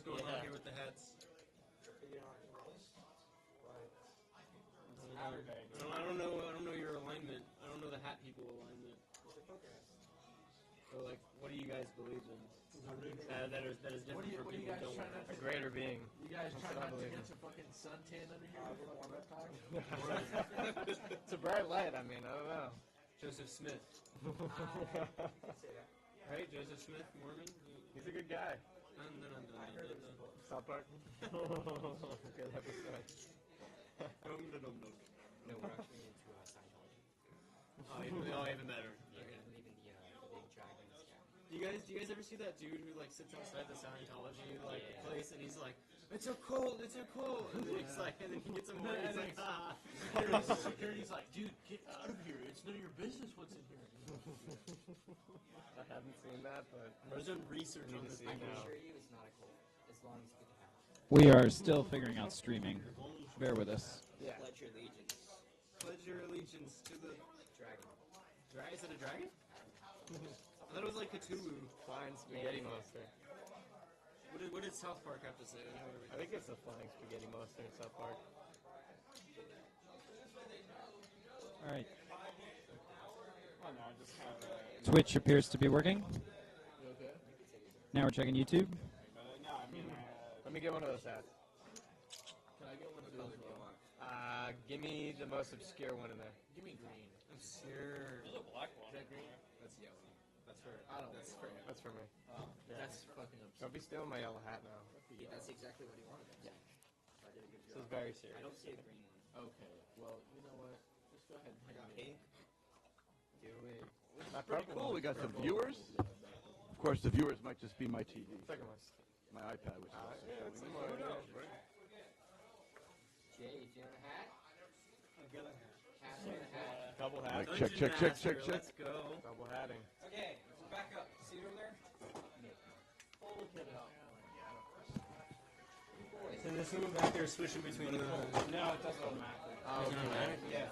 guys going on here with the hats? I don't know your alignment. I don't know the hat people alignment. So like, what do you guys believe in? That is different for what are you people guys who don't. trying to A greater being. You guys trying not to get some fucking suntan under here before warm-up time? It's a bright light. I mean, I don't know. Joseph Smith. Right? Joseph Smith, Mormon? He's a good guy. I'm done. South Park. Good episode. No. No, we're actually into Scientology. Oh, even better. Yeah, I believe in the big dragons. Do you guys ever see that dude who like sits outside the Scientology place and he's like, it's a cult, and then he's like, and then he gets him away. He's like, ah. Security's like, dude, get out of here. It's none of your business what's in here. I haven't seen that, but There's some research on this. I can assure you it's not a cult, as long as you get the hat. We are still figuring out streaming. Bear with us. yeah. Pledge your allegiance. Pledge your allegiance to the Dragon. Is it a dragon? I thought it was like Cthulhu. Flying spaghetti monster. What did South Park have to say? I think it's a flying spaghetti monster in South Park. All right. Twitch appears to be working. Now we're checking YouTube. Let me get one of those hats. Can I get one of those? Give me the most obscure one in there. Give me green. Sure. There's a black one. Is that green? That's yellow. That's for. I don't That's want for. That's for me. That's fucking absurd. Don't be stealing my yellow hat now. That's exactly what he wanted. Yeah. I did a good This job. is very I serious. don't see a green one. Okay, well, you know what? Just go ahead and I got hand me. pink. Do it. Pretty cool. We got some viewers. Of course, the viewers might just be my TV, Second one. my iPad, which is also Yeah, it's showing. similar. Jay, do you want a hat? Cash on the hat. Double Like, hat. check, check, check, check, check. Let's go. Double hatting. Okay, back up. See over there? Pull the kid out. And there's someone back there switching between the. No, it doesn't matter. Yeah.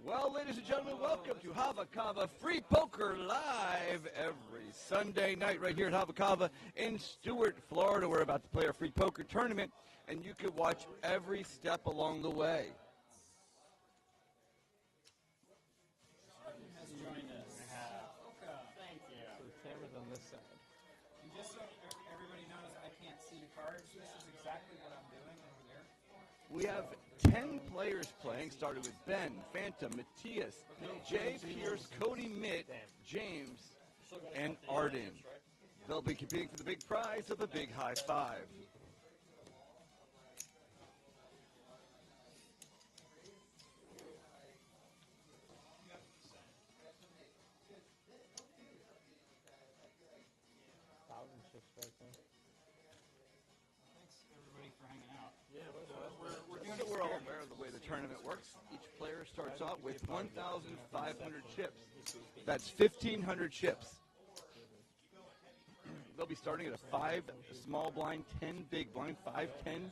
Well, ladies and gentlemen, welcome to Hava Free Poker Live every Sunday night right here at Hava in Stuart, Florida. We're about to play our free poker tournament, and you can watch every step along the way. The camera's on this side. Just so everybody knows, I can't see the cards. This is exactly what I'm doing over there. We have 10 players playing, starting with Ben, Phantom, Matthias, Jay, Pierce, Cody, Mitt, James, and Arden. They'll be competing for the big prize of a big high five. Thanks everybody for hanging out. So we're all aware of the way the tournament works. Each player starts out with 1,500 chips. That's 1,500 chips. They'll be starting at a 5 small blind, 10 big blind, 5, 10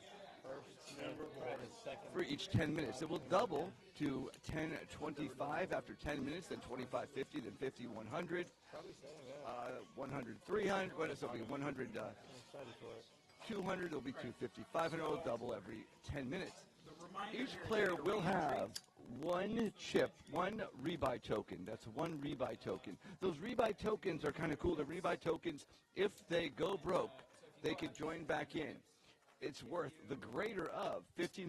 for each 10 minutes. It will double to 10.25 after 10 minutes, then 25.50, then 50, 100, 100, 300. What is it? It'll be 100, 200. It'll be 250, 500. It'll double every 10 minutes. Each player will have one chip, one rebuy token. That's one rebuy token. Those rebuy tokens are kind of cool. The rebuy tokens, if they go broke, they could join back in. It's worth the greater of $1,500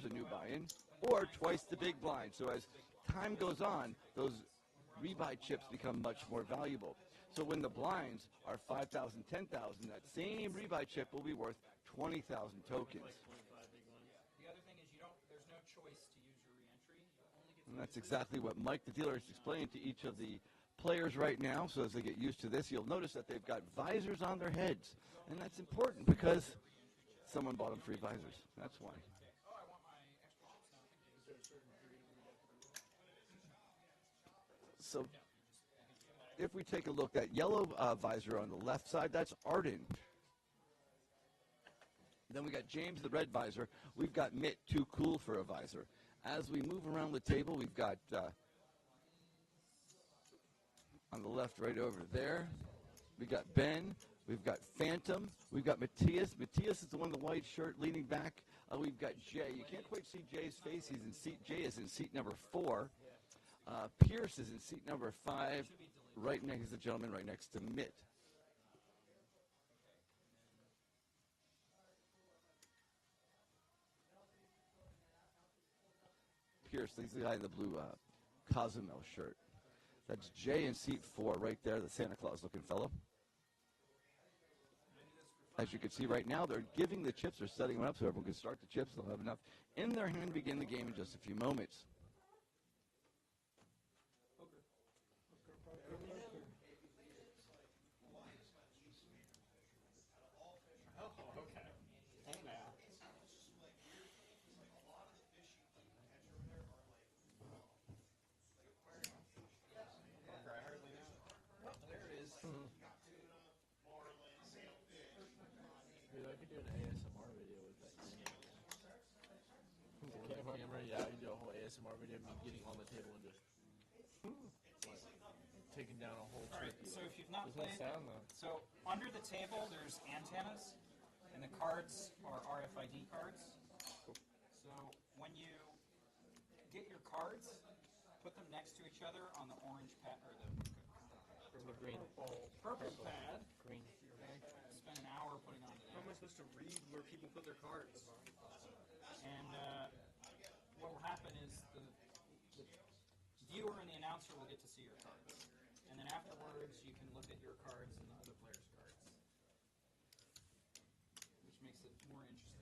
a new buy-in, or twice the big blind. So as time goes on, those rebuy chips become much more valuable. So when the blinds are 5,000, 10,000, that same rebuy chip will be worth 20,000 tokens. The other thing is there's no choice to use your re-entry. You only get And that's exactly what Mike the dealer is explaining to each of the players right now. So as they get used to this, you'll notice that they've got visors on their heads. And that's important because someone bought them free visors. That's why. So if we take a look, that yellow visor on the left side, that's Arden. Then we got James, the red visor. We've got Mitt, too cool for a visor. As we move around the table, we've got on the left right over there, we got Ben, We've got Phantom. We've got Matthias. Matthias is the one in the white shirt leaning back. We've got Jay. You can't quite see Jay's face. Jay is in seat number 4. Pierce is in seat number 5. Right next, the gentleman right next to Mitt. Pierce, he's the guy in the blue Cozumel shirt. That's Jay in seat 4, right there, the Santa Claus-looking fellow. As you can see right now, they're giving the chips, they're setting them up so everyone can start the chips. They'll have enough in their hand to begin the game in just a few moments. Dude, I could do an ASMR video with that camera. Yeah, I could do a whole ASMR video of me getting on the table and just like, taking down a whole All right, turkey. so if you've not There's no played, sound though. so under the table there's antennas, and the cards are RFID cards. So when you get your cards, put them next to each other on the orange pad or the Green. purple pad. Green. Spend an hour putting on How am I supposed to read where people put their cards? And what will happen is the viewer and the announcer will get to see your cards. And then afterwards, you can look at your cards and the other player's cards. Which makes it more interesting.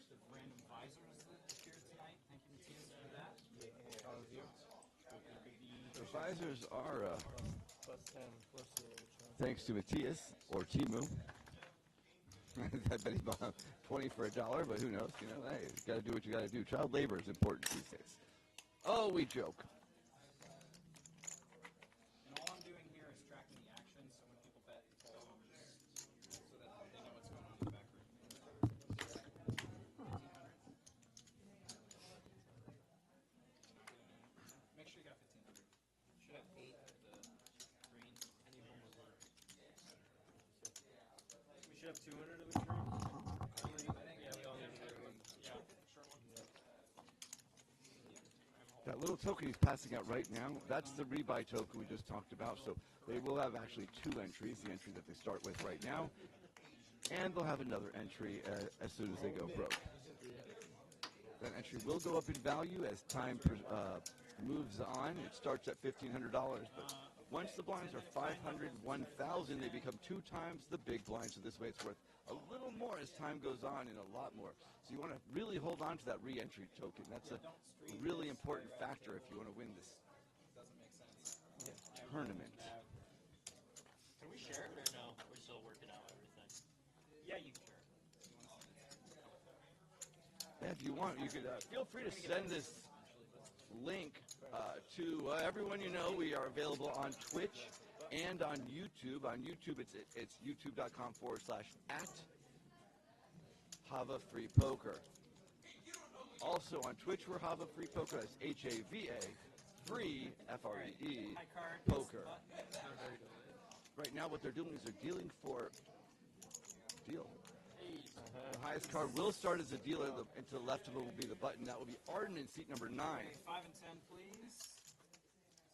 The random visors that appeared tonight. Thank you, Matthias, for that. The visors are, Plus 10, plus thanks to Matthias, or Timu. I bet he bought 20 for $1, but who knows? You know, hey, you got to do what you got to do. Child labor is important these days. Oh, we joke. And all I'm doing here is tracking the action, so when people bet, so that they know what's going on in the back room. Make sure you got 1,500. Should have 8 of the green. We should have 200 of the green. Yeah, we all need to do one. Yeah. That little token he's passing out right now, that's the rebuy token we just talked about. So they will have actually 2 entries, the entry that they start with right now, and they'll have another entry as soon as they go broke. That entry will go up in value as time moves on. It starts at $1,500, but once the blinds are 500, 1,000, they become 2 times the big blind. So this way it's worth a little more as time goes on and a lot more. So you want to really hold on to that re-entry token. That's a really important factor if you want to win this tournament. Can we share it or no? We're still working out everything. Yeah, you can share it. Yeah, if you want, you could feel free to send this link to everyone you know. We are available on Twitch and on YouTube. On YouTube, it's youtube.com/@Hava Free Poker. Also on Twitch, we're Hava Free Poker. That's HAVA Free FREE High card. Poker. Right now, what they're doing is they're dealing for deal. The highest card will start as a dealer, and to the left of it will be the button. That will be Arden in seat number 9. 5 and 10, please.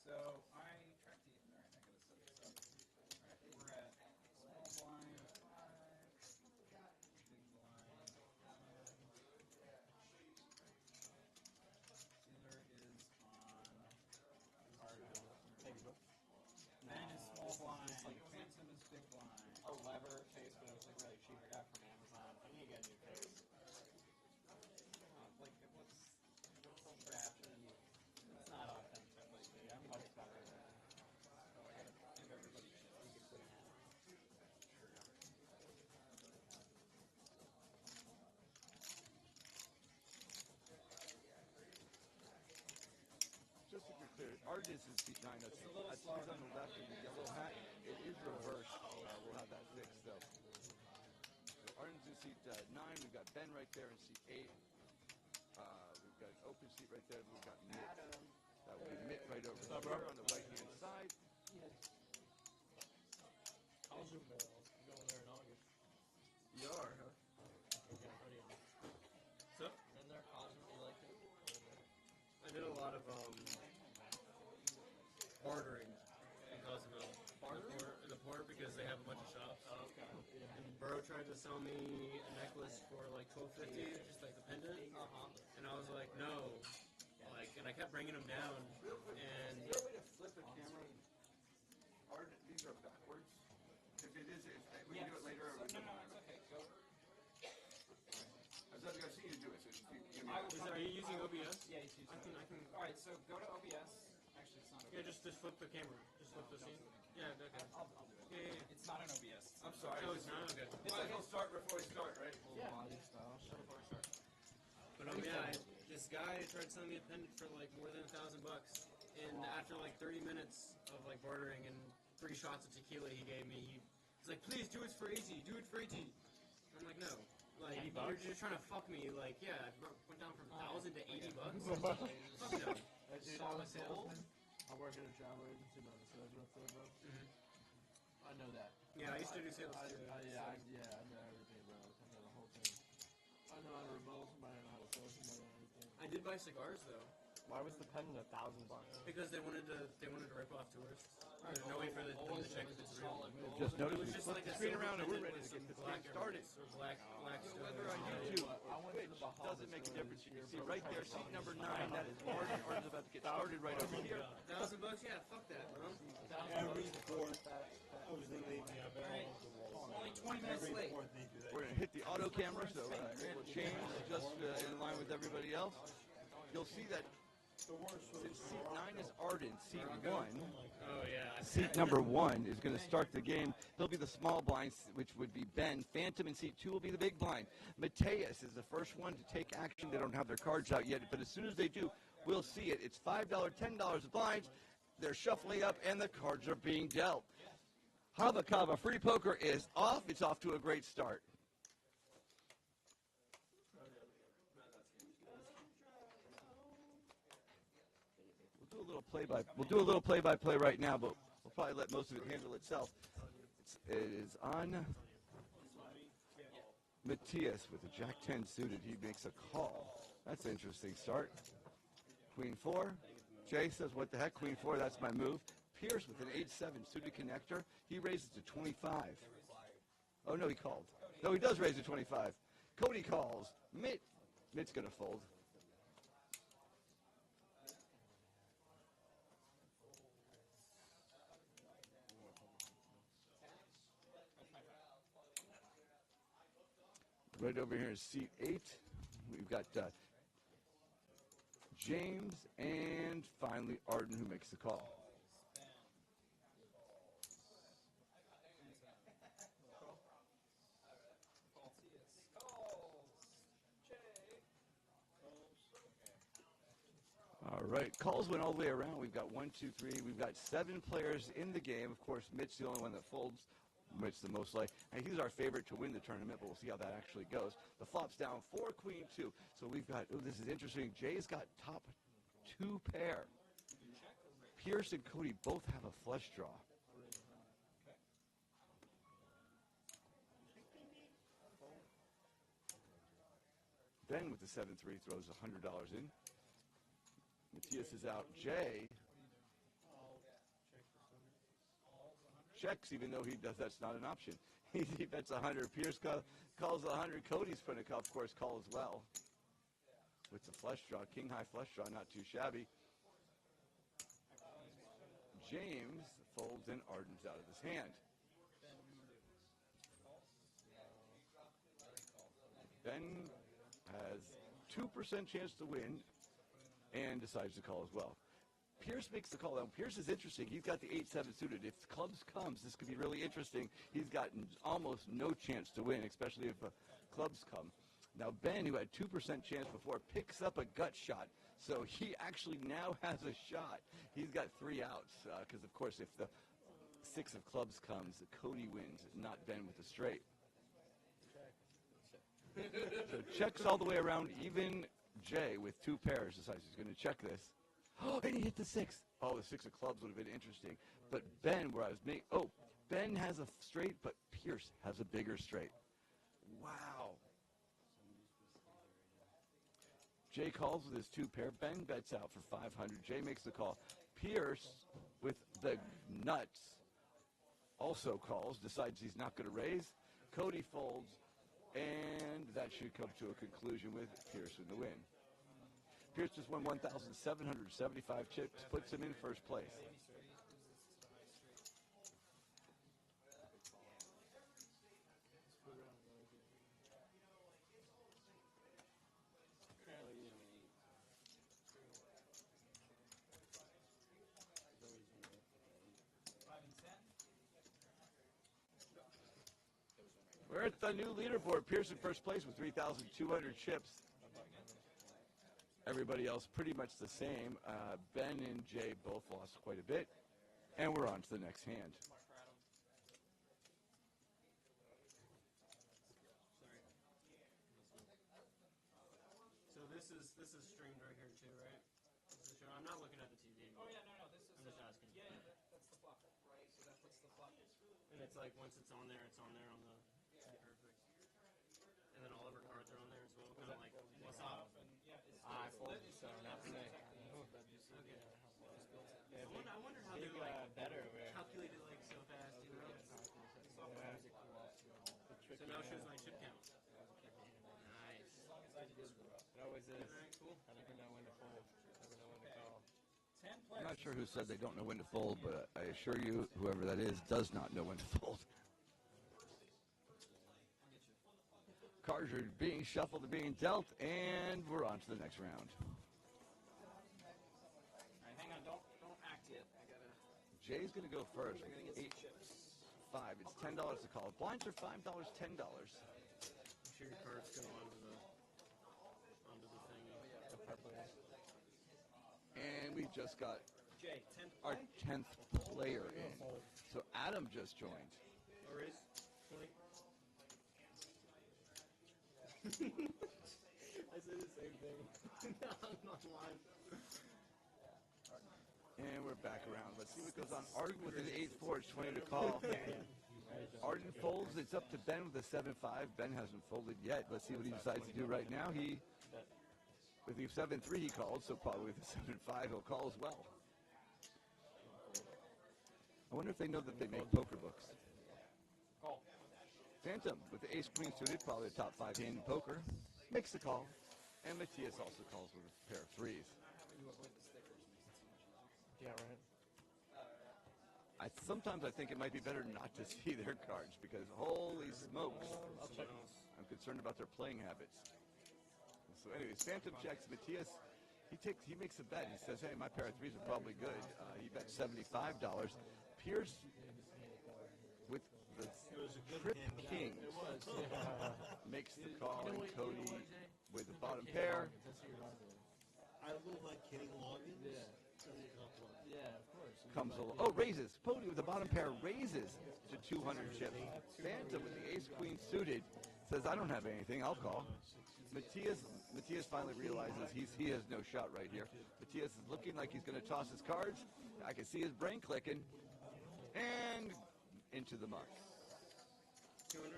So I tracked the. All right, I gotta set this up. All right, we're at small blind 5, big blind 7. Dealer is on card. Ben is small blind. Phantom is big blind. A lever case, but it was like really cheap. I got it from Amazon. I need to get a new case. Like, what's traction? It's not authentic. Like, yeah, I'm like about right now. So I gotta give everybody shit. You can put it in. Just to be clear, Arden is in seat 9. That's he's on the left in the yellow hat. It is reversed. We'll have that fixed, though. So Arden's in seat 9. We've got Ben right there in seat 8. We've got an open seat right there. We've got Mitt. That will be Mitt right over there on the right-hand side. have bartering in Cozumel. The port because they have a bunch of shops. Oh, okay. And Burrow tried to sell me a necklace for like $12.50, just like the pendant. And I was like, no. Like, and I kept bringing them down. And Is there a way to flip a camera? These are backwards. If it is, we can do it later. No, it's okay. Go. I've seen you do it. So give me are you using OBS? Yeah, he's using I can. All right, so go to OBS. Actually, it's not OBS. Yeah, just flip the camera. Just flip the scene. Yeah, okay. I'll do it. Yeah. It's not an OBS. I'm sorry. No, it's not okay. Might as well start before we start, right? Body style. Shut up, start. But this guy tried selling me a pendant for like more than $1,000, and after like 30 minutes of like bartering and 3 shots of tequila he gave me, he's like, please do it for easy, do it for easy. I'm like, no, like you're just trying to fuck me. Like, yeah, I went down from 1,000 to $80. Fuck no. Dude, I'm a salesman. I work at a travel agency, but I'm a sales rep there, bro. I know that. Yeah, I used to do sales too. I know everything, bro. I know the whole thing. I know how to remote somebody, I know how to sell somebody, and everything. I did buy cigars though. Why was the pendant $1,000? Because they wanted to rip off tourists. There's no way for them to check if it's real. Just It notice was we just flip like the a screen silver around and we're pendant ready with to get some this black thing started. or black Whether on stone. YouTube, I went to the Bahamas. doesn't make a difference. You can see right there, seat number 9. That is Arden. Arden's about to get started right over here. $1,000? Yeah, fuck that, bro. Every fourth, I was thinking, Only 20 minutes late. We're going to hit the auto camera, so it'll change just in line with everybody else. You'll see that since seat 9 is Arden, seat 1, Oh yeah. seat number 1 is going to start the game. He'll be the small blind, which would be Ben. Phantom in seat 2 will be the big blind. Mateus is the first one to take action. They don't have their cards out yet, but as soon as they do, we'll see it. It's $5, $10 of blinds. They're shuffling up, and the cards are being dealt. Hava free poker is off. It's off to a great start. We'll do a little play-by-play right now, but we'll probably let most of it handle itself. It is on Matthias with a Jack-10 suited. He makes a call. That's an interesting start. Queen 4. Jay says, what the heck, Queen 4, that's my move. Pierce with an 8-7 suited connector. He raises to 25. Oh, no, he called. No, he does raise to 25. Cody calls. Mitt's going to fold. Right over here is seat 8. We've got James and finally Arden who makes the call. All right, calls went all the way around. We've got 1, 2, 3. We've got 7 players in the game. Of course, Mitch's the only one that folds. Mitch the most like. And he's our favorite to win the tournament, but we'll see how that actually goes. The flop's down 4, Queen 2. So we've got, this is interesting. Jay's got top 2 pair. Pierce and Cody both have a flush draw. Ben with the 7-3 throws $100 in. Matthias is out. Jay checks, even though he does. That's not an option. He bets 100. Pierce calls 100. Cody's putting a of course, call as well. With the flush draw, king high flush draw, not too shabby. James folds and Arden's out of his hand. Ben has 2% chance to win and decides to call as well. Pierce makes the call. Now, Pierce is interesting. He's got the 8-7 suited. If clubs comes, this could be really interesting. He's got almost no chance to win, especially if clubs come. Now, Ben, who had 2% chance before, picks up a gut shot. So he actually now has a shot. He's got 3 outs because, of course, if the 6 of clubs comes, Cody wins, not Ben with a straight. So checks all the way around. Even Jay with 2 pairs decides he's going to check this. Oh, and he hit the 6. Oh, the 6 of clubs would have been interesting. But Ben, where I was making, Ben has a straight, but Pierce has a bigger straight. Wow. Jay calls with his 2 pair. Ben bets out for 500. Jay makes the call. Pierce with the nuts also calls, decides he's not going to raise. Cody folds, and that should come to a conclusion with Pierce in the win. Pierce just won 1,775 chips, puts him in first place. We're at the new leaderboard. Pierce in first place with 3,200 chips. Everybody else pretty much the same. Ben and Jay both lost quite a bit. And we're on to the next hand. So this is streamed right here too, right? This is shown. I'm not looking at the TV. Oh yeah, no, this is. I'm just asking. Yeah, that's the flop, right? So that puts the flop. And it's like once it's on there on the. Perfect. And then all of our cards are on there as well. Kind of like what's up. And yeah, it's I folded, so not for me. Okay. I wonder how they like better over calculated like so fast, you know? So now it shows my chip count. Nice. It always is. Alright, cool. I never know when to fold. Never know when to call. 10 I'm players. not sure who said they don't know when to fold, but I assure you, whoever that is does not know when to fold. Cards are being shuffled and being dealt, and we're on to the next round. Alright, hang on, don't act yet. I gotta. Jay's going to go first. I gotta get 8, some chips. 5. It's $10 to call. Blinds are $5, $10. I'm sure your cards go onto the thing. The purple. And we've just got Jay, 10th our play. 10th player in. So Adam just joined. Or is 20? I said the same thing. No, I'm not lying. And we're back around. Let's see what goes on. Arden with an 8-4. It's 20 to call. Arden folds. It's up to Ben with a 7-5. Ben hasn't folded yet. Let's see what he decides to do right now. With the 7-3 he called, so probably with the 7-5 he'll call as well. I wonder if they know that they make poker books. Call. Phantom with the ace-queen suited, probably the top 5 hand in poker, makes the call. And Matthias also calls with a pair of 3s. Yeah, right. Sometimes I think it might be better not to see their cards because holy smokes, I'm concerned about their playing habits. So anyways, Phantom checks. Matthias, he makes a bet. He says, hey, my pair of 3s are probably good. He bet $75. Pierce with the trip king makes the call, and Cody with the bottom pair. I look like Kenny Loggins. Yeah, of course. Comes along. Oh, raises. Cody with the bottom pair raises to 200 chips. Phantom with the ace-queen suited says, I don't have anything. I'll call. Matthias finally realizes he has no shot right here. Matthias is looking like he's going to toss his cards. I can see his brain clicking. And into the muck. 200?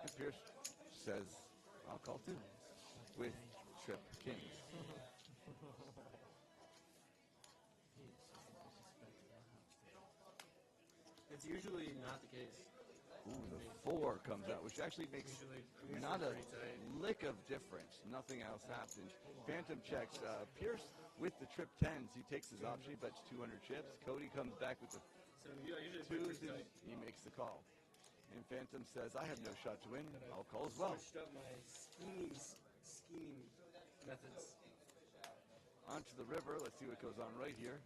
And Pierce says, I'll call too. With trip kings. It's usually not the case. Ooh, the 4 comes out, which actually makes not a pretty tight. lick of difference. Nothing else happens. Phantom checks. Pierce with the trip 10s. He takes his option. He bets 200 chips. Cody comes back with the So yeah, usually play 2s, pretty and tight. he makes the call. And Phantom says, I have no shot to win. I'll call as well. Switched up my scheming methods. Onto the river. Let's see what goes on right here.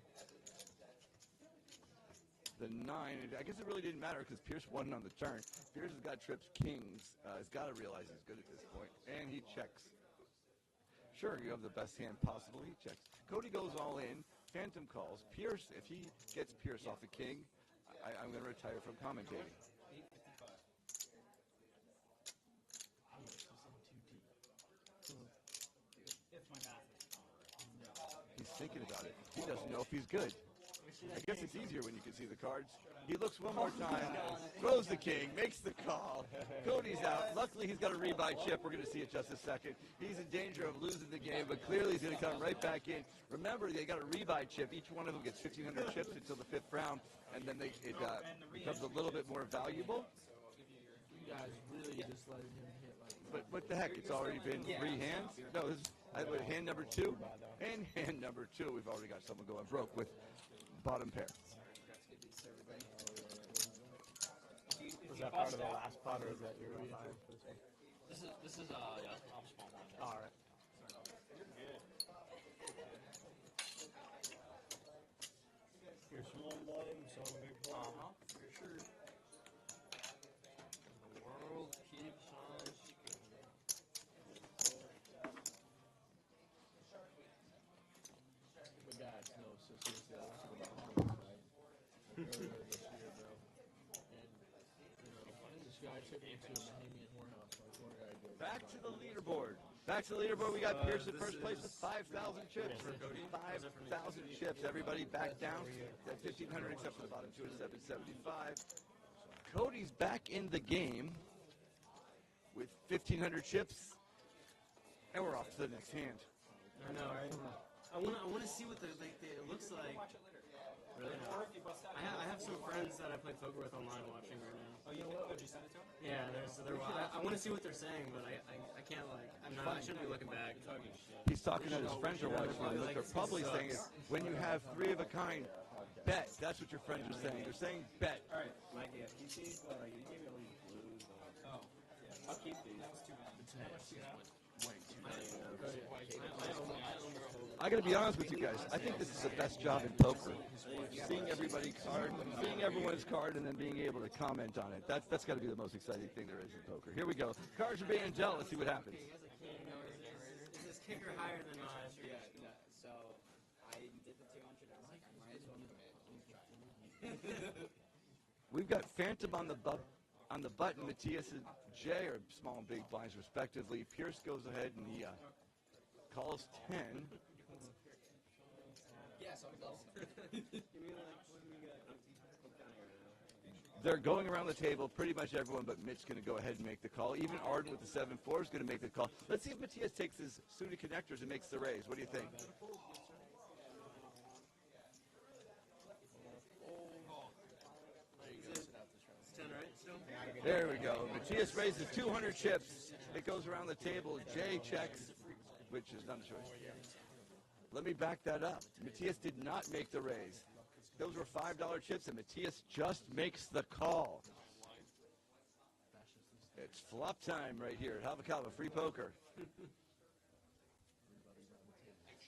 The 9. I guess it really didn't matter because Pierce won on the turn. Pierce has got trips kings. He's got to realize he's good at this point. And he checks. Sure, you have the best hand possible. He checks. Cody goes all in. Phantom calls. Pierce, if he gets Pierce off a king, I'm going to retire from commentating. 855. If my math is He's thinking about it. He doesn't know if he's good. I guess it's easier when you can see the cards. He looks one more time, throws the king, makes the call. Cody's out. Luckily, he's got a rebuy chip. We're going to see it just a second. He's in danger of losing the game, but clearly he's going to come right back in. Remember, they got a rebuy chip. Each one of them gets 1,500 chips until the 5th round, and then it becomes a little bit more valuable. You guys really just letting him hit like. But what the heck? It's already been 3 hands? No, this is hand number 2 and hand number 2. We've already got someone going broke with bottom pair. Was that part of the last pot, or is that your five? This is yeah, I'm small one. All right. You're small bottom, so big bottom. For sure. The world keeps on spinning. The guys know sisters that went to the Bahamas, right? Earlier this year, bro. And this guy took me to a Bahamian whorehouse. Like one guy did. Back to the leaderboard. Back to the leaderboard. We got Pierce in first place with 5,000 chips. 5,000 chips. Everybody back down at 1,500 except for the bottom two at 775. Cody's back in the game with 1,500 chips. And we're off to the next hand. I know, right? I want to see what it looks like. Really? I have some friends that I play poker with online watching right now. Oh, you know what? Would you send it to him? Yeah, I want to see what they're saying, but I can't I shouldn't be looking back. He's talking that his friends are watching. What they're probably saying is, when you have 3 of a kind, bet. That's what your friends are saying. They're saying bet. All right, Mikey, you see, you gave me all these blues. Oh, I'll keep these. that was too bad. I got to be honest with you guys. I think this is the best job in poker. Seeing everybody's card, seeing everyone's card, and then being able to comment on it. That's got to be the most exciting thing there is in poker. Here we go. Cards are being dealt. Let's see what happens. Is this kicker higher than mine? Yeah, no, so I did the 200. I was like, might as well do it. We've got Phantom on the button. Matthias and Jay are small and big blinds respectively. Pierce goes ahead and he calls 10. Yeah, so I'm They're going around the table, pretty much everyone but Mitch going to go ahead and make the call. Even Arden with the 7-4 is going to make the call. Let's see if Matthias takes his suited connectors and makes the raise. What do you think? It's 10, right? Still? There we go. Matthias raises 200 chips. It goes around the table. Jay checks, which is not a choice. Let me back that up. Matthias did not make the raise. Those were $5 chips, and Matthias just makes the call. It's flop time right here at Hava Free Poker.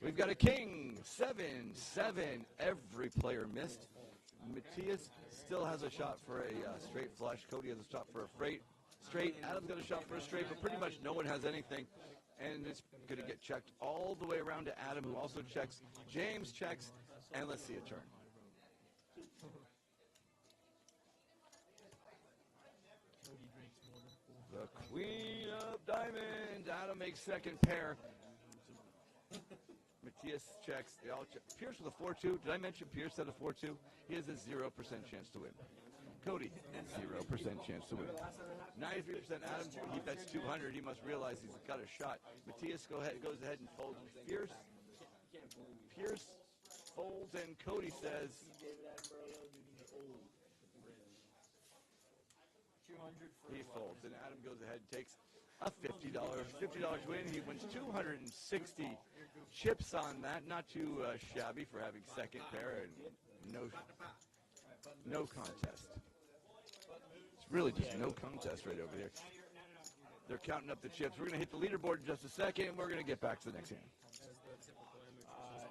We've got a king, 7-7. Every player missed. Matthias still has a shot for a straight flush. Cody has a shot for a straight. Adam's got a shot for a straight, but pretty much no one has anything. And it's going to get checked all the way around to Adam, who also checks. James checks, and let's see a turn. The Queen of Diamonds. Adam makes second pair. Matthias checks. They all check. Pierce with a 4-2. Did I mention Pierce had a 4-2? He has a 0% chance to win. Cody, 0% chance to win. 93% Adam. He bets 200. He must realize he's got a shot. Matthias goes ahead and folds. Pierce folds, and Cody says, 200 for he folds, and Adam goes ahead and takes a $50 win. He wins 260 chips on that. Not too shabby for having second pair and no contest. It's really just no contest right over there. They're counting up the chips. We're going to hit the leaderboard in just a second, and we're going to get back to the next hand.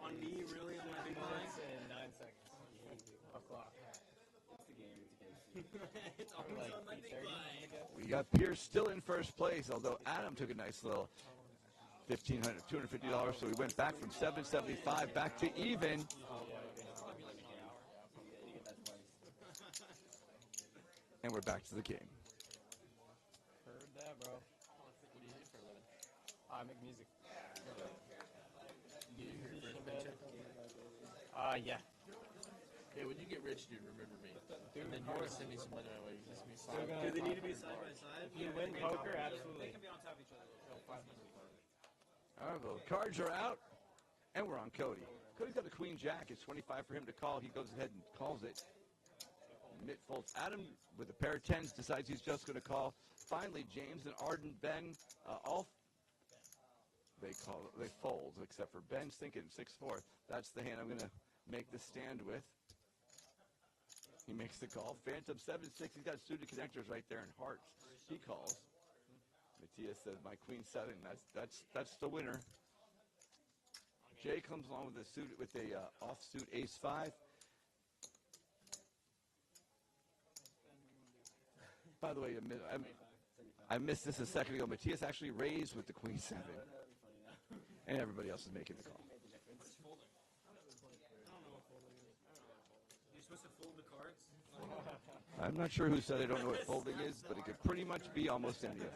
On me, really? On my big blind? In 9 seconds. O'clock. It's always on my big blind. We got Pierce still in first place, although Adam took a nice little $250, so we went back from $775 back to even. And we're back to the game. Heard that, bro. What do you do for a living? I make music. Yeah. Hey, when you get rich, dude, remember me. And then you're gonna send me some money my way. Just me Still gonna Do they need to be profit. side by side? If you win poker, They absolutely. can be on top of each other. All right, well, cards are out, and we're on Cody. Cody's got the queen jack. It's 25 for him to call. He goes ahead and calls it. Mitt folds. Adam, with a pair of tens, decides he's just going to call. Finally, James and Arden, Ben, they fold, except for Ben's thinking 6-4. That's the hand I'm going to make the stand with. He makes the call. Phantom 7-6. He's got suited connectors right there in hearts. He calls. Matthias says, my queen 7. That's the winner. Jay comes along with a offsuit ace 5. By the way, I missed this a second ago. Matthias actually raised with the queen 7, and everybody else is making the call. You're supposed to fold the cards? I'm not sure who said I don't know what folding is, but it could pretty much be almost any of them.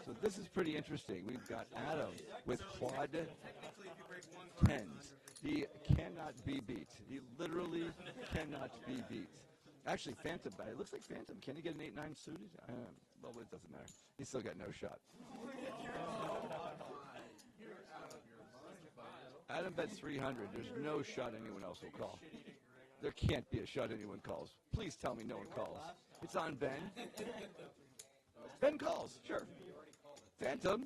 So this is pretty interesting. We've got Adam with quad Technically, if you break one card, tens. He cannot be beat. He literally cannot be beat. Actually, Phantom, it looks like Phantom. Can he get an 8-9 suited? Well, it doesn't matter. He's still got no shot. Adam bets 300. There's no shot anyone else will call. There can't be a shot anyone calls. Please tell me no one calls. It's on Ben. Ben calls, sure. Phantom,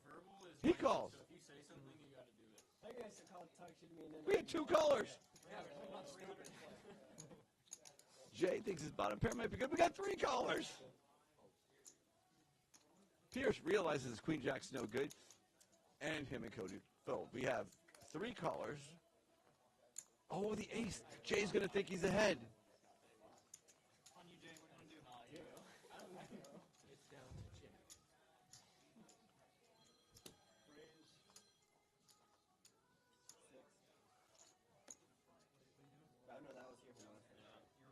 verbal is he calls. so if you say something, you got to do it. That guy used to talk shit to me and then We had 2 callers. Jay thinks his bottom pair might be good. We got 3 callers. Pierce realizes his queen jack's no good, and him and Cody fold. We have 3 callers. Oh, the ace. Jay's going to think he's ahead. On you, Jay. What do you want to do? It's down to Jack. You're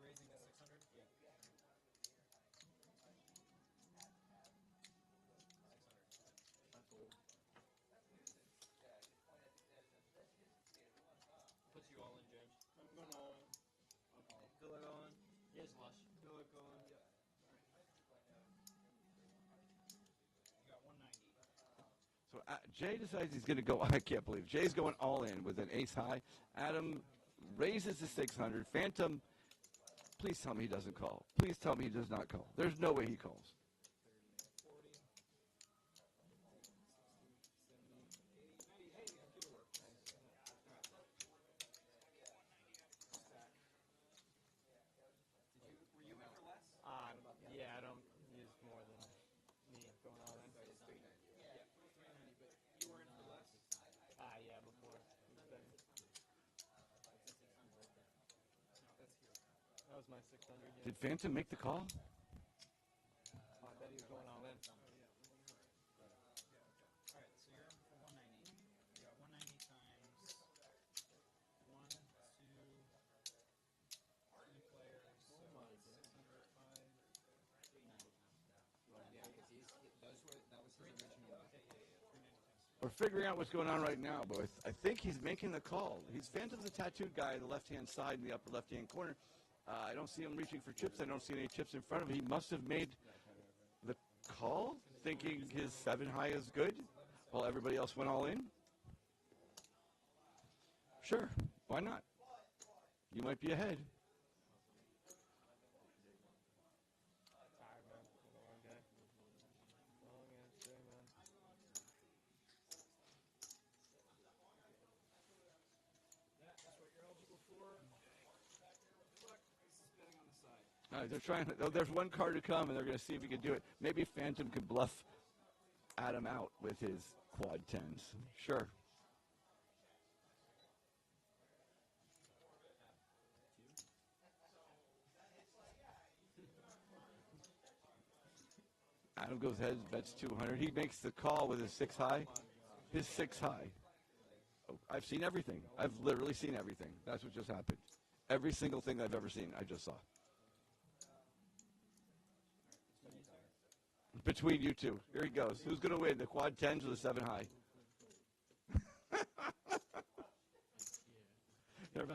raising the 600? Yeah. Puts you all in, James. I'm going all in. Good luck all in. Yes, Lush. Good luck all in. You got 190. So Jay decides he's going to go. I can't believe Jay's going all in with an ace high. Adam raises to 600. Phantom, please tell me he doesn't call. Please tell me he does not call. There's no way he calls. 40. Yeah, I don't use more than me going all in. Yeah, before. That was my 600. Yeah. Did Phantom make the call? Oh, I bet he was going all in. Alright, so you're in for 190. You got 190 times 1, 2, 3 players. So 600, 5, 890. Yeah, because that was his original. Okay, yeah, 390 times. We're figuring out what's going on right now, but I think he's making the call. Phantom's a tattooed guy on the left-hand side in the upper left-hand corner. I don't see him reaching for chips. I don't see any chips in front of him. He must have made the call, thinking his 7 high is good, while everybody else went all in. Sure, why not? You might be ahead. Tired, man. Long day. Long ass day, man. That's what you're eligible for. Fuck, this is betting on the side. They're trying. There's one card to come, and they're going to see if he can do it. Maybe Phantom could bluff Adam out with his quad tens. Sure. Adam goes ahead, bets 200. He makes the call with his 6 high. His 6 high. Oh, I've seen everything. I've literally seen everything. That's what just happened. Every single thing I've ever seen, I just saw. Between you two. Here he goes. Who's going to win, the quad tens or the 7 high?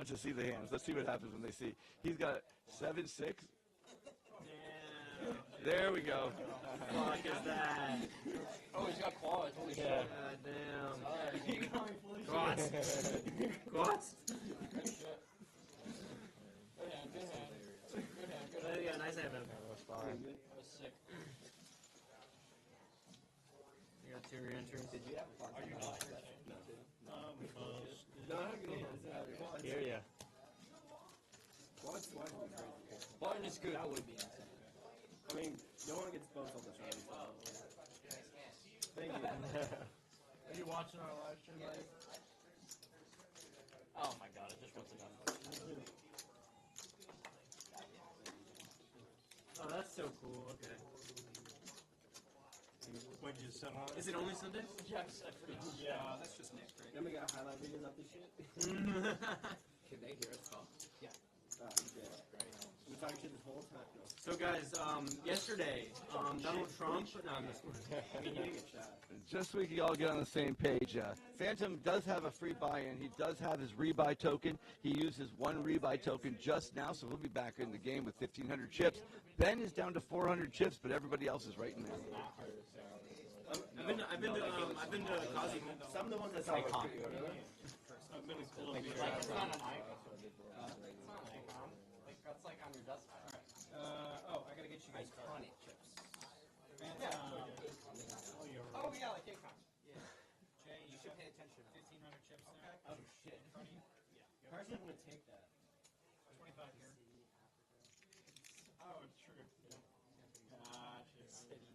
want to see the hands. Let's see what happens when they see. He's got 7-6. Damn. There we go. Fuck is that? Oh, he's got claws. Holy shit. God damn. What? What? Good hand, good hand. Good hand, good hand. Yeah, nice hand, man. That was fine. That was sick. You got 2 re-entries. Did you have fun? Are you not? No, I can get Hear ya. What's one? Button is good. That would be insane. I mean, no one gets both all the time. Thank you. Are you watching our live stream? Buddy? Oh my god, it just wants enough. Oh, that's so cool. Okay. When you set on Is it only Sunday? Yes, I forgot. Yeah, that's just Nick, right? Then we got highlight videos of this shit. Can they hear us talk? Yeah. Great. We talking shit this whole time. No. So guys, yesterday, Donald Trump. No, I'm just I mean, you didn't get shot. Just so we can all get on the same page, Phantom does have a free buy-in. He does have his rebuy token. He used his 1 rebuy token just now, so he'll be back in the game with 1,500 chips. Ben is down to 400 chips, but everybody else is right in there. I've been to Kazi. Some of the ones that sound like I've been in Colombia. Like, it's not an icon. It's not an icon. Like, that's like on your desktop. I gotta get you guys Iconic chips. Oh yeah, like Icon. Yeah. Jay, you should pay attention. 1,500 chips there. oh shit. In front of you. Personally, I'm gonna take that. 25 here. Oh, it's true. Gotcha. City.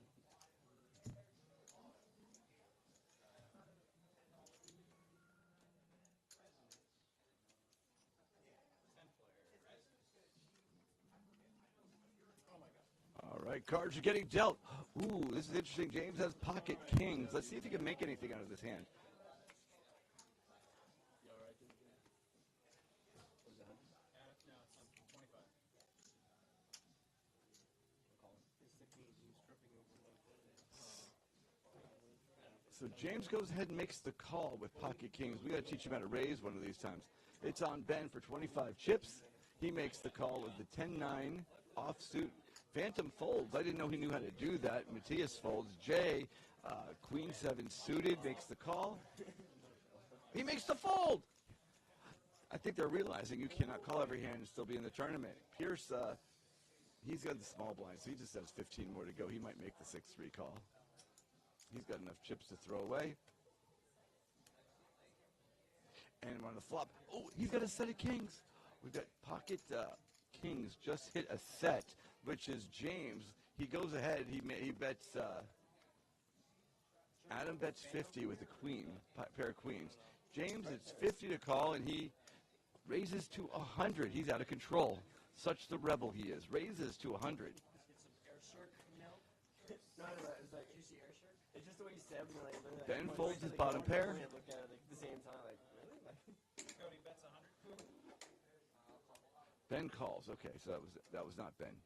All right, cards are getting dealt. Ooh, this is interesting. James has pocket kings. Let's see if he can make anything out of this hand. No, it's 25. So James goes ahead and makes the call with pocket kings. We got to teach him how to raise one of these times. It's on Ben for 25 chips. He makes the call with the 10-9 offsuit. Phantom folds. I didn't know he knew how to do that. Matthias folds. Jay, Queen 7 suited, makes the call. He makes the fold. I think they're realizing you cannot call every hand and still be in the tournament. Pierce, he's got the small blind, so he just has 15 more to go. He might make the 6-3 call. He's got enough chips to throw away. And on the flop, oh, he's got a set of kings. We've got pocket kings just hit a set, which is James. He goes ahead. He bets. Adam bets 50 with a queen, pair of queens. James, it's 50 to call, and he raises to 100. He's out of control. Such the rebel he is. Raises to 100. No, it's like juicy air shirt. It's just the way you said when like. Ben folds his bottom pair. Look at it like, at the same time, like really? Like, Cody bets 100. Ben calls. Okay, so that was not Ben.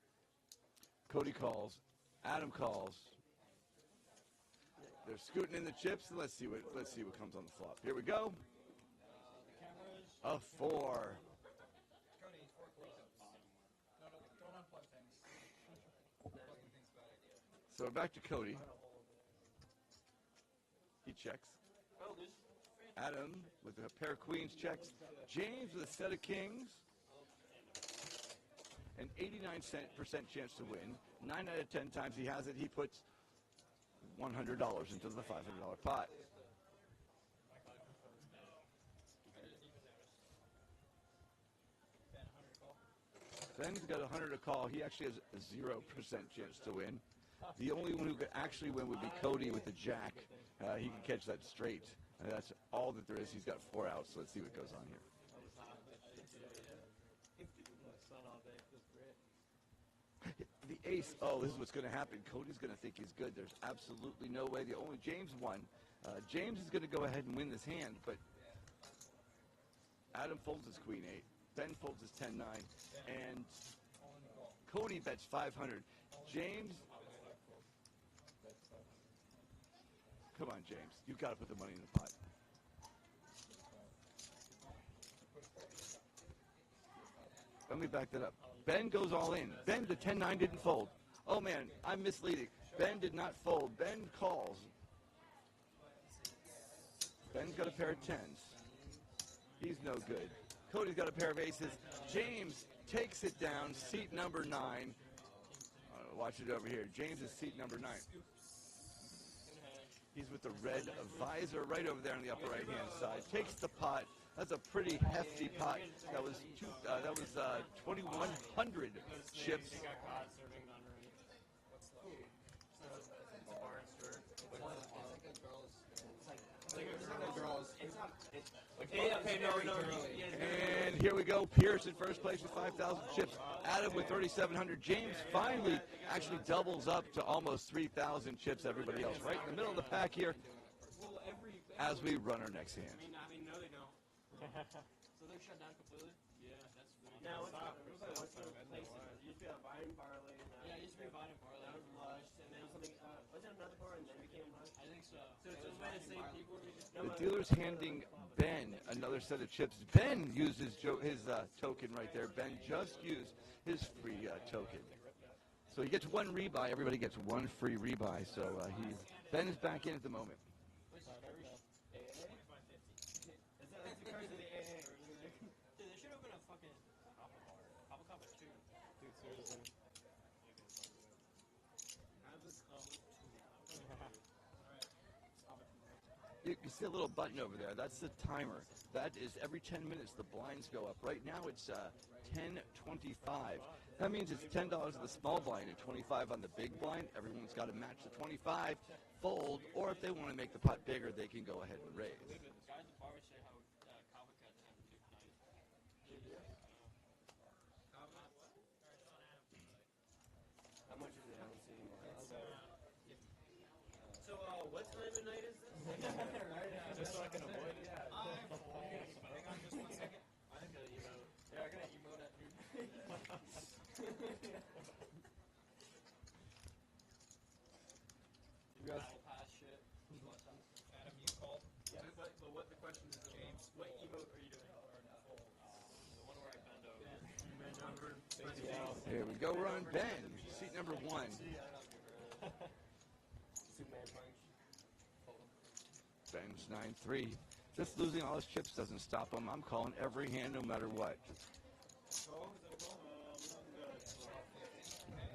Cody calls. Adam calls. They're scooting in the chips, and let's see what comes on the flop. Here we go. A 4. Cody, 4 closes. No, don't unplug things. Unplugging things is a bad idea. So we're back to Cody. He checks. Adam with a pair of queens checks. James with a set of kings. An 89% chance to win. 9 out of 10 times he has it, he puts $100 into the $500 pot. Ben's got 100 to call. He actually has a 0% chance to win. The only one who could actually win would be Cody with the jack. He can catch that straight. That's all that there is. He's got 4 outs. So let's see what goes on here. The ace. Oh, this is what's going to happen. Cody's going to think he's good. There's absolutely no way. The only James won. James is going to go ahead and win this hand, but Adam folds his queen 8. Ben folds his 10-9, and Cody bets 500. James, come on, James. You've got to put the money in the pot. Let me back that up. Ben goes all in. Ben, the 10-9 didn't fold. Oh, man, I'm misleading. Ben did not fold. Ben calls. Ben's got a pair of 10s. He's no good. Cody's got a pair of aces. James takes it down, seat number 9. Watch it over here. James is seat number 9. He's with the red visor right over there on the upper right-hand side. Takes the pot. That's a pretty hefty pot. That was 2,100 chips. And here we go. Pierce in first place with 5,000 chips. Adam with 3,700. James finally actually doubles up to almost 3,000 chips. Everybody else right in the middle of the pack here as we run our next hand. I mean, no, they don't. So they're shut down completely? Yeah, that's fun. Now, what's the place? You used to be a vine parlay. Yeah, it used to be Vine and Parlay. That was Lush, and then something. Was it another bar and then became Lush? I think so. So it's owned by the same people. The dealer's handing Ben another set of chips. Ben used his token right there. Ben just used his free token. So he gets one rebuy. Everybody gets one free rebuy. So Ben is back in at the moment. Dude, they should open a fucking Hava Cup at 2. Dude, seriously. You see a little button over there. That's the timer. That is every 10 minutes the blinds go up. Right now it's 10:25. That means it's $10 of the small blind and 25 on the big blind. Everyone's got to match the 25, fold, or if they want to make the pot bigger, they can go ahead and raise. Guys at the bar would say how Kava cuts have to tonight. How much is it? I don't see anymore. So, what time of night is this? Just so I can avoid it. Hang on just 1 second. I'm gonna emote. Yeah, I'm gonna emote at you. You guys, Battle pass shit. Adam, you called. But what the question is, James, what emote are you doing? The one where I bend over. Bend over. Here we go. We're on Ben, seat number 1. Superman punch. Ben's 9-3. Just losing all his chips doesn't stop him. I'm calling every hand no matter what.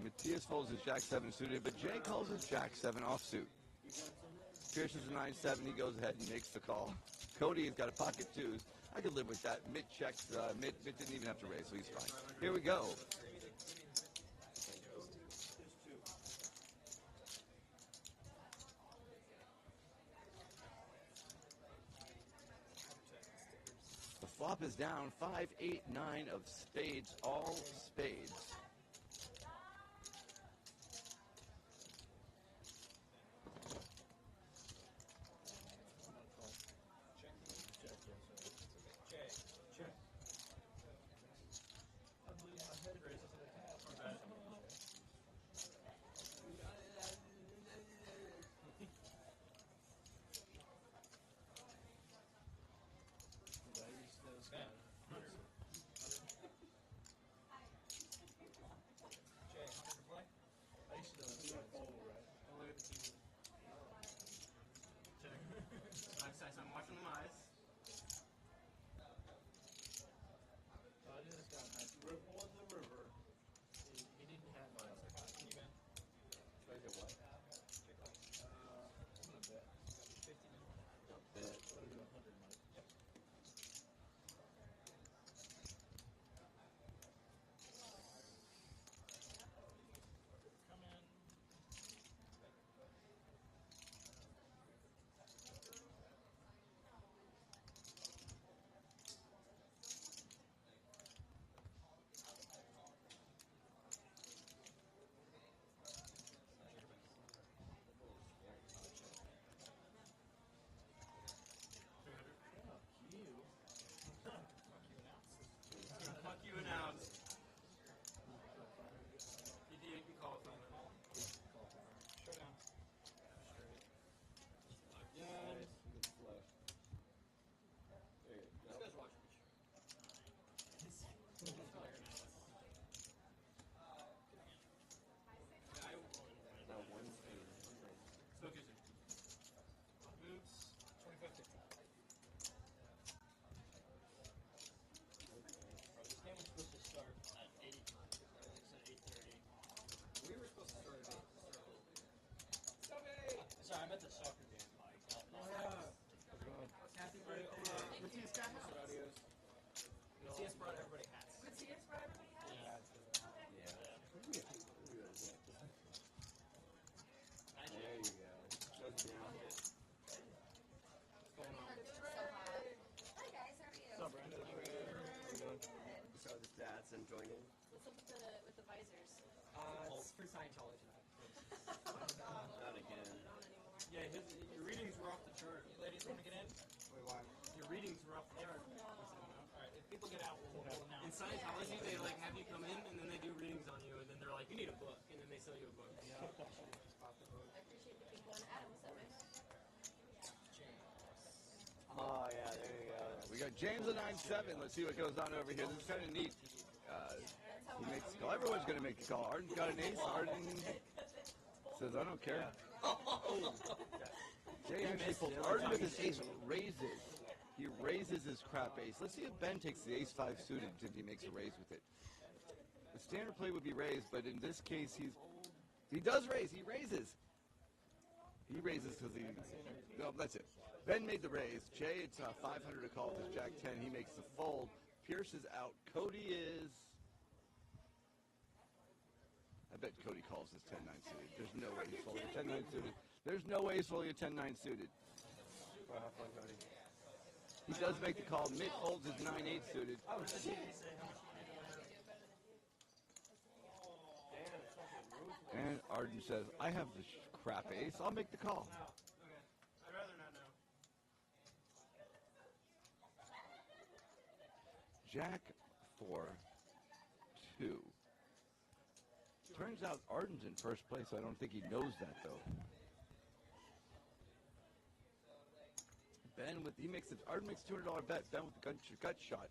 Matthias folds his Jack-7 suited, but Jay calls his Jack-7 offsuit. Pierce is a 9-7. He goes ahead and makes the call. Cody has got a pocket 2s. I could live with that. Mitt checks. Mitt didn't even have to raise, so he's fine. Here we go. The flop is down 5, 8, 9 of spades, all spades. because your readings were off the chart. Ladies want to get in? Wait, why? Your readings were off the chart. Alright, if people get out, we'll announce. In Scientology, they like have you come in and then they do readings on you, and then they're like, you need a book, and then they sell you a book. I appreciate the pink one. Adam, what's up, man? Oh, yeah, there you go. We got James at 9-7. Let's see what goes on over here. This is kind of neat. He makes the call. Everyone's going to make the call. Arden's got an ace. Arden says, I don't care. Jay actually pulls. Arden with his ace raises. He raises his crap ace. Let's see if Ben takes the ace-5 suited if he makes a raise with it. The standard play would be raised, but in this case, he does raise. He raises. He raises because he... No, that's it. Ben made the raise. Jay, it's 500 to call with his Jack 10. He makes the fold. Pierce is out. Cody is... I bet Cody calls his 10-9 suited. There's no way he's folding a 10-9 suited. There's no way he's folding a 10-9 suited. He does make the call. Mick holds his 9-8 suited. And Arden says, I have the crap ace. I'll make the call. Okay. I'd rather not know. Jack 4-2. Turns out Arden's in first place. I don't think he knows that, though. Arden makes a $200 bet. Ben with the gut shot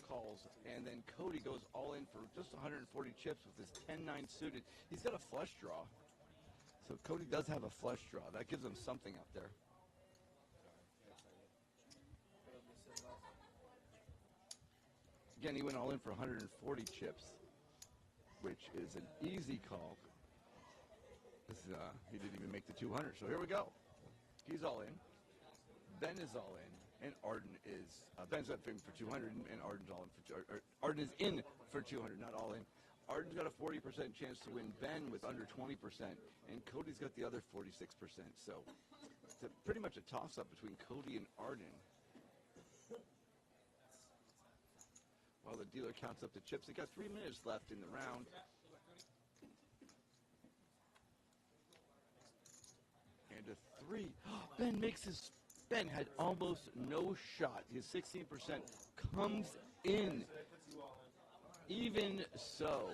calls, and then Cody goes all in for just 140 chips with his 10-9 suited. He's got a flush draw, so Cody does have a flush draw. That gives him something out there. Again, he went all in for 140 chips, which is an easy call. He didn't even make the 200, so here we go. He's all in. Ben is all in, and Arden is... Ben's up for 200, and Arden's all in for... Arden is in for 200, not all in. Arden's got a 40% chance to win Ben with under 20%, and Cody's got the other 46%. So it's pretty much a toss-up between Cody and Arden. While the dealer counts up the chips, they got 3 minutes left in the round. And a 3. Ben had almost no shot. His 16% comes in. Even so,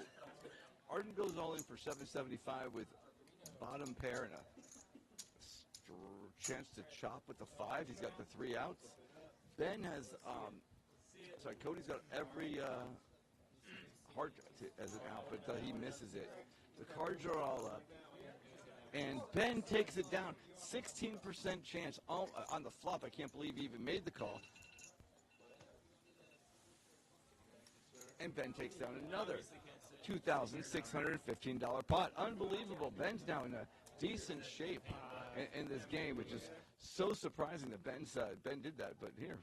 Arden goes all in for 775 with bottom pair and a chance to chop with the 5. He's got the 3 outs. Ben has, Cody's got every heart as an out, but he misses it. The cards are all up. And Ben takes it down. 16% chance on the flop. I can't believe he even made the call. And Ben takes down another $2,615 pot. Unbelievable. Ben's now in a decent shape in this game, which is so surprising that Ben did that. But here.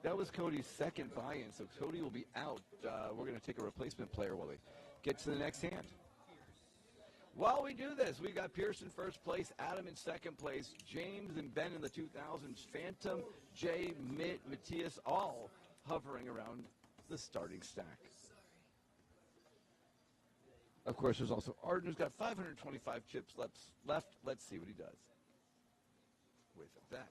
That was Cody's second buy-in, so Cody will be out. We're going to take a replacement player while they get to the next hand. While we do this, we got Pierce in first place, Adam in second place, James and Ben in the 2000s, Phantom, Jay, Mitt, Matthias, all hovering around the starting stack. Of course, there's also Arden, who's got 525 chips left. Let's see what he does with that.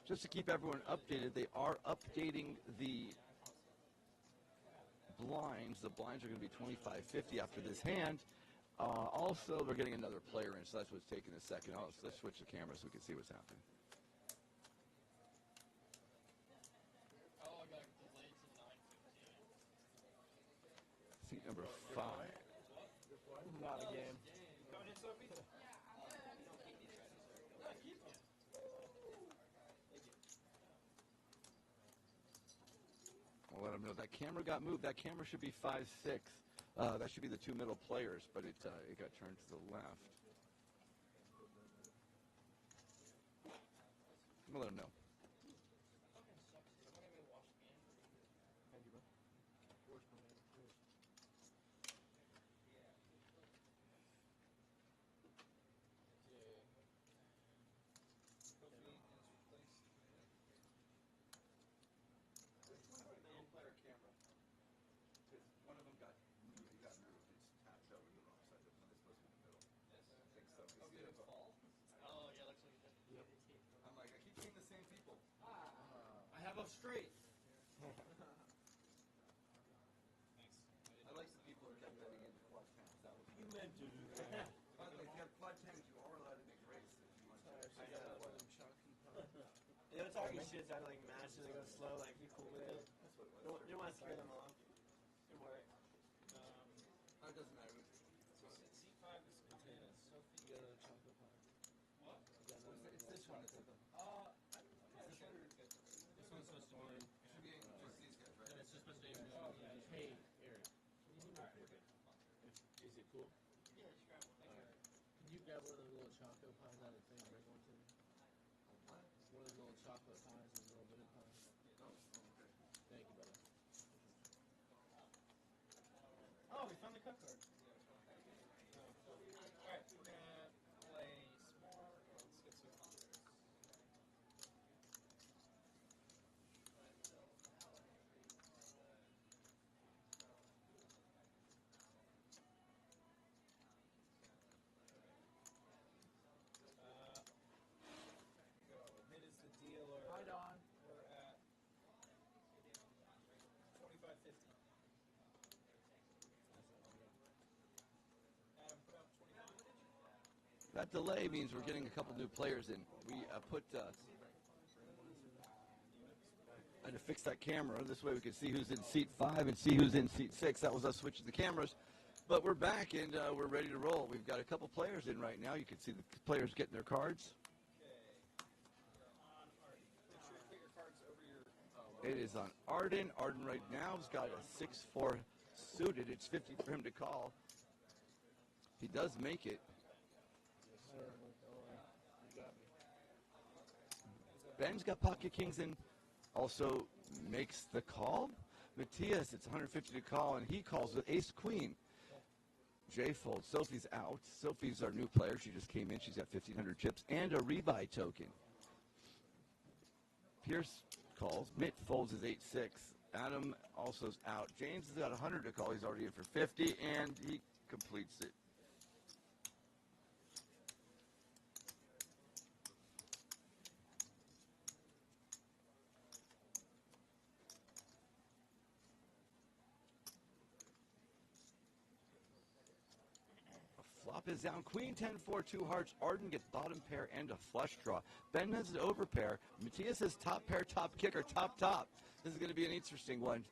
Just to keep everyone updated, they are updating the blinds. The blinds are going to be $25.50 after this hand. Also, they're getting another player in, so that's what's taking a second. Let's switch the camera so we can see what's happening. Seat number 5. Not a game. I'll let them know that camera got moved. That camera should be 5-6. That should be the 2 middle players, but it got turned to the left. I'm gonna let them know. straight. I like the people who kept betting into quad pants. That was You meant to do that. By the way, if you have quad pants, you are allowed to make races if you want to. They were talking shit, so I like match and they go slow, like you cool with it. You don't want to scare them off. Don't worry. That doesn't matter. C5 is potatoes. Sophie. You got a chocolate pie. It's this one. It's the This one's supposed to be. should be just these guys, right? It's just supposed to be. Hey, Eric. Is it cool? Yeah, just grab one. Alright. Can you grab one of those little chocolate pies out of the thing and bring one to me? One of those little chocolate pies and little minute pies. Thank you, brother. Oh, we found the cup card. Alright, we're gonna play small. Let's get some numbers. Mid is the dealer. Hi, Don. We're at 25.50. Adam put up 25. That delay means we're getting a couple new players in. We put. I had to fix that camera. This way we can see who's in seat 5 and see who's in seat 6. That was us switching the cameras. But we're back and we're ready to roll. We've got a couple players in right now. You can see the players getting their cards. On Art. Make sure you put your cards over your. It is on Arden. Arden right now has got a 6-4 suited. It's 50 for him to call. He does make it. Ben's got pocket kings in. Also makes the call. Matthias, it's 150 to call, and he calls with ace queen. Jay folds. Sophie's out. Sophie's our new player. She just came in. She's got 1,500 chips and a rebuy token. Pierce calls. Mitt folds his 8-6. Adam also's out. James has got 100 to call. He's already in for 50, and he completes it. Flop is down. Queen 10-4, 2 hearts. Arden gets bottom pair and a flush draw. Ben has an overpair. Matthias has top pair, top kicker, top, top. This is going to be an interesting one.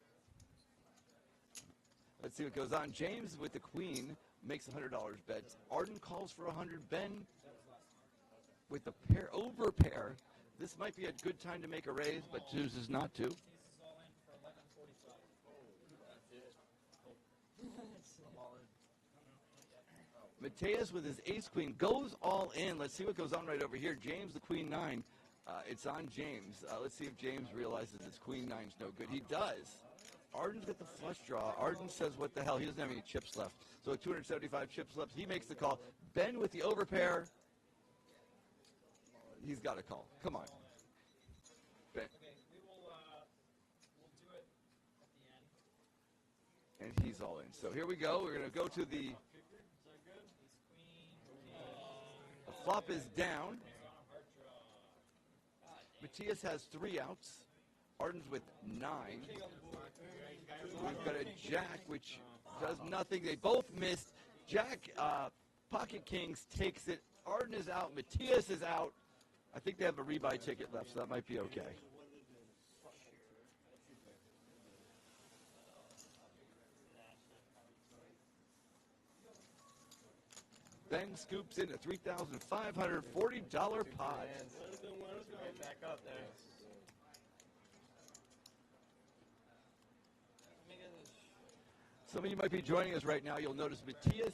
Let's see what goes on. James with the queen makes $100 bet. Arden calls for 100. Ben with the pair, overpair. This might be a good time to make a raise, but chooses not to. This is all in for 11.45. Mateus with his ace-queen goes all in. Let's see what goes on right over here. James, the queen 9. It's on James. Let's see if James realizes his queen 9's no good. He does. Arden's got the flush draw. Arden says, what the hell? He doesn't have any chips left. So 275 chips left. He makes the call. Ben with the overpair. He's got a call. Come on. Ben. Okay, we'll do it at the end. And he's all in. So here we go. We're going to go to the... The flop is down. Matthias has 3 outs. Arden's with 9. We've got a jack, which does nothing. They both missed. Jack, pocket kings, takes it. Arden is out. Matthias is out. I think they have a rebuy ticket left, so that might be okay. Ben scoops in a $3,540 pot. Get back up there. Some of you might be joining us right now. You'll notice Matthias,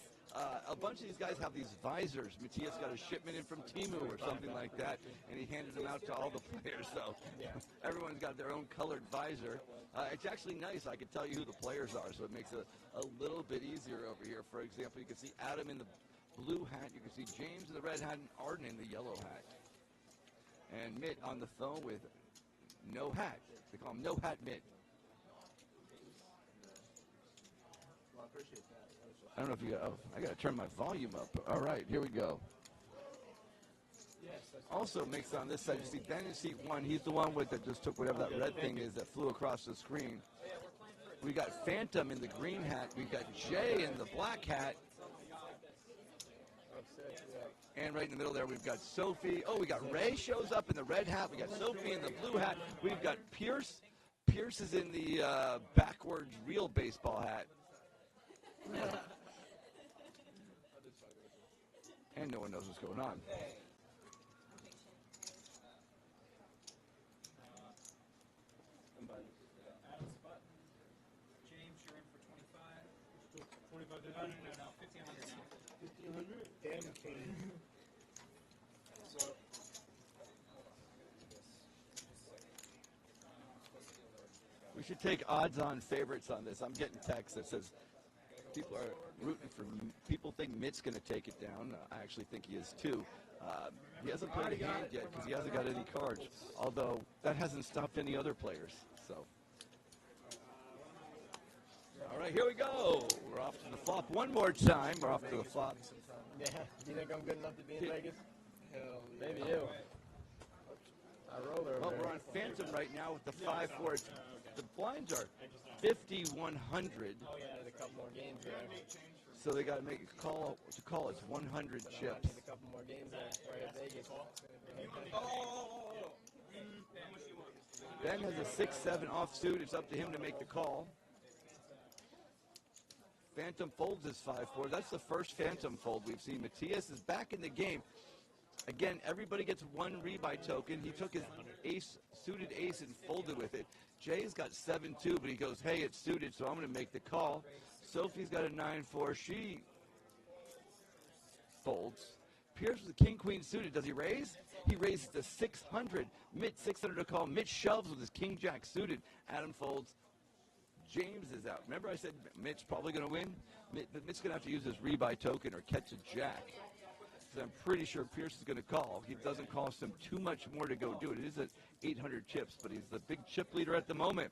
a bunch of these guys have these visors. Matthias got a shipment in from Temu or something like that, and he handed them out to all the players. So everyone's got their own colored visor. It's actually nice. I can tell you who the players are, so it makes it a little bit easier over here. For example, you can see Adam in the blue hat. You can see James in the red hat and Arden in the yellow hat. And Mitt on the phone with no hat. They call him No Hat Mitt. Well, I appreciate that. I don't know if you got, I got to turn my volume up. All right, here we go. Also mixed on this side, you see Ben in seat 1. He's the one with that just took whatever that red thing is that flew across the screen. We got Phantom in the green hat. We got Jay in the black hat. And right in the middle there, we've got Sophie. Oh, we got Ray shows up in the red hat. We got Sophie in the blue hat. We've got Pierce. Pierce is in the backwards real baseball hat. And no one knows what's going on. James, you're in for 25. 25 no, 1,500 now. 1,500? Damn, King. We should take odds-on favorites on this. I'm getting text that says people are rooting for. People think Mitt's going to take it down. I actually think he is too. He hasn't played a hand yet because he hasn't got any cards. Although that hasn't stopped any other players. So, all right, here we go. We're off to the flop one more time. We're off to the flop. Yeah, you think I'm good enough to be in Vegas? Hell, maybe you. I roll over. Well, we're on Phantom right now with the 5-4. The blinds are 5,100. Oh yeah, there's a couple more games there. So they got to make a call to call. It's 100 chips. There's a couple more games there. Right at Vegas. Ben has a 6-7 offsuit. It's up to him to make the call. Phantom folds his 5-4. That's the first Phantom fold we've seen. Matthias is back in the game. Again, everybody gets one rebuy token. He took his ace, suited ace, and folded with it. Jay's got 7-2, but he goes, hey, it's suited, so I'm going to make the call. Sophie's got a 9-4. She folds. Pierce with the king-queen suited. Does he raise? He raises to 600. Mitt, 600 to call. Mitt shoves with his king-jack suited. Adam folds. James is out. Remember I said Mitt's probably going to win? Mitt's going to have to use his rebuy token or catch a jack. So I'm pretty sure Pierce is going to call. It doesn't cost him too much more to go do it. It is at 800 chips, but he's the big chip leader at the moment.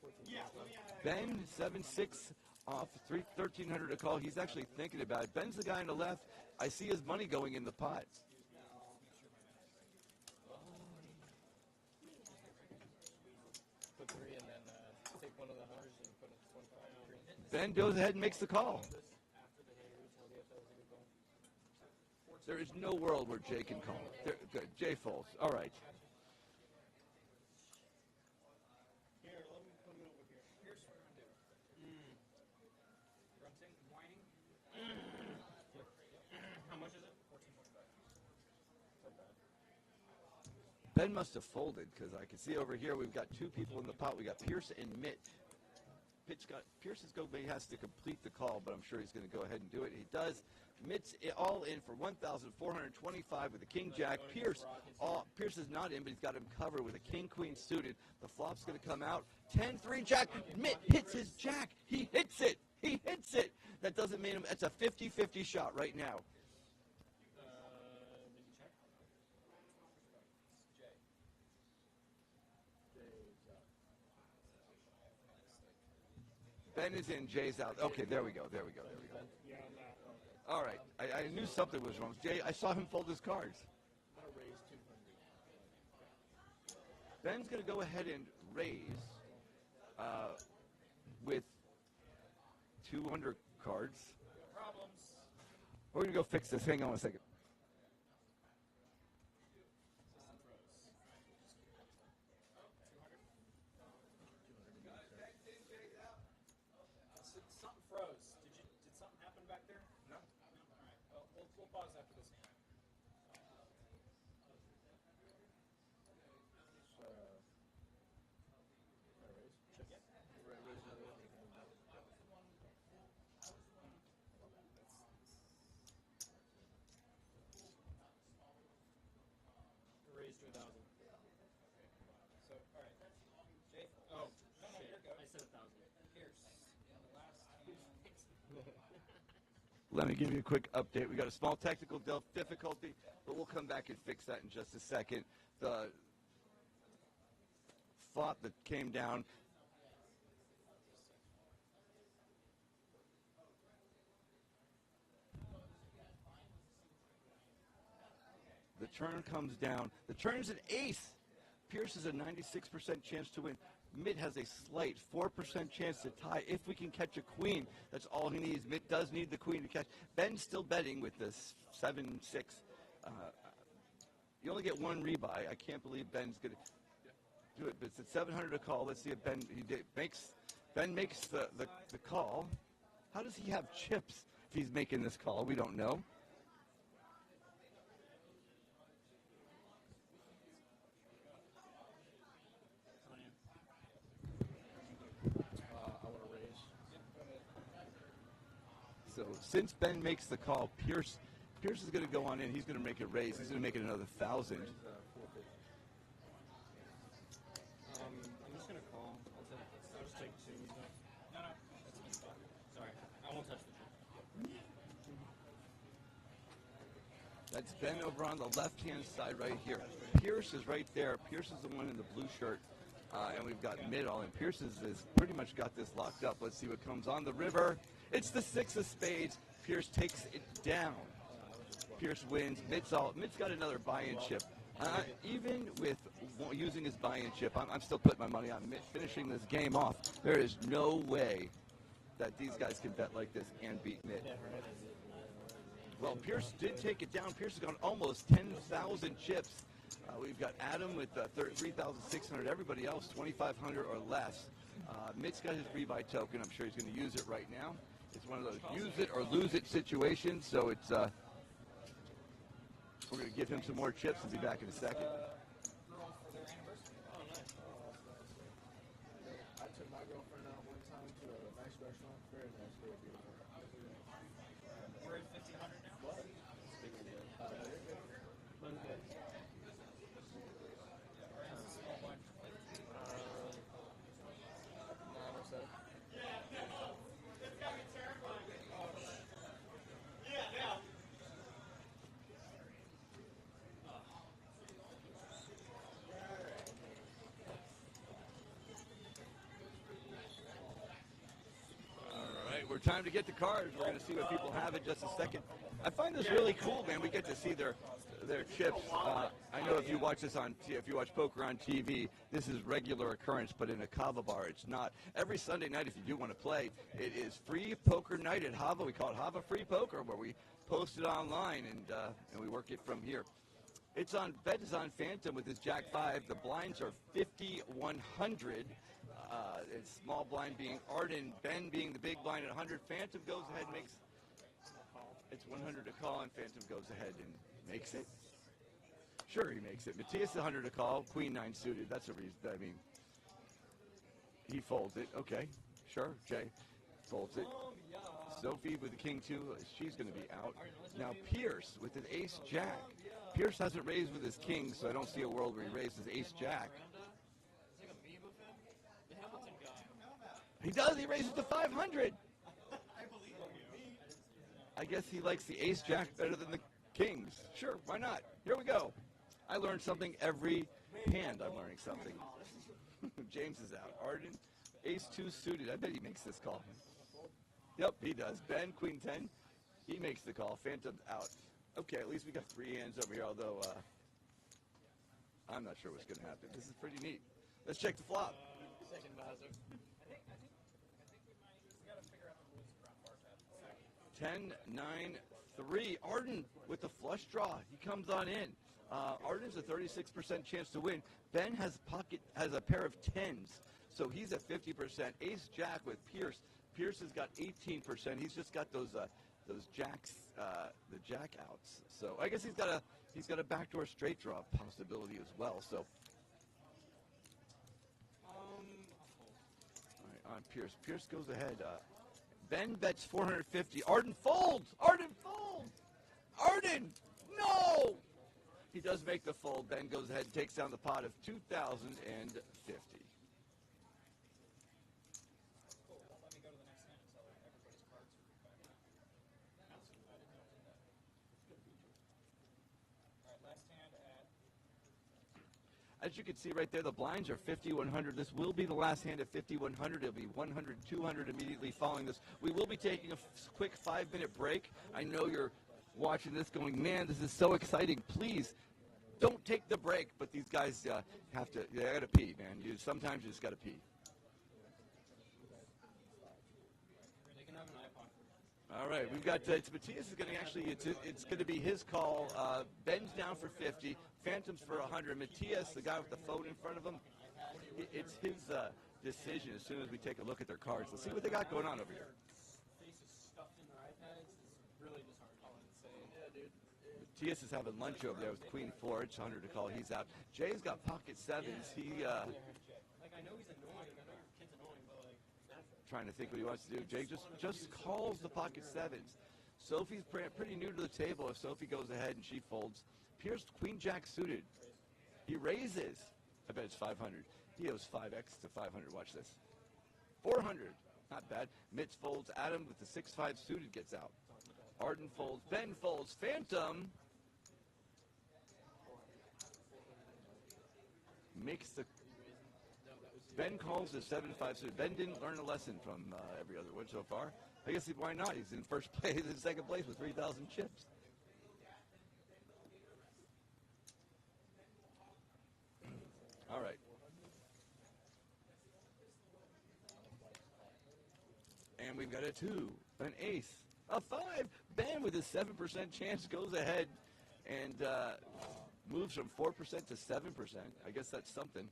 Ben, 7-6 off, 1,300 to call. He's actually thinking about it. Ben's the guy on the left. I see his money going in the pot. Put 3 and then take one of the hundreds and put it 25. Ben goes ahead and makes the call. There is no world where Jay can call it. Good. Jay folds. All right. Here, let me put it over here. Here's what I'm going to do. Grunting, whining. How much is it? 14.5. Ben must have folded because I can see over here we've got two people in the pot. We got Pierce and Mitt. Pierce has to complete the call, but I'm sure he's going to go ahead and do it. He does. Mitt's all in for 1,425 with a king jack. Pierce is not in, but he's got him covered with a king queen suited. The flop's going to come out. 10-3 jack. Mitt hits his jack. He hits it. He hits it. That doesn't mean him. It's a 50-50 shot right now. Ben is in, Jay's out. Okay, there we go. All right, I knew something was wrong. Jay, I saw him fold his cards. Ben's going to go ahead and raise with 200 cards. We're going to go fix this. Hang on a second. Something froze. Did something happen back there? No. All right. Well, we'll pause after this. Raised to 1,000. So, all right. Jay? Oh, no, you're good. I said 1,000. Pierce. Let me give you a quick update. We got a small technical difficulty, but we'll come back and fix that in just a second. The flop that came down. The turn comes down. The turn is an ace. Pierce has a 96% chance to win. Mitt has a slight 4% chance to tie if we can catch a queen. That's all he needs. Mitt does need the queen to catch. Ben's still betting with this 7-6. You only get one rebuy. I can't believe Ben's going to do it. But it's at 700 a call. Let's see if Ben makes the call. How does he have chips if he's making this call? We don't know. I want to raise. So since Ben makes the call, Pierce is going to go on in. He's going to make it raise. He's going to make it another 1,000. I'm just gonna call. I'll just take two. No, that's fine. Sorry, I won't touch the chip. That's Ben over on the left-hand side right here. Pierce is right there. Pierce is the one in the blue shirt. And we've got Mid all in. Pierce has pretty much got this locked up. Let's see what comes on the river. It's the 6 of spades. Pierce takes it down. Pierce wins. Mid's got another buy-in chip. Even with using his buy-in chip, I'm still putting my money on Mitt finishing this game off. There is no way that these guys can bet like this and beat Mitt. Well, Pierce did take it down. Pierce has gone almost 10,000 chips. We've got Adam with 3,600. Everybody else, 2,500 or less. Mitt's got his rebuy token. I'm sure he's going to use it right now. It's one of those use it or lose it situations. So it's we're going to give him some more chips and be back in a second. I took my girlfriend out one time to a nice restaurant. Very nice, very beautiful. We're at 1,500 now. What? We're time to get the cards. We're going to see what people have in just a second. I find this really cool, man. We get to see their chips. I know if you watch poker on TV, this is regular occurrence, but in a Hava bar, it's not. Every Sunday night, if you do want to play, it is free poker night at Hava. We call it Hava Free Poker, where we post it online and we work it from here. It's on Bet is on Phantom with his Jack 5. The blinds are 5,100. It's small blind being Arden, Ben being the big blind at 100. Phantom goes ahead and makes. It's 100 to call, and Phantom goes ahead and makes it. Sure, he makes it. Matthias 100 to call, Queen 9 suited. That's a reason. I mean, he folds it. Okay, sure. Jay folds it. Sophie with the King 2. She's going to be out. Now Pierce with an Ace Jack. Pierce hasn't raised with his King, so I don't see a world where he raises Ace Jack. He does. He raises to 500. I guess he likes the Ace Jack better than the Kings. Sure, why not? Here we go. I learned something every hand. I'm learning something. James is out. Arden, Ace 2 suited. I bet he makes this call. Yep, he does. Ben, Queen 10. He makes the call. Phantom's out. Okay, at least we got 3 hands over here, although I'm not sure what's going to happen. This is pretty neat. Let's check the flop. Second buzzer. 10, 9, 3. Arden with the flush draw. He comes on in. Arden's a 36% chance to win. Ben has a pair of 10s, so he's at 50%. Ace Jack with Pierce. Pierce has got 18%. He's just got those jacks, the jack outs. So I guess he's got a backdoor straight draw possibility as well. So. All right, on Pierce. Pierce goes ahead. Ben bets 450. Arden folds. Arden folds. Arden, no. He does make the fold. Ben goes ahead and takes down the pot of 2,050. As you can see right there, the blinds are 5,100. This will be the last hand at 5,100. It'll be 100, 200 immediately following this. We will be taking a quick 5-minute break. I know you're watching this going, man, this is so exciting. Please don't take the break, but these guys have to. They got to pee, man. Sometimes you just got to pee. They can have an iPod. All right, we've got Matthias is going to actually. It's going to be his call. Ben's down for 50. Phantom's for 100. Matthias, the guy with the phone in front of him, it's his decision as soon as we take a look at their cards. Let's see what they got going on over here. Faces stuffed in their iPads is really just hard calling to say. Yeah, dude. Matthias is having lunch over there with Queen 4. It's 100 to call. He's out. Jay's got pocket sevens. He Like, I know he's annoying. I know your kid's annoying, but, like, trying to think what he wants to do. Jay just calls the pocket sevens. Sophie's pretty new to the table. If Sophie goes ahead and she folds, Pierce Queen Jack suited. He raises. I bet it's 500. He owes 5x to 500. Watch this. 400. Not bad. Mitz folds. Adam with the 6-5 suited gets out. Arden folds. Ben folds. Phantom makes the. Ben calls the 7-5 suited. Ben didn't learn a lesson from every other one so far. I guess why not? He's in first place, in second place with 3,000 chips. All right. And we've got a 2, an ace, a 5. Ben with a 7% chance goes ahead and moves from 4% to 7%. I guess that's something.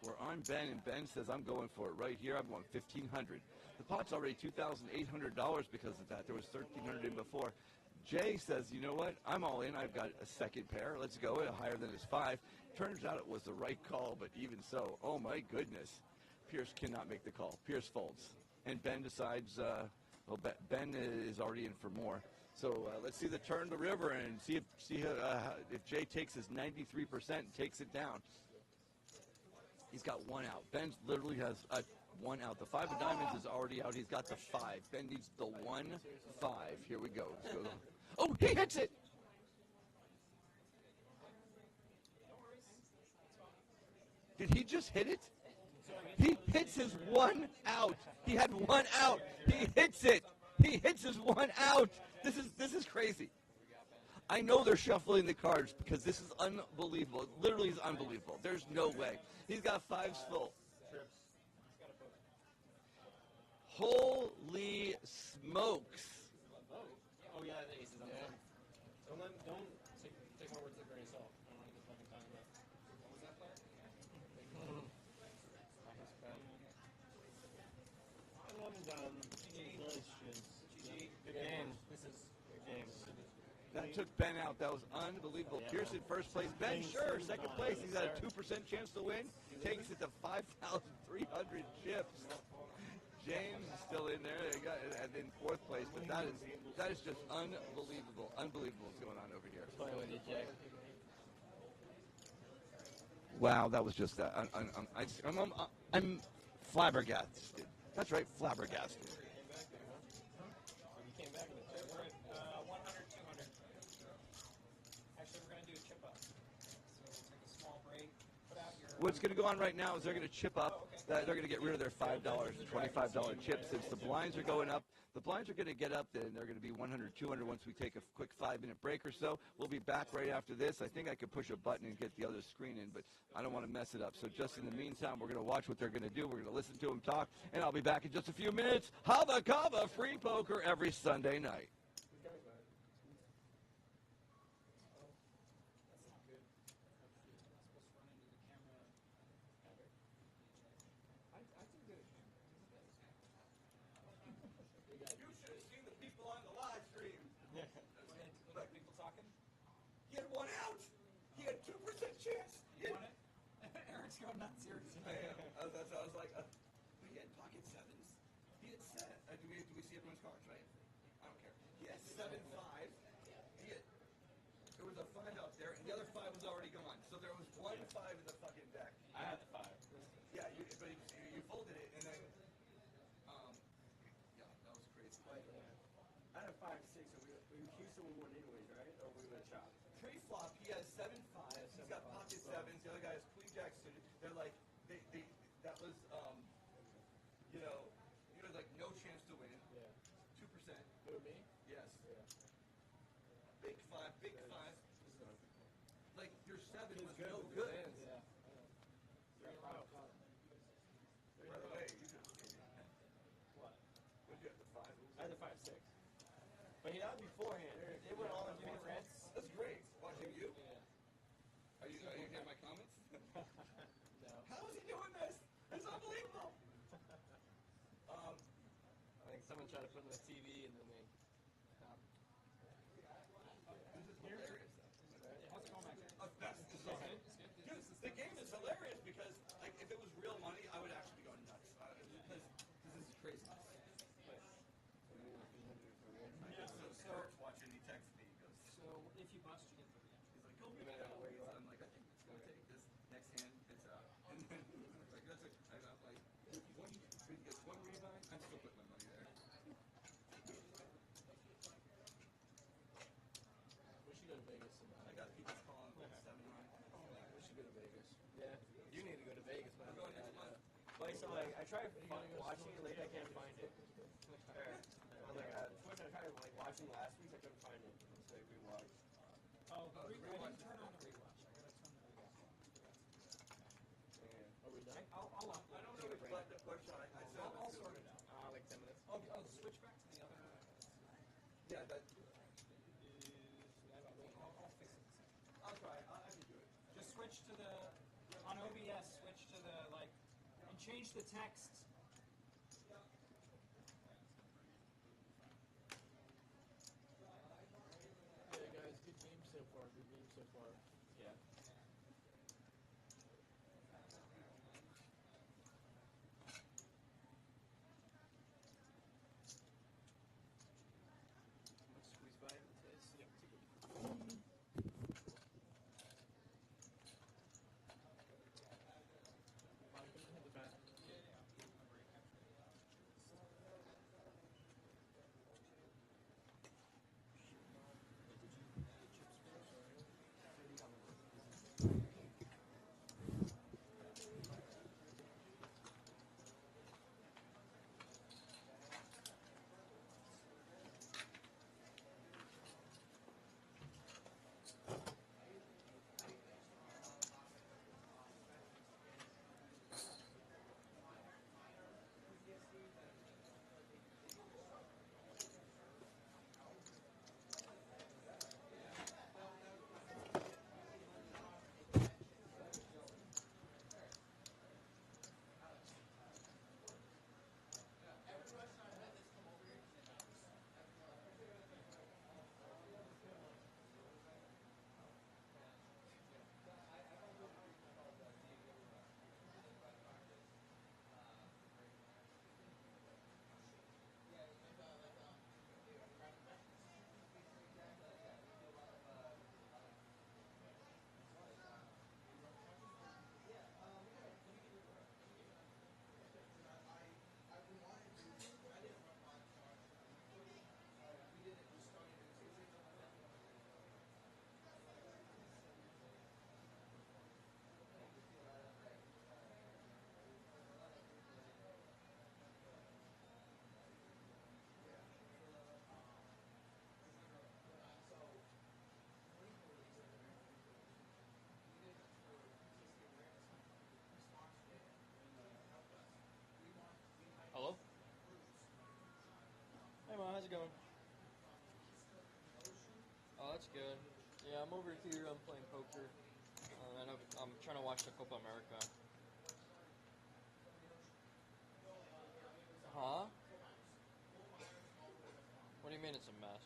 We're on Ben, and Ben says, I'm going for it right here. I'm going 1,500. The pot's already $2,800 because of that. There was 1,300 in before. Jay says, you know what? I'm all in. I've got a second pair. Let's go. Higher than his 5. Turns out it was the right call, but even so, oh my goodness. Pierce cannot make the call. Pierce folds. And Ben decides, Ben is already in for more. So let's see the turn the river and see if Jay takes his 93% and takes it down. He's got 1 out. Ben literally has 1 out. The 5 of diamonds is already out. He's got the 5. Ben needs the 1, 5. Here we go. Let's go. Oh, he hits it! Did he just hit it? He hits his 1 out. He had 1 out. He hits it. He hits his 1 out. This is crazy. I know they're shuffling the cards because this is unbelievable. It literally is unbelievable. There's no way. He's got 5s full. Holy smokes. oh yeah, the aces. Don't take my words with a grain of salt. I don't like this fucking time, but what was that player? Good game. This is good game. That took Ben out. That was unbelievable. Pierce in first place. Ben Sure, second place. He's got a 2% chance to win. Takes it to 5,300 chips. James is still in there. They got and in fourth place, but that is just unbelievable. Unbelievable what's going on over here. Wow, that was just that. I'm flabbergasted. That's right, flabbergasted. You came back in the chip, right? 100, 200. Actually, we're going to do a chip up. So we'll take a small break. Put out your. What's going to go on right now is they're going to chip up. They're going to get rid of their $5 and $25 chips. Since the blinds are going up, the blinds are going to get up, then they're going to be 100, 200 once we take a quick 5-minute break or so. We'll be back right after this. I think I could push a button and get the other screen in, but I don't want to mess it up. So just in the meantime, we're going to watch what they're going to do. We're going to listen to them talk, and I'll be back in just a few minutes. Hava Kava, free poker every Sunday night. He had 1 out. He had 2% chance. Eric's going nuts here. I was like, he had pocket 7s. He had 7. Do we see everyone's cards, right? I don't care. He had 7-5. There was a 5 out there, and the other 5 was already gone. So there was 1 5 in the fucking deck. I had the 5. Yeah, but you folded it, and then, yeah, that was crazy. I had a 5-6, so in Houston we won anyways, right? Or we would have chopped. Pre-flop, he has 7-5s. He's got pocket 7s. The other guy has Queen Jack suited. They're like, that was, Who, me? Yes. Yeah. Big five, big five. Like your seven was Good no with good. his hands. Yeah. By the way, you should What? What'd you have, the five? I had the 5-6. But he had beforehand. They went all in one reds. That's great. Watching you? Yeah. Are you getting my comments? No. How is he doing this? It's unbelievable. I think someone tried to put in the TV and then they stopped. This is hilarious. How's it going back there? This is awesome. Dude, the game is hilarious because, like, if it was real money, I would actually be going nuts. This is crazy. So Stuart's watching. He texts me. He goes, So if you bust, you get 3 entries. he's like, go make it out. I'm like, I think it's gonna take this next hand. It's out. And then it's like, that's it. And I'm like, dude, he gets one rebuy. I'm still putting my money there. We should go to Vegas sometime. I got people calling 7-9. We should go to Vegas. Yeah, you need to go to Vegas, man. We're going next month. Like, so, like, I tried watching it late, I can't find it. I tried, like, watching last week, I couldn't find it. So I rewatched. Oh, I didn't turn on the rewatch. I gotta turn the rewatch on. Are we done? I'll I don't know which button to push on. I still I'll sort it out. Like 10 minutes. Oh, switch back to the other. Yeah, that. I'll fix it. I'll try. I can do it. Just switch to the on OBS. Switch to the like, and change the text. Yeah, guys, good game so far. Good game so far. Yeah. Squeeze by it. Yep. Hit the bat. Hello? Hey, Ma, how's it going? Oh, that's good. Yeah, I'm over here. I'm playing poker. And I'm trying to watch the Copa America. Huh? What do you mean it's a mess?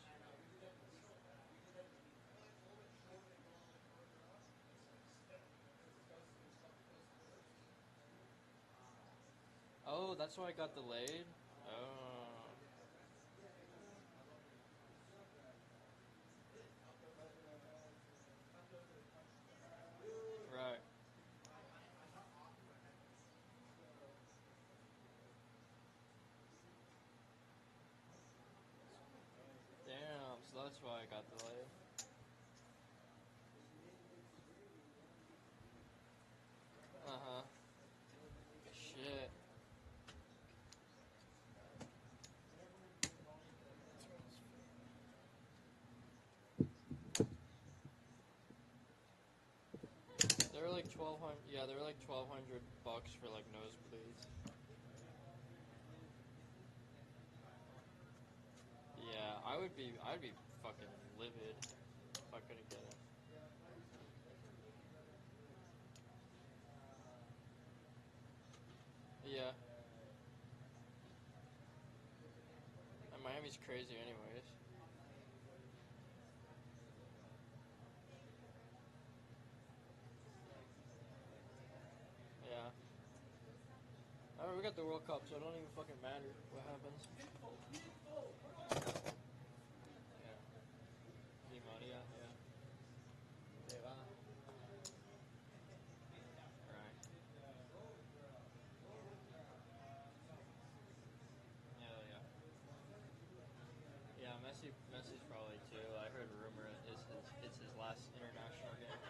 Oh, that's why I got delayed? Oh. Right. Damn, so that's why I got delayed. Uh-huh. Shit. Yeah, they're like $1,200 for like nosebleeds. Yeah, I'd be fucking livid if I couldn't get it. Yeah. And Miami's crazy anyways. Yeah. Alright, we got the World Cup, so it don't even fucking matter what happens. Yeah. Di Maria, yeah. Hava. Right. Yeah, yeah. Yeah, Messi's probably too. I heard a rumor it's his last international game.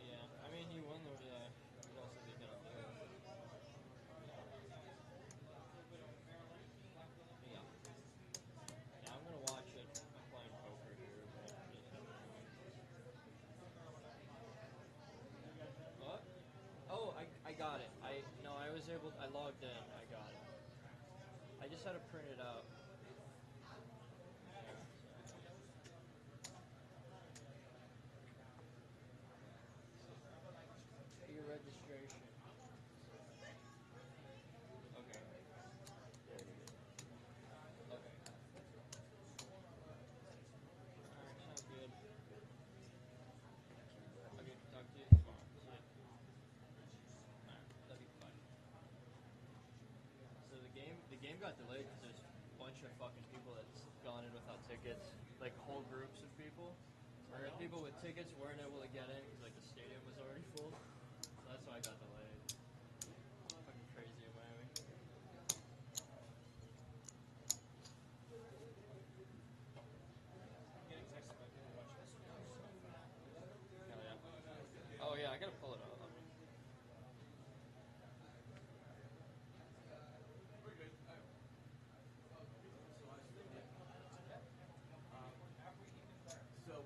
Yeah, I mean he won the yeah. What else is he gonna do? Yeah. Yeah, I'm gonna watch it. I'm playing poker here, but what? Oh, I got it. I was able. I logged in. I got it. I just had to print it out. Your registration. Okay. Okay. Alright, sounds good. Okay, talk to you tomorrow. See ya. Alright, love you. Bye. So the game got delayed because there's a bunch of fucking people that's gone in without tickets, like whole groups of people. Or people with tickets weren't able to get in because like the stadium was already full. So that's why I got delayed. Fucking crazy in Miami. I'm getting texted by people watching this video. Hell yeah. Oh yeah, I gotta pull it up. I mean, So,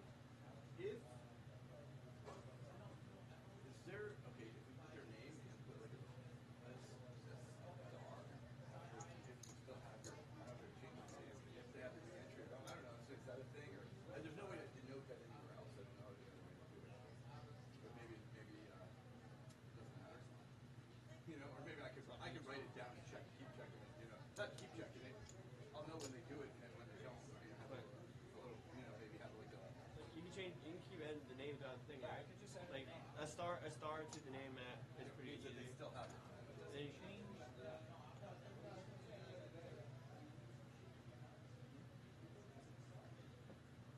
if is there okay? If we put their name and put like a star, if you still have their change the name, if they have the reentry, I don't know. Is that a thing or there's no way to denote that anywhere else? I don't know the other way to do it, but maybe it doesn't matter. You know, or maybe I could write it down and keep checking it. You know, not keep checking it. I'll know when they do it and when they don't. I mean, have a little, you know, maybe have like a. You can change. You can keep adding the name to the thing. Yeah, I Right? could just add Like the name. a star to the name that is pretty So easy. they still have it. Then you Change the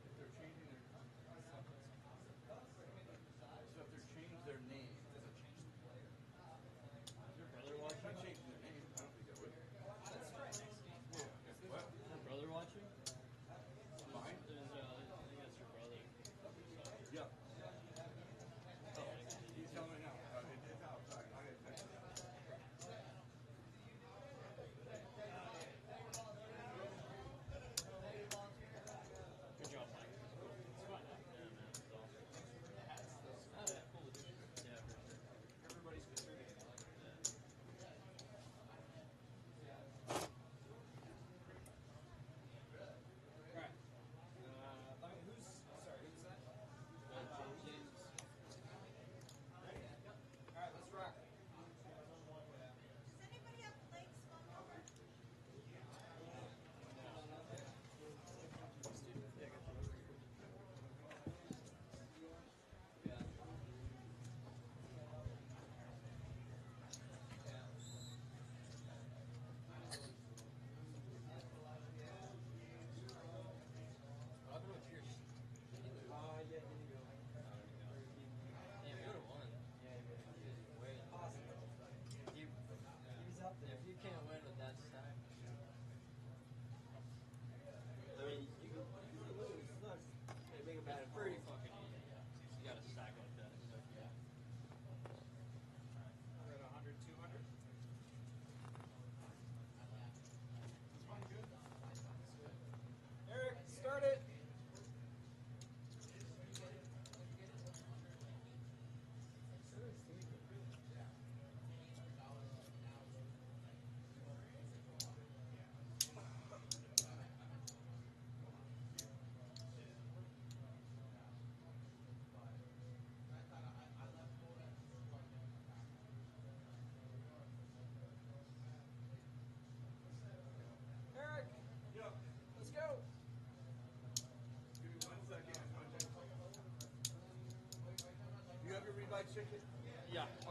If they're changing their, so if they're changing their name, does it change the player? is your brother if watching? they're changing their name, I don't think that would. Let's try next game. What? Is your brother watching? Mine? I think that's your brother. Yeah. Oh, he's telling me now.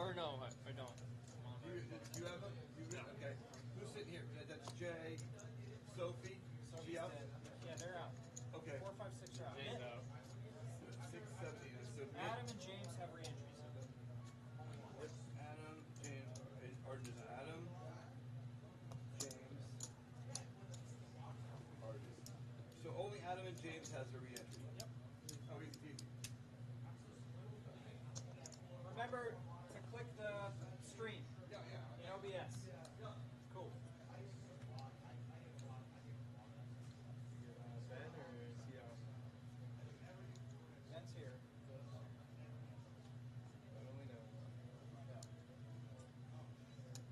Or no, I don't. Do you have them? Okay. Who's sitting here? That's Jay, Sophie. Sophie out? Yeah, they're out. Okay. 4, 5, 6 are out. Jay's Yeah. out. 6, 7, 8. So Adam and James have re-entries. Adam, James, Arden is Adam, James, Arden. So only Adam and James has a re-entry. Yep. Oh, easy. Remember to click the stream in OBS. Cool. Ben's here.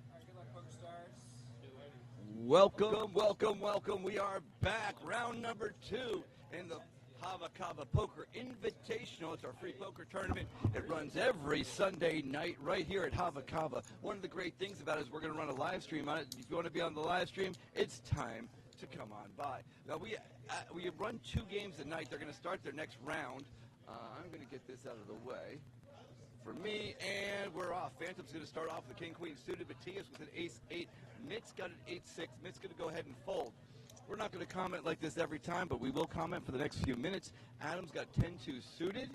Alright, good luck, Poker Stars. Welcome. We are back. Round number 2 in the Hava Poker Invitational. It's our free poker tournament. It runs every Sunday night right here at Hava. One of the great things about it is we're going to run a live stream on it. If you want to be on the live stream, it's time to come on by. Now, we run 2 games a night. They're going to start their next round. I'm going to get this out of the way for me, and we're off. Phantom's going to start off with the King-Queen suited, Matias with an Ace-8. Mitt's got an 8-6. Mitt's going to go ahead and fold. We're not going to comment like this every time, but we will comment for the next few minutes. Adam's got 10-2 suited,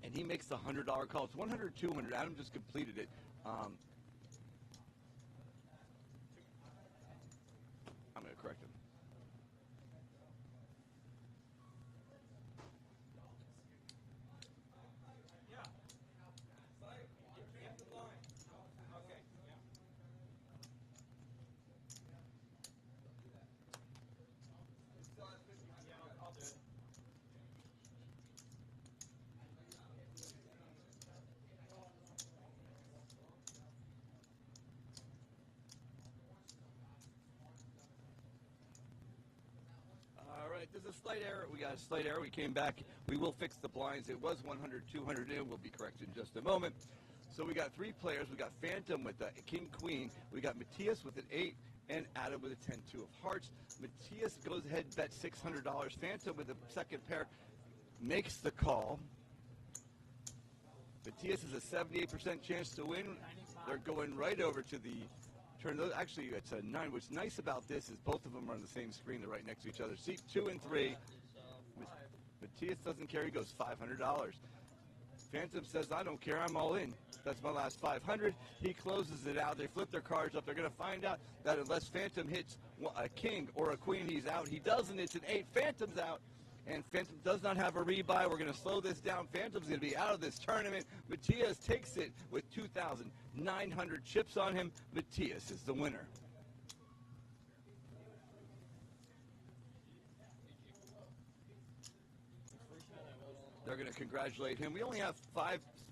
and he makes the $100 call. It's 100, 200. Adam just completed it. I'm going to correct him. Okay, yeah. Yeah, I'll do it. All right, there's a slight error. We got a slight error. We came back. We will fix the blinds. It was 100, 200 in. We'll be corrected in just a moment. So we got 3 players. We got Phantom with the King-Queen. We got Matias with an 8, and Adam with a 10-2 of hearts. Matias goes ahead and bets $600. Phantom with the second pair makes the call. Matias has a 78% chance to win. They're going right over to the turn. Actually, it's a 9. What's nice about this is both of them are on the same screen. They're right next to each other. Seat 2 and 3. Matias doesn't care. He goes $500. Phantom says, I don't care. I'm all in. That's my last 500. He closes it out. They flip their cards up. They're going to find out that unless Phantom hits a king or a queen, he's out. He doesn't. It's an 8. Phantom's out. And Phantom does not have a rebuy. We're going to slow this down. Phantom's going to be out of this tournament. Matias takes it with 2,900 chips on him. Matias is the winner. They're going to congratulate him. We only have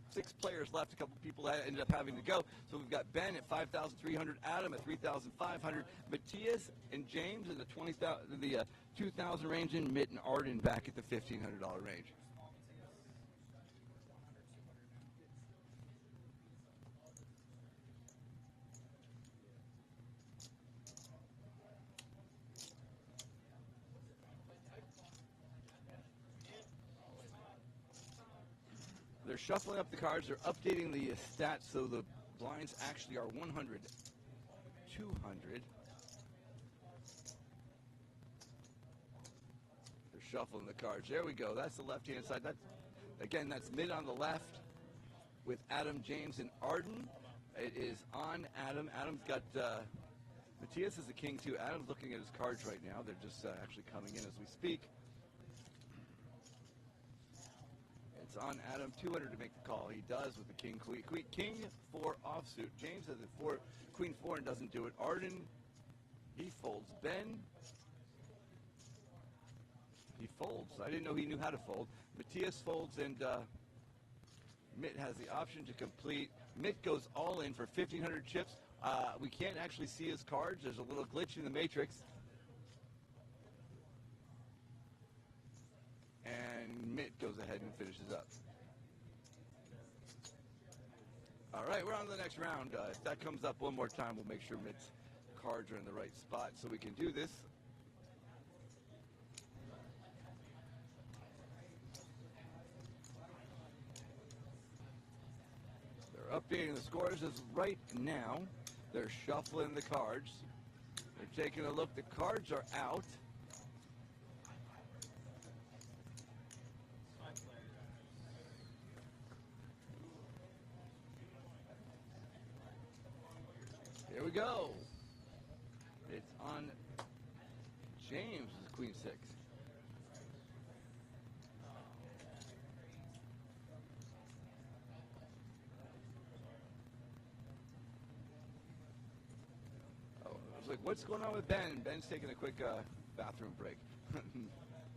6 players left. A couple people that ended up having to go. So we've got Ben at 5,300, Adam at 3,500, Matias and James in the 2,000 range, and Mitt and Arden back at the $1,500 range. They're shuffling up the cards. They're updating the stats so the blinds actually are 100, 200. They're shuffling the cards. There we go. That's the left-hand side. That's mid on the left with Adam, James, and Arden. It is on Adam. Adam's got Matias is a king too. Adam's looking at his cards right now. They're just actually coming in as we speak. It's on Adam, 200 to make the call. He does with the king, queen, king 4 offsuit. James has a 4, queen 4 and doesn't do it. Arden, he folds. Ben, he folds. I didn't know he knew how to fold. Matias folds, and Mitt has the option to complete. Mitt goes all in for 1,500 chips. We can't actually see his cards. There's a little glitch in the matrix. And Mitt goes ahead and finishes up. All right, we're on to the next round. If that comes up one more time, we'll make sure Mitt's cards are in the right spot so we can do this. updating the scores as right now they're shuffling the cards. They're taking a look. The cards are out. Here we go. It's on James' Queen 6. Oh, I was like, what's going on with Ben? Ben's taking a quick bathroom break.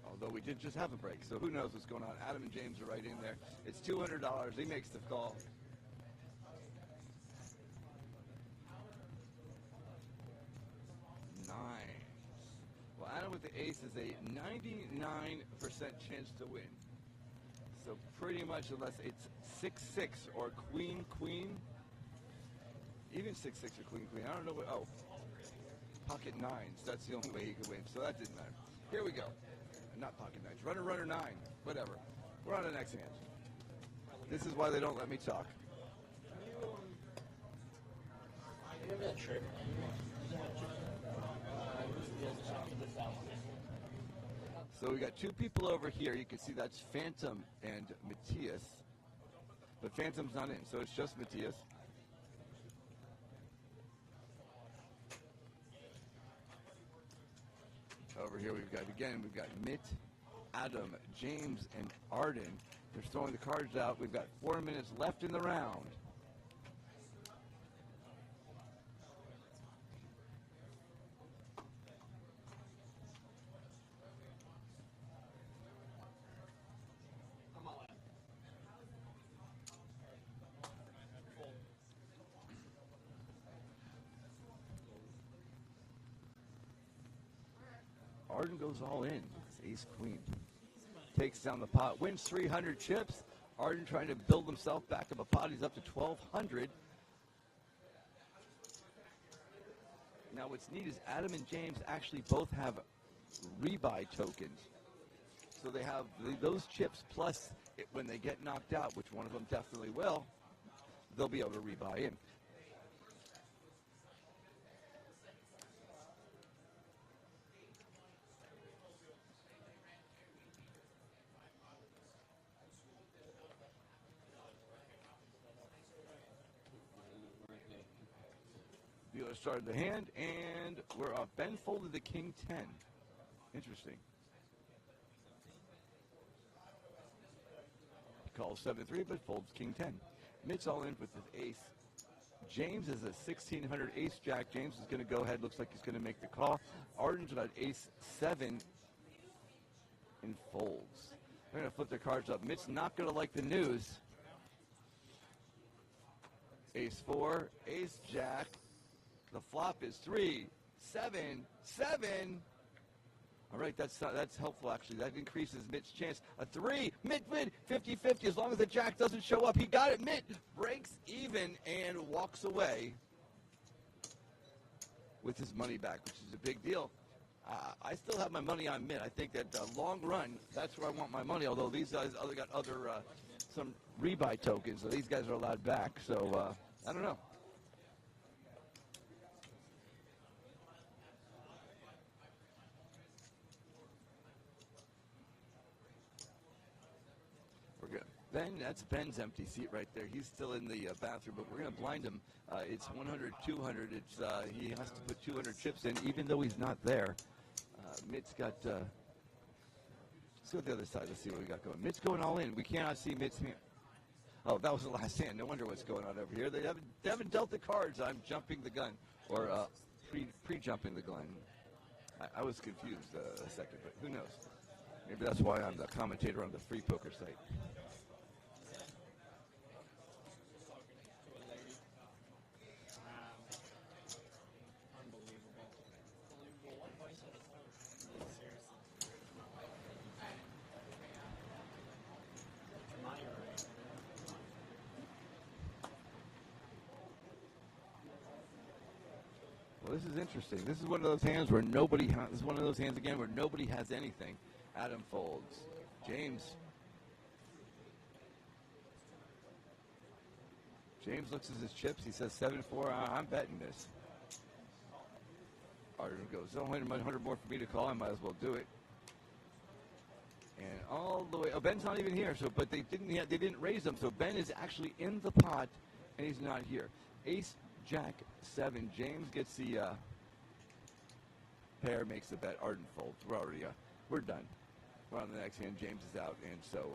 Although we did just have a break, so who knows what's going on. Adam and James are right in there. It's $200. He makes the call. Well, Adam with the ace is a 99% chance to win. So pretty much, unless it's 6-6 or queen, even 6-6 or queen. I don't know what. Oh, pocket nines. That's the only way he could win. So that didn't matter. Here we go. Not pocket nines. Runner, 9. Whatever. We're on the next hand. This is why they don't let me talk. Remember that trick? So we got two people over here. You can see that's Phantom and Matthias. But Phantom's not in, so it's just Matthias. Over here we've got Mitt, Adam, James, and Arden. They're throwing the cards out. We've got 4 minutes left in the round. Arden goes all in. It's ace queen. Takes down the pot. Wins 300 chips. Arden trying to build himself back up a pot. He's up to 1,200. Now what's neat is Adam and James actually both have rebuy tokens. So they have those chips plus when they get knocked out, which one of them definitely will, they'll be able to rebuy in. Dealer started the hand, and we're off. Ben folded the king 10. Interesting. He calls 7-3, but folds king 10. Mitt's all in with his ace. James is a 1,600 ace jack. James is going to go ahead. Looks like he's going to make the call. Arden's got ace 7 and folds. They're going to flip their cards up. Mitt's not going to like the news. Ace 4, ace jack. The flop is 3, 7, 7. All right, that's helpful, actually. That increases Mitt's chance. A 3, Mitt, 50-50. As long as the jack doesn't show up, he got it. Mitt breaks even and walks away with his money back, which is a big deal. I still have my money on Mitt. I think that long run, that's where I want my money, although these guys got some rebuy tokens, so these guys are allowed back. So, I don't know. That's Ben's empty seat right there. He's still in the bathroom, but we're going to blind him. It's 100, 200. He has to put 200 chips in, even though he's not there. Mitt's got. Let's go to the other side. Let's see what we got going. Mitt's going all in. We cannot see Mitt's hand. Oh, that was the last hand. No wonder what's going on over here. They haven't dealt the cards. I'm jumping the gun, or pre-jumping the gun. I was confused a second, but who knows? Maybe that's why I'm the commentator on the free poker site. Well, this is interesting. This is one of those hands where nobody has. This is one of those hands again where nobody has anything. Adam folds. James James looks at his chips. He says 7-4. I'm betting this. Arden goes, oh, 100 more for me to call. I might as well do it. And all the way. Oh, Ben's not even here. So, but they didn't raise him. So Ben is actually in the pot, and he's not here. Ace, Jack, 7. James gets the pair, makes the bet. Arden folds. We're done. We're on the next hand. James is out, and so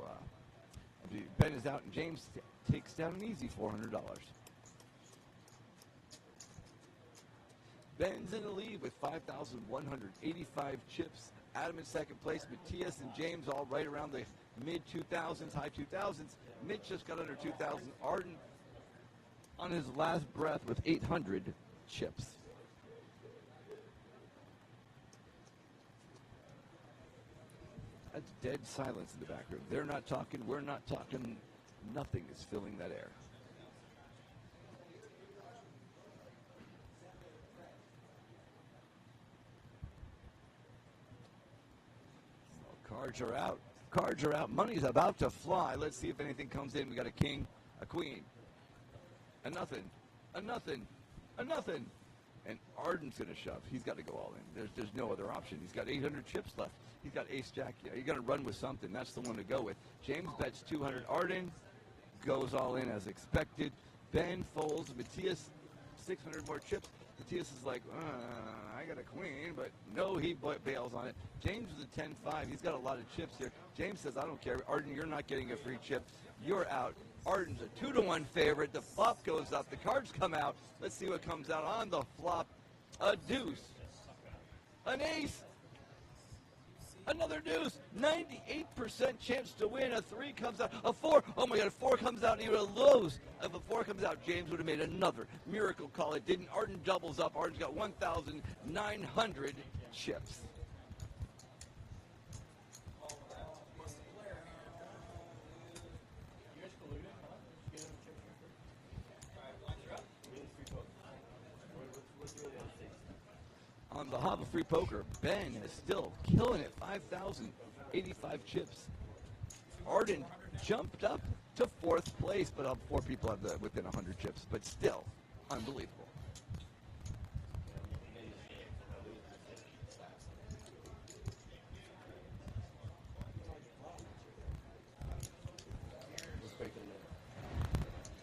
Ben is out, and James takes down an easy $400. Ben's in the lead with 5,185 chips. Adam in second place. Matthias and James all right around the mid-2000s, high 2000s. Mitch just got under 2,000. Arden on his last breath with 800 chips. That's dead silence in the back room. They're not talking. We're not talking. Nothing is filling that air. Cards are out. Cards are out. Money's about to fly. Let's see if anything comes in. We got a king, a queen, a nothing, a nothing, a nothing. And Arden's going to shove. He's got to go all in. There's no other option. He's got 800 chips left. He's got ace jack. You got to run with something. That's the one to go with. James bets 200. Arden goes all in as expected. Ben folds. Matthias, 600 more chips. Matthias is like, I got a queen, but no, he bails on it. James is a 10-5. He's got a lot of chips here. James says, I don't care. Arden, you're not getting a free chip. You're out. Arden's a 2-1 favorite. The flop goes up. The cards come out. Let's see what comes out on the flop. A deuce. An ace. Another deuce. 98% chance to win. A 3 comes out. A 4. Oh, my God. A 4 comes out. He would have lose. If a 4 comes out, James would have made another miracle call. It didn't. Arden doubles up. Arden's got 1,900 chips. On the Hava free poker, Ben is still killing it. 5,085 chips. Arden jumped up to 4th place, but 4 people have within 100 chips. But still, unbelievable.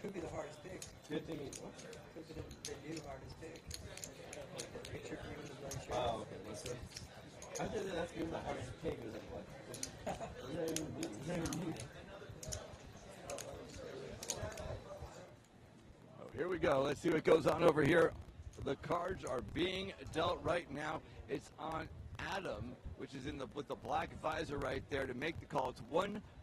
Could be the hardest pick. Good thing. Could be the new hardest pick. Picture for you is very sure. Oh, okay. Let's see. I did that's good. The hardest pick was like what? Here we go. Let's see what goes on over here. The cards are being dealt right now. It's on Adam, which is with the black visor right there to make the call.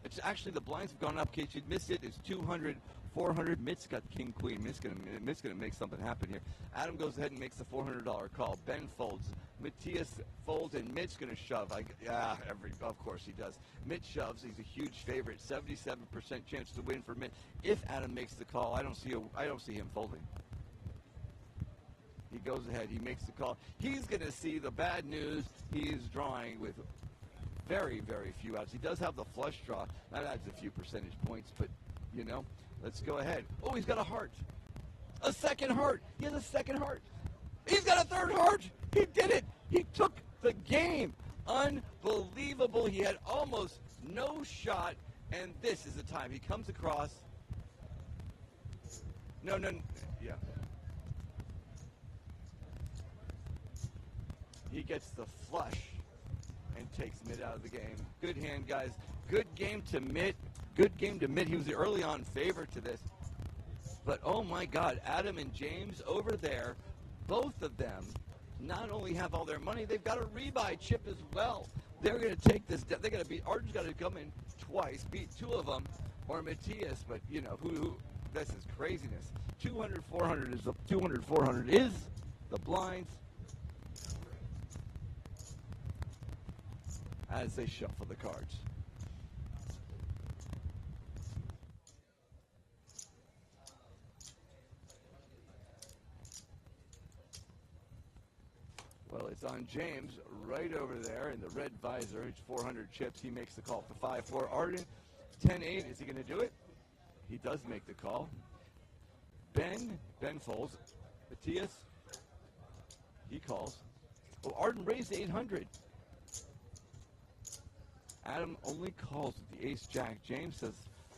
It's actually the blinds have gone up. In case you'd missed it, it's 200, 400. Mitt's got king, queen. Mitt's gonna make something happen here. Adam goes ahead and makes the $400 call. Ben folds. Matthias folds, and Mitt's gonna shove. Of course he does. Mitt shoves. He's a huge favorite. 77% chance to win for Mitt. If Adam makes the call, I don't see him folding. He goes ahead. He makes the call. He's going to see the bad news. He's drawing with very, very few outs. He does have the flush draw. That adds a few percentage points, but, let's go ahead. Oh, he's got a heart. A second heart. He has a second heart. He's got a third heart. He did it. He took the game. Unbelievable. He had almost no shot, and this is the time. He comes across. No. Yeah. He gets the flush and takes Mitt out of the game. Good hand, guys. Good game to Mitt. Good game to Mitt. He was the early on favorite to this. But, oh, my God, Adam and James over there, both of them not only have all their money, they've got a rebuy chip as well. They're going to take this. They're going to beat. Arden's got to come in twice, beat 2 of them, or Matthias. But, who this is craziness. 200, 400 is the 200, 400 is the blinds. As they shuffle the cards. Well, it's on James right over there in the red visor. It's 400 chips. He makes the call for 5-4. Arden, 10-8. Is he going to do it? He does make the call. Ben folds. Matthias, he calls. Oh, Arden raised to 800. Adam only calls with the ace-jack. James says,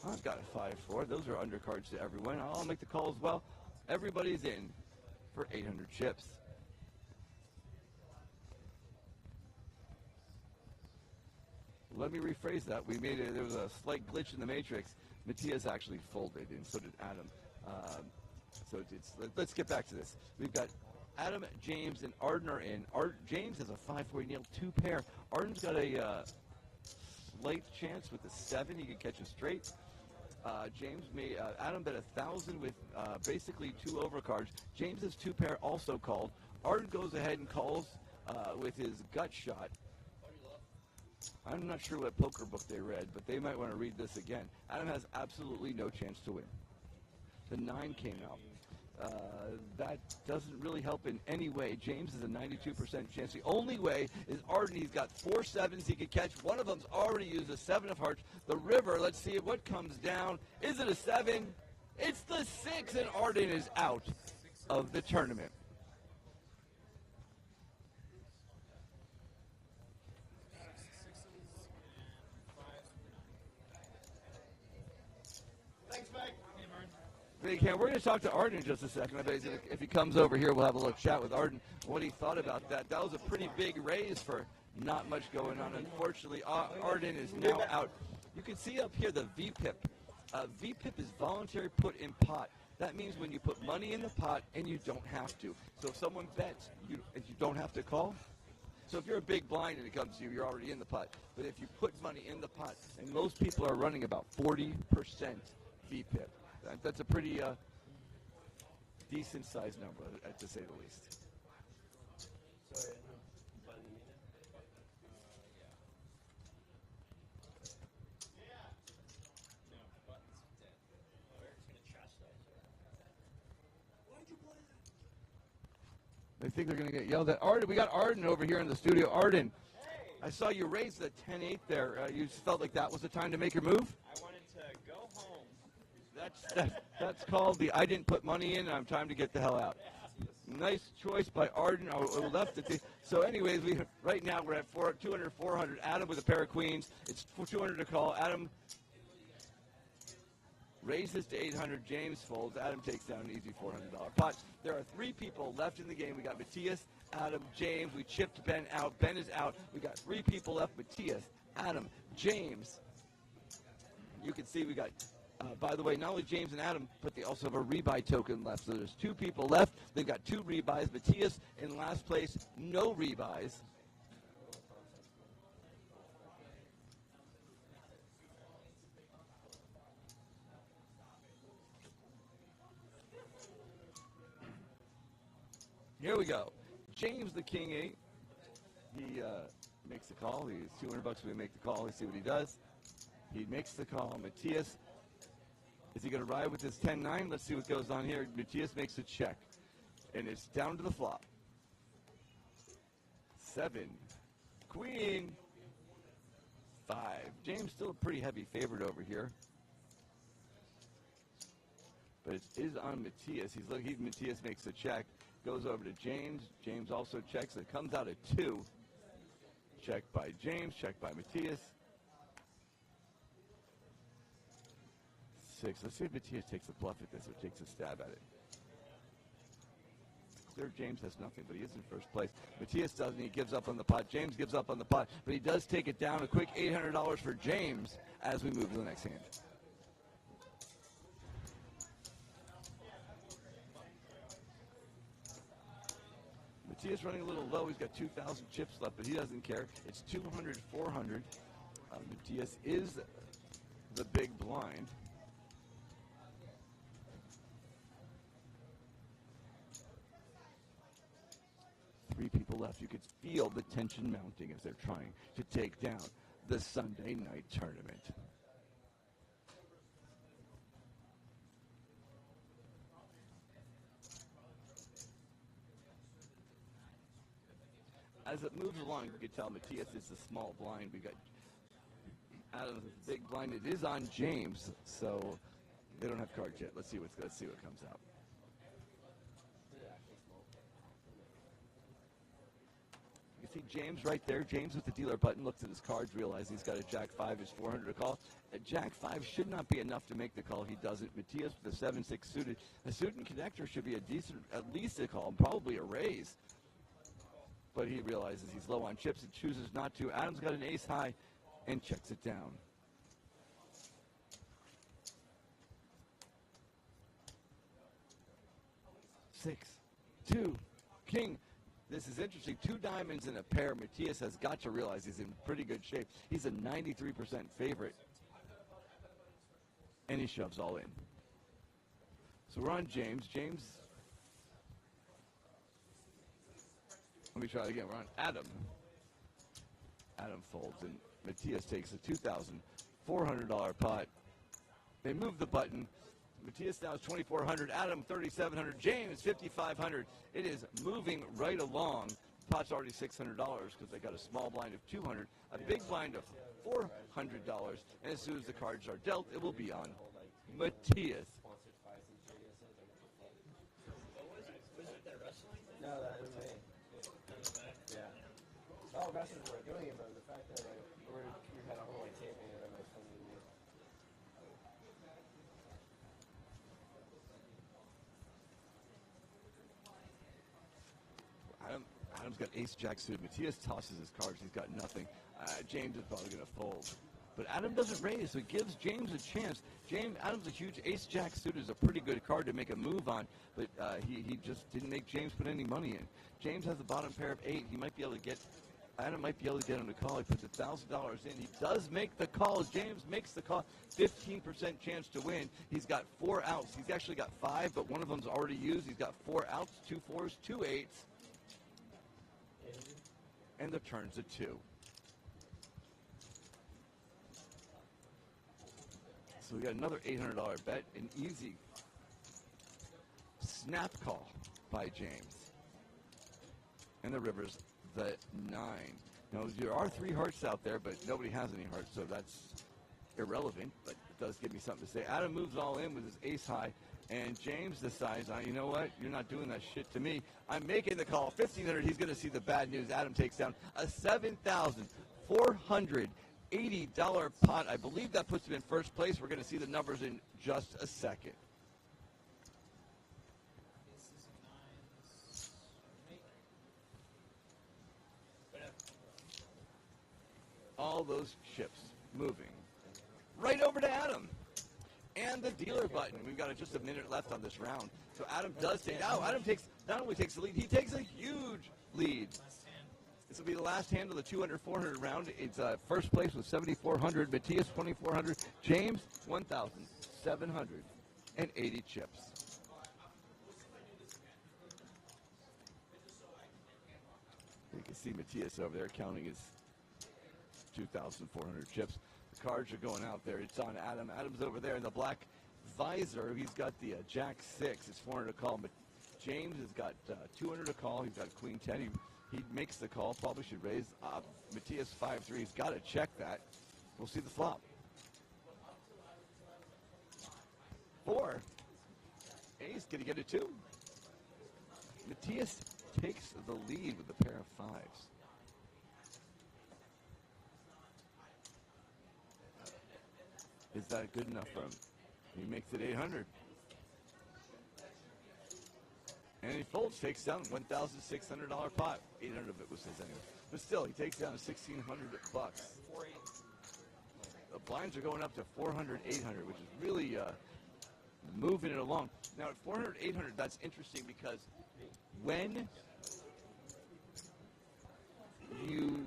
I've got a 5-4. Those are undercards to everyone. I'll make the call as well. Everybody's in for 800 chips. Let me rephrase that. There was a slight glitch in the matrix. Matthias actually folded, and so did Adam. Let's get back to this. We've got Adam, James, and Arden are in. James has a 5-4. He nailed 2 pair. Arden's got a slight chance with a 7. He could catch a straight. Adam bet 1,000 with basically 2 overcards. James has 2 pair also called. Arden goes ahead and calls with his gut shot. I'm not sure what poker book they read, but they might want to read this again. Adam has absolutely no chance to win. The 9 came out. That doesn't really help in any way. James has a 92% chance. The only way is Arden. He's got 4 7s he could catch. One of them's already used a 7 of hearts. The river, let's see what comes down. Is it a 7? It's the 6, and Arden is out of the tournament. We're going to talk to Arden in just a second. I bet if he comes over here, we'll have a little chat with Arden, what he thought about that. That was a pretty big raise for not much going on. Unfortunately, Arden is now out. You can see up here the VPIP. VPIP is voluntary put in pot. That means when you put money in the pot and you don't have to. So if someone bets, you don't have to call. So if you're a big blind and it comes to you, you're already in the pot. But if you put money in the pot, and most people are running about 40% VPIP. That's a pretty decent-sized number, to say the least. They think they're going to get yelled at. Arden, we got Arden over here in the studio. Arden, I saw you raise the 10-8 there. You felt like that was the time to make your move? I wanted to go home. That's called the I didn't put money in, and I'm time to get the hell out. Nice choice by Arden. Left it. So anyways, right now we're at 200, 400. Adam with a pair of queens. It's 200 to call. Adam raises to 800. James folds. Adam takes down an easy $400 pot. There are 3 people left in the game. We got Matthias, Adam, James. We chipped Ben out. Ben is out. We got 3 people left. Matthias, Adam, James. You can see we got... by the way, not only James and Adam, but they also have a rebuy token left. So there's 2 people left. They've got 2 rebuys. Matthias in last place, no rebuys. Here we go. James the King 8. He makes the call. He's $200 we make the call. Let's see what he does. He makes the call. Matthias, is he going to ride with his 10-9? Let's see what goes on here. Matthias makes a check. And it's down to the flop. 7. Queen. 5. James still a pretty heavy favorite over here. But it is on Matthias. Matthias makes the check. Goes over to James. James also checks. It comes out at 2. Check by James. Check by Matthias. 6. Let's see if Matthias takes a bluff at this or takes a stab at it. Clear James has nothing, but he is in first place. Matthias doesn't. He gives up on the pot. James gives up on the pot, but he does take it down. A quick $800 for James as we move to the next hand. Matthias running a little low. He's got 2,000 chips left, but he doesn't care. It's 200, 400. Matthias is the big blind. Three people left. You could feel the tension mounting as they're trying to take down the Sunday night tournament. As it moves along, you can tell Matthias is the small blind. We got Adam's big blind. It is on James, so they don't have cards yet. Let's see what comes out. See James right there. James with the dealer button looks at his cards, realizes he's got a Jack 5, is 400 to call. A Jack 5 should not be enough to make the call. He doesn't. Matthias with the 7-6 suited. A suited connector should be a decent, at least a call, probably a raise. But he realizes he's low on chips and chooses not to. Adam's got an ace high and checks it down. Six, two, king. This is interesting. 2 diamonds in a pair. Matthias has got to realize he's in pretty good shape. He's a 93% favorite. And he shoves all in. So we're on James. James. Let me try it again. We're on Adam. Adam folds, and Matthias takes a $2,400 pot. They move the button. Matthias now is $2,400. Adam, $3,700. James, $5,500. It is moving right along. Pot's already $600 because they got a small blind of $200, a big blind of $400, and as soon as the cards are dealt, it will be on Matthias. No, that was me. Yeah. All wrestlers were doing it, but the fact that we had a whole table here, that was funny to me. Adam's got ace jack suited. Matthias tosses his cards. He's got nothing. James is probably going to fold. But Adam doesn't raise, so it gives James a chance. Adam's a huge ace jack suited is a pretty good card to make a move on, but he just didn't make James put any money in. James has the bottom pair of 8. He might be able to get, Adam might be able to get him to call. He puts $1,000 in. He does make the call. James makes the call. 15% chance to win. He's got 4 outs. He's actually got 5, but one of them's already used. He's got 4 outs, 2 4s, 2 8s. And the turn's a 2. So we got another $800 bet, an easy snap call by James. And the river's the 9. Now, there are 3 hearts out there, but nobody has any hearts, so that's irrelevant, but it does give me something to say. Adam moves all in with his ace high, and James decides, you know what, you're not doing that shit to me. I'm making the call. 1,500, he's going to see the bad news. Adam takes down a $7,480 pot. I believe that puts him in first place. We're going to see the numbers in just a second. All those chips moving right over to Adam. And the dealer button. We've got just a minute left on this round. So Adam does take, Adam not only takes the lead, he takes a huge lead. This will be the last hand of the 200-400 round. It's first place with 7,400. Matthias, 2,400. James, 1,780 chips. You can see Matthias over there counting his 2,400 chips. The cards are going out there. It's on Adam. Adam's over there in the black visor. He's got the Jack 6. It's 400 to call. But James has got 200 to call. He's got Queen 10. He makes the call. Probably should raise. Matthias 5-3. He's got to check that. We'll see the flop. 4. Ace. Can he get a 2? Matthias takes the lead with a pair of 5s. Is that good enough for him? He makes it 800. And he folds, takes down $1,600 pot. 800 of it was his anyway. But still, he takes down $1,600. The blinds are going up to 400, 800, which is really moving it along. Now, at 400, 800, that's interesting because when you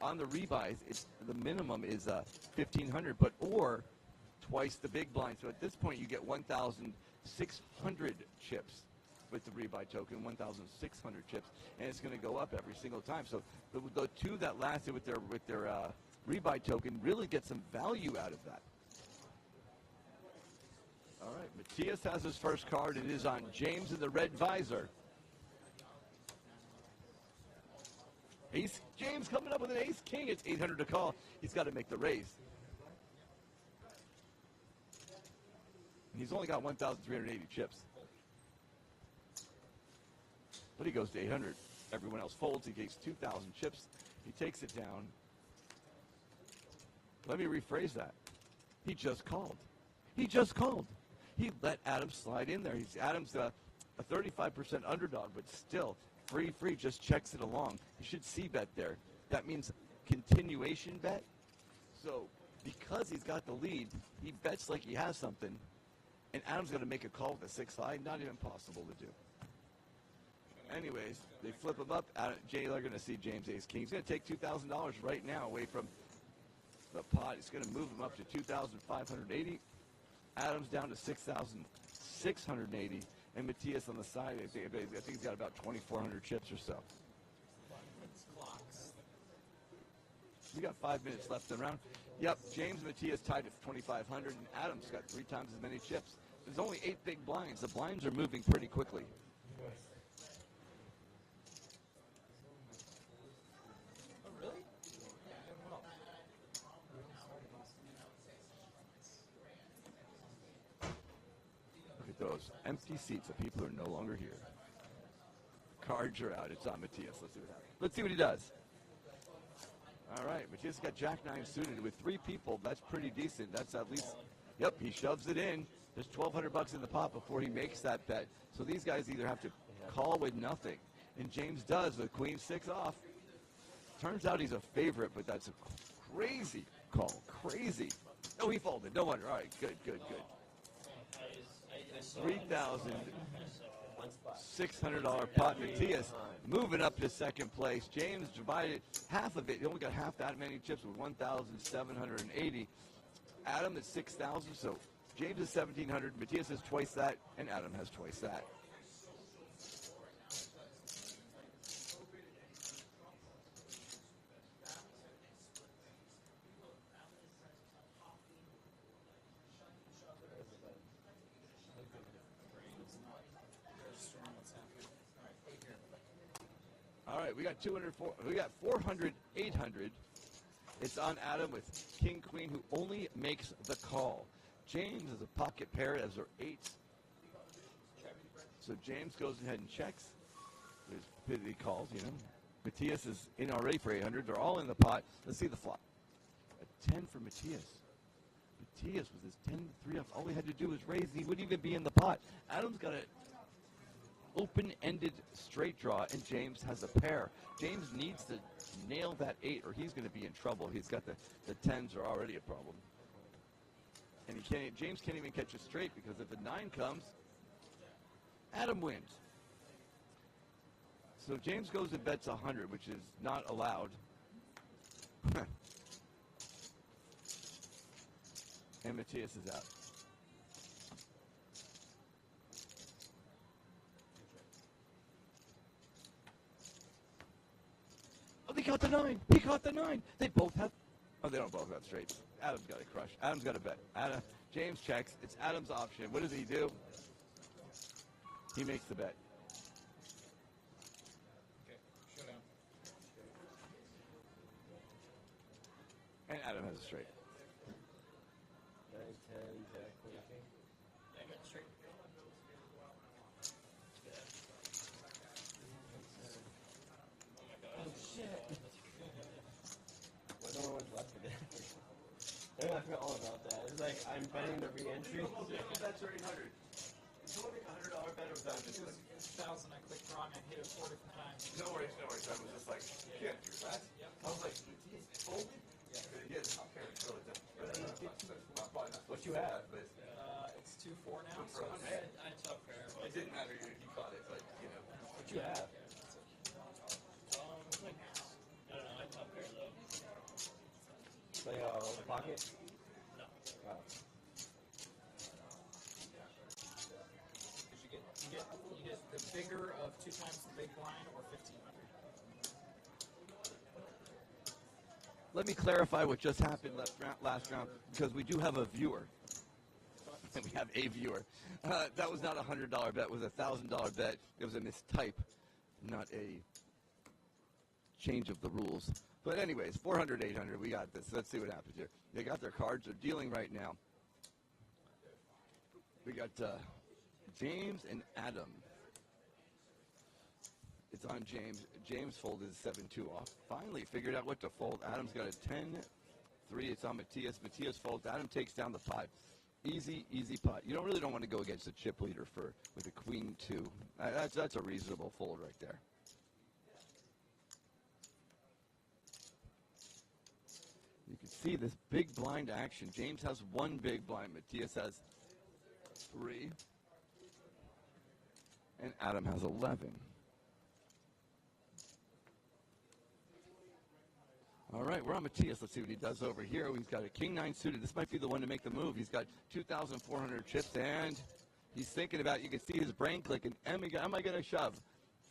on the rebuys, the minimum is 1,500, or twice the big blind. So at this point, you get 1,600 chips with the rebuy token, 1,600 chips, and it's going to go up every single time. So the 2 that lasted with their rebuy token really get some value out of that. All right, Matthias has his first card. It is on James in the red visor. Ace James coming up with an ace king. It's 800 to call. He's got to make the raise. And he's only got 1,380 chips. But he goes to 800. Everyone else folds. He gets 2,000 chips. He takes it down. Let me rephrase that. He just called. He just called. He let Adam slide in there. Adam's a 35% underdog, but still, free, just checks it along. You should see bet there. That means continuation bet. So because he's got the lead, he bets like he has something, and Adam's going to make a call with a 6-high. Not even possible to do. Anyways, they flip him up. They're going to see James Ace King. He's going to take $2,000 right now away from the pot. It's going to move him up to 2,580. Adams down to 6,680. And Matthias on the side, I think he's got about 2,400 chips or so. We got 5 minutes left in the round. Yep, James and Matthias tied at 2,500, and Adams got 3 times as many chips. There's only 8 big blinds. The blinds are moving pretty quickly. Those empty seats of people who are no longer here. Cards are out. It's on Matthias. Let's see what happens. Let's see what he does. All right, Matthias got Jack-9 suited with 3 people. That's pretty decent. That's at least, yep, he shoves it in. There's $1,200 in the pot before he makes that bet. So these guys either have to call with nothing, and James does with Queen 6 off. Turns out he's a favorite, but that's a crazy call. Crazy. Oh, he folded. No wonder. All right, good. $3,600 pot. Matthias moving up to second place. James divided half of it. He only got half that many chips with 1,780. Adam is 6,000. So James is 1,700. Matthias is twice that, and Adam has twice that. All right, we got 400, 800. It's on Adam with King Queen, who only makes the call. James is a pocket pair as their 8s. So James goes ahead and checks. There's he calls, you know. Matthias is in already for 800. They're all in the pot. Let's see the flop. A 10 for Matthias. Matthias with his 10-3 off. All he had to do was raise, and he wouldn't even be in the pot. Adam's got a open-ended straight draw, and James has a pair. James needs to nail that 8, or he's going to be in trouble. He's got the 10s are already a problem. And James can't even catch a straight, because if a 9 comes, Adam wins. So James goes and bets 100, which is not allowed. And Matthias is out. Oh, they caught the 9. He caught the 9. They both have. Oh, they don't both have straights. Adam's got a crush. Adam's got a bet. James checks. It's Adam's option. What does he do? He makes the bet. Okay, showdown. And Adam has a straight. 9, 10, Jack, Queen, King. Yeah, I got straight. Oh, shit. Well, no one's left again. I forgot all about that. It's like, I'm betting the re-entry. That's 800. You want to make a $100 bet without It was 1,000. I clicked wrong. I hit it 4 different times. No worries. I was just like, you can't do that. I was like, he's folded? Yeah. He has top pair. So it's probably not what you have, but It's 2-4 now. for So 100. I tough pair. It didn't matter. He caught it, but, you know. What you have? It's like, I don't know, I tough pair though. Like a pocket? No. Wow. You get the bigger of 2 times the big blind or 1,500. Let me clarify what just happened last round, because we do have a viewer. We have a viewer. That was not a $100 bet. It was a $1,000 bet. It was a mistype, not a change of the rules. But anyways, 400, 800, we got this. Let's see what happens here. They got their cards. They're dealing right now. We got James and Adam. It's on James. James folded 7-2 off. Finally figured out what to fold. Adam's got a 10-3. It's on Matias. Matias folds. Adam takes down the pot. Easy, easy pot. You really don't want to go against the chip leader with a queen 2. That's a reasonable fold right there. You can see this big blind action. James has 1 big blind. Matias has 3. And Adam has 11. All right, we're on Matias. Let's see what he does over here. He's got a king 9 suited. This might be the one to make the move. He's got 2,400 chips, and he's thinking about, you can see his brain clicking, am I going to shove?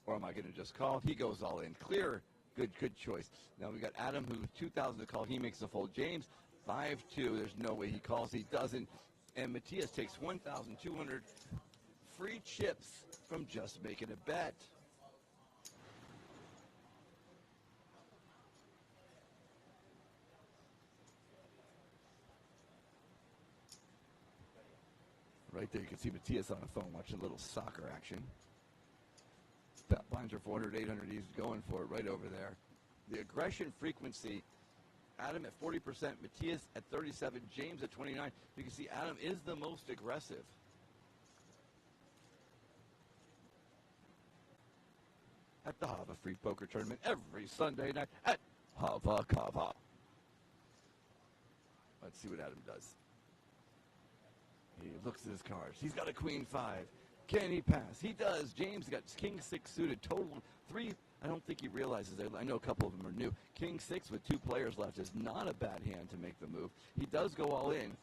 Or am I going to just call? He goes all in. Clear. Good choice. Now we got Adam, who 2,000 to call. He makes the fold. James, 5-2. There's no way he calls. He doesn't. And Matias takes 1,200 free chips from just making a bet. Right there, you can see Matias on the phone watching a little soccer action. Blinds are 400, 800. He's going for it right over there. The aggression frequency, Adam at 40%, Matias at 37, James at 29. You can see Adam is the most aggressive. At the Hava Free Poker Tournament every Sunday night at Hava Kava. Let's see what Adam does. He looks at his cards. He's got a queen 5. Can he pass? He does. James got king 6 suited. Total 3. I don't think he realizes. I know a couple of them are new. King 6 with 2 players left is not a bad hand to make the move. He does go all in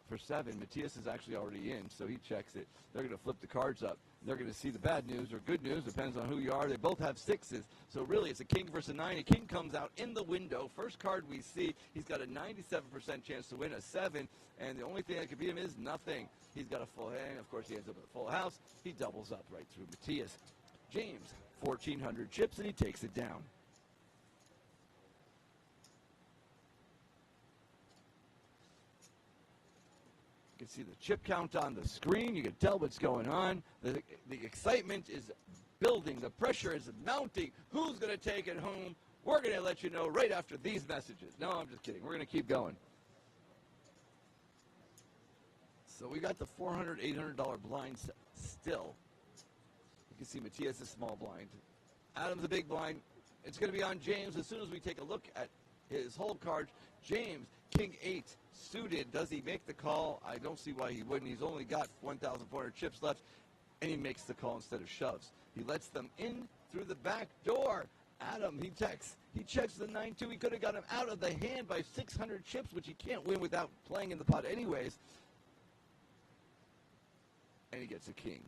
for 7. Matias is actually already in, so he checks it. They're going to flip the cards up. They're going to see the bad news or good news, depends on who you are. They both have 6s, so really it's a king versus a 9. A king comes out in the window. First card we see, he's got a 97% chance to win a 7, and the only thing that could beat him is nothing. He's got a full hand. Of course, he ends up with a full house. He doubles up right through Matias. James, 1,400 chips, and he takes it down. You can see the chip count on the screen. You can tell what's going on. The excitement is building. The pressure is mounting. Who's going to take it home? We're going to let you know right after these messages. No, I'm just kidding. We're going to keep going. So we got the $400, $800 blinds still. You can see Matias is small blind. Adam's a big blind. It's going to be on James as soon as we take a look at his whole card. James, king 8 suited. Does he make the call? I don't see why he wouldn't. He's only got 1,400 chips left, and he makes the call instead of shoves. He lets them in through the back door. Adam, he checks. He checks the 9-2. He could have got him out of the hand by 600 chips, which he can't win without playing in the pot anyways. And he gets a king.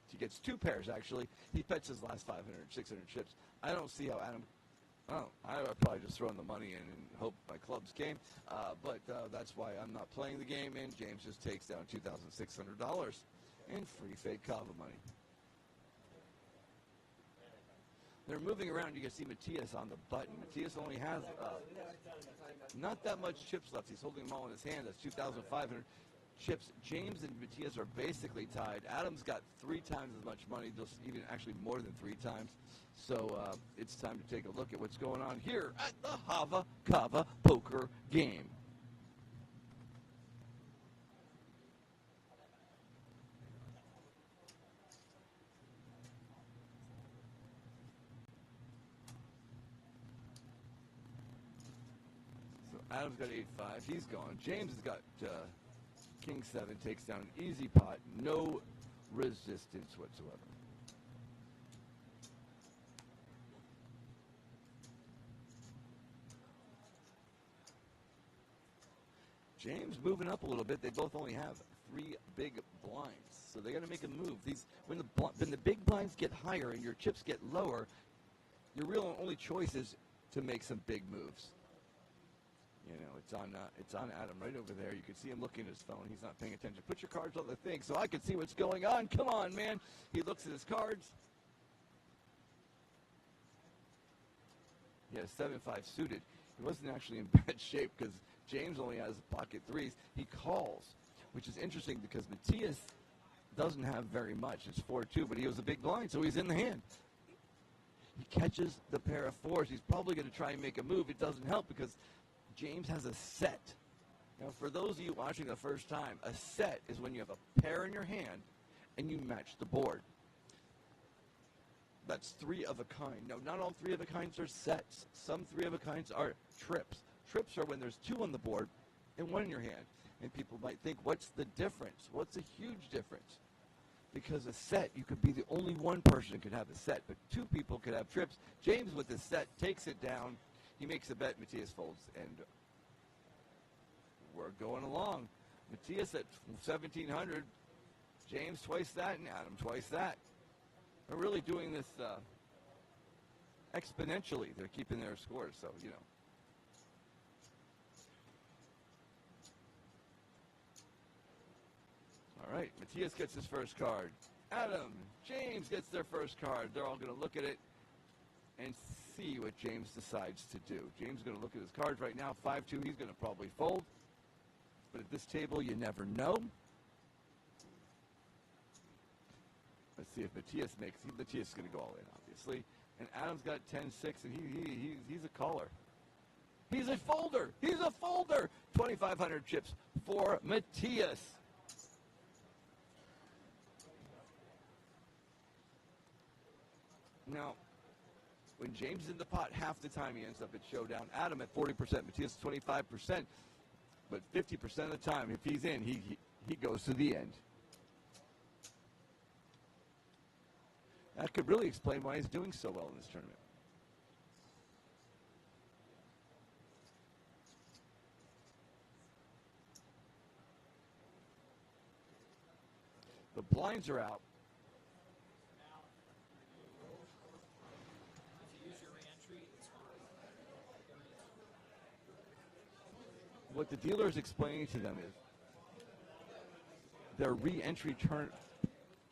He gets 2 pairs, actually. He bets his last 500, 600 chips. I don't see how Adam... Oh, I would probably just throw in the money in and hope my clubs came. But that's why I'm not playing the game, and James just takes down $2,600 in free fake Kava money. They're moving around. You can see Matias on the button. Matias only has not that much chips left. He's holding them all in his hand. That's 2,500 chips. James and Matias are basically tied. Adam's got 3 times as much money, just even actually more than 3 times. So it's time to take a look at what's going on here at the Hava Kava poker game. So Adam's got 8-5. He's gone. James has got king 7. Takes down an easy pot. No resistance whatsoever. James moving up a little bit. They both only have 3 big blinds, so they got to make a move. When the big blinds get higher and your chips get lower, your real only choice is to make some big moves. You know, it's on Adam right over there. You can see him looking at his phone. He's not paying attention. Put your cards on the thing so I can see what's going on. Come on, man. He looks at his cards. He has 7-5 suited. He wasn't actually in bad shape because James only has pocket 3s. He calls, which is interesting because Matias doesn't have very much. It's 4-2, but he was a big blind, so he's in the hand. He catches the pair of fours. He's probably going to try and make a move. It doesn't help because James has a set. Now, for those of you watching the first time, a set is when you have a pair in your hand and you match the board. That's three of a kind. No, not all three of a kinds are sets. Some three of a kinds are trips. Trips are when there's two on the board and one in your hand. And people might think, what's the difference? What's a huge difference? Because a set, you could be the only one person could have a set, but two people could have trips. James with the set takes it down. He makes a bet. Matthias folds, and we're going along. Matthias at 1,700. James twice that, and Adam twice that. They're really doing this exponentially. They're keeping their scores, so, you know. All right, Matthias gets his first card. Adam, James gets their first card. They're all going to look at it and see what James decides to do. James is going to look at his cards right now. 5-2, he's going to probably fold. But at this table, you never know. Let's see if Matthias makes. Matthias is going to go all in, obviously. And Adam's got 10-6, and he's a caller. He's a folder. He's a folder. 2,500 chips for Matthias. Now, when James is in the pot, half the time he ends up at showdown. Adam at 40%, Matthias 25%. But 50% of the time, if he's in, he goes to the end. That could really explain why he's doing so well in this tournament. The blinds are out. What the dealer is explaining to them is their re-entry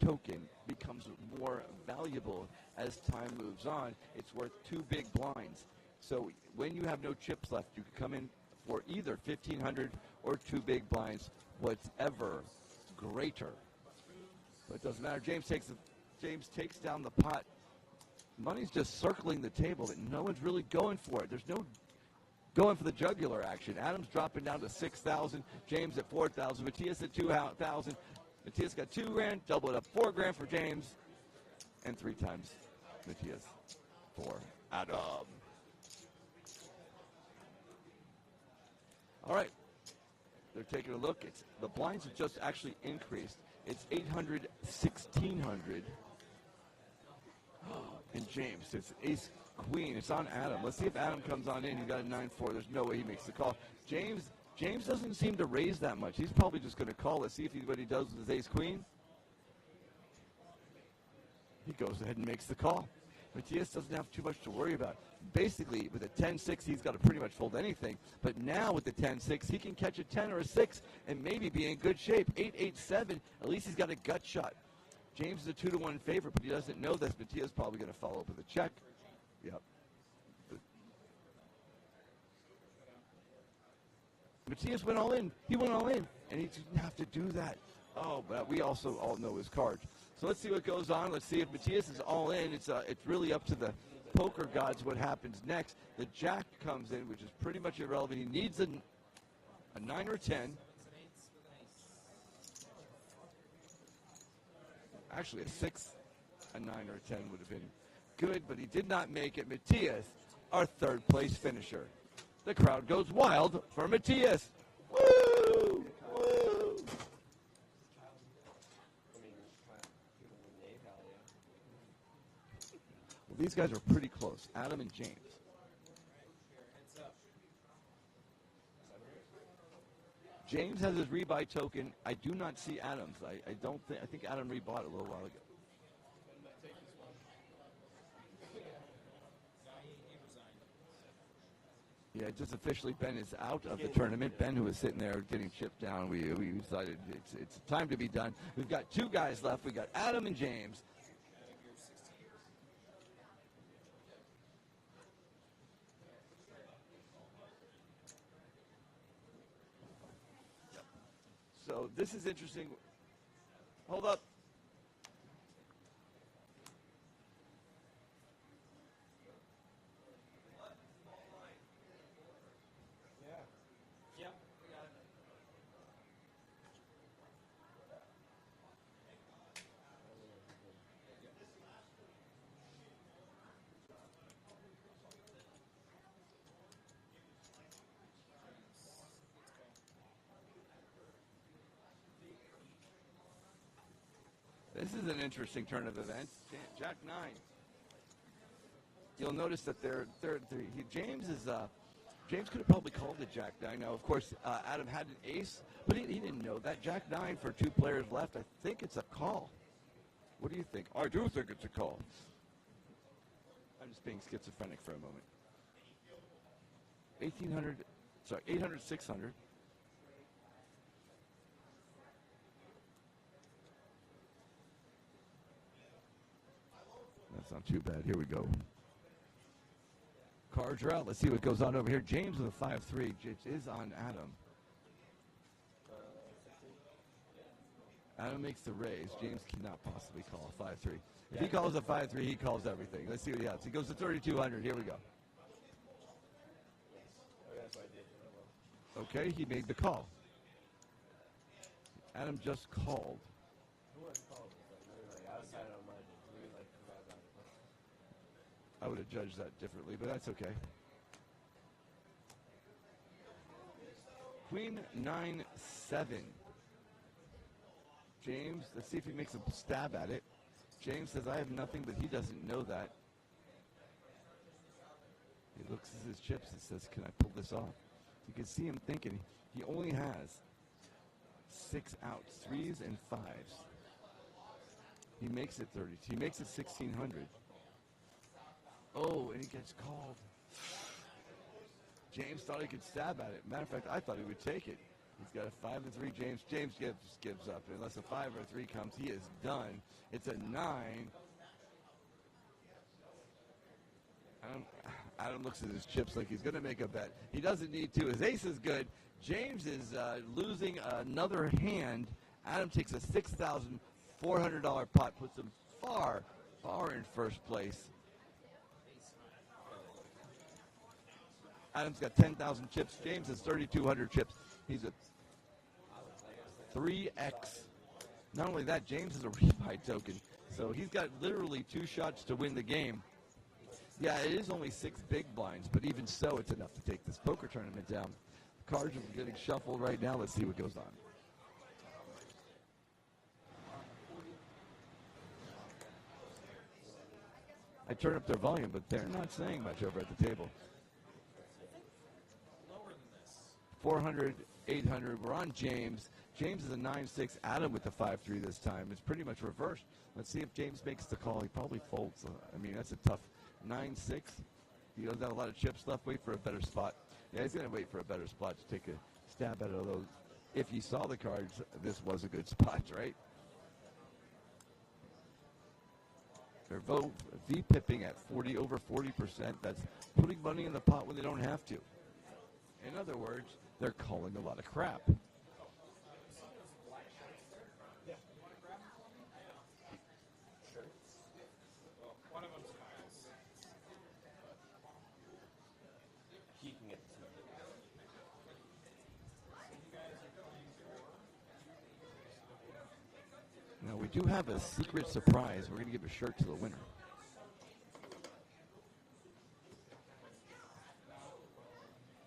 token becomes more valuable as time moves on. It's worth 2 big blinds. So when you have no chips left, you can come in for either 1,500 or 2 big blinds, whatever greater. But it doesn't matter. James takes down the pot. Money's just circling the table, but no one's really going for it. There's no going for the jugular action. Adam's dropping down to 6,000. James at 4,000. Matthias at 2,000. Matthias got $2,000. Double it up, $4,000 for James, and 3 times Matthias for Adam. All right, they're taking a look. The blinds have just actually increased. It's 800, 1,600. And James, it's ace queen. It's on Adam. Let's see if Adam comes on in. He got a 9-4. There's no way he makes the call. James doesn't seem to raise that much. He's probably just going to call. Let's see what he does with his ace queen. He goes ahead and makes the call. Matthias doesn't have too much to worry about. Basically, with a 10-6, he's got to pretty much fold anything. But now with the 10-6, he can catch a 10 or a 6 and maybe be in good shape. 8-8-7, at least he's got a gut shot. James is a 2-1 favorite, but he doesn't know this. Matthias probably going to follow up with a check. Yep. Matthias went all in. He went all in, and he didn't have to do that. Oh, but we also all know his cards. So let's see what goes on. Let's see if Matthias is all in. It's really up to the poker gods what happens next. The jack comes in, which is pretty much irrelevant. He needs a 9 or 10. Actually, a 6, a 9, or a 10 would have been good, but he did not make it. Matthias, our third place finisher. The crowd goes wild for Matthias. Woo! Woo! Well, these guys are pretty close, Adam and James. James has his rebuy token. I do not see Adam's. I think Adam rebought a little while ago. Yeah, just officially, Ben is out of the tournament. Ben, who was sitting there getting chipped down, we decided it's time to be done. We've got 2 guys left. We've got Adam and James. So this is interesting. Hold up. This is an interesting turn of events. Jack 9. You'll notice that James could have probably called it Jack 9. Now, of course, Adam had an ace, but he didn't know that. Jack 9 for 2 players left. I think it's a call. What do you think? I do think it's a call. I'm just being schizophrenic for a moment. 800, 600. That's not too bad. Here we go. Cards are out. Let's see what goes on over here. James with a 5-3. It is on Adam. Adam makes the raise. James cannot possibly call a 5-3. If he calls a 5-3, he calls everything. Let's see what he has. He goes to 3,200. Here we go. Okay, he made the call. Adam just called. I would have judged that differently, but that's okay. Queen 9-7. James, let's see if he makes a stab at it. James says, I have nothing, but he doesn't know that. He looks at his chips and says, can I pull this off? You can see him thinking he only has 6 outs, 3s and 5s. He makes it 30. He makes it 1,600. Oh, and he gets called. James thought he could stab at it. Matter of fact, I thought he would take it. He's got a 5-3. James gives up. Unless a 5 or a 3 comes, he is done. It's a 9. Adam looks at his chips like he's going to make a bet. He doesn't need to. His ace is good. James is losing another hand. Adam takes a $6,400 pot, puts him far, far in first place. Adam's got 10,000 chips. James has 3,200 chips. He's a 3X. Not only that, James is a rebuy token. So he's got literally 2 shots to win the game. Yeah, it is only 6 big blinds, but even so, it's enough to take this poker tournament down. The cards are getting shuffled right now. Let's see what goes on. I turn up their volume, but they're not saying much over at the table. 400, 800. We're on James. James is a 9-6. Adam with the 5-3 this time. It's pretty much reversed. Let's see if James makes the call. He probably folds. I mean, that's a tough 9-6. He doesn't have a lot of chips left. Wait for a better spot. Yeah, he's going to wait for a better spot to take a stab at it. Although, if you saw the cards, this was a good spot, right? They're V-pipping at over 40%. That's putting money in the pot when they don't have to. In other words, they're calling a lot of crap. One of them's Kyle's. He can get the smoke. Now, we do have a secret surprise. We're going to give a shirt to the winner.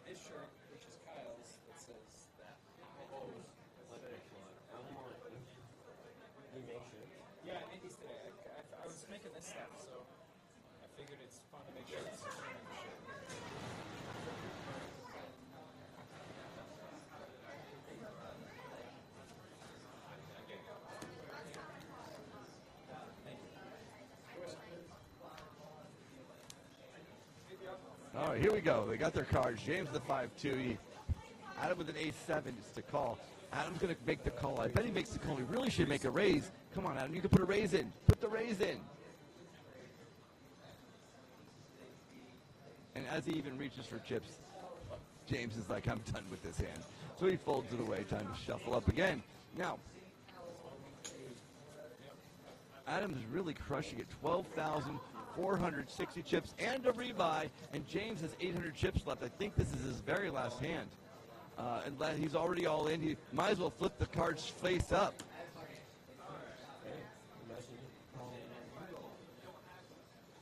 This shirt, which is Kyle's, that says that. You make sure. Yeah, I made these today. I was making this stuff, so I figured it's fun to make sure it's a shirt. All right, here we go. They got their cards. James the 5-2. Adam with an ace-7 is to call. Adam's going to make the call. I bet he makes the call. He really should make a raise. Come on, Adam. You can put a raise in. Put the raise in. And as he even reaches for chips, James is like, I'm done with this hand. So he folds it away. Time to shuffle up again. Now, Adam's really crushing it. 12,460 chips and a rebuy, and James has 800 chips left. I think this is his very last hand. And he's already all in. He might as well flip the cards face up.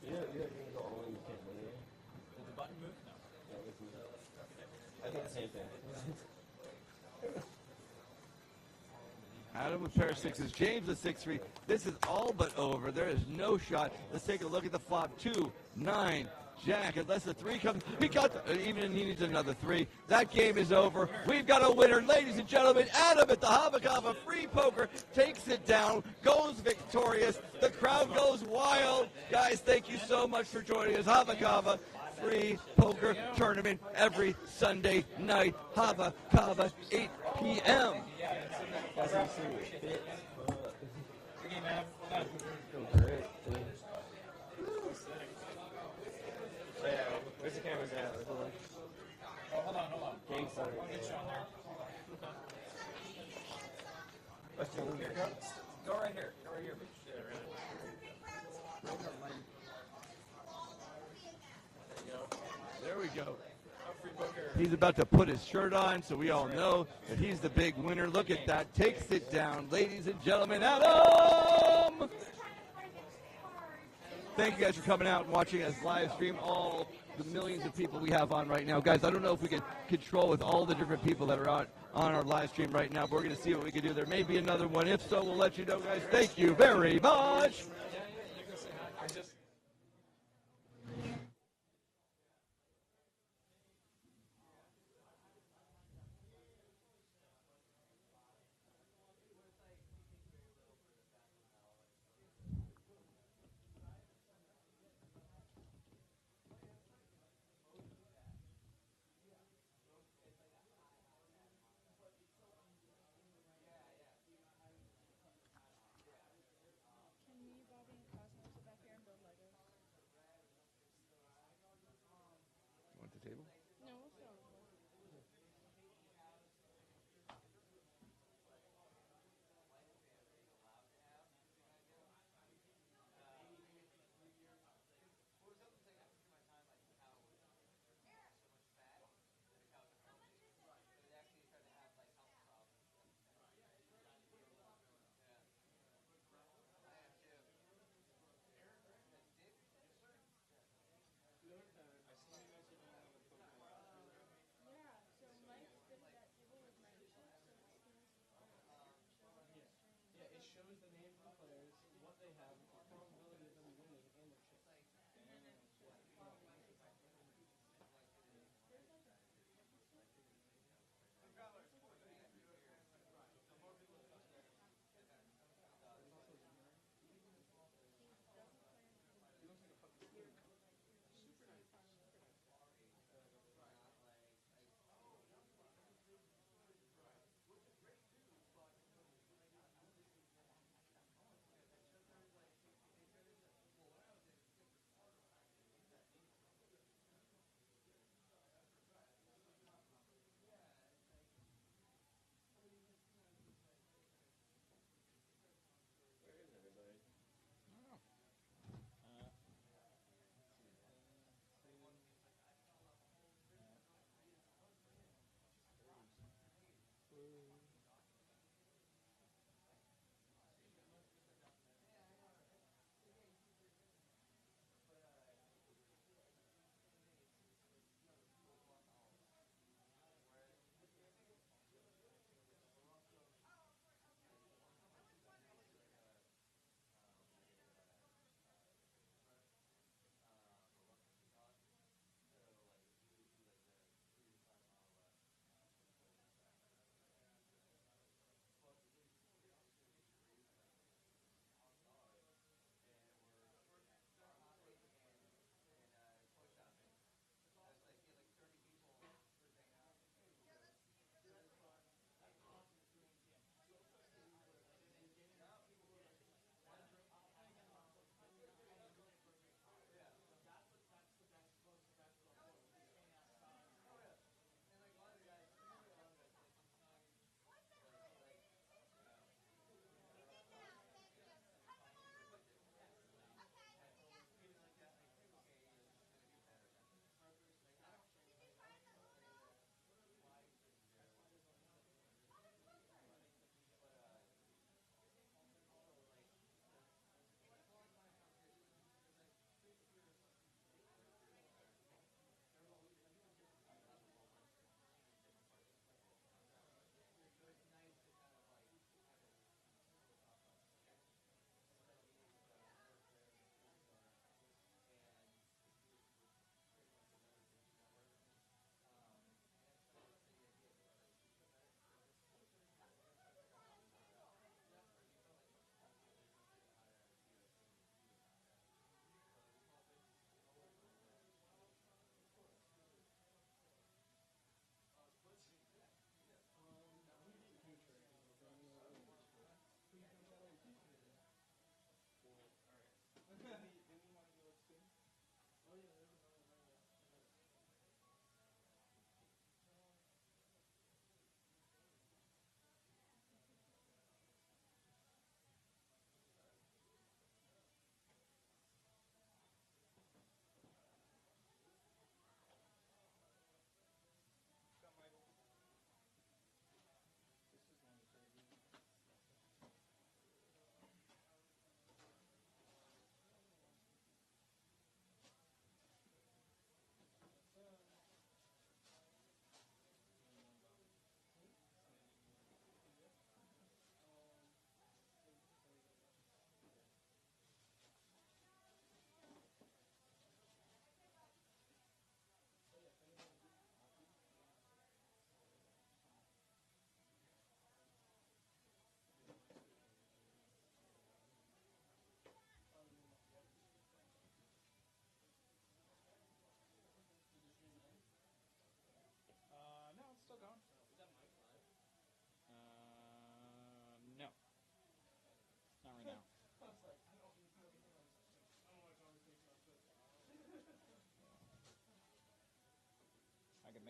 You can go all in, you can't win it. Did the button move? No. Yeah, we can. I think the same thing. Adam with pair of sixes. James a 6-3. This is all but over. There is no shot. Let's take a look at the flop. 2, 9, Jack. Unless the 3 comes, he got even he needs another 3. That game is over. We've got a winner, ladies and gentlemen. Adam at the Hava Free Poker takes it down, goes victorious. The crowd goes wild. Guys, thank you so much for joining us. Hava Free Poker Tournament every Sunday night. Hava 8 p.m. Where's the cameras at? Oh, hold on. Game started. I'll get you on there. Here, go right here. Go right here. There we go. He's about to put his shirt on, so we all know that he's the big winner. Look at that. Takes it down. Ladies and gentlemen, Adam! Thank you guys for coming out and watching us live stream all the millions of people we have on right now. Guys, I don't know if we can control with all the different people that are on our live stream right now, but we're going to see what we can do. There may be another one. If so, we'll let you know, guys. Thank you very much. Want the table?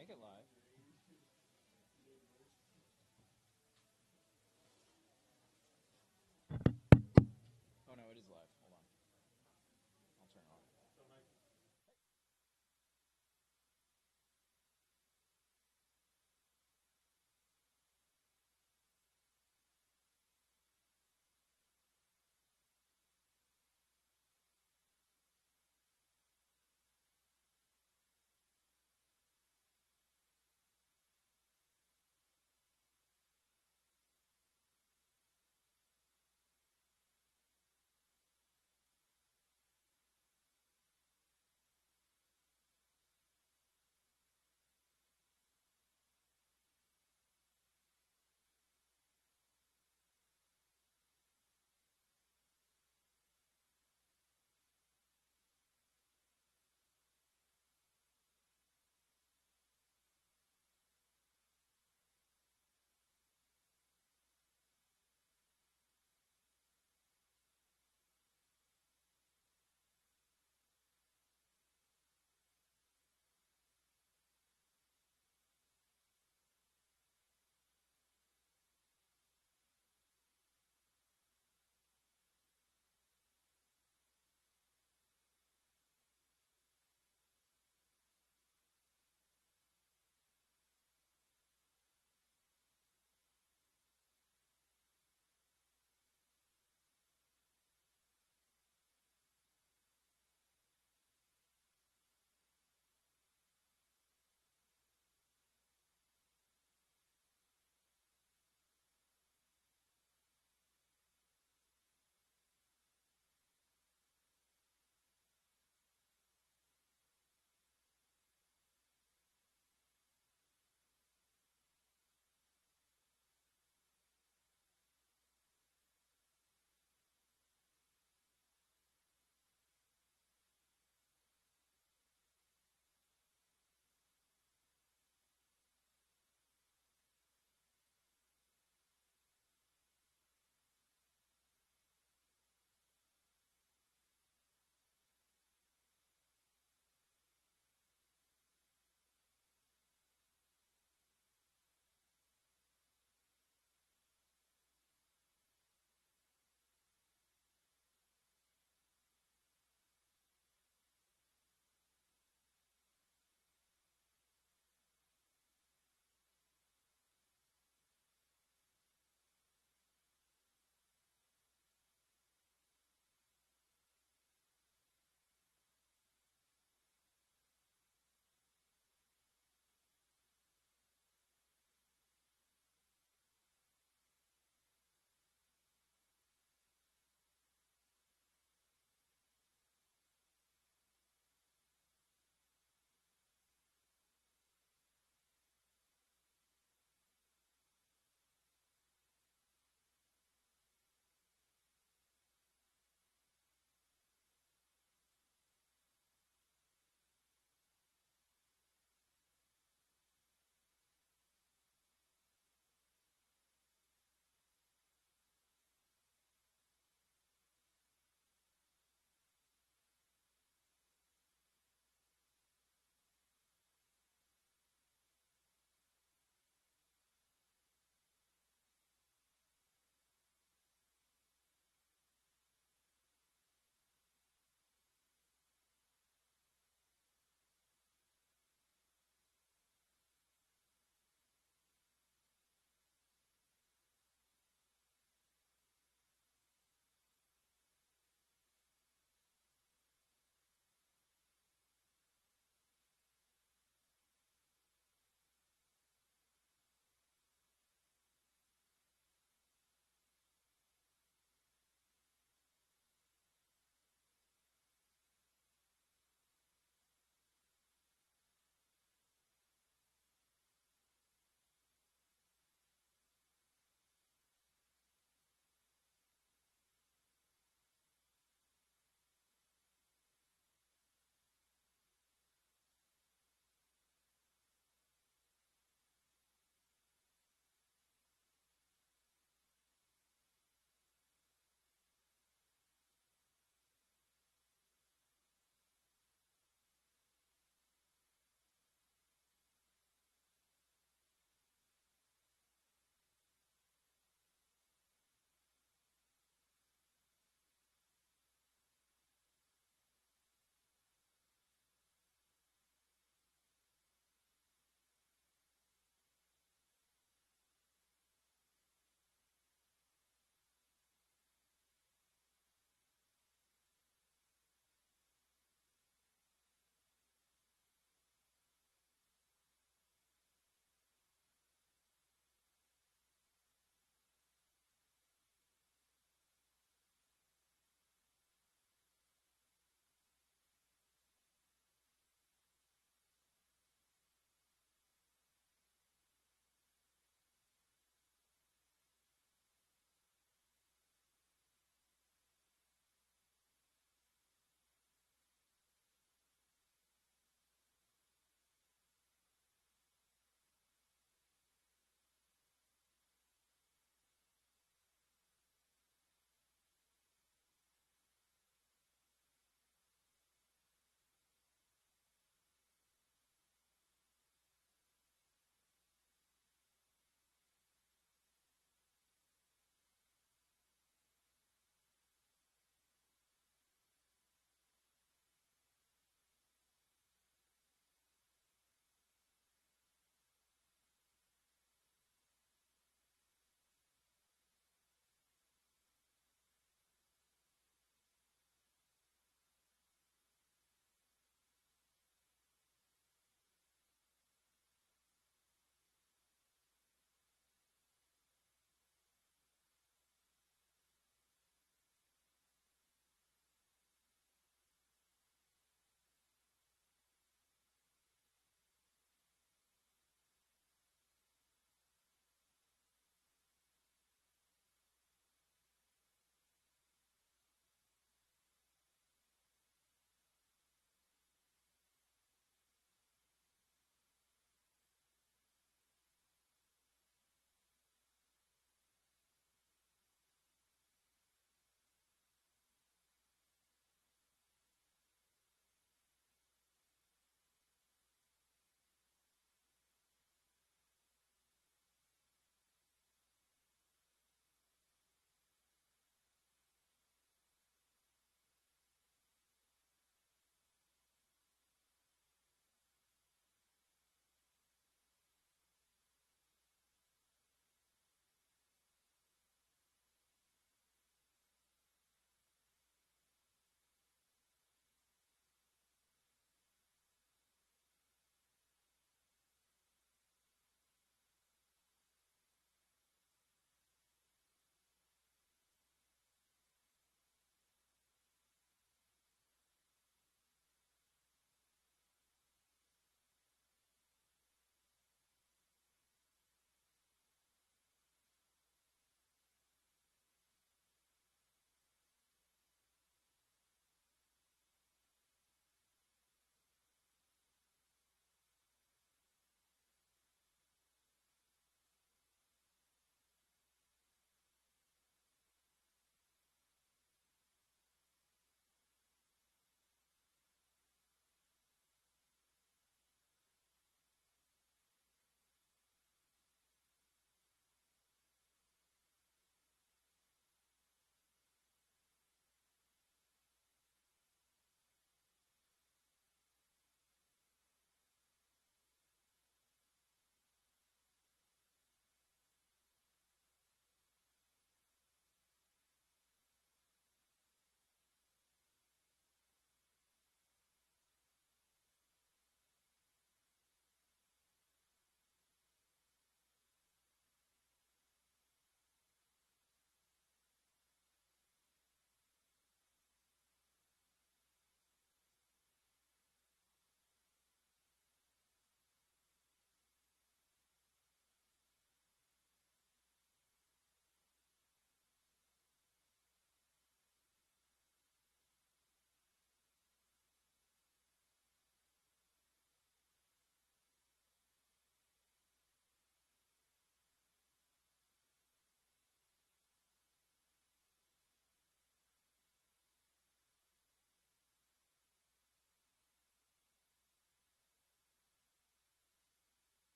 Make it live. Oh no, it is live. Hold on. I'll turn it on.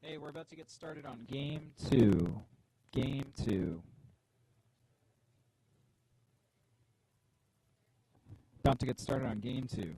Hey, we're about to get started on game 2. Game 2. About to get started on game 2.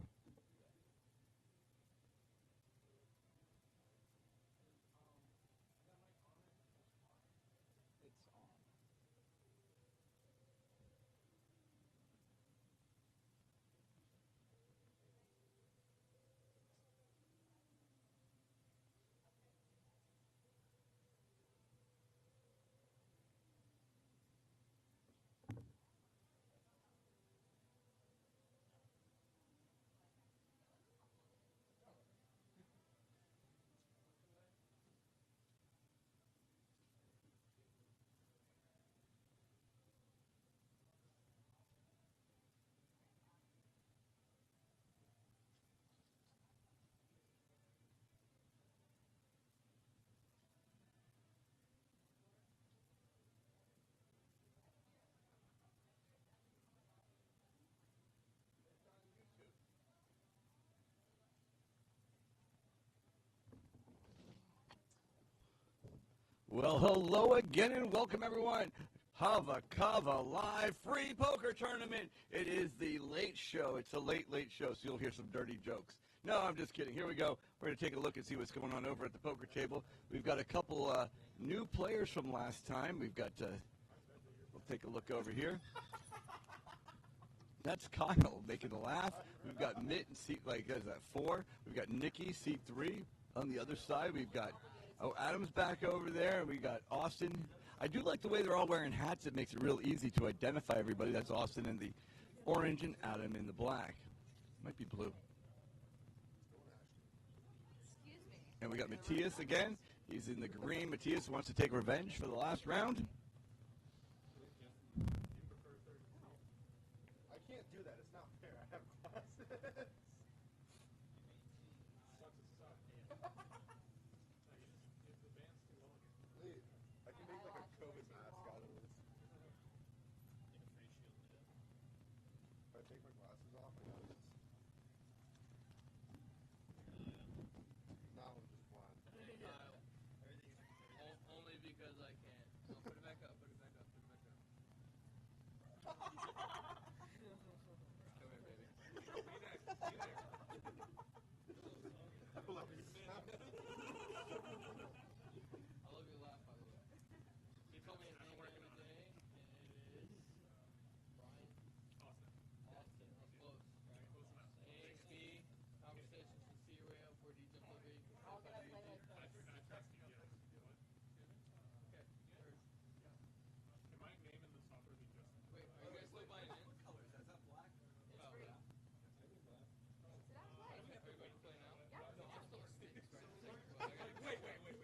Well, hello again and welcome everyone. Hava live free poker tournament. It is the late show. It's a late show, so you'll hear some dirty jokes. No, I'm just kidding. Here we go. We're going to take a look and see what's going on over at the poker table. We've got a couple new players from last time. We've got, we'll take a look over here. That's Kyle making a laugh. We've got Mitt in seat, like, is that 4? We've got Nikki, seat 3. On the other side, we've got, Adam's back over there. We got Austin. I do like the way they're all wearing hats. It makes it real easy to identify everybody. That's Austin in the orange and Adam in the black. Might be blue. Excuse me. And we got Matthias again. He's in the green. Matthias wants to take revenge for the last round. I can't do that. It's not fair. I have glasses. Wait, I can make like a COVID mask out of this. If I take my glasses off, I know this. Now I'm just blind. Only because I can't. No, put it back up, put it back up, put it back up. Come here, baby. I love you. I love your laugh, by the way. He told me his name the other day, and it is Brian. Austin. That's close. AXP, conversations with C-Rail for DWB. I'll get up later. Okay, first. Wait, are you guys still buying in? What color is that? Is that black? Oh, yeah. Sit down and play. Are you ready to play now? Yeah. No, I'm still asleep. Well, I gotta wait. I don't know if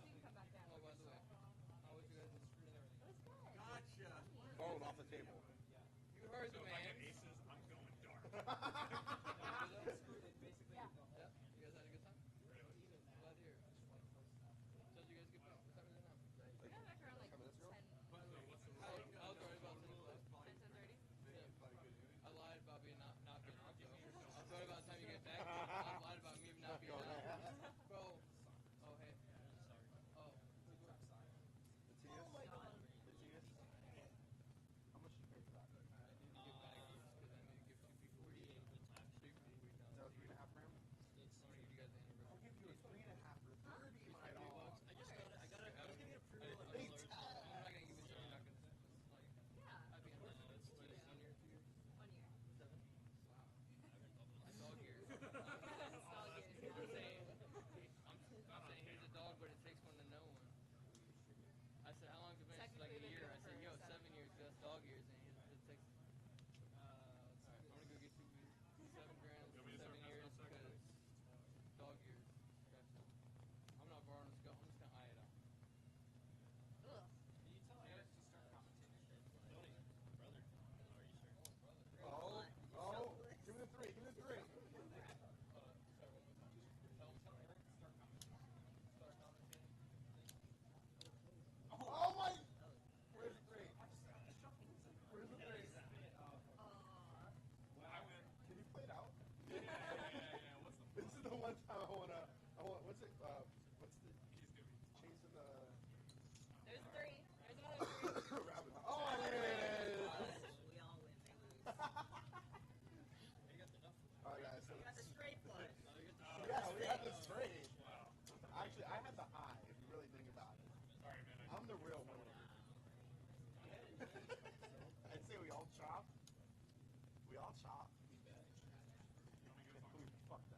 you can come back down. Oh, by the way, how was you guys' screen and everything? It was good. Phone off the table. You heard the man. Yeah. Yeah? You guys had a good time? Glad to hear it. So did you guys get back? What time is it now? We got back around like 10. I was already about 10 o'clock. 10:30. Yeah. I lied about being not being out, though. I was worried about the time you get back. I lied about me not being out. Bro. Oh, hey. Oh. How much you pay for that? I need to get baggies because I need to give 2 people weed. So you can do weed now. Is that 3.5 grams? I want to give you guys the anniversary. I'll give you a 3.5 for 30, my dog. I just got it. I was giving a pre-roll. I'm not going to give you something you're not going to. Yeah. Happy anniversary. It's like a senior 2 years. 1 year. 7. Dog years. It's all good. I'm saying here's a dog, but it takes one to know one. I said, how long has it been? She's like a Technically, year. I they've said, been yo, for 7 years, that's dog years. And it takes. Alright, I'm gonna go get 7 grams for 7 years because dog years. Gotcha. I'm not borrowing this gun. I'm just gonna eye it out. Ugh. Oh, give me the 3, give me the 3. Oh my! Where's the 3? I'd say we all chop. We all chop. Fuck them.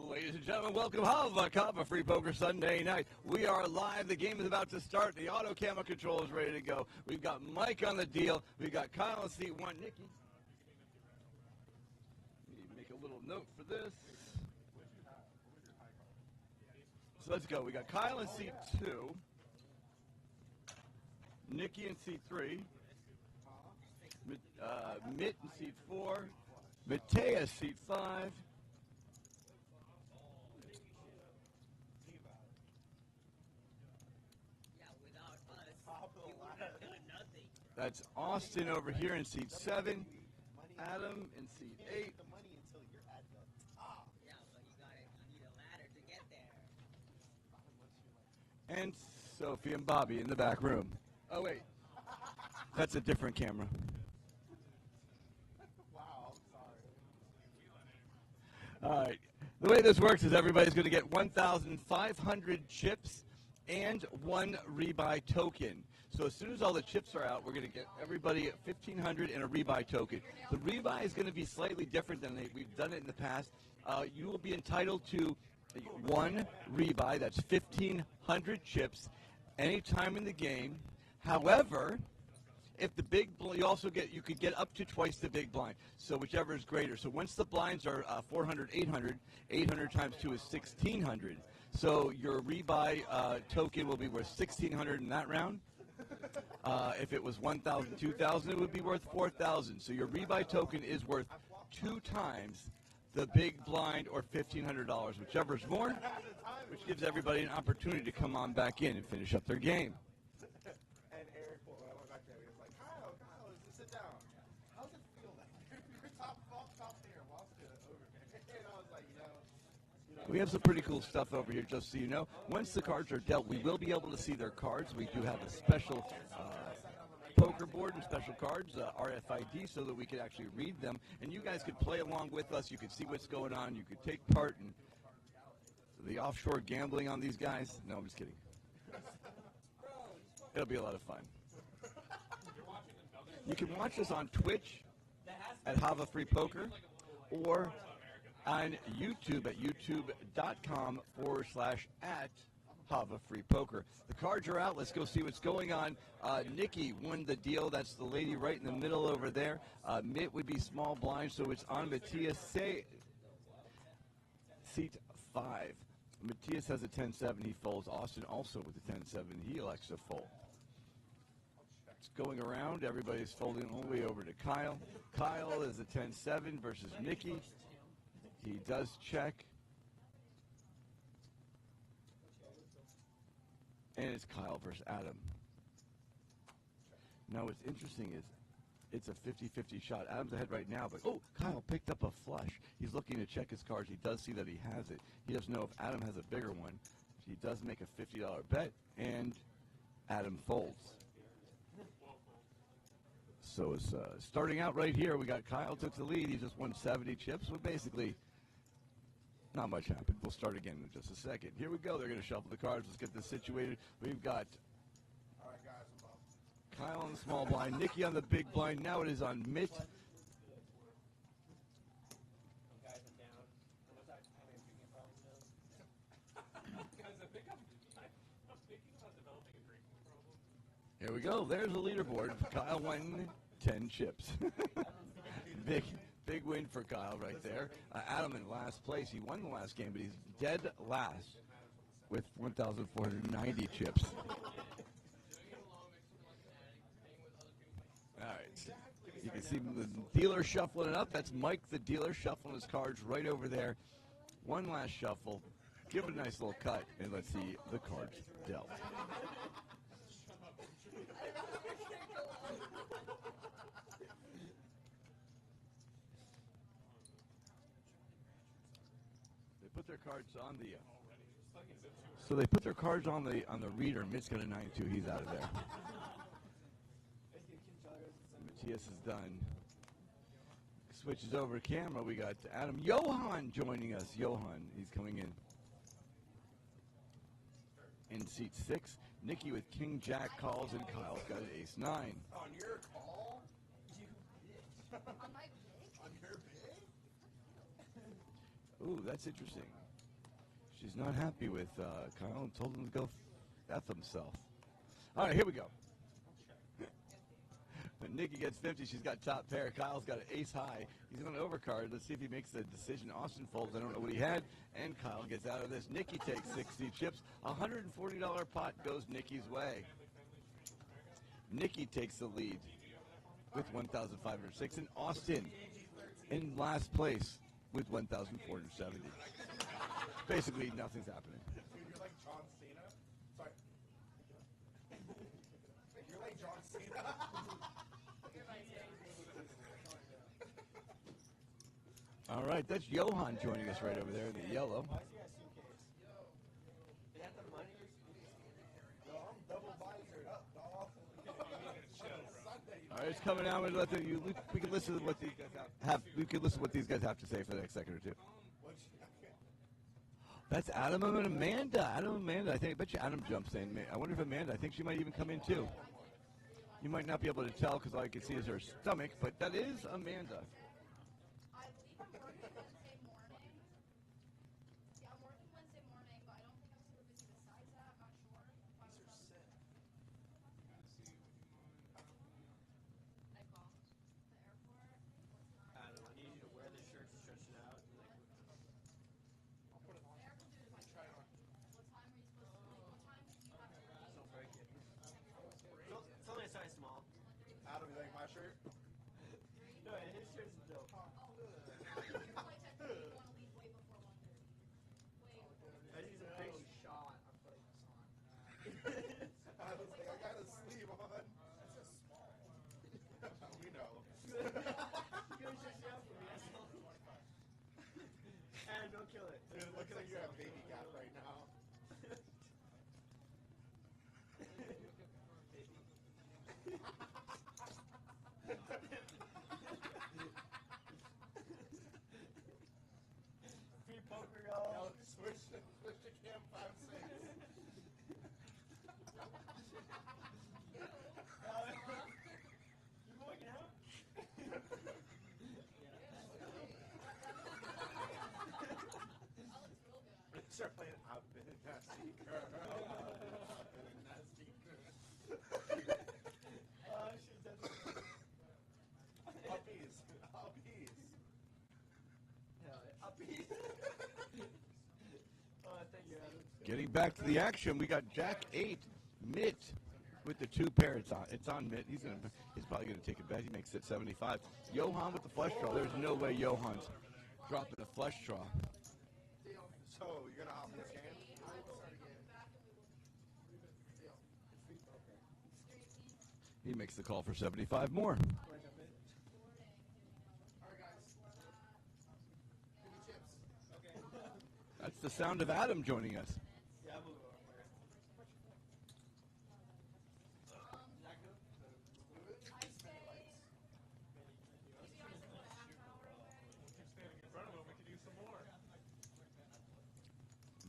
Ladies and gentlemen, welcome Hava Free Poker Sunday night. We are live. The game is about to start. The auto camera control is ready to go. We've got Mike on the deal. We've got Kyle in seat 1. Nikki. Make a little note for this. So let's go. We got Kyle in seat 2. Nikki in seat 3. Mitt in seat 4. Mateus seat 5. That's Austin over here in seat 7. Adam in seat 8. The money until you're at the top. Yeah, but you need a ladder to get there. And Sophie and Bobby in the back room. Oh, wait. That's a different camera. Wow, I'm sorry. All right. The way this works is everybody's going to get 1,500 chips and 1 rebuy token. So as soon as all the chips are out, we're going to get everybody 1,500 and a rebuy token. The rebuy is going to be slightly different than we've done it in the past. You will be entitled to 1 rebuy. That's 1,500 chips anytime in the game. However, if the big you could get up to twice the big blind. So whichever is greater. So once the blinds are 400, 800, 800 times 2 is 1,600. So your rebuy token will be worth 1,600 in that round. If it was 1,000, 2,000, it would be worth 4,000. So your rebuy token is worth 2 times the big blind or $1,500, whichever is more, which gives everybody an opportunity to come on back in and finish up their game. And Eric, when I went back there, he was like, Kyle, sit down. How does it feel that you're top there whilst over there? And I was like, We have some pretty cool stuff over here, just so you know. Once the cards are dealt, we will be able to see their cards. We do have a special poker board and special cards, RFID, so that we could actually read them. And you guys could play along with us. You could see what's going on. You could take part in the offshore gambling on these guys. No, I'm just kidding. It'll be a lot of fun. You can watch us on Twitch at Hava Free Poker or on YouTube at youtube.com/@Hava Free Poker. The cards are out. Let's go see what's going on. Nikki won the deal. That's the lady right in the middle over there. Mitt would be small blind, so it's on Matthias. Seat 5. Matthias has a 10-7. He folds. Austin also with a 10-7. He elects to fold. It's going around. Everybody's folding all the way over to Kyle. Kyle is a 10-7 versus Nikki. He does check. And it's Kyle versus Adam. Now what's interesting is it's a 50-50 shot. Adam's ahead right now, but Kyle picked up a flush. He's looking to check his cards. He does see that he has it. He doesn't know if Adam has a bigger one. He does make a $50 bet, and Adam folds. So it's starting out right here. We got Kyle took the lead. He just won 70 chips. So basically, not much happened. We'll start again in just a second. Here we go. They're going to shuffle the cards. Let's get this situated. We've got Kyle on the small blind, Nikki on the big blind. Now it is on Mitt. Here we go. There's the leaderboard. Kyle won 10 chips. Big win for Kyle right there. Adam in last place. He won the last game, but he's dead last with 1,490 chips. All right. You can see the dealer shuffling it up. That's Mike, the dealer, shuffling his cards right over there. One last shuffle. Give it a nice little cut, and let's see the cards dealt. Put their cards on the so they put their cards on the reader. Mitt's got a 9-2. He's out of there. Matthias is done. Switches over camera. We got Adam Johan joining us. Johan, he's coming in. In seat 6, Nikki with King Jack calls, and Kyle's got ace 9. On your call? You bitch. On my pig? On your pig? Ooh, that's interesting. She's not happy with Kyle and told him to go F himself. All right, here we go. When Nikki gets 50, she's got top pair. Kyle's got an ace high. He's on an overcard. Let's see if he makes the decision. Austin folds. I don't know what he had. And Kyle gets out of this. Nikki takes 60 chips. $140 pot goes Nikki's way. Nikki takes the lead with 1,506. And Austin in last place with 1,470. Basically, nothing's happening. Dude, you're like John Cena. Sorry. You're like John Cena. All right, that's Johan joining us right over there in the yellow. Why is he got a suitcase? They have the money? Yo, I'm double visored up, dog. All right, it's coming out. We can listen to what these guys have. We can listen to what these guys have to say for the next second or two. That's Adam and Amanda. Adam and Amanda. I bet you Adam jumps in. I wonder if Amanda. I think she might even come in too. You might not be able to tell because all you can see is her stomach, but that is Amanda. I believe I'm working Wednesday morning. Yeah, I'm working Wednesday morning, but I don't think I'm super busy besides that. I'm not sure. I call the airport. Adam, I need you to wear this shirt to stretch it out. I'll put it on. Air can do it if I try it on. What time are you supposed to leave? What time do you have to leave? Don't break it. It's only a size small. Adam, you like my shirt? No, his shirt's dope. Flight technically, you want to leave way before 1:30. Way before. I need some crazy Shot. I'm putting this on. I was like, I got a sleeve on. That's just small. We know. And don't kill it. Dude, it looks like you have baby gap right now. Free poker, y'all. Yo, switch to cam 5-6. You going out? Start playing I've been a nasty girl. I've been a nasty girl. Shit, that's Uppies. Uppies. upbeat. Oh, thank you, Adam. Getting back to the action, we got Jack 8, Mitt with the 2 pair. It's on Mitt. He's probably gonna take a bet. He makes it 75. Johan with the flush draw. There's no way Johan's dropping a flush draw. So, you're gonna hop in this game? He makes the call for 75 more. That's the sound of Adam joining us. Yeah, I'm moving over there.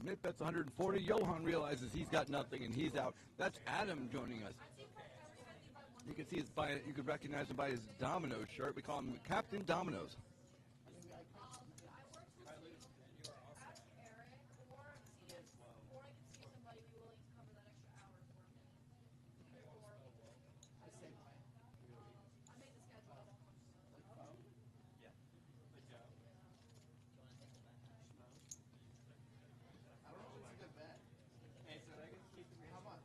Mitt bets 140. Johan realizes he's got nothing and he's out. That's Adam joining us. You can see you can recognize him by his Domino's shirt. We call him Captain Domino's. Hey, so I can keep the How much?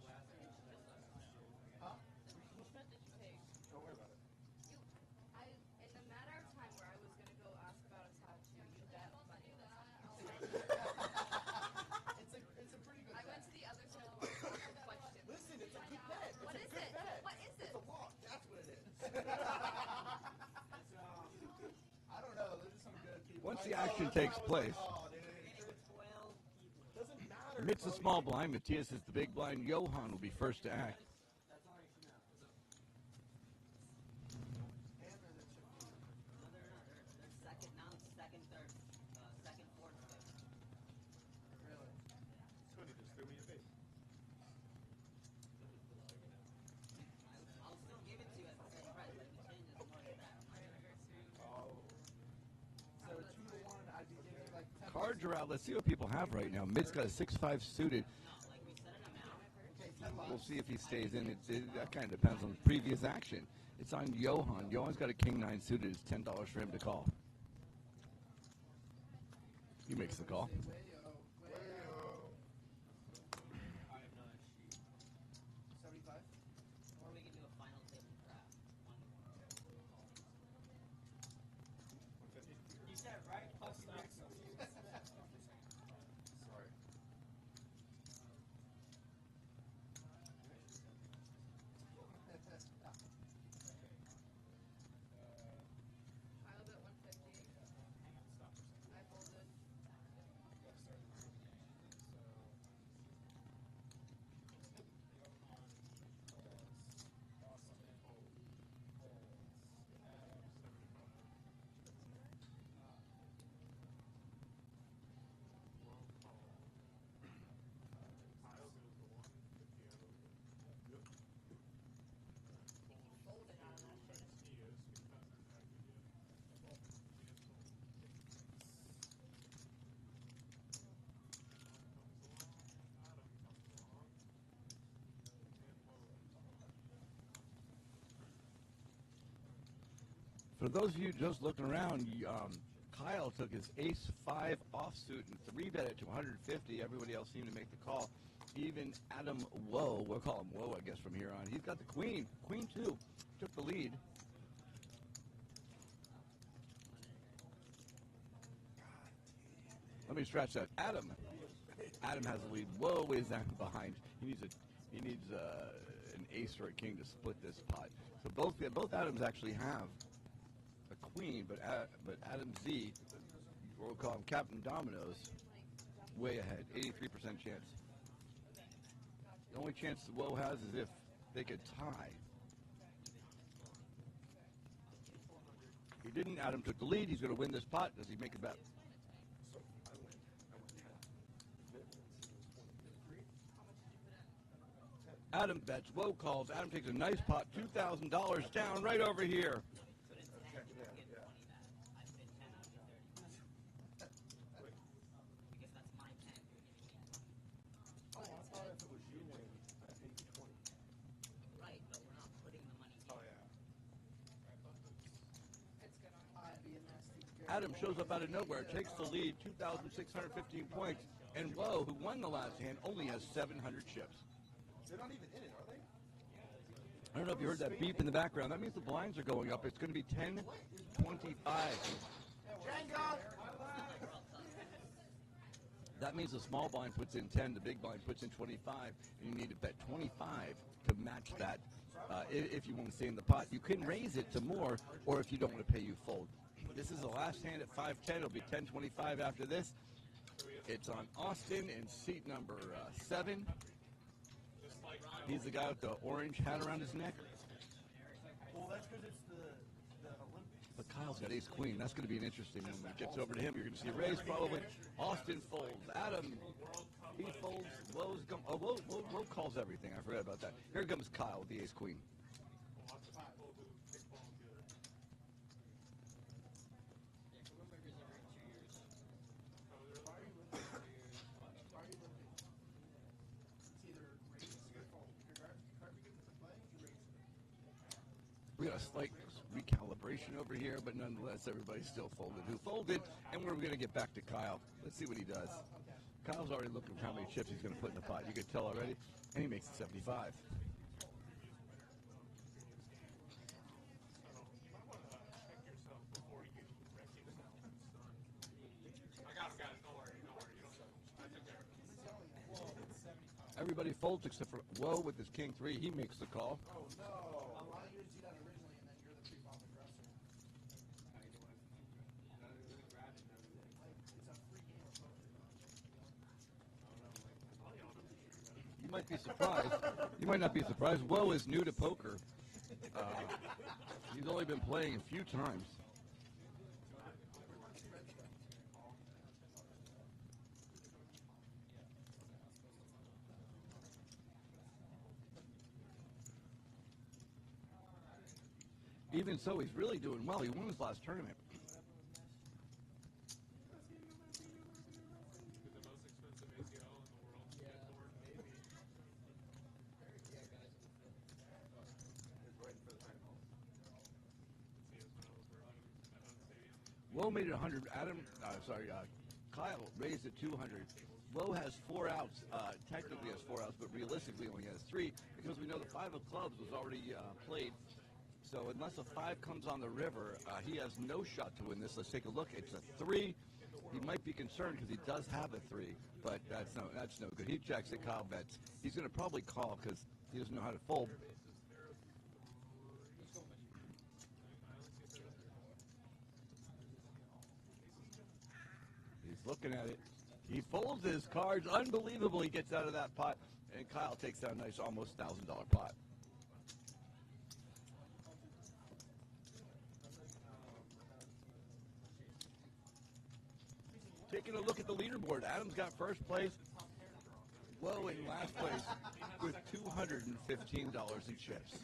Huh? Which bet did you take? Don't worry about it. In a matter of time where I was going to go ask about a tattoo, you bet money. It's a pretty good I went to the other side of the world and questioned. Listen, it's a good bet. It's What a is good it? bet. What is it? It's a lock. That's what it is. I don't know. There's some good people. Once the action takes place, Oh, dude. Doesn't matter. Mitt's the small blind, Matthias is the big blind. Johan will be first to act. let's see what people have right now. Mid's got a 6-5 suited. We'll see if he stays in. That kind of depends on the previous action. It's on Johan. Johan's got a king 9 suited. It's $10 for him to call. He makes the call. Pile at 150. I folded. For those of you just looking around, Kyle took his ace-5 offsuit and 3-bet it to 150. Everybody else seemed to make the call. Even Adam Woe, we'll call him Woe, I guess, from here on. He's got the queen. Queen 2 took the lead. Let me scratch that. Adam has the lead. Woe is behind. He needs an ace or a king to split this pot. So both Adams actually have a queen, but Adam Z, we'll call him Captain Dominoes, way ahead, 83% chance. The only chance the Woe has is if they could tie. He didn't. Adam took the lead. He's going to win this pot. Does he make a bet? Adam bets. Woe calls. Adam takes a nice pot, $2,000 down right over here. Adam shows up out of nowhere, takes the lead, 2,615 points, and Woe, who won the last hand, only has 700 chips. They're not even in it, are they? I don't know if you heard that beep in the background. That means the blinds are going up. It's going to be 10-25. That means the small blind puts in 10, the big blind puts in 25, and you need to bet 25 to match that if you want to stay in the pot. You can raise it to more, or if you don't want to pay, you fold. This is the last hand at 5-10. It'll be 10-25 after this. It's on Austin in seat number 7. He's the guy with the orange hat around his neck. Well, that's because it's the Olympics. But Kyle's got ace-queen. That's going to be an interesting one. When it gets over to him, you're going to see a raise probably. Austin folds. Adam, he folds. Woe calls everything. I forgot about that. Here comes Kyle with the ace-queen. We got a slight recalibration over here, but nonetheless, everybody's still folded. Who folded? And we're going to get back to Kyle. Let's see what he does. Kyle's already looking at how many chips he's going to put in the pot. You could tell already. And he makes it 75. Everybody folds except for Woe with his king 3. He makes the call. Oh, no. A lot of you did that originally, and then you're the pre-flop aggressor. It's a free game of poker. You might be surprised. You might not be surprised. Woe is new to poker. He's only been playing a few times. Even so, he's really doing well. He won his last tournament. Woe made it 100. Kyle raised it 200. Woe has 4 outs. Technically has 4 outs, but realistically only has 3 because we know the 5 of clubs was already played. So unless a 5 comes on the river, he has no shot to win this. Let's take a look. It's a 3. He might be concerned because he does have a 3, but that's no good. He checks it. Kyle bets. He's going to probably call because he doesn't know how to fold. He's looking at it. He folds his cards. Unbelievable. He gets out of that pot, and Kyle takes out a nice almost $1,000 pot. Taking a look at the leaderboard, Adam's got first place. Woe in last place with $215 in chips.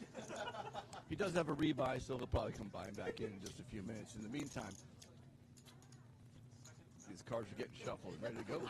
He does have a rebuy, so he'll probably come by and back in just a few minutes. In the meantime, these cards are getting shuffled and ready to go.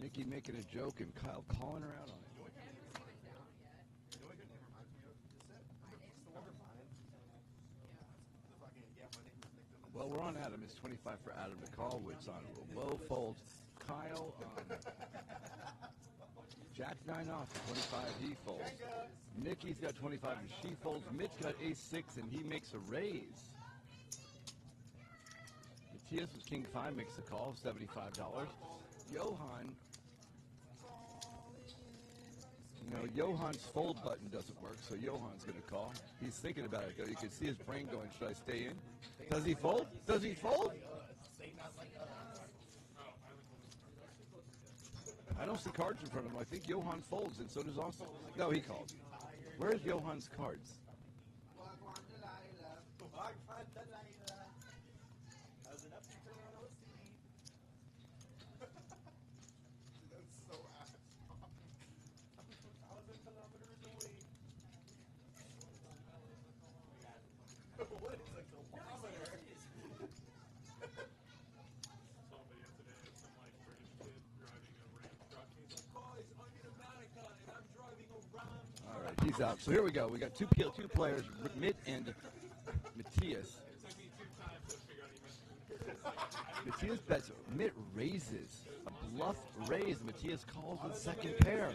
Nikki making a joke and Kyle calling her out on it. Well, we're on Adam. It's 25 for Adam to call. It's on Woe folds. Kyle Jack 9 off. 25 he folds. Nikki's got 25 and she folds. Mitch got ace 6 and he makes a raise. Matthias with king 5 makes the call. $75. Johan. Johan's fold button doesn't work, so Johan's going to call. He's thinking about it, though. You can see his brain going, should I stay in? Does he fold? Does he fold? I don't see cards in front of him. I think Johan folds, and so does Austin. No, he calls. Where's Johan's cards? He's out. So here we go. We got two players, Mitt and Matthias. Matthias bets. Mitt raises. A bluff raise. Matthias calls with second pair.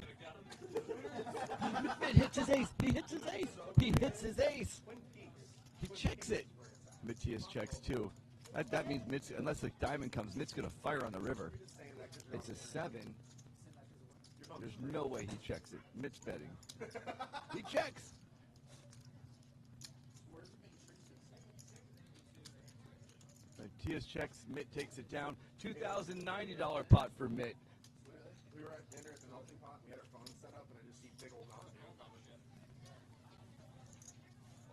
Mitt hits his ace. He hits his ace. He hits his ace. He checks it. Matthias checks too. That means Mitt's, unless the diamond comes, Mitt's going to fire on the river. It's a 7. There's no way he checks it. Mitt's betting. He checks. Matthias checks. Mitt takes it down. $2,090 pot for Mitt. We were at dinner at the melting pot. We had our phones set up, and I just see big old mountain.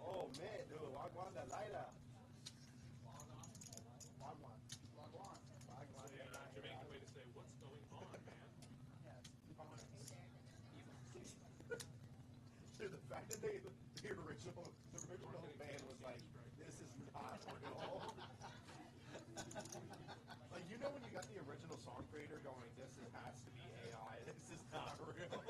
Oh, Mitt, dude, wagwan da laila. Wagwan. Jamaican way to say what's going on, man. Dude, the fact that the original band was like, this is not real. Like, you know when you got the original song creator going, this has to be AI, this is not real.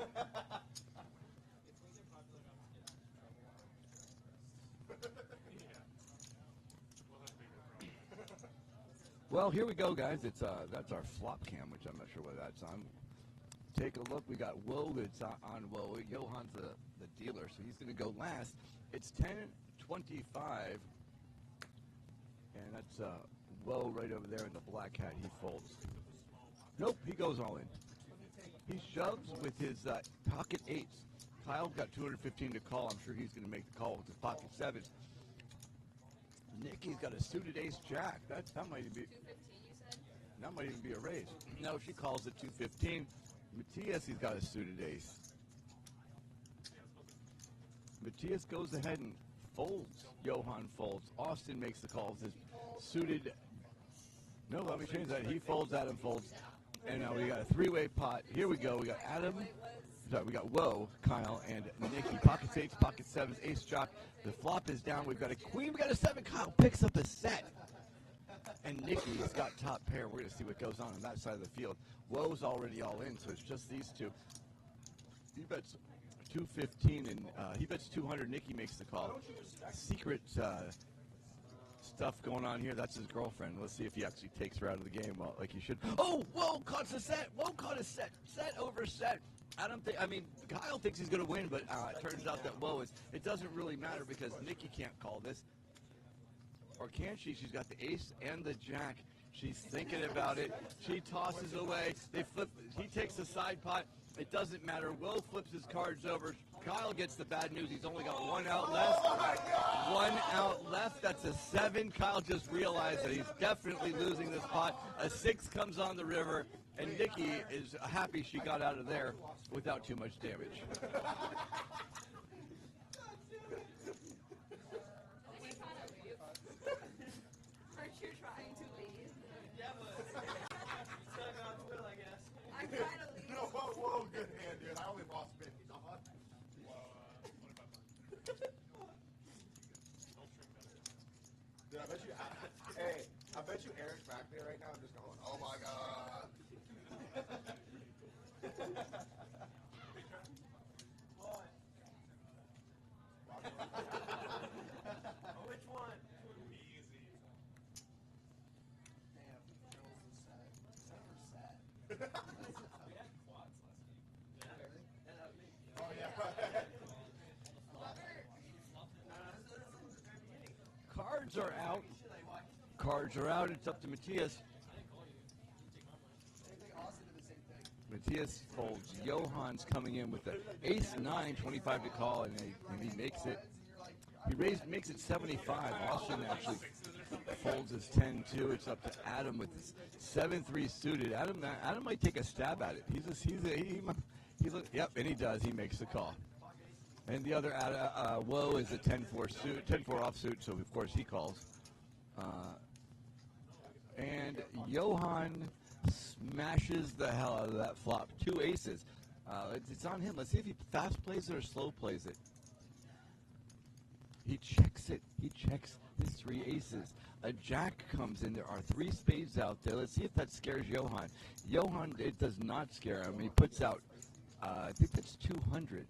Well, here we go, guys. It's that's our flop cam, which I'm not sure whether that's on. Take a look. We got Woe that's on Woe. Johan's the dealer, so he's going to go last. It's 10:25, and that's Woe right over there in the black hat. He folds. Nope, he goes all in. He shoves with his pocket 8s. Kyle's got 215 to call. I'm sure he's going to make the call with his pocket 7s. Nikki's got a suited ace jack. That might even be. 215, you said? That might even be a raise. No, she calls it 215. Matthias, he's got a suited ace. Matthias goes ahead and folds. Johan folds. Austin makes the calls. His suited. No, let me change that. He folds, Adam folds. And now we got a 3-way pot. Here we go. We got Adam, Sorry, we got Whoa, Kyle, and Nikki. Pocket 8s, pocket 7s, ace jock. The flop is down. We've got a queen. We got a 7. Kyle picks up a set. And Nikki's got top pair. We're going to see what goes on that side of the field. Whoa's already all in, so it's just these two. He bets 215, and he bets 200. Nikki makes the call. Secret stuff going on here. That's his girlfriend. Let's see if he actually takes her out of the game like he should. Oh, Whoa caught a set. Whoa caught a set. Set over set. Kyle thinks he's going to win, but it turns out that Whoa is. It doesn't really matter because Nikki can't call this. Or can she? She's got the ace and the jack. She's thinking about it. She tosses away. They flip. He takes the side pot. It doesn't matter. Will flips his cards over. Kyle gets the bad news. He's only got one out left. One out left. That's a 7. Kyle just realized that he's definitely losing this pot. A 6 comes on the river, and Nikki is happy she got out of there without too much damage. Aren't you trying to leave? Yeah, but stuck on Twill, I guess. I'm trying to leave. No, whoa, good hand, dude. I only lost 50. Dude, I bet you Eric's back there right now just going, oh my god. Which one? Easy. Damn, Joel's is sad. Super sad. We had quads last week. Oh yeah. Cards are out. Cards are out. It's up to Matthias. Matthias folds. Johann's coming in with the ace 9, 25 to call, and he makes it. He makes it 75. Austin actually folds his 10-2. It's up to Adam with his 7-3 suited. Adam might take a stab at it. Yep, and he does. He makes the call. And the other Whoa is a 10-4 suit, 10-4 offsuit, so of course he calls. And Johann smashes the hell out of that flop. 2 aces. It's on him. Let's see if he fast plays it or slow plays it. He checks it. He checks his 3 aces. A jack comes in. There are 3 spades out there. Let's see if that scares Johann. Johann, it does not scare him. He puts out, I think that's 200.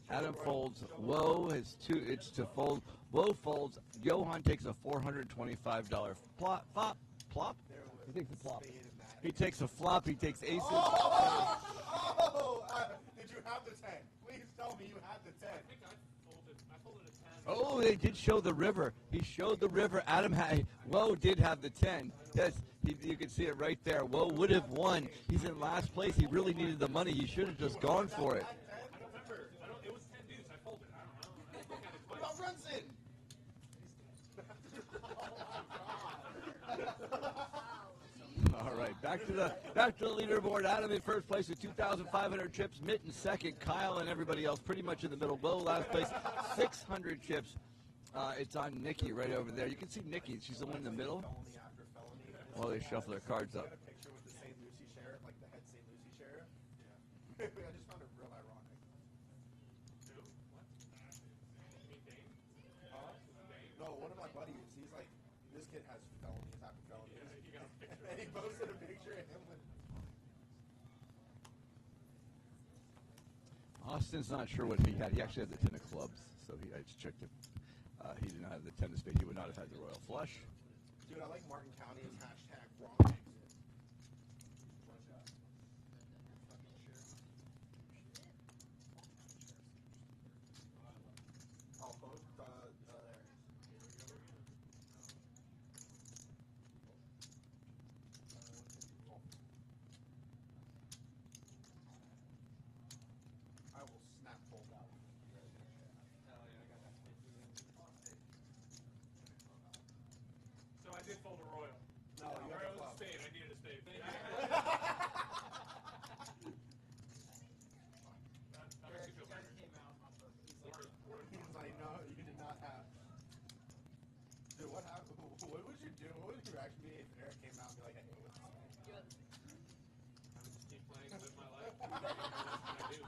Adam folds. Whoa is 2. It's to fold. Whoa folds. Johann takes a $425 plop. Plop? He takes a flop. He takes a flop. He takes aces. Did you have the 10? Please tell me you had the 10. I think I folded a 10. Oh, they did show the river. He showed the river. Whoa did have the 10. Yes, you can see it right there. Whoa would have won. He's in last place. He really needed the money. He should have just gone for it. I don't remember. It was 10 deuce. I folded. I don't know. I looked at it What twice. about Brunson? All right, back to the leaderboard. Adam in first place with 2,500 chips. Mitt in second. Kyle and everybody else pretty much in the middle. Whoa, last place, 600 chips. It's on Nikki right over there. You can see Nikki. She's the one in the middle. Felony after felony. While they shuffle their cards up. I got a picture with the St. Lucie sheriff, like the head St. Lucie sheriff. Yeah. I just found it real ironic. Who? What? You mean Dane? No, one of my buddies, he's like, this kid has felonies after felonies. Yeah, he got a picture. And he posted a picture of him with. Austin's not sure what he had. He actually had the 10 of clubs, so I just checked him. He did not have the 10 of spades. He would not have had the royal flush. Dude, I like Martin County's hashtag wrong exit. I'll post I will snap fold out. So I did fold a royal. No, you have a Royal was a flop. spade. I needed a spade. Thank you. That makes you feel better. He's like, no, you did not have. Dude, what happened? What would you do? What would your reaction be if Eric came out and be like, hey, what's this? I would just keep playing and live my life. I do.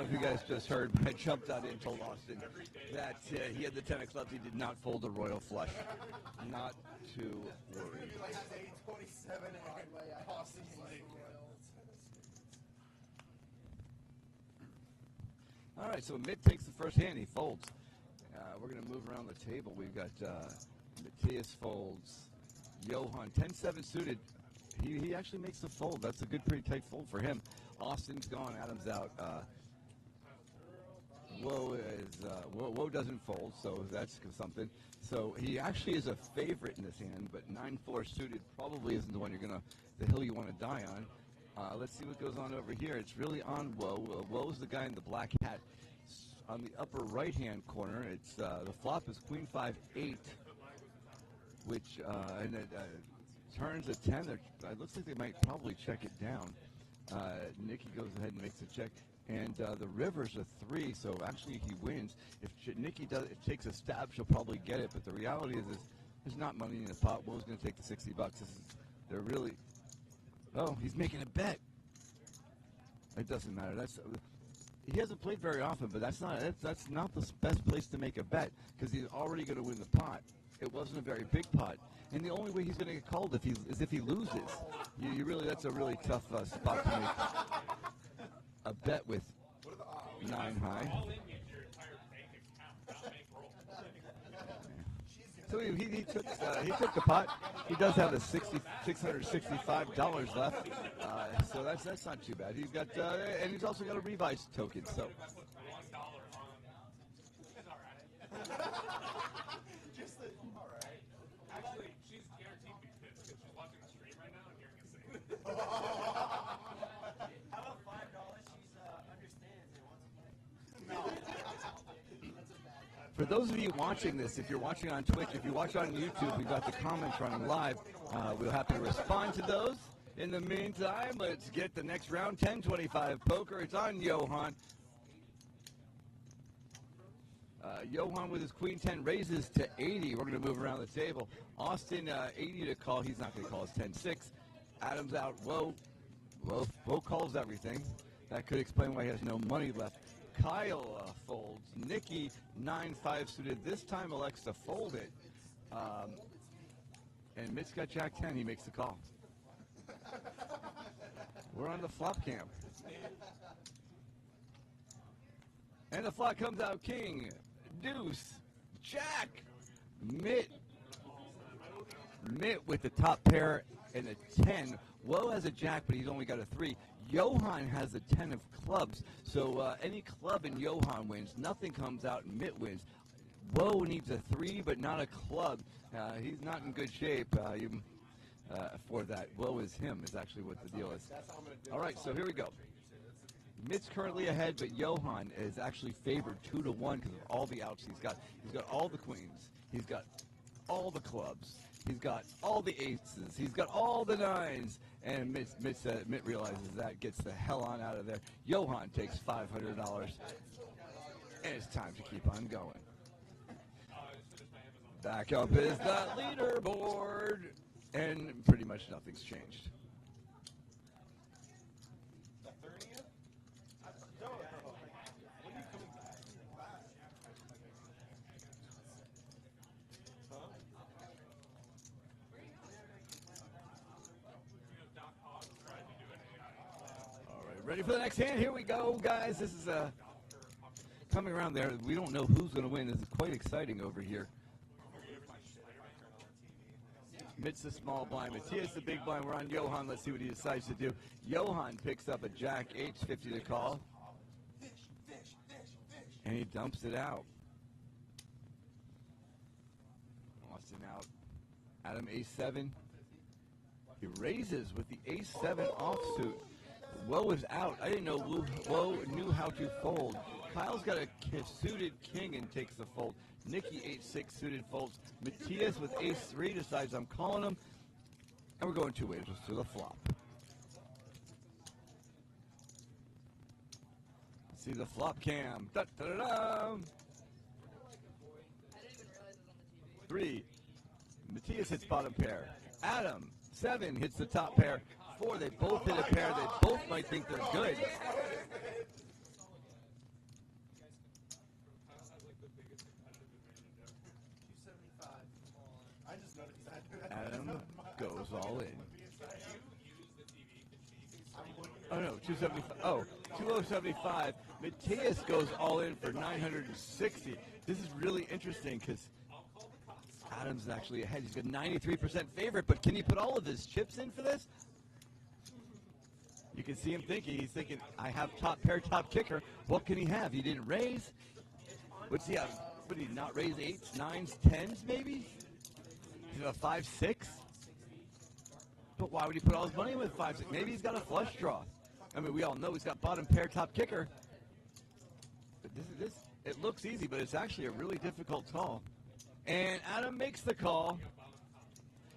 know if you guys just heard, but I jumped out and told Austin that he had the 10 of clubs. He did not fold a royal flush. Not to worry. Like 827 and Austin's like. All right, so Mitt takes the first hand. He folds. We're going to move around the table. We've got Matthias folds. Johan, 10-7 suited. He actually makes the fold. That's a good, pretty tight fold for him. Austin's gone. Adam's out. Woe doesn't fold, so that's something. So he actually is a favorite in this hand, but 9-4 suited probably isn't the hill you want to die on. Let's see what goes on over here. It's really on Woe. Woe's the guy in the black hat. On the upper right-hand corner, it's the flop is Queen 5-8, which and it turns a 10. It looks like they might probably check it down. Nikki goes ahead and makes a check, and the river's a 3, so actually he wins. If Nikki takes a stab, she'll probably get it. But the reality is there's not money in the pot. Woe's going to take the $60. They're really. Oh, he's making a bet. It doesn't matter. He hasn't played very often, but that's not the best place to make a bet because he's already going to win the pot. It wasn't a very big pot, and the only way he's going to get called is if he loses. That's a really tough spot to make a bet with 9 high. So he took the pot. He does have the $665 left, so that's not too bad. He's got and he's also got a revised token. So. Actually, she's guaranteed to be pissed because she's watching the stream right now and hearing us say How about $5? She understands and wants to play. For those of you watching this, if you're watching on Twitch, if you watch on YouTube, we've got the comments running live. We'll have to respond to those. In the meantime, let's get the next round, 10-25 poker. It's on Johan. Johan with his Queen 10 raises to 80. We're going to move around the table. Austin, 80 to call. He's not going to call. It's 10-6. Adam's out. Woe calls everything. That could explain why he has no money left. Kyle folds. Nikki, 9-5 suited. This time elects to fold it. And Mitt's got Jack 10. He makes the call. We're on the flop cam. And the flop comes out King, Deuce, Jack, Mitt with the top pair and a 10. Woe has a Jack, but he's only got a 3. Johan has a 10 of clubs, so any club in Johan wins. Nothing comes out and Mitt wins. Woe needs a 3, but not a club. He's not in good shape for that. Woe is him is actually what the deal is. All right, so here we go. Mitt's currently ahead, but Johan is actually favored 2-1 because of all the outs he's got. He's got all the queens. He's got all the clubs. He's got all the aces. He's got all the 9s. And Mitt realizes that, gets the hell on out of there. Johan takes $500. And it's time to keep on going. Back up is the leaderboard. And pretty much nothing's changed. Ready for the next hand? Here we go, guys. This is coming around there. We don't know who's going to win. This is quite exciting over here. Mitt's the small blind. Matthias the big blind. We're on Johan. Let's see what he decides to do. Johan picks up a Jack 8, 50 to call. And he dumps it out. Austin out. Adam Ace-7. He raises with the Ace-7 offsuit. Woe is out. I didn't know Woe knew how to fold. Kyle's got a suited king and takes the fold. Nikki 8-6 suited folds. Matthias with Ace-3 decides I'm calling him. And we're going 2 ways to the flop. Let's see the flop cam. Da, da, da, da. 3. Matthias hits bottom pair. Adam 7 hits the top pair. 4, they both hit a pair. They both might think they're good. goes all in. Oh no, 275. Oh, 2075. Matthias goes all in for 960. This is really interesting because Adam's actually ahead. He's got 93% favorite, but can he put all of his chips in for this? You can see him thinking. He's thinking, I have top pair, top kicker. What can he have? He didn't raise. What's he have? What did he not raise? 8s, 9s, 10s maybe? He's a 5, 6? But why would he put all his money with 5, 6? Maybe he's got a flush draw. I mean, we all know he's got bottom pair, top kicker. But this it looks easy, but it's actually a really difficult call. And Adam makes the call.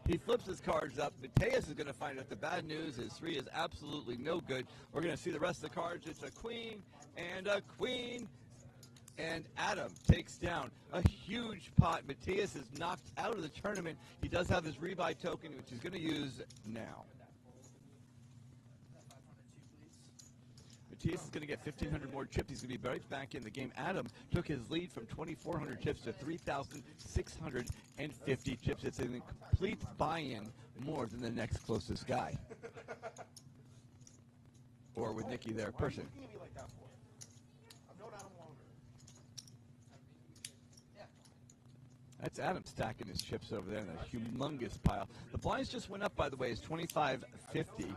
He flips his cards up. Mateus is going to find out the bad news. His 3 is absolutely no good. We're going to see the rest of the cards. It's a queen and a queen. And Adam takes down a huge pot. Mateus is knocked out of the tournament. He does have his rebuy token, which he's going to use now. Matthias is going to get 1,500 more chips. He's going to be right back in the game. Adam took his lead from 2,400 chips to 3,650 chips. It's a complete buy-in more than the next closest guy. Or with Nikki there, person. What are you looking at me like that for? I've known Adam longer. That's Adam stacking his chips over there in a humongous pile. The blinds just went up, by the way. It's 25.50.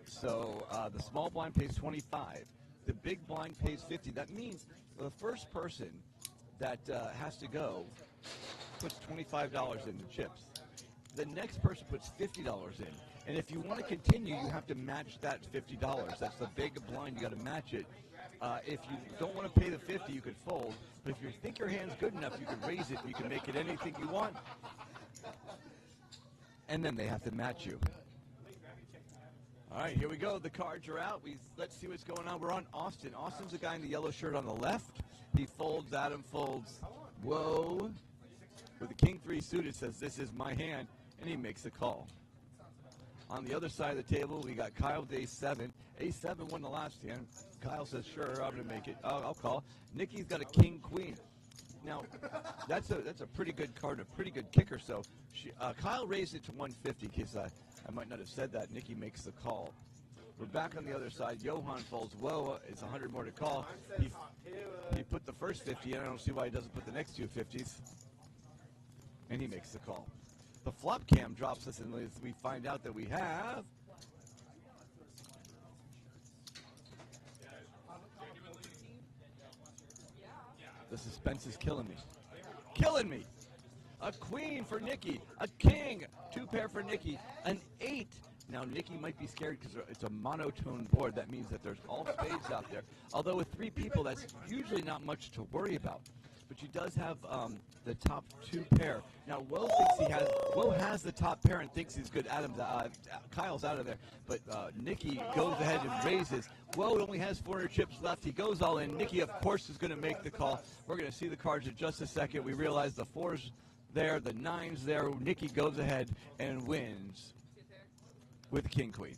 So the small blind pays 25. The big blind pays 50. That means the first person that has to go puts $25 in the chips. The next person puts $50 in. And if you want to continue, you have to match that $50. That's the big blind. You got to match it. If you don't want to pay the 50, you could fold. But if you think your hand's good enough, you can raise it. You can make it anything you want. And then they have to match you. All right, here we go. The cards are out. Let's see what's going on. We're on Austin. Austin's the guy in the yellow shirt on the left. He folds. Adam folds. Whoa. With the King 3 suit, it says, this is my hand. And he makes a call. On the other side of the table, we got Kyle with A7. A7 won the last hand. Kyle says, sure, I'm going to make it. I'll call. Nikki's got a King Queen. Now, that's a pretty good card, a pretty good kicker. So Kyle raised it to 150 because I might not have said that. Nikki makes the call. We're back on the other side. Johan folds. Whoa, it's 100 more to call. He put the first 50 in. I don't see why he doesn't put the next two 50s. And he makes the call. The flop cam drops us, and we find out that we have... The suspense is killing me. Killing me! A queen for Nikki. A king. 2 pair for Nikki. An 8. Now, Nikki might be scared because it's a monotone board. That means that there's all spades out there. Although with 3 people, that's usually not much to worry about. But she does have the top 2 pair. Now, Will has the top pair and thinks he's good. Kyle's out of there. But Nikki goes ahead and raises. Will only has 400 chips left. He goes all in. Nikki, of course, is going to make the call. We're going to see the cards in just a second. We realize the 4's there, the 9's there. Nikki goes ahead and wins with King Queen.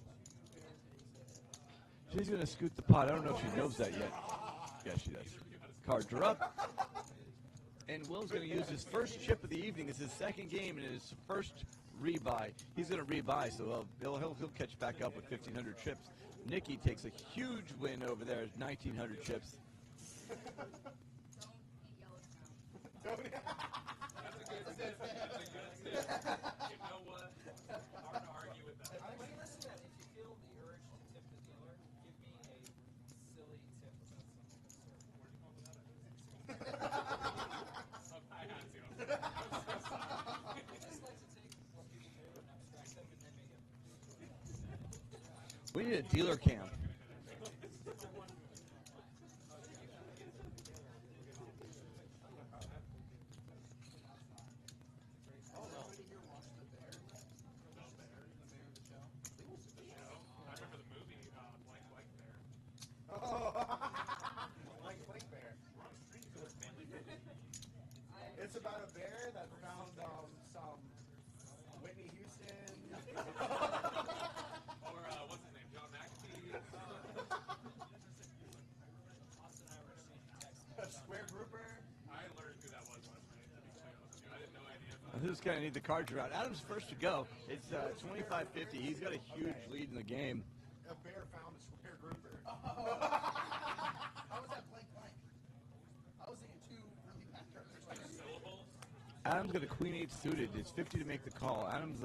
She's going to scoot the pot. I don't know if she knows that yet. Yeah, she does. Cards are up. And Will's going to use his first chip of the evening. It's his second game and his first rebuy. He's going to rebuy, so he'll catch back up with 1,500 chips. Nikki takes a huge win over there, 1,900 chips. You know what? Hard to argue with that. Listen, if you feel the urge to tip the dealer, give me a silly tip about something I had to. I just like to take what people do and abstract them and then make it. We need a dealer cam. It's about a bear that found some Whitney Houston. Or what's his name? John McAfee. A square grouper. I learned who that was last night. To be honest with you. I didn't know any of them. Who's going to need the card draw out? Adam's first to go. It's 25-50. He's got a huge lead in the game. A bear found a square grouper. How was that blank? I was thinking two really bad cards. Adam's got a queen 8 suited. It's 50 to make the call. Adam's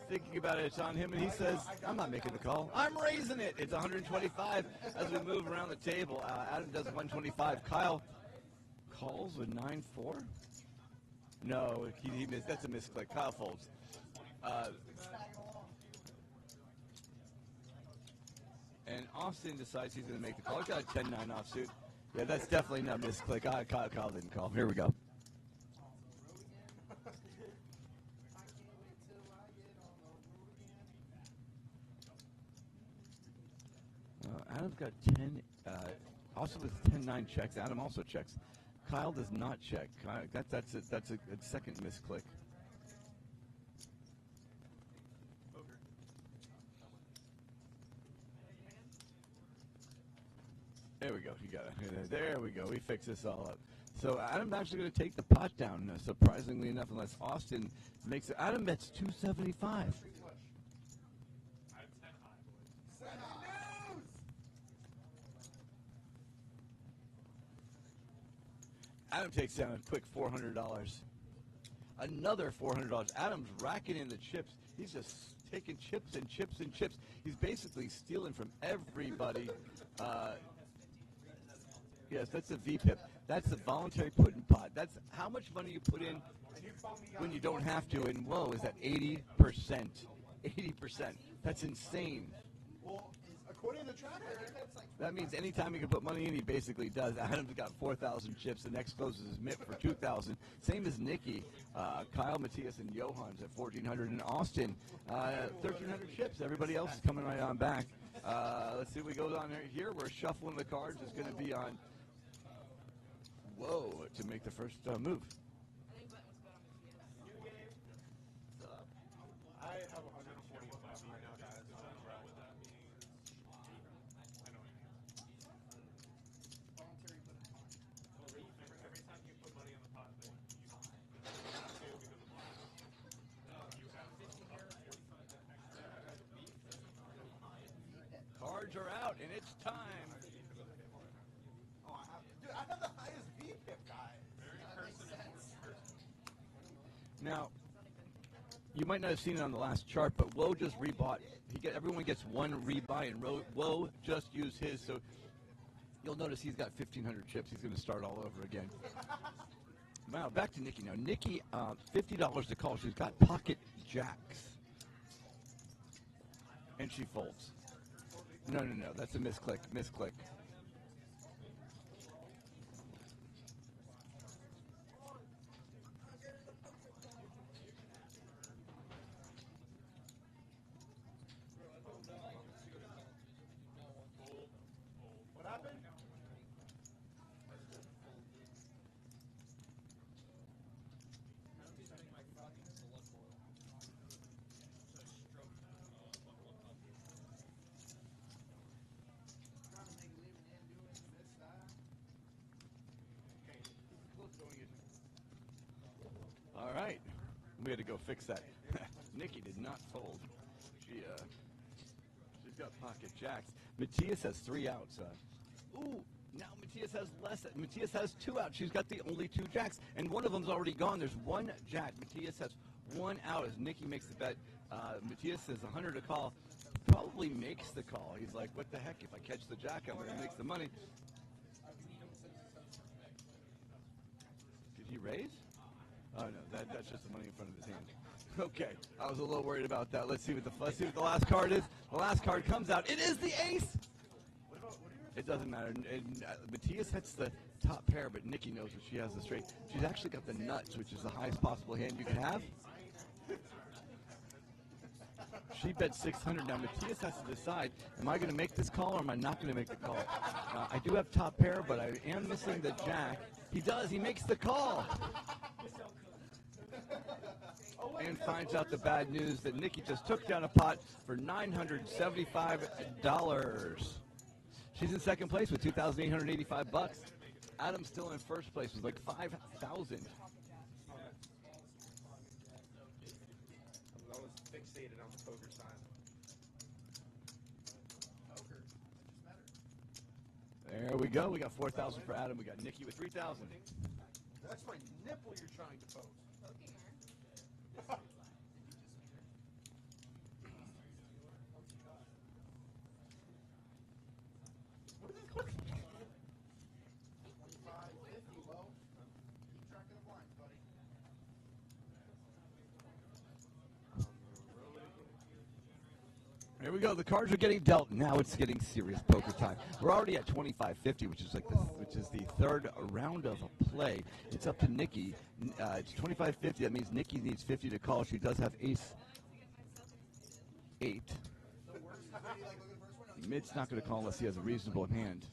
thinking about it. It's on him, and he says, I'm not making the call. I'm raising it. It's 125 as we move around the table. Adam does 125. Kyle calls with 9-4. No, he missed. That's a misclick. Kyle folds. And Austin decides he's going to make the call. He's got a 10-9 offsuit. Yeah, that's definitely not misclick. Kyle didn't call. Here we go. Adam's got 10. Also with 10-9 checks. Adam also checks. Kyle does not check. That's a second misclick. There we go. He got it. There we go. We fix this all up. So Adam's actually going to take the pot down, surprisingly enough, unless Austin makes it. Adam bets 275. Adam takes down a quick $400. Another $400. Adam's racking in the chips. He's just taking chips and chips and chips. He's basically stealing from everybody. Yes, that's a VPIP. That's a voluntary put-in pot. That's how much money you put in when you don't have to. And whoa, is that 80%? 80%. That's insane. Well, according to the tracker, that means anytime he can put money in, he basically does. Adam's got 4,000 chips. The next closest is Mitt for 2,000. Same as Nikki, Kyle, Matthias, and Johans at 1,400. And Austin, 1,300 chips. Everybody else is coming right on back. Let's see what goes on here. We're shuffling the cards. Is going to be on to make the first move. I have 145 right now, guys. Every time you put money in the pot, then you have to because of Cards are out, and it's time. Dude, I have the highest VPIP guy. Now, you might not have seen it on the last chart, but Woe just rebought. Everyone gets one rebuy, and Woe just used his. So you'll notice he's got 1,500 chips. He's going to start all over again. Now, back to Nikki. Now, Nikki, $50 to call. She's got pocket jacks. And she folds. No. That's a misclick. Misclick. What happened? All right. We had to go fix that. Nikki did not fold. She's got pocket jacks. Matthias has 3 outs. Now Matthias has less. Matthias has 2 outs. She's got the only 2 jacks, and one of them's already gone. There's 1 jack. Matthias has 1 out as Nikki makes the bet. Matthias says 100 to call. Probably makes the call. He's like, what the heck? If I catch the jack, I'm going to make the money. Did he raise? Oh, no, that's just the money in front of his hand. Okay, I was a little worried about that. Let's see what the last card is. The last card comes out. It is the ace. It doesn't matter. And Matthias hits the top pair, but Nikki knows that she has the straight. She's actually got the nuts, which is the highest possible hand you can have. She bet 600. Now Matthias has to decide: am I going to make this call or am I not going to make the call? I do have top pair, but I am missing the jack. He does. He makes the call. And finds out the bad news that Nikki just took down a pot for $975. She's in second place with $2,885. Adam's still in first place with like 5,000. I was fixated on the poker sign. Poker. Just better. There we go. We got 4,000 for Adam. We got Nikki with 3,000. That's my nipple you're trying to pose. What is this? 25.50, Bo. Keep track of the blinds, buddy. Here we go. The cards are getting dealt. Now it's getting serious poker time. We're already at 25.50, which is the third round of a play. It's up to Nikki. It's 25.50. That means Nikki needs 50 to call. She does have ace 8. Mid's not going to call unless he has a reasonable hand.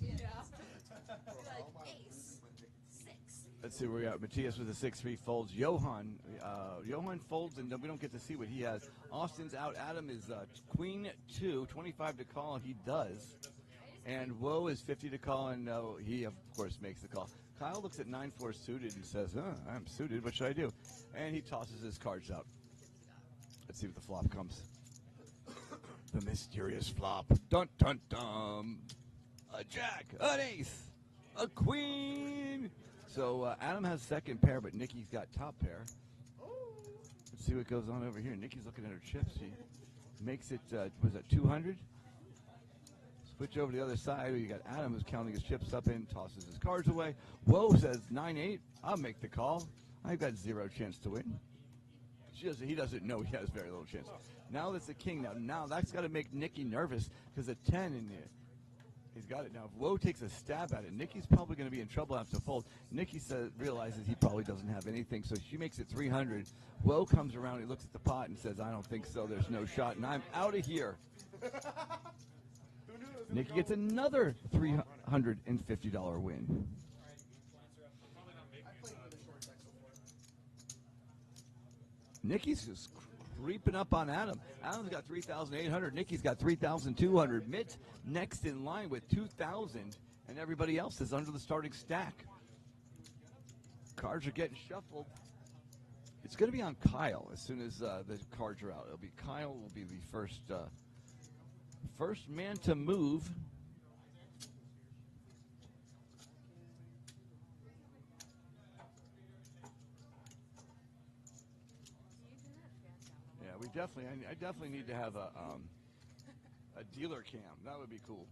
Let's see where we got. Matthias with a 6-3 folds. Johan folds, and we don't get to see what he has. Austin's out. Adam is queen 2, 25 to call, and he does. And Woe is 50 to call, and he, of course, makes the call. Kyle looks at 9-4 suited and says, I'm suited. What should I do? And he tosses his cards out. Let's see what the flop comes. The mysterious flop. Dun, dun, dun. A jack, an ace, a queen. So Adam has second pair, but Nikki's got top pair. Let's see what goes on over here. Nikki's looking at her chips. She makes it, was that 200? Switch over to the other side. You got Adam who's counting his chips up in, tosses his cards away. Woe says 9-8. I'll make the call. I've got 0 chance to win. He doesn't know he has very little chance. Now that's the king. Now that's got to make Nikki nervous because a 10 in there. He's got it now. If Woe takes a stab at it, Nikki's probably going to be in trouble after fold. Nikki realizes he probably doesn't have anything, so she makes it 300. Woe comes around, he looks at the pot and says, I don't think so. There's no shot, and I'm out of here. Nikki gets another $350 win. Nikki's just creeping up on Adam. Adam's got 3,800. Nikki's got 3,200. Mitt's next in line with 2,000, and everybody else is under the starting stack. Cards are getting shuffled. It's going to be on Kyle as soon as the cards are out. It'll be Kyle will be the first man to move. I definitely need to have a dealer cam. That would be cool.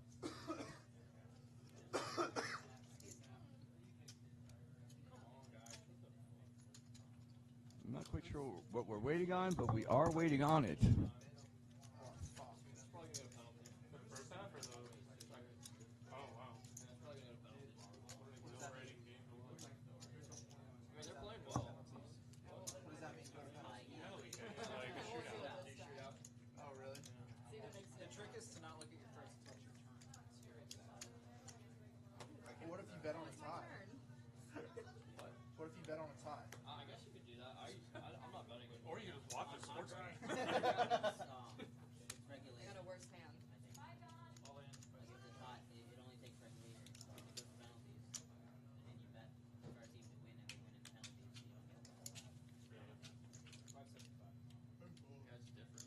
I'm not quite sure what we're waiting on, but we are waiting on it. What if you bet on a tie? What if you bet on a tie? I guess you could do that. I'm not betting it. Or you just watch a sports game. It's regulated. I got a worse hand. Like if the tie, it only takes regulation. If you go for penalties, and you bet for our team to win and we win in penalties, you don't get that. Yeah, it's different. Penalties are different.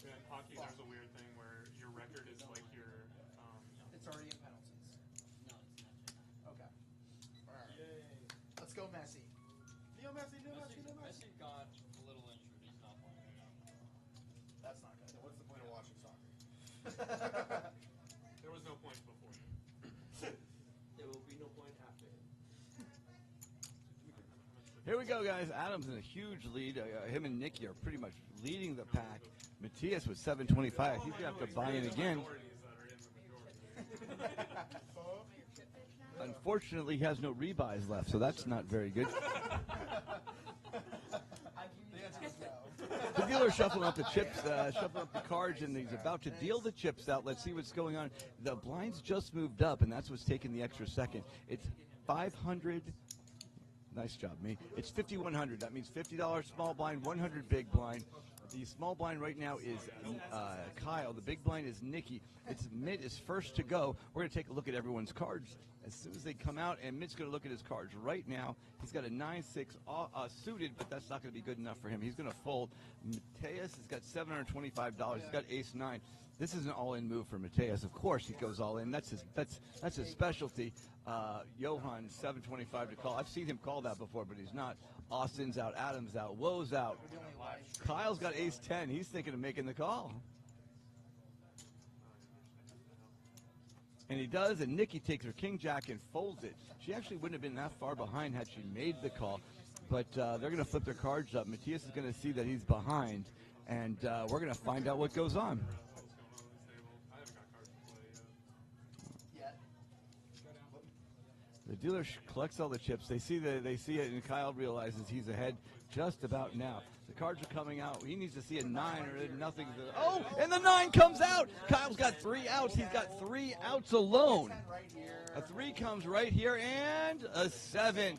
Yeah, in hockey, there's a weird thing where your record is like your. It's already in penalties. No, it's not. Okay. All right. Let's go, Messi. Leo Messi, Leo Messi, Leo Messi. Messi got a little injured. He's not playing right now. That's not good. So what's the point of watching soccer? There was no point before. There will be no point after him. Here we go, guys. Adam's in a huge lead. Him and Nikki are pretty much leading the pack. Matthias with 725. He's going to have to buy in again. Unfortunately, he has no rebuys left, so that's not very good. The dealer's shuffling up the chips, shuffling up the cards, and he's about to deal the chips out. Let's see what's going on. The blinds just moved up, and that's what's taking the extra second. It's 500. Nice job, me. It's 5,100. That means $50 small blind, 100 big blind. The small blind right now is Kyle. The big blind is Nikki. It's Mitt is first to go. We're going to take a look at everyone's cards as soon as they come out, and Mitt's going to look at his cards right now. He's got a 9-6 suited, but that's not going to be good enough for him. He's going to fold. Mateus has got $725. He's got ace-9. This is an all-in move for Mateus. Of course, he goes all in. That's his specialty. Johan, $725 to call. I've seen him call that before, but he's not. Austin's out. Adam's out. Woe's out. Kyle's got ace-10. He's thinking of making the call. And he does, and Nikki takes her king-jack and folds it. She actually wouldn't have been that far behind had she made the call, but they're going to flip their cards up. Matthias is going to see that he's behind, and we're going to find out what goes on. The dealer collects all the chips. They see it, and Kyle realizes he's ahead just about now. The cards are coming out. He needs to see a 9 or nothing. Oh, and the 9 comes out. Kyle's got 3 outs. He's got 3 outs alone. A 3 comes right here, and a 7.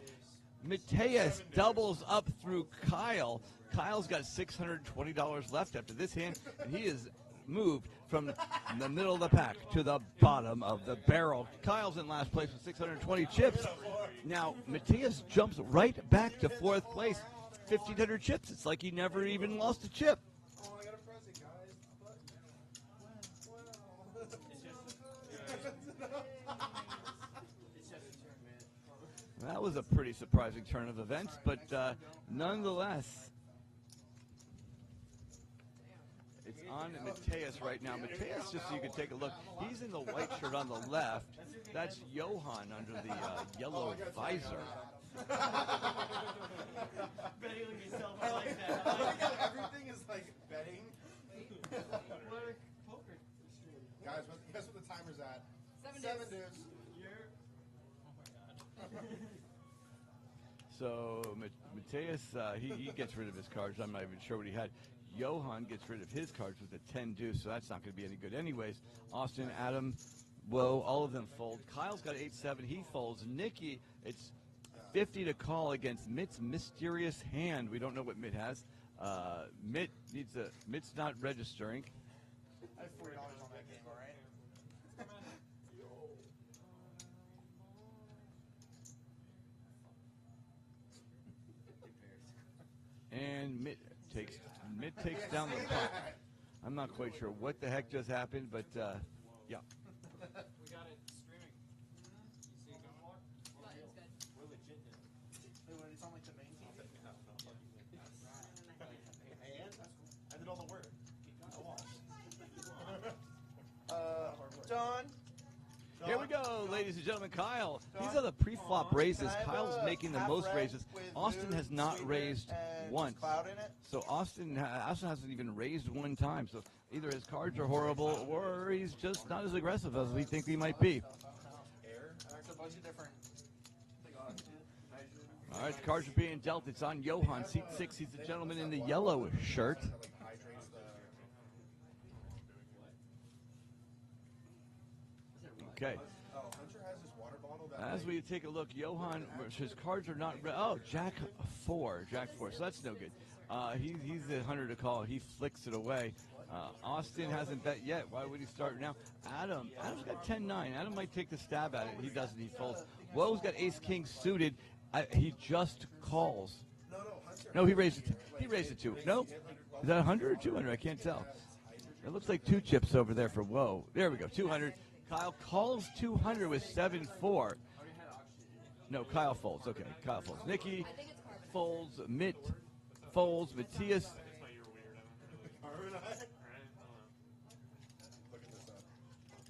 Mateus doubles up through Kyle. Kyle's got $620 left after this hand, and he is moved from the middle of the pack to the bottom of the barrel. Kyle's in last place with 620 chips. Now, Mateus jumps right back to 4th place. 1,500 chips. It's like he never even lost a chip. Oh, I got a present, guys. That was a pretty surprising turn of events, but nonetheless, it's on Mateus right now. Mateus, just so you can take a look, he's in the white shirt on the left. That's Johan under the yellow visor. Betting on yourself, I like that. Everything is like betting. Poker. Guys, guess what the timer's at? 7 dudes. So Mateus, he gets rid of his cards. I'm not even sure what he had. Johan gets rid of his cards with a 10 deuce, so that's not going to be any good anyways. Austin, Adam, Woe, all of them fold. Kyle's got 8-7. He folds. Nikki, it's 50 to call against Mitt's mysterious hand. We don't know what Mitt has. Mitt's not registering. I have $40 on that game, all right? And Mitt takes down the puck. I'm not quite sure what the heck just happened, but yeah. We got it streaming. You see it going more? We're legit now. It's on like the main team. I did all the work. John. Here we go, ladies and gentlemen. Kyle. These are the pre-flop raises. Kyle's making the most raises. Austin has not raised once. So Austin hasn't even raised one time. So either his cards are horrible or he's just not as aggressive as we think he might be. All right, the cards are being dealt. It's on Johan, seat 6. He's the gentleman in the yellow shirt. Okay. As we take a look, Johan, his cards are not. Jack 4. So that's no good. He's the 100 to call. He flicks it away. Austin hasn't bet yet. Why would he start now? Adam's got 10-9. Adam might take the stab at it. He doesn't. He folds. Woe's got ace-king suited. He just calls. No, he raised it. He raised it 2. No, is that 100 or 200? I can't tell. It looks like 2 chips over there for Woe. There we go. 200. Kyle calls 200 with 7-4. No, Kyle folds. Okay, Kyle folds. Nikki folds. Mitt folds. Matthias.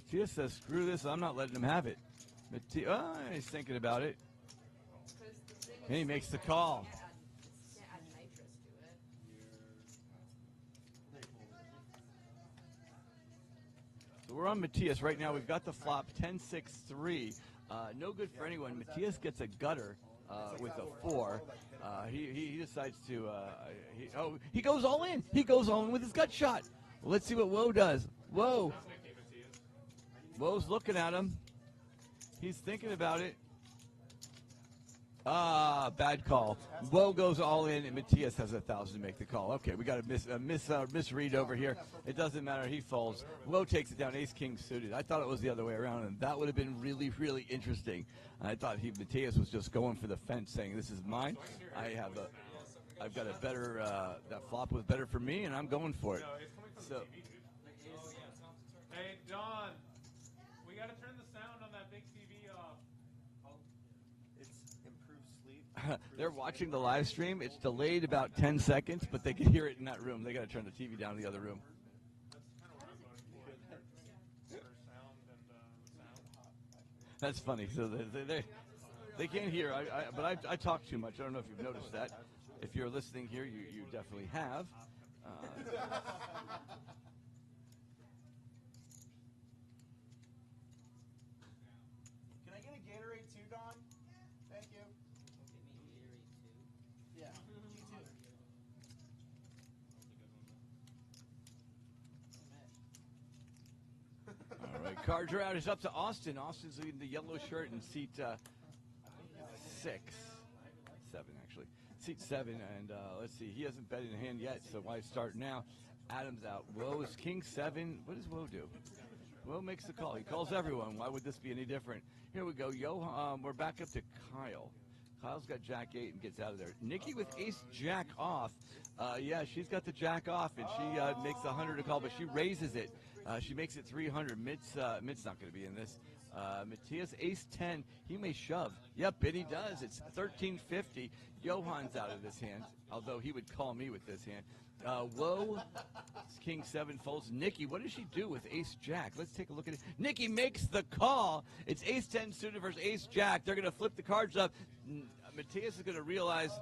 Matthias says, screw this. I'm not letting him have it. He's thinking about it. And he makes the call. So we're on Matthias right now. We've got the flop 10-6-3. No good for anyone. Matthias gets a gutter with a 4. He decides to. He goes all in. He goes all in with his gut shot. Well, let's see what Woe does. Woe's looking at him. He's thinking about it. Bad call. Woe goes all in, and Matthias has 1,000 to make the call. Okay, we got a misread over here. It doesn't matter. He folds. Woe takes it down. Ace King suited. I thought it was the other way around, and that would have been really, really interesting. I thought Matthias was just going for the fence, saying, "This is mine. I've got a better. That flop was better for me, and I'm going for it." So. Hey, John, we got to turn the sound on that big TV off. It's improved sleep. They're watching the live stream. It's delayed about 10 seconds, but they can hear it in that room. They got to turn the TV down in the other room. That's funny. So they can't hear. But I talk too much. I don't know if you've noticed that. If you're listening here, you definitely have. Can I get a Gatorade too, Don? Thank you. Yeah, me too. All right, cards are out. It's up to Austin. Austin's in the yellow shirt in seat 7 actually. Seat 7, and let's see. He hasn't bet in hand yet, so why start now? Adam's out. Woe is King 7. What does Woe do? Woe makes the call. He calls everyone. Why would this be any different? Here we go. We're back up to Kyle. Kyle's got Jack 8 and gets out of there. Nikki with Ace Jack off. Yeah, she's got the Jack off, and she makes the 100 to call, but she raises it. She makes it 300. Mitt's not going to be in this. Matthias Ace 10. He may shove. Yep, and he does. It's 1350. Johan's out of this hand, although he would call me with this hand. Woe, King 7 folds. Nikki, what does she do with Ace Jack? Let's take a look at it. Nikki makes the call. It's Ace 10 suited versus Ace Jack. They're going to flip the cards up. Matthias is going to realize,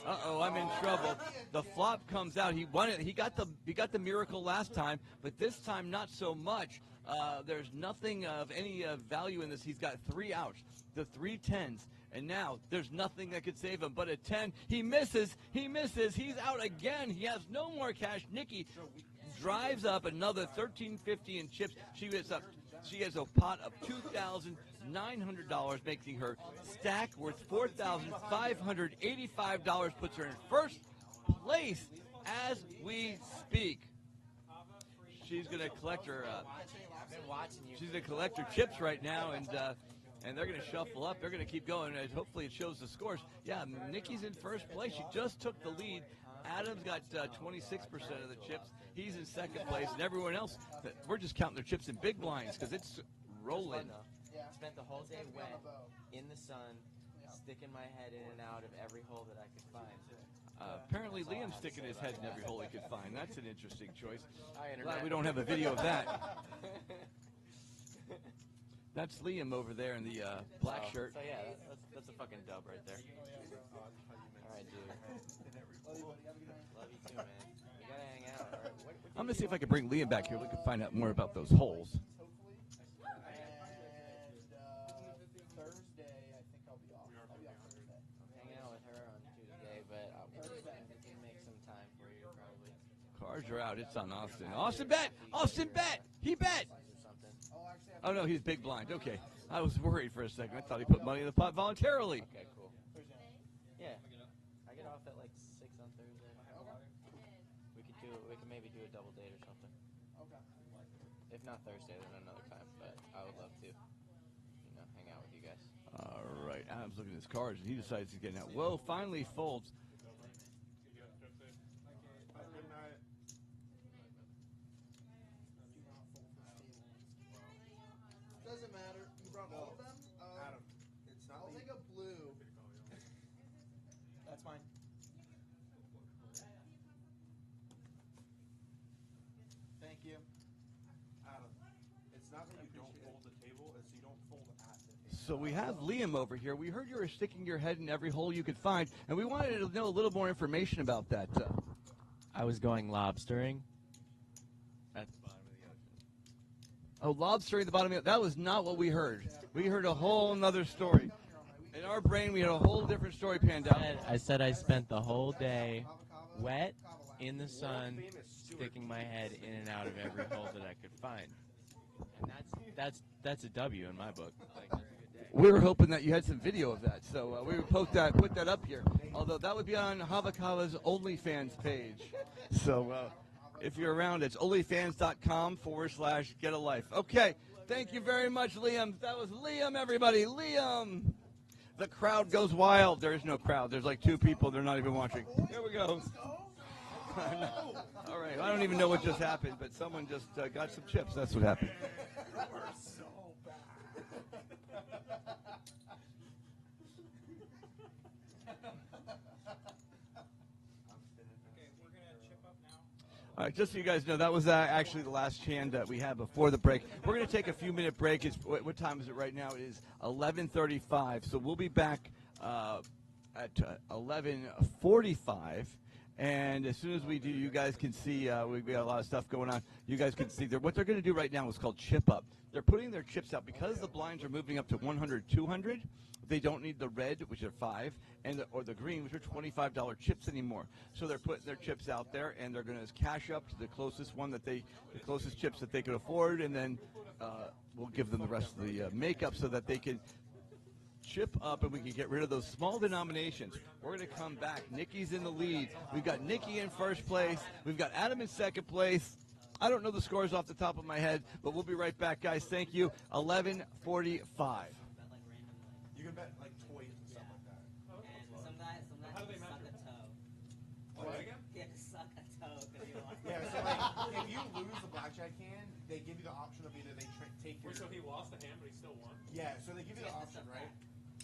uh-oh, I'm in trouble. The flop comes out. He won it. He got the miracle last time, but this time not so much. There's nothing of any value in this. He's got 3 outs, the 3 10s. And now there's nothing that could save him but a 10. He misses. He's out again. He has no more cash. Nikki drives up another $13.50 in chips. She has a pot of $2,900, making her stack worth $4,585. Puts her in first place as we speak. She's gonna collect her. She's gonna collect her chips right now, and they're going to shuffle up. They're going to keep going, and hopefully it shows the scores. Yeah, Nikki's in first place. She just took the lead. Adam's got 26% of the chips. He's in second place, and everyone else, we're just counting their chips in big blinds because it's rolling. Spent the whole day wet, in the sun, sticking my head in and out of every hole that I could find. Apparently Liam's sticking his head in every hole he could find. That's an interesting choice. Glad we don't have a video of that. That's Liam over there in the black shirt. So yeah, that's a fucking dub right there. All right, dude. Love you too, man. We gotta hang out. All right. I'm gonna see if I can bring Liam back here. We can find out more about those holes. And Thursday, I think I'll be off. I'll be off Thursday. I'm hanging out with her on Tuesday, but we can make some time for you probably. Cards are out. It's on Austin. Austin bet. He bet. Oh, no, he's big blind. Okay. I was worried for a second. I thought he put money in the pot voluntarily. Okay, cool. Yeah. I get off at like 6 on Thursday. We could maybe do a double date or something. Okay. If not Thursday, then another time. But I would love to, hang out with you guys. All right. Adam's looking at his cards, and he decides he's getting out. Whoa, finally folds. Doesn't matter. You brought all of them? Adam, it's not. I'll take a blue. That's fine. Thank you. Adam, it's not that you don't fold the table, it's you don't fold at the table. So we have Liam over here. We heard you were sticking your head in every hole you could find, and we wanted to know a little more information about that. I was going lobstering at the bottom of the ocean. Oh, lobstering at the bottom of the that was not what we heard. We heard a whole nother story. In our brain, we had a whole different story panned out. I said I spent the whole day wet, in the sun, sticking my head in and out of every hole that I could find. And that's a W in my book. Like, that's a good day. We were hoping that you had some video of that, so we would put that up here. Although that would be on Havakawa's OnlyFans page. So if you're around, it's onlyfans.com/getalife. Okay, thank you very much, Liam. That was Liam, everybody. Liam. The crowd goes wild. There is no crowd. There's like 2 people. They're not even watching. Here we go. All right. I don't even know what just happened, but someone just got some chips. That's what happened. We're so bad. All right, just so you guys know, that was actually the last hand that we had before the break. We're going to take a few-minute break. What time is it right now? It is 11:35, so we'll be back at 11:45. And as soon as we do, you guys can see we got a lot of stuff going on. You guys can see what they're going to do right now is called chip up. They're putting their chips out because the blinds are moving up to 100, 200. They don't need the red, which are 5, or the green, which are $25 chips anymore. So they're putting their chips out there, and they're going to cash up to the closest chips that they could afford, and then we'll give them the rest of the makeup so that they can chip up and we can get rid of those small denominations. We're going to come back. Nikki's in the lead. We've got Nikki in first place. We've got Adam in second place. I don't know the scores off the top of my head, but we'll be right back, guys. Thank you. 11:45. You can bet like toys and stuff like that. And some guys How do they suck measure a toe. What again? He had to suck a toe because he lost. Yeah, so like, if you lose the blackjack hand, they give you the option of either they take your... So he lost the hand, but he still won? Yeah, so they give you the option, right?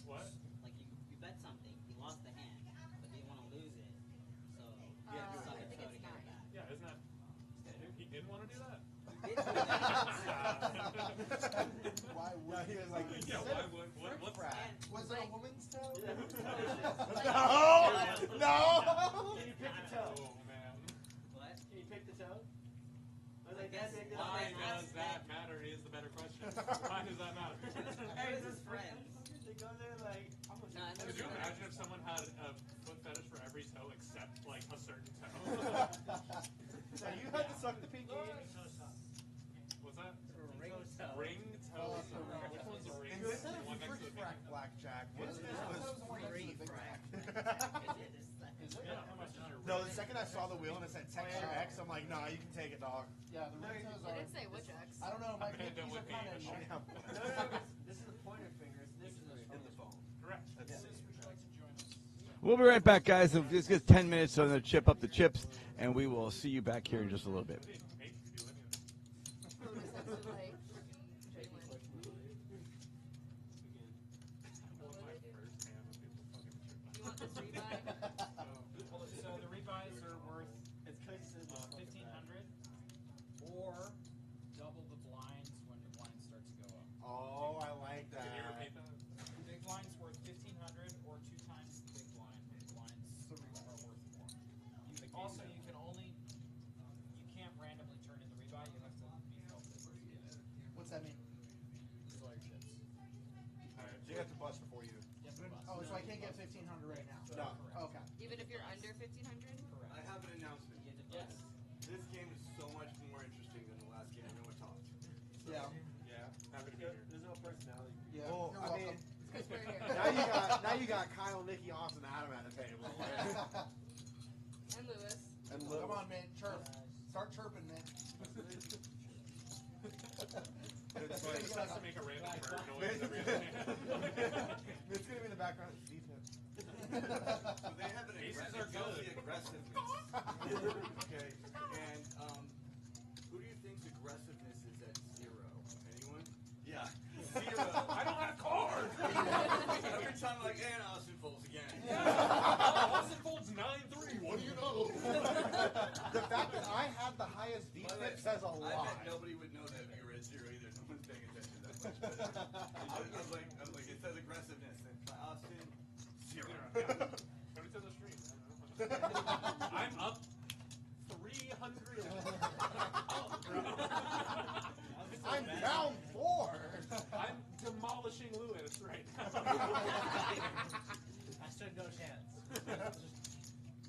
What? Like you bet something, he lost the hand, but you want to lose it, so you have to suck a toe to get it back. Yeah, isn't that... He didn't want to do that? He did do that. Why would he? Was like, yeah, why would... What's that? Was it a woman's toe? Yeah. No! No! Can you pick the toe? Oh, man. What? Can you pick the toe? I was like, guess take this Why one. does that matter is the better question. Why does that matter? Hey, this is friends. They go there like, I'm No, I Could never you did imagine if someone had a foot fetish for every toe except, like, a certain toe? So you had to suck the pinky. What's that? ring toe. Ring toe. Which one's a ring? Instead The one of next to frick the frack pinky? blackjack, what is this? Free frack. Yeah, how much is your No, ring? the second I saw the wheel and it said Texture X, I'm like, nah, you can take it, dog. Yeah, the ring toes It are. didn't say which X. I don't know. My I'm gonna pinkies do it are with kind of. me. This is the pointer fingers. This is the phone. Correct. We'll be right back, guys. So this gets 10 minutes, so I'm going to chip up the chips, and we will see you back here in just a little bit. So the rebuys are worth $1,500 or double the blinds when the blind starts to go up. Oh, I like that. Can you repeat that? The big blind's worth $1,500 or 2 times the big blind. The blinds are worth more. Also, you can't randomly turn in the rebuy. You have to be felt this. What's that mean? This is all your chips. So you have to bust before you. You have to bust. Oh, so I can't get 1,500 right now. No. Okay. Even if you're under 1,500? Correct. I have an announcement. Yes. This game is so much more interesting than the last game. I know it talked. Yeah. Yeah. Happy to be here. There's no personality. Yeah. Well, You're I mean, welcome. It's because we're here. now you got Kyle, Nikki, Austin, Adam at the table. And Lewis. And Come on, man. Chirp. Start chirping, man. It's He just has to make a random bird noise every other hand. It's gonna be in the background. Defense. So they have an Aces are good. aggressiveness. Okay, and who do you think's aggressiveness is at 0? Anyone? Yeah, 0. I don't have cards! Every time, like, and Austin folds again. Austin folds 9-3. What do you know? The fact that I had the highest defense says a I lot. bet nobody would know that you were at 0 either. No one's paying attention that much. I was like, it says aggressiveness. And Austin, 0. Come to the stream. I'm up 300. I'm down 4. I'm demolishing Lewis right now. I stood no chance.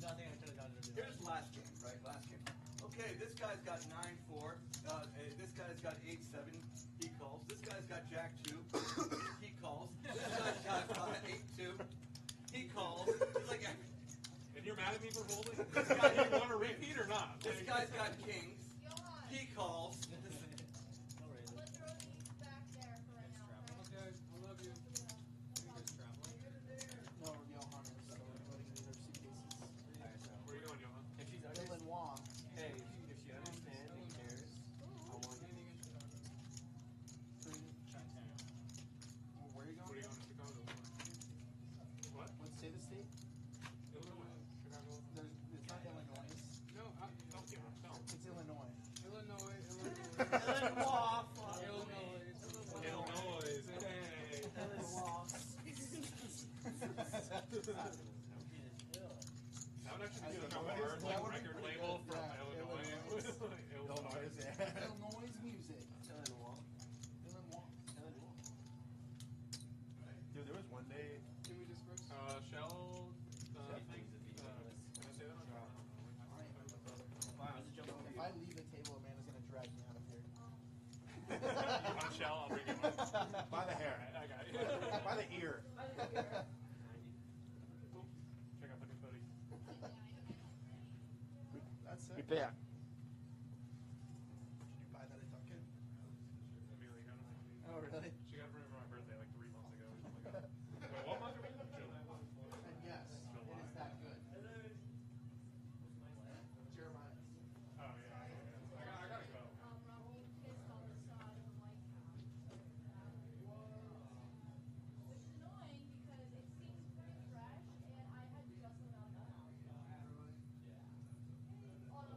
Nothing I could have done to do. Here's last game, right? Last game. Okay, this guy's got 9-4. This guy's got 8-7. He calls. This guy's got Jack 2. He calls. mad at me for holding? This guy, you want a repeat or not? This guy's got kings. He calls. Let's throw these back there for right now. Okay, I love you. No, Johan is letting me their suitcases. Where are you going, Johan? If she's Dylan Wong. hey, if she understands and cares, I want you. Well, where are you Where are going? you going to Chicago for? What? Let's say the state. Illinois. Chicago. It's not Illinois. No, don't give up. Don't. It's Illinois. Illinois. Illinois. Illinois. Hey. That would actually be like a hard record label from Illinois. Illinois music. Illinois. Dude, there was one day. Can we disperse? Shell. Can I say that? Wow. If I leave the table, Amanda's gonna drag me out of here. You want Shell? I'll bring you one. By the hair. I got it. By the ear. Check out fucking buddy. That's it. Be back. Did you buy that at Dunkin'? Amelia got it. Oh, really? She got it for my birthday like 3 months ago. Oh my god. Wait, what month are we in? June. And yes, it is that good. Jeremiah. Oh yeah. I gotta go. Raul pissed on the side of the White House. Which is annoying because it seems pretty fresh and I had just about done. On a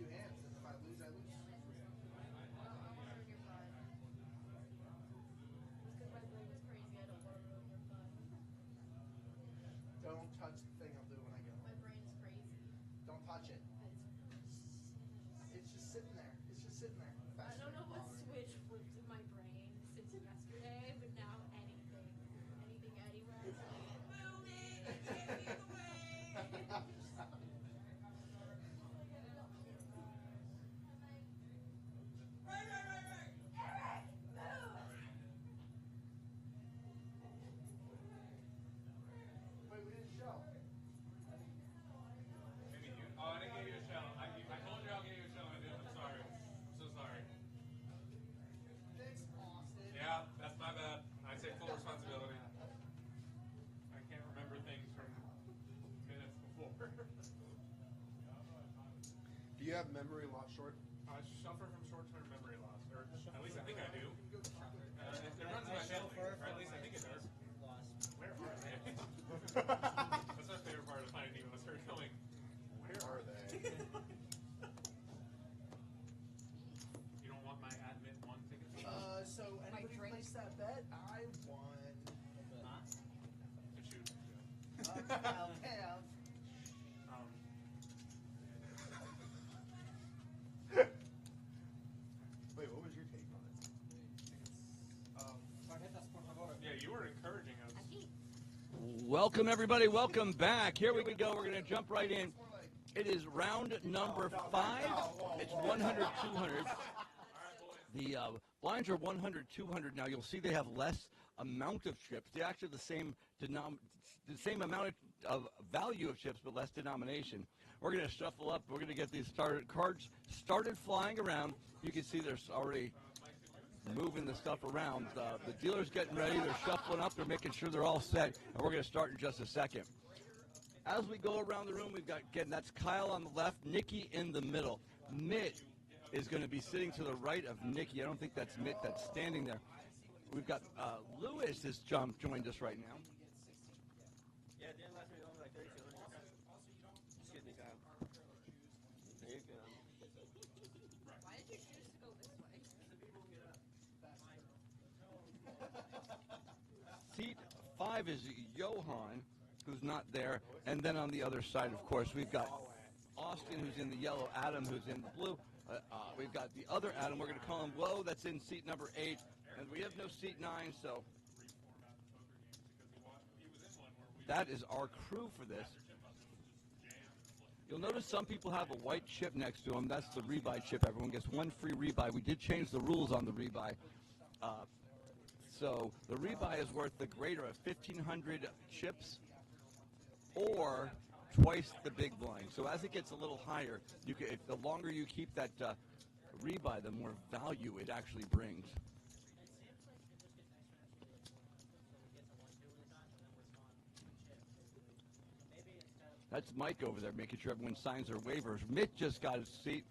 2 hands, and if I lose, I lose. Don't touch the thing I'll do when I get home. My brain's crazy. Don't touch it. It's just sitting there. It's just sitting there. I don't know what switch flipped in my brain since yesterday, but now anything anywhere, it's like, move it, take me away. Wait, we didn't show. Maybe you. Oh, I didn't give you a shell. I told you I'll give you a shell. I didn't. I'm sorry. I'm so sorry. Thanks, Austin. Yeah, that's my bad. I take full responsibility. I can't remember things from minutes before. Do you have memory loss short? I suffer from short-term memory loss, or at least I think I do. It runs in my family, or at least I think it does. Where are they? That's my favorite part of finding us. Her going, where are they? You don't want my admit 1 ticket? So anybody placed that bet? I won. To shoot. I'll have. Wait, what was your take on it? Yeah, you were encouraging us. Welcome, everybody. Welcome back. Here we go. We're going to jump right in. It is round number 5. It's 100, 200. The blinds are 100, 200. Now, you'll see they have less amount of chips. They're actually the same amount of value of chips, but less denomination. We're going to shuffle up. We're going to get these cards started flying around. You can see there's already moving the stuff around. The dealer's getting ready. They're shuffling up. They're making sure they're all set. And we're going to start in just a second. As we go around the room, we've got, again, that's Kyle on the left, Nikki in the middle. Mitt is going to be sitting to the right of Nikki. I don't think that's Mitt that's standing there. We've got Lewis has joined us right now. Yeah, Dan last week only like 3,200. Excuse me, Kyle. There you go. Why did you choose to go this way? Seat 5 is Johan, who's not there. And then on the other side, of course, we've got Austin, who's in the yellow, Adam, who's in the blue. We've got the other Adam, we're going to call him Low, that's in seat number 8. And we have no seat 9, so that is our crew for this. You'll notice some people have a white chip next to them. That's the rebuy chip. Everyone gets 1 free rebuy. We did change the rules on the rebuy. So the rebuy is worth the greater of 1,500 chips or twice the big blind. So as it gets a little higher, the longer you keep that rebuy, the more value it actually brings. That's Mike over there making sure everyone signs their waivers. Mitt just got his seat.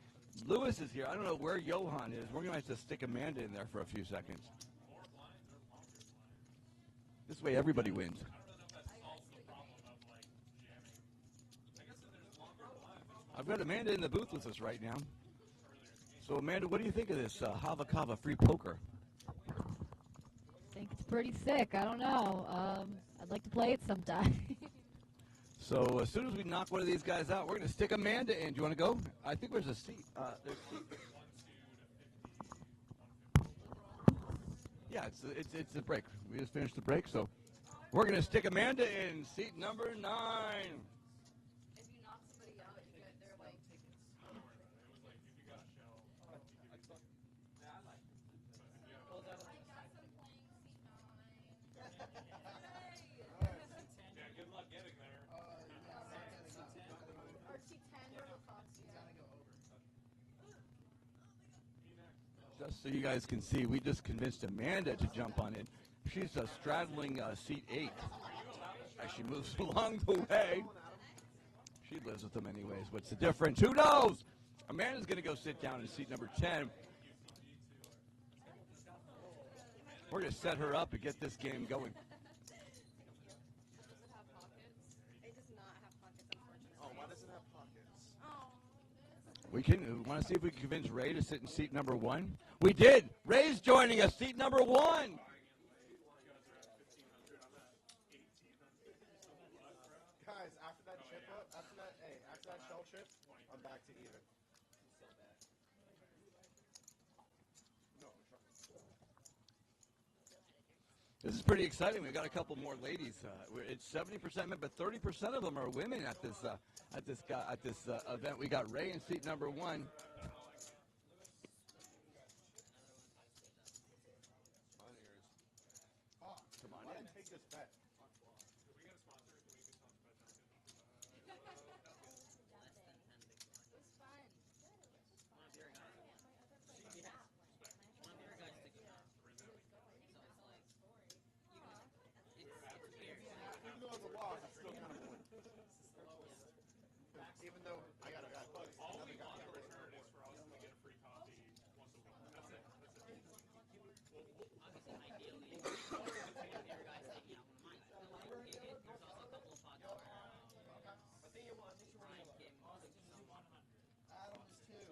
Lewis is here. I don't know where Johan is. We're going to have to stick Amanda in there for a few seconds. This way everybody wins. I've got Amanda in the booth with us right now. So, Amanda, what do you think of this Hava Kava free poker? I think it's pretty sick. I don't know. I'd like to play it sometime. So as soon as we knock one of these guys out, we're going to stick Amanda in. Do you want to go? I think there's a seat. Yeah, it's a break. We just finished the break, so we're going to stick Amanda in seat number 9. If you knock somebody out, you get their like tickets. Yeah, good luck getting there. Or C10 or the Fox. Just so you guys can see, we just convinced Amanda to jump on it. She's straddling seat 8 as she moves along the way. She lives with them anyways. What's the difference? Who knows? Amanda's going to go sit down in seat number 10. We're going to set her up and get this game going. It does not have pockets, unfortunately. Oh, why does it have pockets? Oh. We want to see if we can convince Ray to sit in seat number 1. We did. Ray's joining us, seat number 1. Guys, after that chip up, after that shell chip, I'm back to even. This is pretty exciting. We've got a couple more ladies. It's 70% men, but 30% of them are women at this event. We got Ray in seat number 1. Come on, I didn't take this bet. Even though it's a loss, it's still kind of cool. Even though I got bucks. All we want in return is for us to get a free coffee once a week. That's it. Obviously, ideally, if your guy's taking out one of mine, there's also a couple of pots where Ryan came Adams too.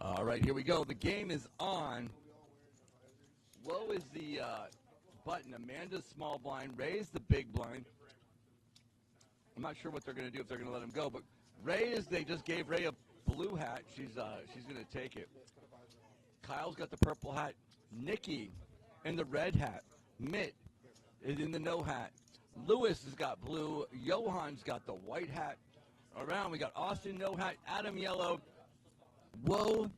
All right, here we go. The game is on. Woe is the button. Amanda's small blind. Ray's the big blind. I'm not sure what they're going to do, if they're going to let him go, but they just gave Ray a blue hat. She's going to take it. Kyle's got the purple hat. Nikki in the red hat. Mitt is in the no hat. Lewis has got blue. Johan's got the white hat. Around, we got Austin no hat. Adam yellow. Whoa.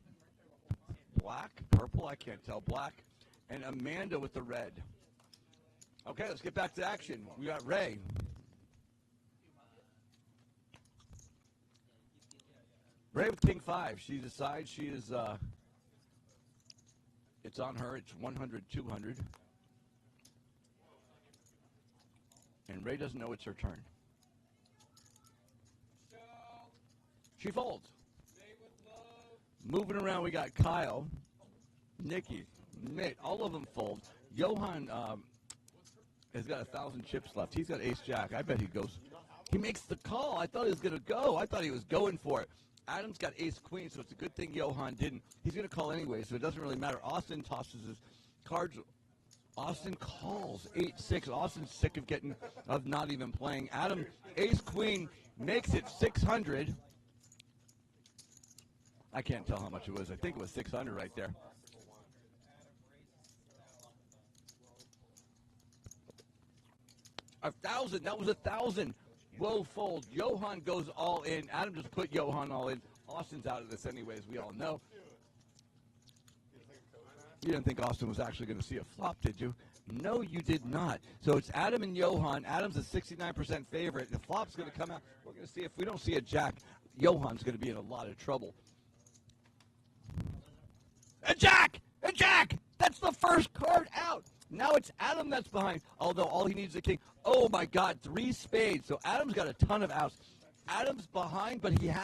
Black? Purple? I can't tell. Black. And Amanda with the red. Okay, let's get back to action. We got Ray. Ray with King 5. She decides she is, it's on her. It's 100, 200. And Ray doesn't know it's her turn. She folds. Moving around, we got Kyle, Nikki, Mitt, all of them fold. Johan has got 1,000 chips left. He's got ace-jack. I bet he goes. He makes the call. I thought he was going to go. I thought he was going for it. Adam's got ace-queen, so it's a good thing Johan didn't. He's going to call anyway, so it doesn't really matter. Austin tosses his cards. Austin calls 8-6. Austin's sick of not even playing. Adam, ace-queen, makes it 600. I can't tell how much it was. I think it was 600 right there. $1,000. That was 1,000. Whoa, fold. Johan goes all in. Adam just put Johan all in. Austin's out of this anyways, we all know. You didn't think Austin was actually going to see a flop, did you? No, you did not. So it's Adam and Johan. Adam's a 69% favorite. The flop's going to come out. We're going to see if we don't see a jack, Johan's going to be in a lot of trouble. A jack! A jack! That's the first card out. Now it's Adam that's behind, although all he needs is a king. Oh, my God, 3 spades. So Adam's got a ton of outs. Adam's behind, but he's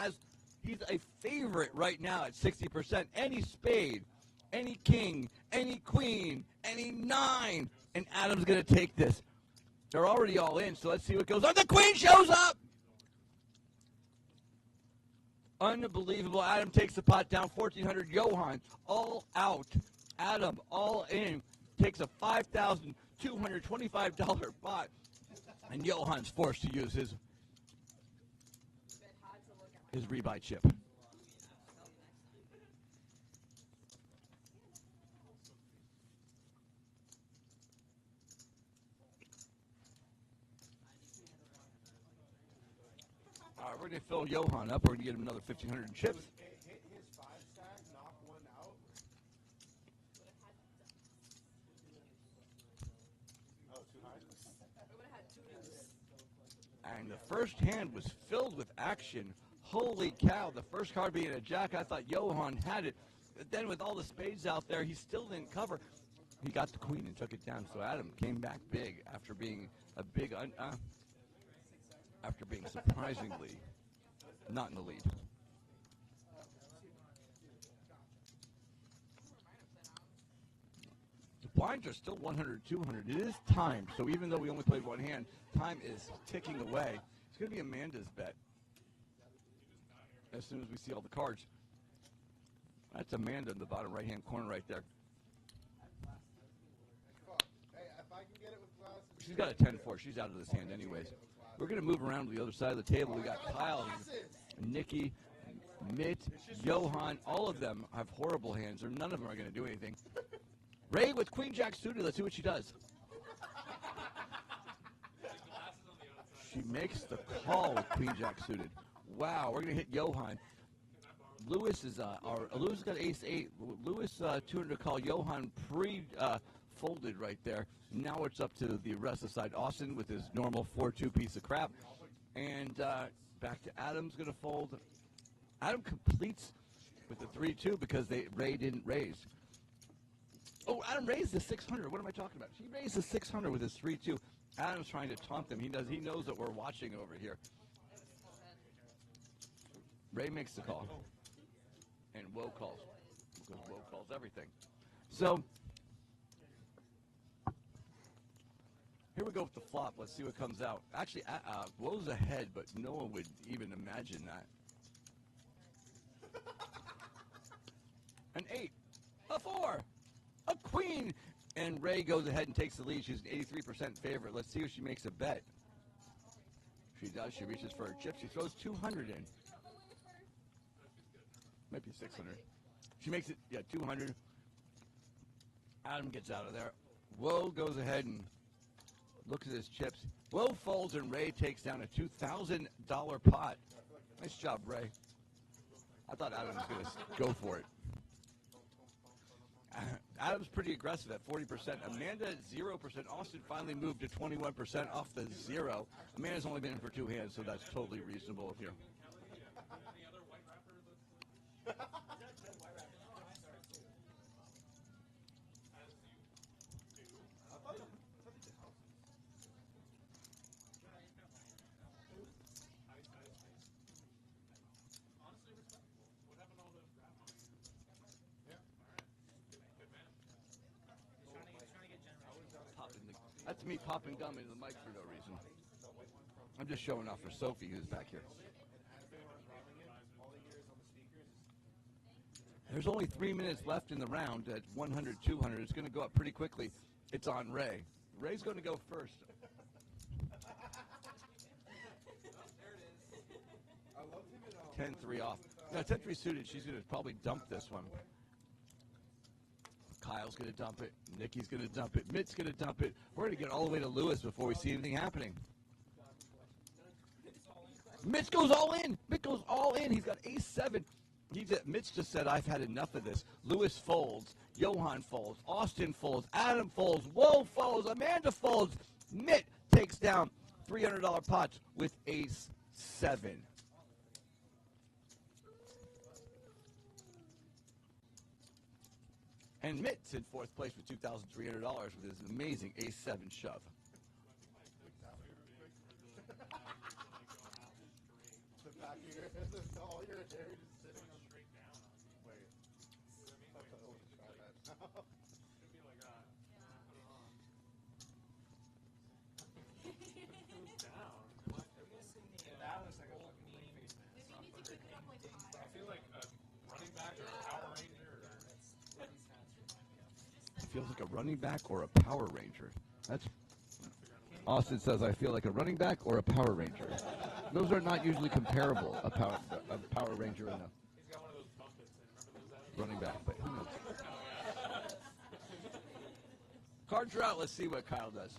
a favorite right now at 60%. Any spade, any king, any queen, any 9, and Adam's going to take this. They're already all in, so let's see what goes on. The queen shows up! Unbelievable. Adam takes the pot down, 1,400. Johan, all out. Adam, all in. Takes a $5,225 pot. And Johan's forced to use his rebuy chip. All right, we're going to fill Johan up. We're going to get him another 1,500 chips. Hit his 5-stack, knock one out. Oh, too high? And the first hand was filled with action. Holy cow, the first card being a jack, I thought Johan had it. But then with all the spades out there, he still didn't cover. He got the queen and took it down. So Adam came back big after being after being surprisingly not in the lead. The blinds are still 100, 200. It is timed, so even though we only played one hand, time is ticking away. It's going to be Amanda's bet. as soon as we see all the cards. That's Amanda in the bottom right-hand corner right there. Hey, if I can get it with glasses. She's got a 10-4. She's out of this hand anyways. We're going to move around to the other side of the table. We got Kyle, Nikki, Mitt, Johan. All of them have horrible hands, or none of them are going to do anything. Ray with Queen Jack suited. Let's see what she does. She makes the call with Queen Jack suited. Wow, we're going to hit Johan. Lewis is Lewis got ace 8. Lewis 200 to call. Johan folded right there. Now it's up to the rest of the side. Austin with his normal 4-2 piece of crap. And back to Adam's going to fold. Adam completes with the 3-2 because Ray didn't raise. Oh, Adam raised the 600. What am I talking about? He raised the 600 with his 3-2. Adam's trying to taunt them. He knows that we're watching over here. Ray makes the call. And Woe calls. Because Woe calls everything. So, here we go with the flop. Let's see what comes out. Actually, Woe's ahead, but no one would even imagine that. An 8. A 4. A queen. And Ray goes ahead and takes the lead. She's an 83% favorite. Let's see if she makes a bet. She does. She reaches for her chip. She throws 200 in. Might be 600. She makes it, 200. Adam gets out of there. Woe goes ahead and looks at his chips. Woe folds and Ray takes down a $2,000 pot. Nice job, Ray. I thought Adam was going to go for it. Adam's pretty aggressive at 40%. Amanda at 0%. Austin finally moved to 21% off the 0. Amanda's only been in for 2 hands, so that's totally reasonable here. That's me popping gum into the mic for no reason. I'm just showing off for Sophie, who's back here. There's only 3 minutes left in the round at 100, 200. It's going to go up pretty quickly. It's on Ray. Ray's going to go first. 10-3 off. Now, 10-3 suited. She's going to probably dump this one. Kyle's going to dump it. Nikki's going to dump it. Mitt's going to dump it. We're going to get all the way to Lewis before we see anything happening. Mitch goes all in. Mitt goes all in. He's got ace-7. Mitch just said, I've had enough of this. Lewis folds. Johan folds. Austin folds. Adam folds. Woe folds. Amanda folds. Mitt takes down $300 pots with ace-7. And Mitt's in 4th place with $2,300 with his amazing ace-7 shove. Feels like a running back or a Power Ranger. That's Austin says, I feel like a running back or a Power Ranger. Those are not usually comparable, a Power Ranger and a running back, but who knows? Cards are out. Let's see what Kyle does.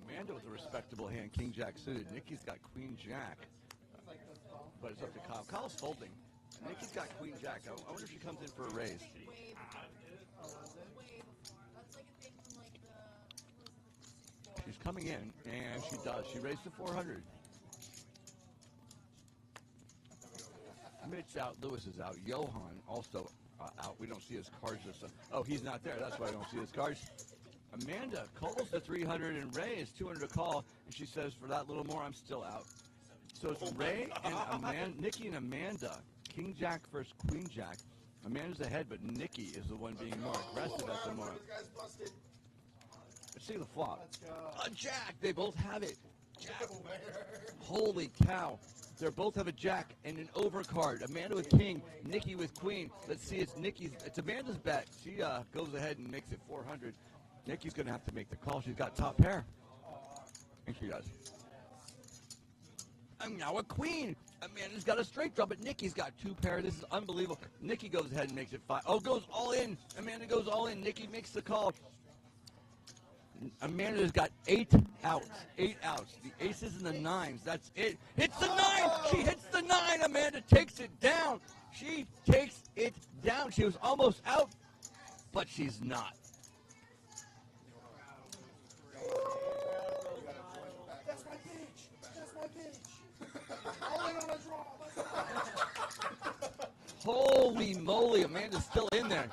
Amanda with a respectable hand, King Jack suited. Nikki's got Queen Jack, but it's up to Kyle. Kyle's folding. Nikki's got Queen Jack. I wonder if she comes in for a raise. She's coming in, and she does. She raised to 400. Mitch out. Lewis is out. Johan also out. We don't see his cards this time. Oh, he's not there. That's why I don't see his cards. Amanda calls the 300, and Ray is 200 to call, and she says, for that little more, I'm still out. So it's Ray and Nikki and Amanda. King Jack versus Queen Jack. Amanda's ahead, but Nikki is the one being more aggressive at the moment. Let's see the flop. A Jack. They both have it. Holy cow. They both have a jack and an overcard. Amanda with king, Nikki with queen. Let's see, it's Amanda's bet. She goes ahead and makes it 400. Nikki's going to have to make the call. She's got top pair. And she does. I'm now a queen. Amanda's got a straight draw, but Nikki's got two pair. This is unbelievable. Nikki goes ahead and makes it 5. Oh, goes all in. Amanda goes all in. Nikki makes the call. Amanda's got 8 outs. 8 outs. The aces and the nines. That's it. Hits the 9. She hits the 9. Amanda takes it down. She takes it down. She was almost out, but she's not. That's my bitch. That's my bitch. I'll win on a draw. Holy moly. Amanda's still in there.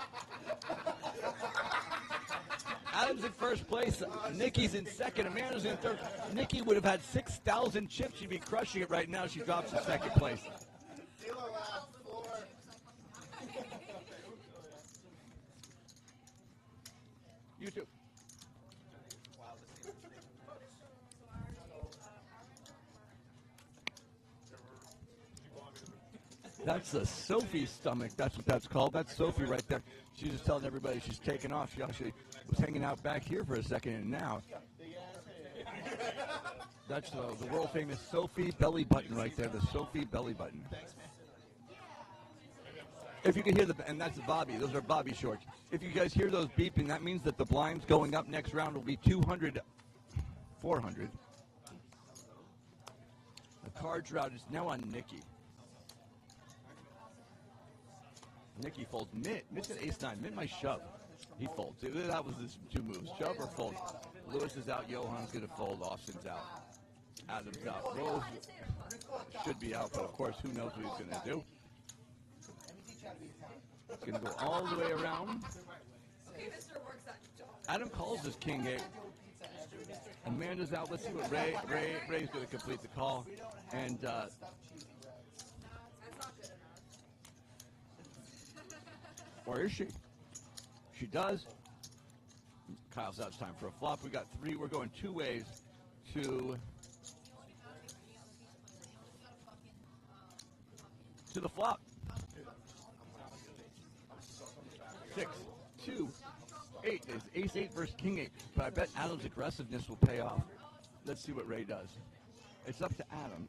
Adam's in first place. Nikki's in second. Amanda's in third. Nikki would have had 6,000 chips. She'd be crushing it right now. She drops to second place. You too. That's the Sophie stomach. That's what that's called. That's Sophie right there. She's just telling everybody she's taking off. She actually was hanging out back here for a second, and now that's the world famous Sophie belly button right there. The Sophie belly button. If you can hear and that's Bobby. Those are Bobby shorts. If you guys hear those beeping, that means that the blinds going up next round will be 200, 400. The card route is now on Nikki. Nikki folds. Mitt's an ace-9. Mitt might shove. He folds. That was his two moves. Shove or fold. Lewis is out. Johan's going to fold. Austin's out. Adam's out. Rose should be out, but of course, who knows what he's going to do. He's going to go all the way around. Adam calls his king 8. Amanda's out. Let's see what Ray's going to complete the call. And or is she? She does. Kyle's out. It's time for a flop. We got 3. We're going 2 ways to the flop. 6, 2, 8 is ace 8 versus king 8. But I bet Adam's aggressiveness will pay off. Let's see what Ray does. It's up to Adam.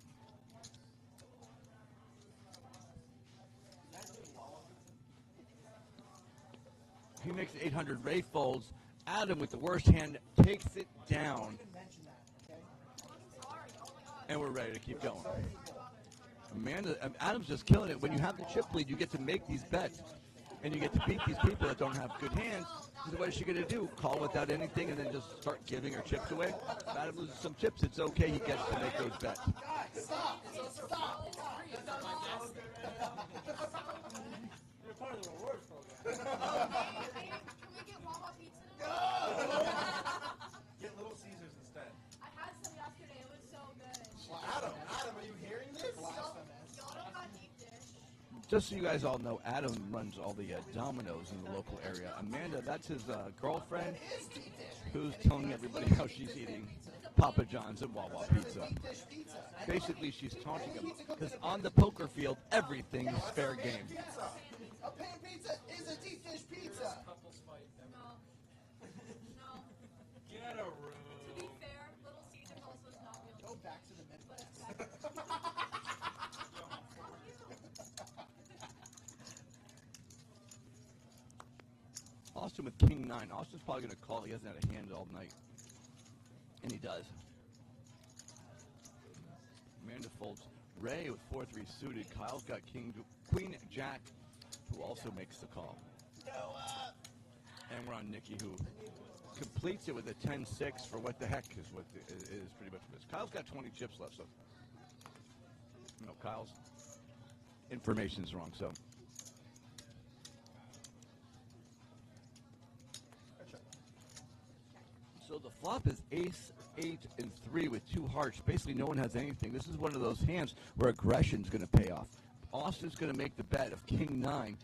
He makes 800. Ray folds. Adam with the worst hand takes it down. And we're ready to keep going. Adam's just killing it. When you have the chip lead, you get to make these bets. And you get to beat these people that don't have good hands. So what is she going to do? Call without anything and then just start giving her chips away? If Adam loses some chips, it's okay. He gets to make those bets. Stop! You're part of the rewards program. Can we get Hava pizza? Get Little Caesars instead. I had some yesterday. It was so good. Adam, are you hearing this? Y'all don't got deep dish. Just so you guys all know, Adam runs all the Domino's in the local area. Amanda, that's his girlfriend, who's telling everybody how she's eating Papa John's and Wawa pizza. Basically, she's taunting him because on the poker field, everything is fair game. A pan pizza is a deep dish pizza. Get a room. To be fair, Little Caesars also is not real. Go back to the Midwest. Austin with king 9. Austin's probably going to call. He hasn't had a hand all night. And he does. Amanda folds. Ray with 4-3 suited. Kyle's got queen jack, who also makes the call. And we're on Nikki, who completes it with a 10-6 for what the heck is what is pretty much this. Kyle's got 20 chips left, so no, Kyle's information's wrong, so. So the flop is ace, 8, and 3 with 2 hearts. Basically, no one has anything. This is one of those hands where aggression's going to pay off. Austin's going to make the bet of king 9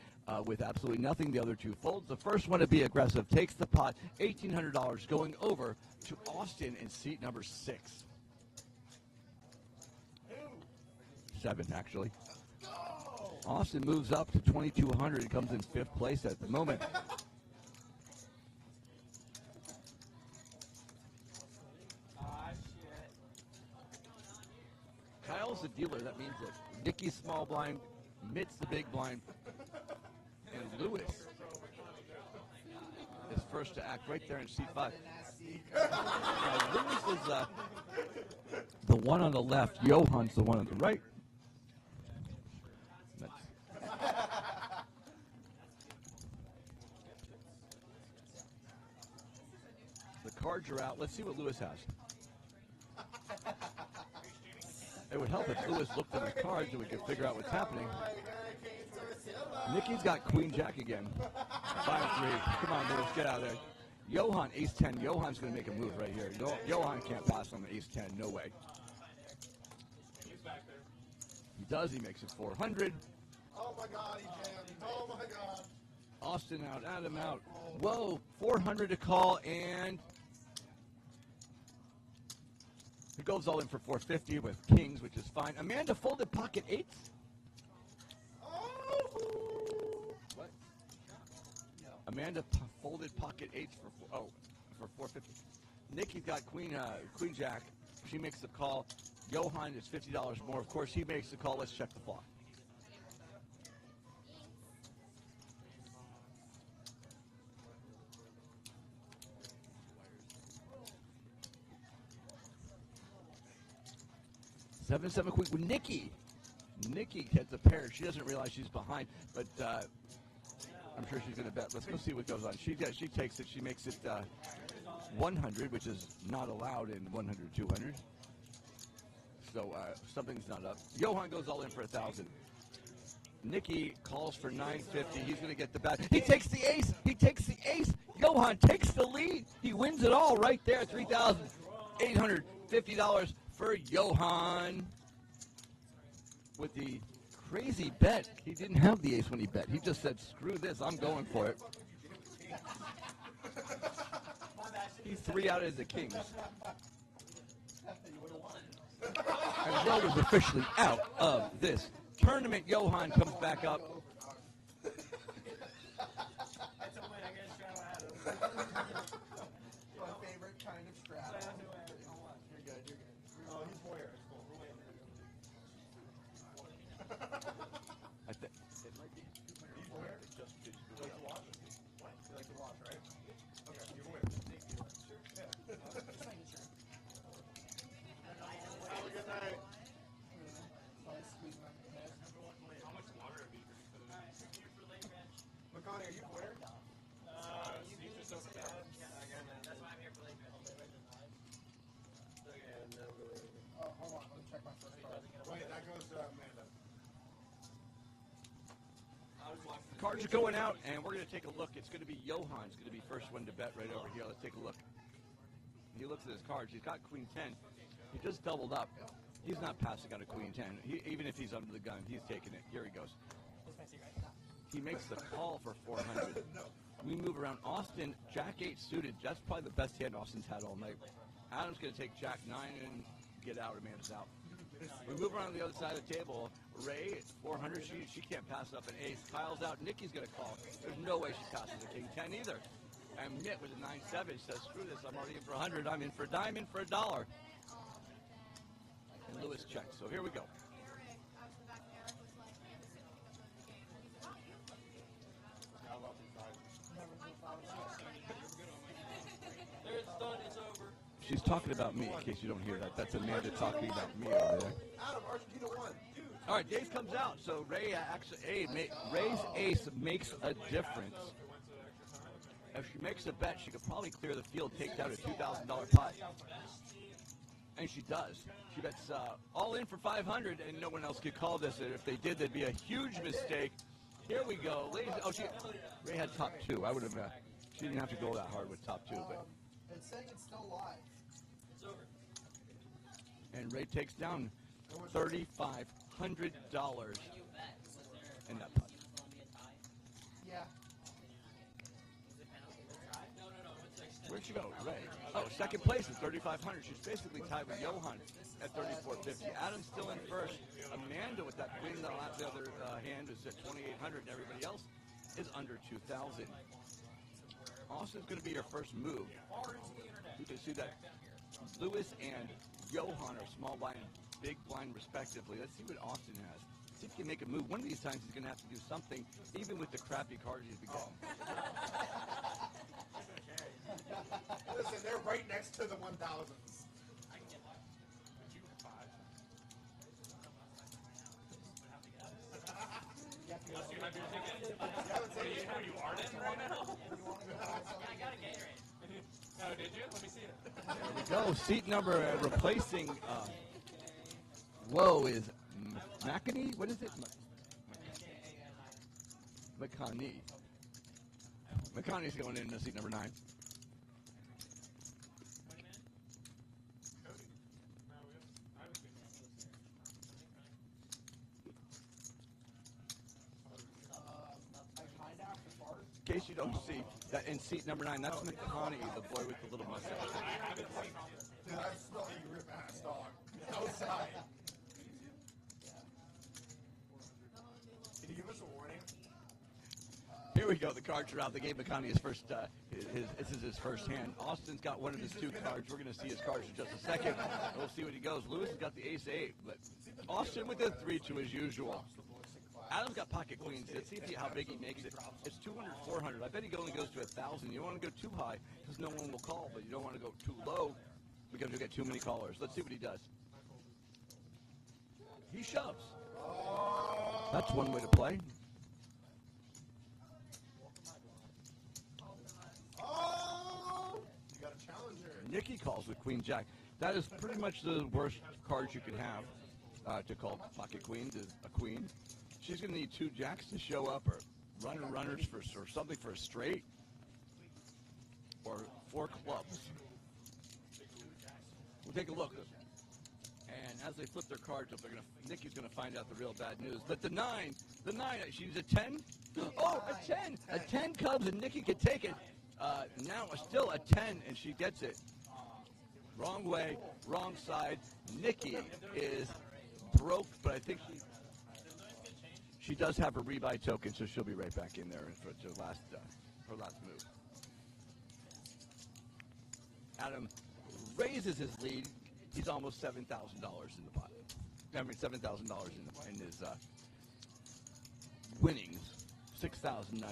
with absolutely nothing. The other 2 folds. The first one to be aggressive takes the pot, $1,800 going over to Austin in seat number 6. 7 actually. Austin moves up to 2,200 and comes in 5th place at the moment. Kyle's the dealer. That means that Nicky's small blind, Mitt's the big blind, and Lewis is first to act right there in C5. Lewis is the one on the left. Johann's the one on the right. The cards are out. Let's see what Lewis has. It would help if Lewis looked at his cards and we could figure out what's happening. Nicky's got Queen Jack again. 5-3. Come on, Lewis, get out of there. Johann, Ace 10. Johann's going to make a move right here. Johann can't pass on the Ace 10. No way. He does. He makes it 400. Oh my God, he jammed. Oh my God. Austin out, Adam out. Whoa, 400 to call, and he goes all in for 450 with kings, which is fine. Amanda folded pocket 8s. What? Amanda folded pocket 8s for 450. Nicky's got Queen Jack. She makes the call. Johann is $50 more. Of course, he makes the call. Let's check the flop. Seven quick with Nikki. Nikki gets a pair. She doesn't realize she's behind, but I'm sure she's going to bet. Let's go see what goes on. She takes it. She makes it 100, which is not allowed in 100, 200. So something's not up. Johann goes all in for 1,000. Nikki calls for 950. He's going to get the bet. He takes the ace. He takes the ace. Johann takes the lead. He wins it all right there. $3,850 for Johann. With the crazy bet. He didn't have the ace when he bet. He just said, screw this. I'm going for it. He's 3 out of the kings. And Joe is officially out of this tournament. Johann comes back up. That's a win. I guess Shadow Adam. My favorite kind of strap. You're good, you're good. Oh, he's Warrior. It's cool. I think it might be. He's Warrior? Just you like to watch? What? You like to watch, right? Okay, you're Warrior. Sure. Yeah. Just making sure. Have a good night. How much water have you drank for the night? McConaughey, are you Warrior? He's just so bad. That's why I'm here for late match. Oh, hold on. Let me check my first card. Wait, that goes to Amanda. Cards are going out, and we're going to take a look. It's going to be Johann's going to be first one to bet right over here. Let's take a look. He looks at his cards. He's got Queen 10. He just doubled up. He's not passing out a Queen 10. Even if he's under the gun, he's taking it. Here he goes. He makes the call for 400. We move around. Austin, Jack 8 suited. That's probably the best hand Austin's had all night. Adam's going to take Jack 9 and get out. Amanda's out. We move around the other side of the table. Ray, 400. She can't pass up an ace. Kyle's out. Nikki's going to call. There's no way she passes a King 10 either. And Mitt with a 9-7 says, screw this. I'm already in for 100. I'm in for a dime, in for $1. And Lewis checks. So here we go. It's done. It's over. She's talking about me, in case you don't hear that. That's Amanda talking about me over there. Adam, Argentina won. All right, Dave comes out. So Ray Ray's ace makes a difference. If she makes a bet, she could probably clear the field, take down a $2,000 pot. And she does. She bets all in for 500, and no one else could call this. And if they did, there'd be a huge mistake. Here we go. Ladies, Ray had top 2. I would have, she didn't have to go that hard with top 2. But. It's saying it's still live. It's over. And Ray takes down $3,500 in that pot. Yeah. No. It's Where's she go, Ray? Oh, second place is 3,500. She's basically tied with Johan at 3,450. Adam's still in first. Amanda with that win the other hand is at 2,800, and everybody else is under 2,000. Austin's going to be your first move. You can see that Lewis and Johan are small blind and big blind respectively. Let's see what Austin has. See if he can make a move. One of these times he's going to have to do something, even with the crappy cards he's been getting. Listen, they're right next to the 1,000s. Are you Arden right now? I got a Gatorade. Oh, did you? Let me see it. There we go. Seat number replacing Whoa is McConney? What is it? McConney. McConney's going in seat number 9. In case you don't see, that in seat number 9, that's McConney, the boy with the little mustache. Dude, I'm smelling you rip ass dog. Outside. Can you give us a warning? Here we go. The cards are out. They gave McConney his first. This is his first hand. Austin's got one of his 2 cards. We're going to see his cards in just a second. We'll see what he goes. Lewis has got the ace-8, but Austin with the 3-2 as usual. Adam's got pocket queens. Let's see how big he makes it. It's 200, 400. I bet he only goes to 1,000. You don't want to go too high because no one will call, but you don't want to go too low because you'll get too many callers. Let's see what he does. He shoves. That's one way to play. Oh! You got a challenger. Nikki calls with Queen Jack. That is pretty much the worst cards you could have to call pocket queens is a queen. She's going to need 2 jacks to show up, or runners for or something for a straight, or 4 clubs. We'll take a look. And as they flip their cards up, Nikki's going to find out the real bad news. But the 9, she's a 10. Oh, a 10! A 10 comes, and Nikki can take it. Now still a 10, and she gets it. Wrong way, wrong side. Nikki is broke, but I think she does have a rebuy token, so she'll be right back in there for her last move. Adam raises his lead. He's almost $7,000 in the pot. I mean, $7,000 in his winnings. $6,910.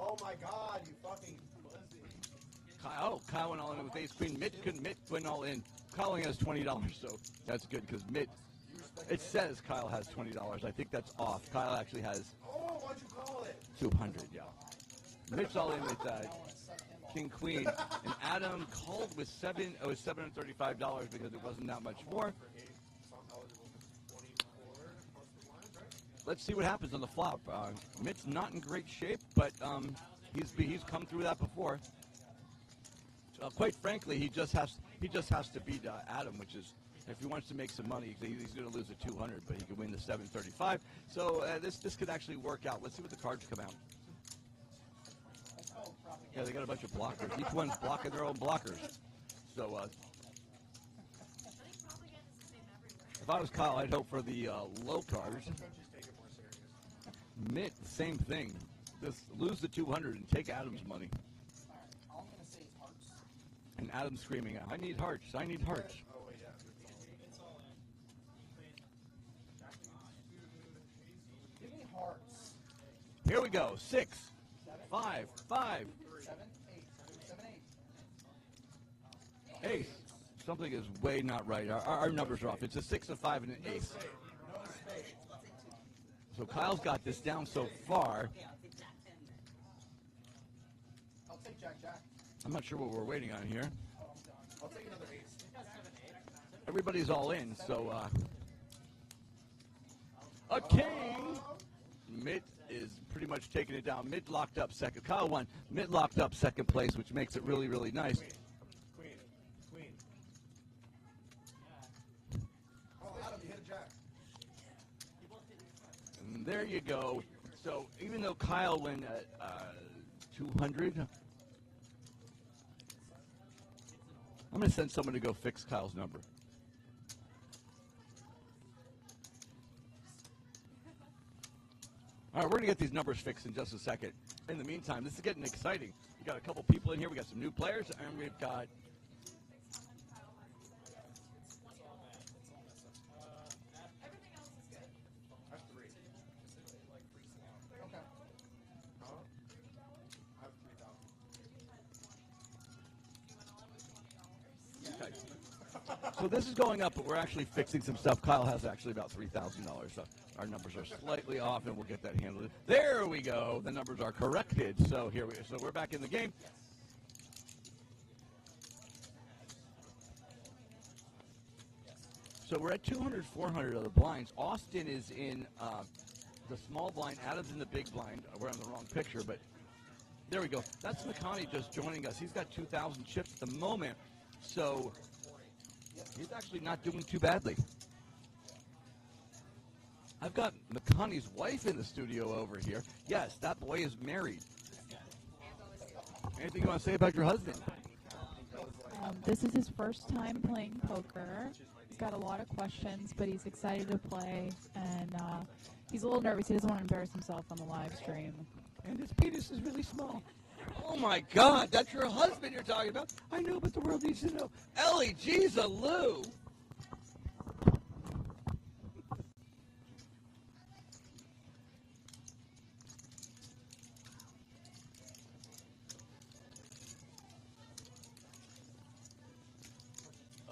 Oh my God, you fucking pussy. Kyle went all in with ace queen. Mitt went all in. Kyle only has $20, so that's good because Mitt. It says Kyle has $20. I think that's off. Kyle actually has. Oh, what'd you call it? 200. Yeah. Mitt's all in with King Queen, and Adam called with $735 because it wasn't that much more. Let's see what happens on the flop. Mitt's not in great shape, but he's come through that before. Quite frankly, he just has to beat Adam, which is, if he wants to make some money, he's going to lose the 200, but he can win the 735. So this could actually work out. Let's see what the cards come out. Yeah, they got a bunch of blockers. Each one's blocking their own blockers. So if I was Kyle, I'd hope for the low cards. Mitt, same thing. Just lose the 200 and take Adam's money. All I'm going to say is hearts. And Adam's screaming, I need hearts, I need hearts. Give me hearts. Here we go. 6, 5, 5. 7, 8. 7, 8. Ace. Something is way not right. Our numbers are off. It's a 6, a 5, and an ace. So Kyle's got this down so far. I'll take Jack Jack. I'm not sure what we're waiting on here. I'll take another ace. Everybody's all in, so a king. Mitt is pretty much taking it down. Mitt locked up second. Kyle won. Mitt locked up second place, which makes it really, really nice. Queen. Oh, Adam, you hit a jack. And there you go. So even though Kyle went at 200, I'm going to send someone to go fix Kyle's number. All right, we're going to get these numbers fixed in just a second. In the meantime, this is getting exciting. We got a couple people in here. We got some new players, and we've got That's 3. Okay. I have 3,000. Okay. So this is going up, but we're actually fixing some stuff. Kyle has actually about $3,000. So our numbers are slightly off, and we'll get that handled. There we go. The numbers are corrected. So here we go. So we're back in the game. So we're at 200, 400 of the blinds. Austin is in the small blind. Adam's in the big blind. We're on the wrong picture, but there we go. That's McConney just joining us. He's got 2,000 chips at the moment, so he's actually not doing too badly. I've got McConney's wife in the studio over here. Yes, that boy is married. Anything you want to say about your husband? This is his first time playing poker. He's got a lot of questions, but he's excited to play, and he's a little nervous. He doesn't want to embarrass himself on the live stream. And his penis is really small. Oh my God, that's your husband you're talking about. I know, but the world needs to know. Ellie, geez, a Lou.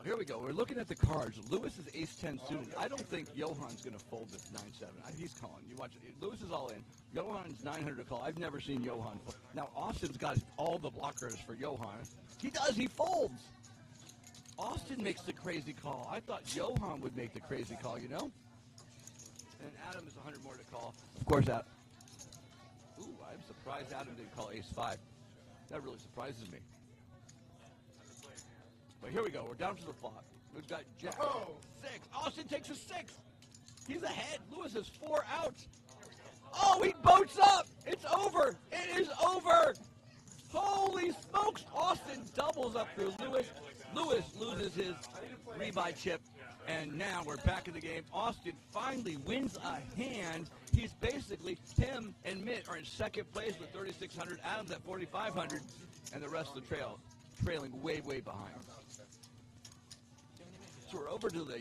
Here we go. We're looking at the cards. Lewis is ace-10 suited. I don't think Johan's going to fold this 9-7. He's calling. You watch it. Lewis is all in. Johan's 900 to call. I've never seen Johan fold. Now, Austin's got all the blockers for Johan. He does. He folds. Austin makes the crazy call. I thought Johan would make the crazy call, you know? And Adam is 100 more to call. Of course, that. Ooh, I'm surprised Adam didn't call ace-5. That really surprises me. But here we go. We're down to the flop. We've got Jack. 6. Austin takes a 6. He's ahead. Lewis has 4 outs. Oh, he boats up. It's over. It is over. Holy smokes. Austin doubles up through Lewis. Lewis loses his rebuy chip. And now we're back in the game. Austin finally wins a hand. He's basically, him and Mitt are in second place with 3,600. Adam's at 4,500. And the rest of the trail trailing way, way behind. So we're over to the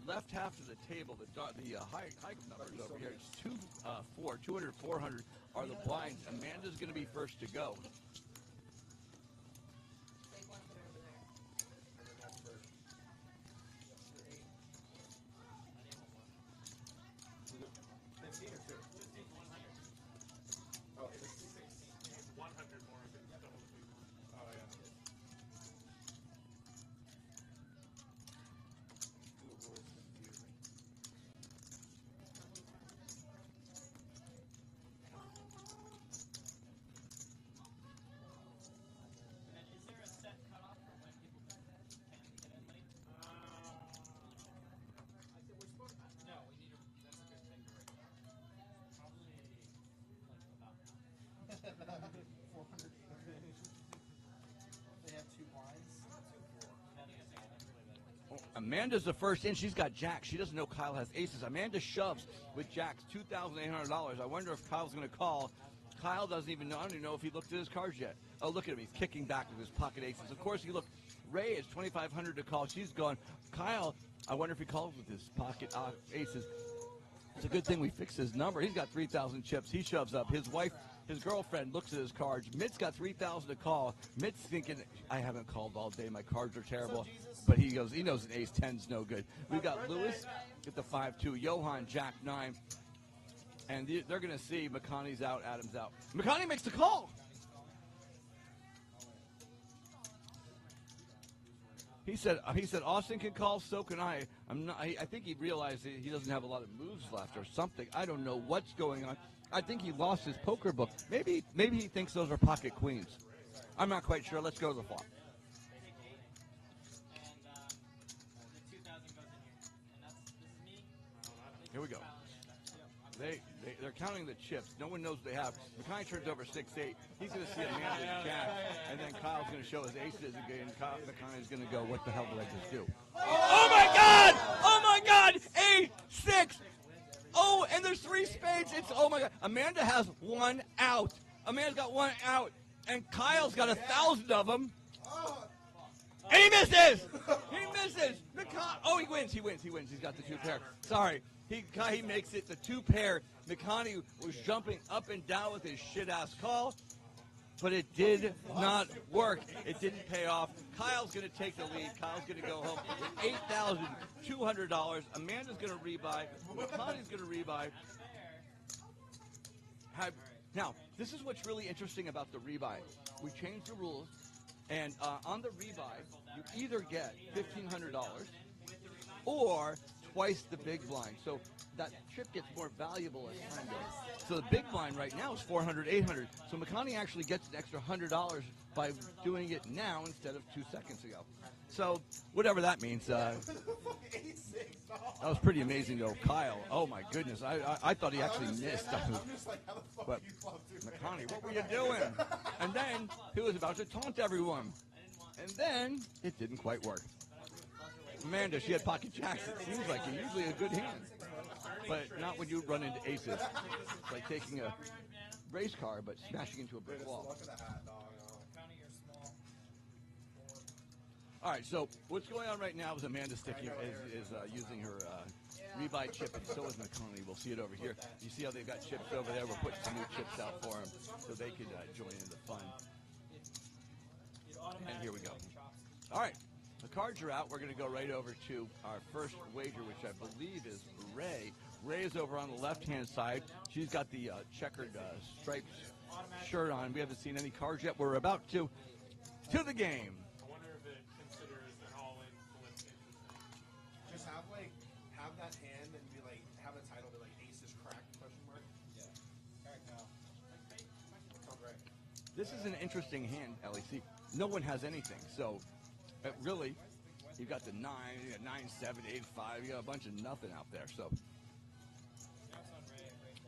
left half of the table. The high numbers over here. It's 200, 400 are the blinds. Amanda's going to be first to go. Amanda's the first in. She's got jacks. She doesn't know Kyle has aces. Amanda shoves with jacks, $2,800. I wonder if Kyle's going to call. Kyle doesn't even know. I don't even know if he looked at his cards yet. Oh, look at him. He's kicking back with his pocket aces. Of course, he looked. Ray is $2,500 to call. She's gone. Kyle, I wonder if he calls with his pocket aces. It's a good thing we fixed his number. He's got 3,000 chips. He shoves up. His wife, his girlfriend, looks at his cards. Mitt's got 3,000 to call. Mitt's thinking, I haven't called all day. My cards are terrible. But he goes, he knows an ace 10's no good. We've got Lewis at the 5-2. Johan, jack 9. And they're going to see McConaughey's out, Adams out. McConaughey makes the call. He said, Austin can call, so can I. I think he realized that he doesn't have a lot of moves left or something. I don't know what's going on. I think he lost his poker book. Maybe he thinks those are pocket queens. I'm not quite sure. Let's go to the flop. Here we go. They're counting the chips. No one knows what they have. McConaughey turns over 6-8. He's going to see Amanda's jack, and then Kyle's going to show his aces again. McConaughey's going to go, what the hell did I just do? Oh, my God! Oh, my God! 8-6! Oh, and there's 3 spades. It's, oh, my God. Amanda has 1 out. Amanda's got 1 out, and Kyle's got 1,000 of them. And he misses! He misses! Oh, he wins. He He's got the 2 pair. Sorry. He makes it the 2 pair. McConaughey was jumping up and down with his shit-ass call, but it did not work. It didn't pay off. Kyle's going to take the lead. Kyle's going to go home with $8,200. Amanda's going to rebuy. McConaughey's going to rebuy. Now, this is what's really interesting about the rebuy. We changed the rules, and on the rebuy, you either get $1,500 or twice the big blind. So that chip gets more valuable as time goes. So the big blind right now is $400, $800. So McConaughey actually gets an extra $100 by doing it now instead of 2 seconds ago. So whatever that means. That was pretty amazing, though. Kyle, oh my goodness, I thought he actually missed. But McConaughey, what were you doing? And then he was about to taunt everyone. And then it didn't quite work. Amanda, she had pocket jacks. It seems like usually a good hand, but not when you run into aces. It's like taking a race car but smashing into a brick wall. All right, so what's going on right now is Amanda sticking is using her rebuy chip, and so is McConaughey. We'll see it over here. You see how they've got chips over there? We're putting some new chips out for them so they can join in the fun. And here we go. All right. The cards are out. We're going to go right over to our first wager, which I believe is Ray. Ray is over on the left-hand side. She's got the checkered striped shirt on. We haven't seen any cards yet. We're about to the game. I wonder if it considers an all-in flip. Just have that hand and be like, have a title be like aces cracked, question mark? Yeah. This is an interesting hand, LEC. No one has anything, so really, you've got the 9, you got 9, 7, 8, 5. You got a bunch of nothing out there. So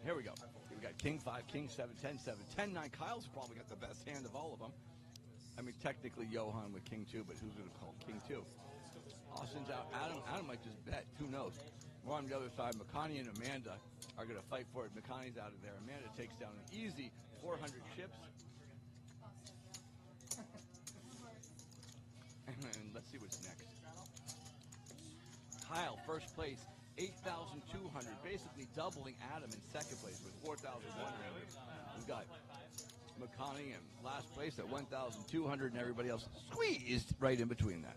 here we go. We got King 5, King 7, 10, 7, 10, 9. Kyle's probably got the best hand of all of them. I mean, technically Johan with King 2, but who's going to call King 2? Austin's out. Adam might just bet. Who knows? We're on the other side. McConaughey and Amanda are going to fight for it. McConaughey's out of there. Amanda takes down an easy 400 chips. And let's see what's next. Kyle, first place, 8,200, basically doubling Adam in second place with 4,100. We've got McConaughey in last place at 1,200, and everybody else squeezed right in between that.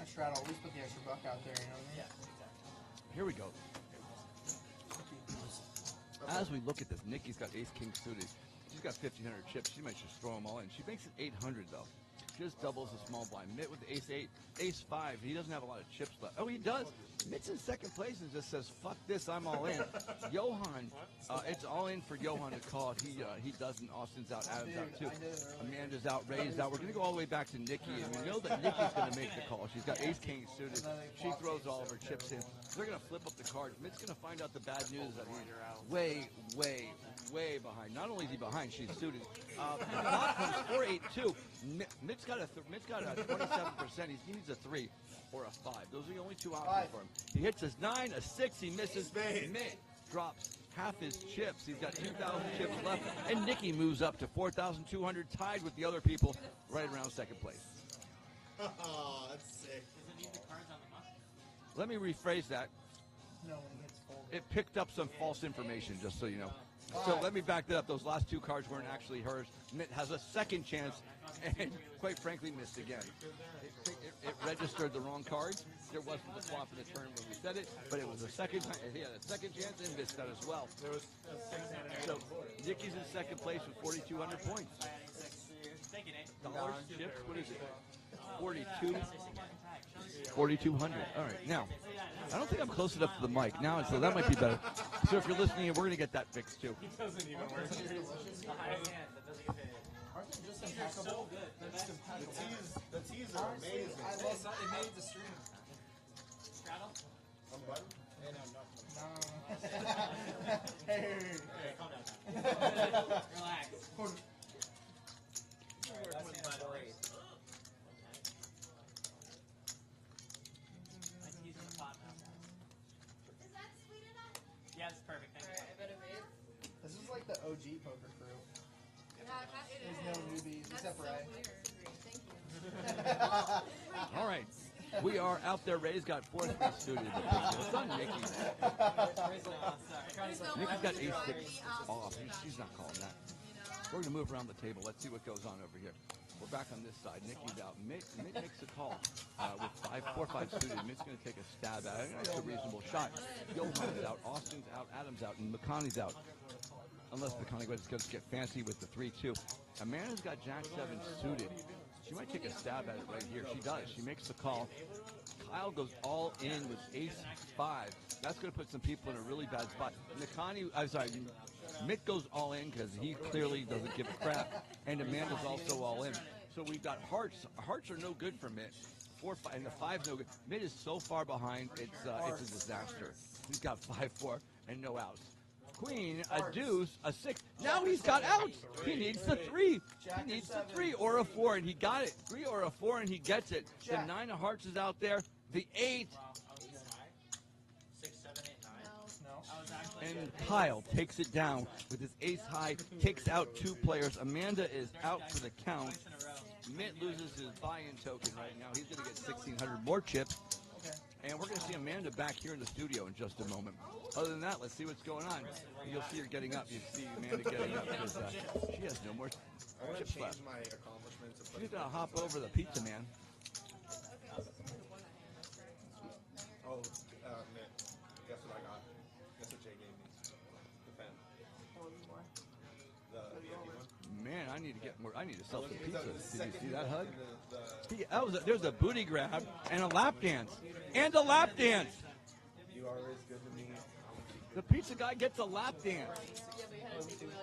Straddle, at least put the extra buck out there, you know what I mean? Here we go. As we look at this, Nikki's got ace king suited. She's got 1,500 chips. She might just throw them all in. She makes it 800 though. just doubles the small blind. Mitt with ace 8, ace 5. He doesn't have a lot of chips left. Oh, he does. Mitt's in second place and just says, fuck this, I'm all in. Johan, it's all in for Johan to call it. He doesn't. Austin's out, Adam's out too. Amanda's out, Ray's out. We're going to go all the way back to Nikki, and we know that Nikki's going to make the call. She's got ace king suited. She throws all of her chips in. They're going to flip up the cards. Mitt's going to find out the bad news that he's way behind. Not only is he behind, she's suited. Not from 4-8-2. Mitt's got a 27%. He needs a 3 or a 5. Those are the only two options for him. He hits his 9, a 6. He misses. Mitt drops half his chips. He's got 2,000 chips left. And Nikki moves up to 4,200, tied with the other people right around second place. Oh, that's sick. Does it need the cards on the muck? Let me rephrase that. No, when it gets folded. It picked up some false information, just so you know. So let me back that up. Those last two cards weren't actually hers. Mitt has a second chance, and quite frankly, missed again. It registered the wrong cards. There wasn't the flop in the turn when we said it, but it was a second time. He had a second chance and missed that as well. So Nikki's in second place with 4,200 points. Dollars, chips, what is it? 4,200. All right, now, I don't think I'm close enough to the mic now, so that might be better. So if you're listening, we're going to get that fixed too. It doesn't even work. The highest hand that doesn't get paid. Aren't they just impeccable? The teas are amazing. I love It made the stream. Straddle? One button? Hey, no. Hey, Calm down. Relax. Is that sweet enough? Yeah, it's perfect. Thank you. Alright, I better wait. This is like the OG poker crew. Yeah, it There's no is. newbies That's except so for Ray. weird. Thank you. All right. We are out there. Ray's got fourth place suited. It's on Nikki. Nikki's got ace 6 off. She's not calling that. We're going to move around the table. Let's see what goes on over here. We're back on this side. Nikki's out. Mitt makes a call with 4-5 suited. Mitt's going to take a stab at it. It's a reasonable shot. Johan's out. Austin's out. Adam's out. And McConaughey's out. Unless McConaughey goes to get fancy with the 3-2. Amanda's got Jack 7 suited. She might take a stab at it right here. She does. She makes the call. Kyle goes all in with ace 5. That's going to put some people in a really bad spot. Mitt goes all in because he clearly doesn't give a crap. And Amanda's also all in. So we've got hearts. Hearts are no good for Mitt. 4-5 and the 5's no good. Mitt is so far behind. It's a disaster. He's got 5-4 and no outs. Queen, a deuce, a 6. Now he's got outs. He needs the 3. He needs the 3 or a 4, and he got it. 3 or a 4, and he gets it. The 9 of hearts is out there. The 8. 6, 7, 8, 9. No. And Kyle takes it down with his ace high, takes out 2 players. Amanda is out for the count. Mitt loses his buy-in token right now. He's going to get 1,600 more chips. And we're going to see Amanda back here in the studio in just a moment. Other than that, let's see what's going on. You'll see her getting up. You see Amanda getting up because she has no more chips left. My accomplishments. She's going to hop over the pizza man. Oh, man. Guess what I got? Guess what Jay gave me? The pen. The one? Man, I need to get more. I need to sell some It's pizzas. the Did you see that hug? The There's a booty grab and a lap dance. And a lap dance. You are always good to me. The pizza guy gets a lap dance. Yeah, but you had to take away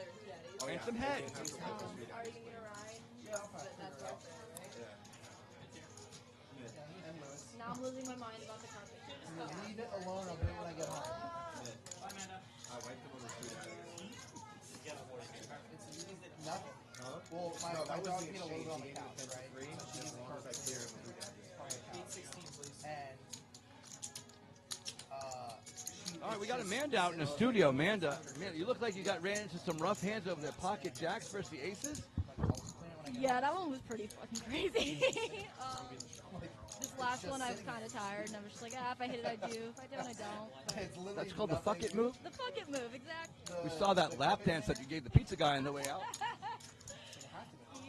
all your food at it. And some head. Are you going to ride? Yeah, but that's our thing, right? Now I'm losing my mind about the carpet. Leave it alone. I'll do it when I get home. Bye, Amanda. I wiped them on the food. It's nothing. Huh? Well, my that was dog the get a little bit on the exchange. couch, right? Free, So she as gets the long as I carpet. clear them. And All right, we got Amanda out in the studio. Amanda, you look like you ran into some rough hands over the pocket jacks versus the aces. Yeah, that one was pretty fucking crazy. This last one I was kind of tired, and I was just like, if I hit it, I do. If I don't, I don't. That's called the fuck it move. The fuck it move, exactly. We saw that lap dance that you gave the pizza guy on the way out.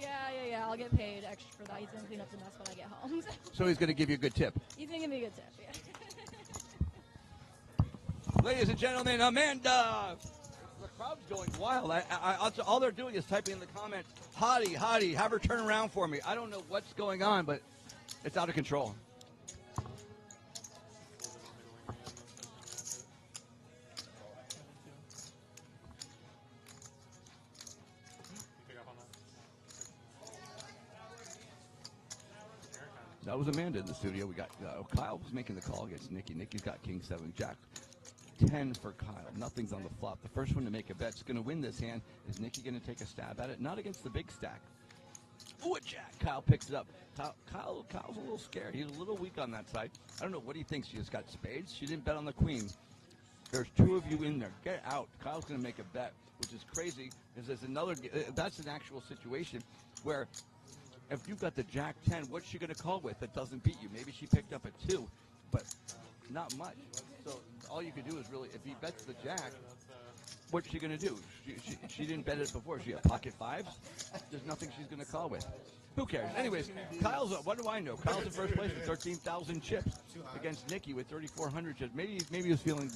Yeah. I'll get paid extra for that. He's gonna clean up the mess when I get home. So he's going to give you a good tip. He's gonna give me a good tip. Yeah. Ladies and gentlemen, Amanda. crowd's going wild. All they're doing is typing in the comments, "Hottie, hottie, have her turn around for me." I don't know what's going on, but it's out of control. That was Amanda in the studio. We got Kyle was making the call against Nikki. Nikki's got King 7 Jack 10 for Kyle. Nothing's on the flop. The first one to make a bet's going to win this hand. Is Nikki going to take a stab at it? Not against the big stack. Ooh, a jack. Kyle picks it up. Kyle's a little scared. He's a little weak on that side. I don't know what he thinks. She just got spades. She didn't bet on the queen. There's 2 of you in there. Get out. Kyle's going to make a bet, which is crazy. There's another. That's an actual situation where if you've got the Jack 10, what's she going to call with that doesn't beat you? Maybe she picked up a 2, but not much. So all you can do is really, if he bets the Jack, what's she going to do? She didn't bet it before. She got pocket 5s. There's nothing she's going to call with. Who cares? Anyways, Kyle's, what do I know? Kyle's in first place with 13,000 chips against Nikki with 3,400 chips. Maybe he was feeling,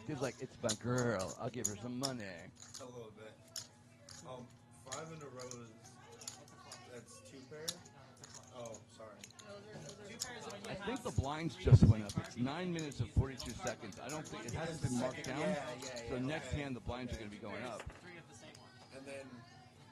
he's like, it's my girl. I'll give her some money. A little bit. 5 in a row is, that's 2 pair? Oh, sorry. I think the blinds just went up. It's 9 minutes and 42 seconds. I don't think it hasn't been marked down. So next hand the blinds are going to be going up. 3 of the same one. And then,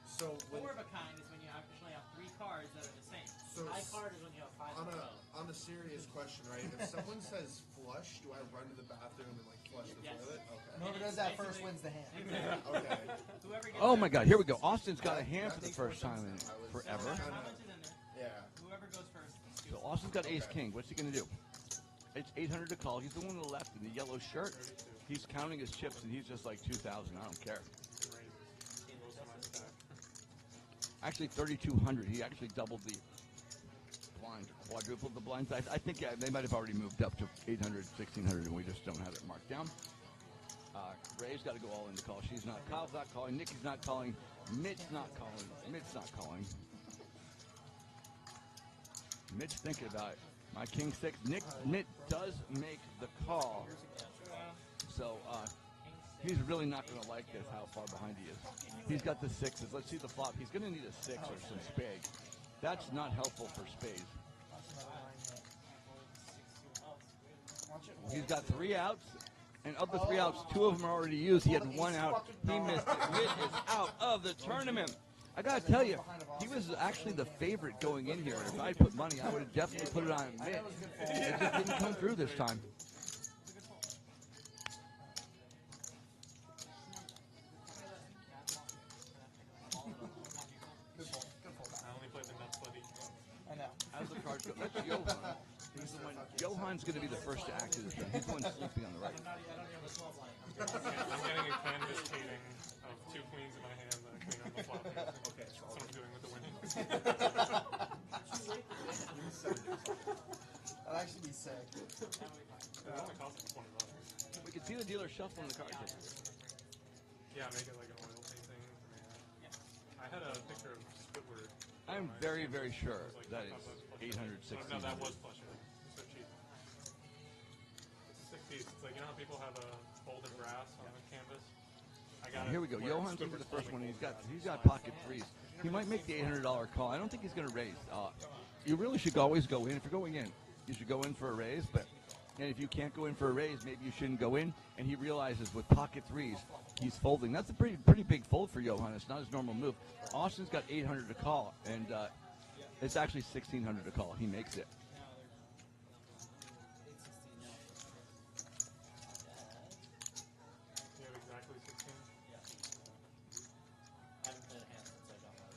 so 4 of a kind is when you actually have 3 cards that are the same. So High card is when you have 5 in a row. on a serious question, right? If someone says flush, do I run to the bathroom and like flush the toilet? Okay. Whoever does that first wins the hand. Okay. Oh my God! Here we go. Austin's got a hand for the first time in forever. Yeah. Whoever goes first. So Austin's got Ace King. What's he going to do? It's 800 to call. He's the one on the left in the yellow shirt. He's counting his chips and he's just like 2,000. I don't care. Actually, 3,200. He actually doubled the blinds, quadrupled the blinds. I think they might have already moved up to 800, 1,600, and we just don't have it marked down. Ray's got to go all in to call. She's not. Kyle's not calling. Nikki's not calling. Mitch's not calling. Mitch's not calling. Mitch thinking about it. My King 6. Mitch does make the call. So he's really not going to like this, how far behind he is. He's got the 6s. Let's see the flop. He's going to need a 6 or some spades. That's not helpful for spades. He's got 3 outs. And of the 3 outs, 2 of them are already used. He had 1 out. He missed it. Mitch is out of the tournament. I got to tell you, he was actually the favorite going in here. If I put money, I would have definitely put it on Mitch. It just didn't come through this time. How's the card go? That's Johan. He's the one. Johan's going to be the first to act in this thing. He's the one sleeping on the right. I'm getting a canvas painting of 2 queens in my hand and a queen on the flop. Okay, that's what I'm doing with the winning. That'd actually be sick. It only costs like $20. We can see the dealer shuffling the cards. Yeah, make it like an oil painting. I had a picture of Squidward. I'm very, very sure that it's 860. No, that was flush. It's so cheap. It's 60. It's like, you know how people have a folded brass on the canvas? I got Here we go. Johan's into the first one. He's got pocket 3s. He might make the $800 call. I don't think he's going to raise. You really should always go in. If you're going in, you should go in for a raise. And if you can't go in for a raise, maybe you shouldn't go in. And he realizes with pocket 3s, he's folding. That's a pretty big fold for Johan. It's not his normal move. Austin's got 800 to call, and it's actually 1,600 to call. He makes it. You have exactly 16? Yeah. I haven't played a hand since I got my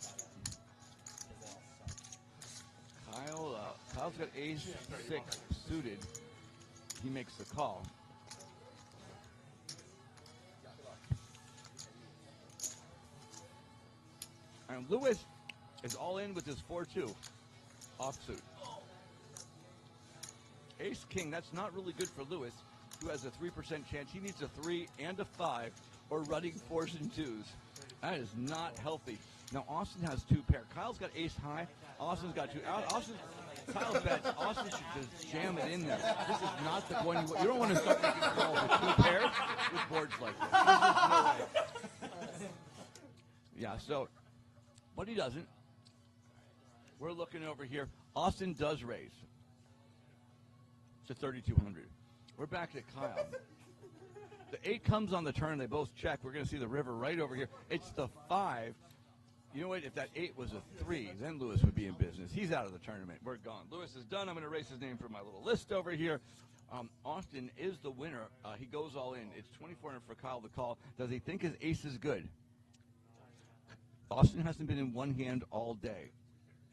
bag. Kyle's got ace 6 suited. He makes the call. And Lewis is all in with his 4-2 offsuit. Ace King, that's not really good for Lewis, who has a 3% chance. He needs a 3 and a 5 or running 4s and 2s. That is not healthy. Now Austin has 2 pair. Kyle's got ace high. Austin's got 2. Kyle bets. Austin should just jam it in there. This is not the one you don't want to start making calls with 2 pairs with boards like this. There's just no way. So, but he doesn't. We're looking over here. Austin does raise to 3,200. We're back to Kyle. The 8 comes on the turn. They both check. We're going to see the river right over here. It's the 5. You know what? If that 8 was a 3, then Lewis would be in business. He's out of the tournament. We're gone. Lewis is done. I'm going to erase his name from my little list over here. Austin is the winner. He goes all in. It's 2,400 for Kyle to call. Does he think his ace is good? Austin hasn't been in one hand all day,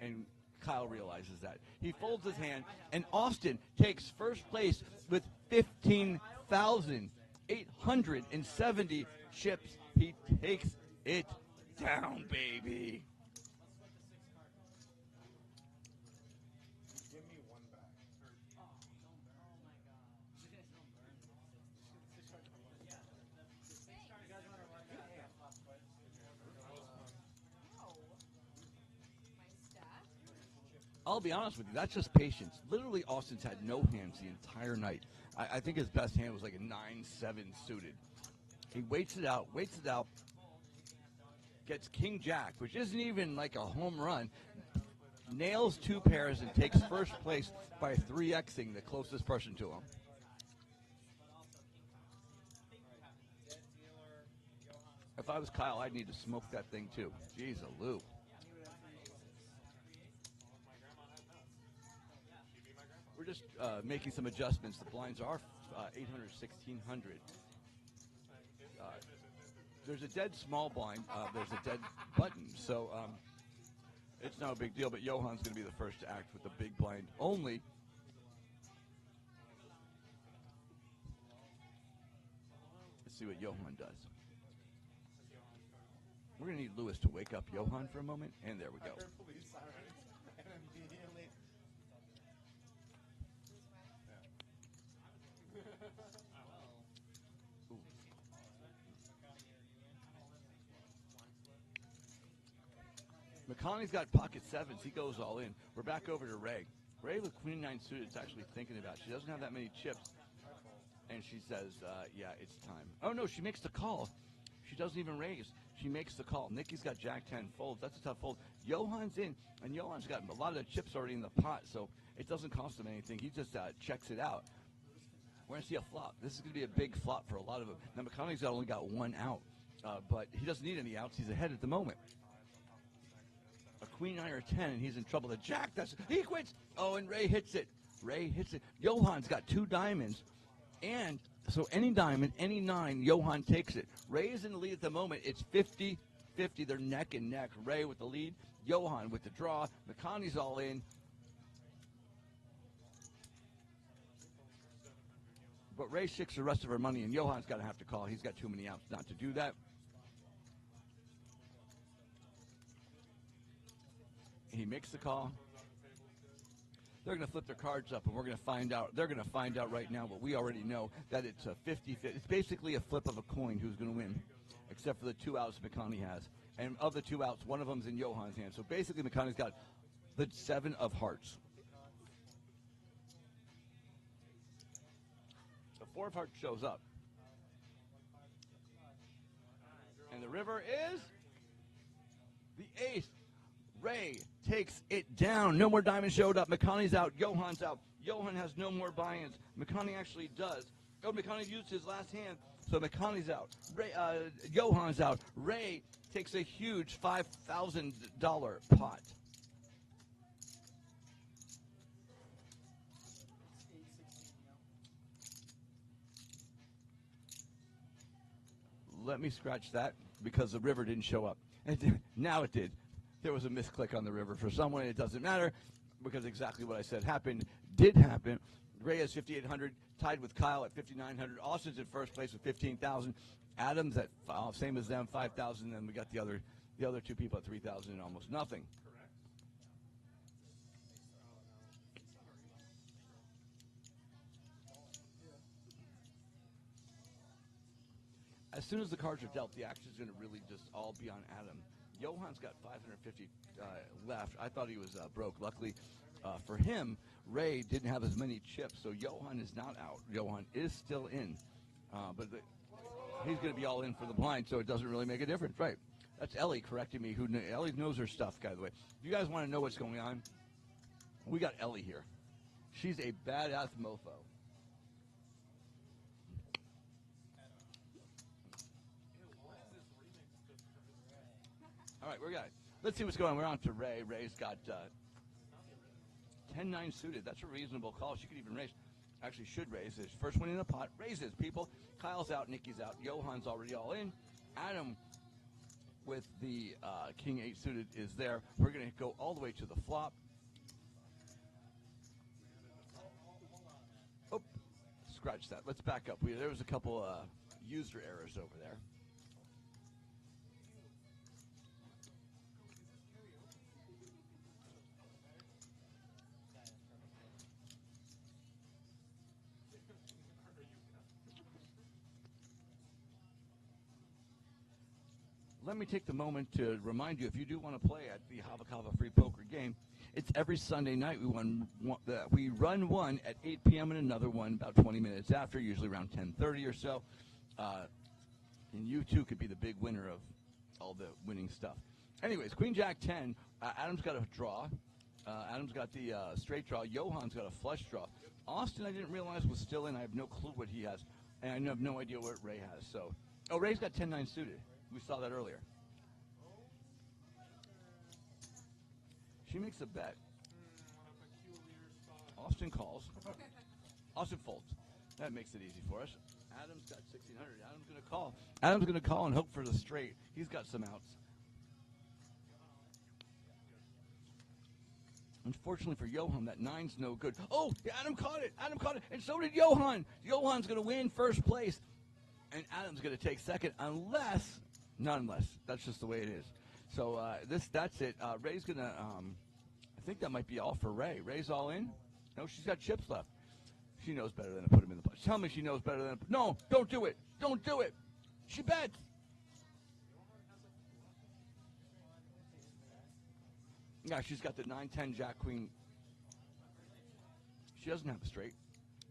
and Kyle realizes that. He folds his hand, and Austin takes first place with 15,870 chips. He takes it down, baby. Give me one back. I'll be honest with you, that's just patience. Literally, Austin's had no hands the entire night. I think his best hand was like a 9-7 suited. He waits it out, gets King Jack, which isn't even like a home run, nails 2 pairs and takes first place by 3xing the closest person to him. If I was Kyle, I'd need to smoke that thing too. Jeez, a Lou. We're just making some adjustments. The blinds are 800, 1,600. There's a dead small blind. There's a dead button. So it's not a big deal, but Johan's going to be the first to act with the big blind only. Let's see what Johan does. We're going to need Lewis to wake up Johan for a moment, and there we go. I heard police sirens, and immediately. McConney's got pocket 7s. He goes all in. We're back over to Ray. Ray with Queen 9 suited is actually thinking about it. She doesn't have that many chips. And she says, yeah, it's time. Oh, no, she makes the call. She doesn't even raise. She makes the call. Nikki's got Jack 10 folds. That's a tough fold. Johan's in, and Johan's got a lot of the chips already in the pot, so it doesn't cost him anything. He just checks it out. We're going to see a flop. This is going to be a big flop for a lot of them. Now, McConney's only got 1 out, but he doesn't need any outs. He's ahead at the moment. A Queen 9 or 10, and he's in trouble. The Jack, he quits. Oh, and Ray hits it. Ray hits it. Johan's got 2 diamonds, and so any diamond, any 9, Johan takes it. Ray is in the lead at the moment. It's 50-50. They're neck and neck. Ray with the lead. Johan with the draw. McConney's all in. But Ray shakes the rest of her money, and Johan's got to have to call. He's got too many outs not to do that. He makes the call. They're going to flip their cards up, and we're going to find out. They're going to find out right now what we already know, that it's a 50-50. It's basically a flip of a coin who's going to win, except for the 2 outs McConney has. And of the 2 outs, one of them's in Johan's hand. So basically McConney's got the 7 of hearts. The 4 of hearts shows up. And the river is the ace. Ray takes it down. No more diamonds showed up. McConney's out. Johan's out. Johan has no more buy-ins. McConney actually does. Oh, McConney used his last hand, so McConney's out. Ray, Johan's out. Ray takes a huge $5,000 pot. Let me scratch that because the river didn't show up. Now it did. There was a misclick on the river for someone. It doesn't matter because exactly what I said did happen. Ray has 5,800, tied with Kyle at 5,900. Austin's in first place with 15,000. Adams at same as them, 5,000. And we got the other 2 people at 3,000 and almost nothing. As soon as the cards are dealt, the action is going to really just all be on Adam. Johan's got 550 left. I thought he was broke. Luckily for him, Ray didn't have as many chips, so Johan is not out. Johan is still in. But he's going to be all in for the blind, so it doesn't really make a difference. Right. That's Ellie correcting me. Ellie knows her stuff, by the way. If you guys want to know what's going on, we got Ellie here. She's a badass mofo. All right, let's see what's going on. We're on to Ray. Ray's got 10-9 suited. That's a reasonable call. She could even raise. Actually, should raise. His first one in the pot. Raises, people. Kyle's out. Nikki's out. Johan's already all in. Adam with the King 8 suited is there. We're going to go all the way to the flop. Oh, scratch that. Let's back up. There was a couple user errors over there. Let me take the moment to remind you, if you do want to play at the Hava free poker game, it's every Sunday night. We run one at 8 p.m. and another one about 20 minutes after, usually around 10:30 or so. And you too could be the big winner of all the winning stuff. Anyways, Queen Jack 10. Adam's got a draw. Adam's got the straight draw. Johan's got a flush draw. Austin, I didn't realize was still in. I have no clue what he has, and I have no idea what Ray has. So, Ray's got 10-9 suited. We saw that earlier. She makes a bet. Austin calls. Austin folds. That makes it easy for us. Adam's got 1,600. Adam's going to call. Adam's going to call and hope for the straight. He's got some outs. Unfortunately for Johan, that 9's no good. Oh, Adam caught it. Adam caught it. And so did Johan. Johan's going to win first place. And Adam's going to take second unless, not unless. That's just the way it is. So that's it. Ray's going to, I think that might be all for Ray. Ray's all in? No, she's got chips left. She knows better than to put him in the pot. Tell me she knows better than to, no, don't do it. Don't do it. She bets. Yeah, she's got the 9-10 Jack Queen. She doesn't have a straight.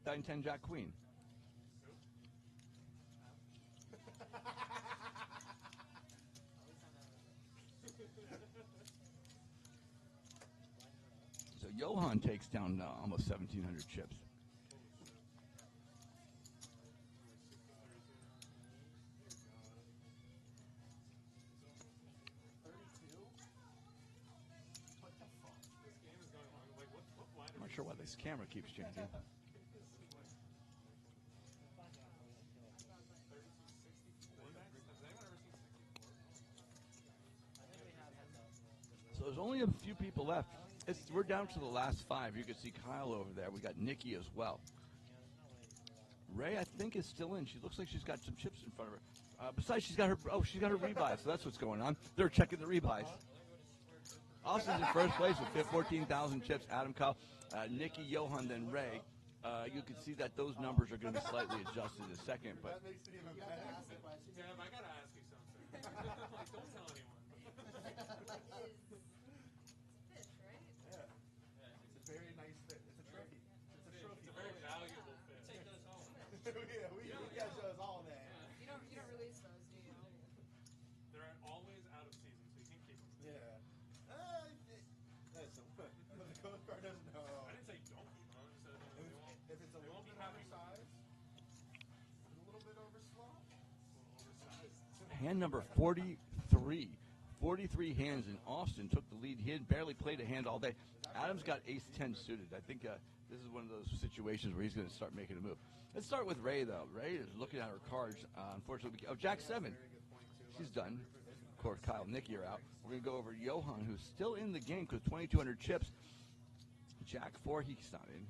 9-10 Jack Queen. So Johan takes down almost 1,700 chips. I'm not sure why this camera keeps changing. So there's only a few people left. We're down to the last 5. You can see Kyle over there. We got Nikki as well. Ray, I think, is still in. She looks like she's got some chips in front of her. Besides, she's got her rebuys, so that's what's going on. They're checking the rebuys. Austin's in first place with 14,000 chips. Adam, Kyle, Nikki, Johan, then Ray. You can see that those numbers are going to be slightly adjusted in a second. But I gotta ask you something. Like, don't tell anyone. Fish, right? Yeah. It's a very nice fish. It's a trophy. It's a trophy. It's a very valuable fish. Take those home. Yeah, we got those all day. You don't release those, do you? They're always out of season, so you can keep them. Yeah. The Coast Guard doesn't know. I didn't say don't keep them. I just said If it's a little bit oversized, a little bit overslot. hand number 43. 43 hands, and Austin took the lead. He had barely played a hand all day. Adam's got ace-10 suited. I think this is one of those situations where he's going to start making a move. Let's start with Ray, though. Ray is looking at her cards. Unfortunately, Jack 7. She's done. Of course, Kyle and Nikki are out. We're going to go over Johan, who's still in the game because 2,200 chips. Jack 4, he's not in.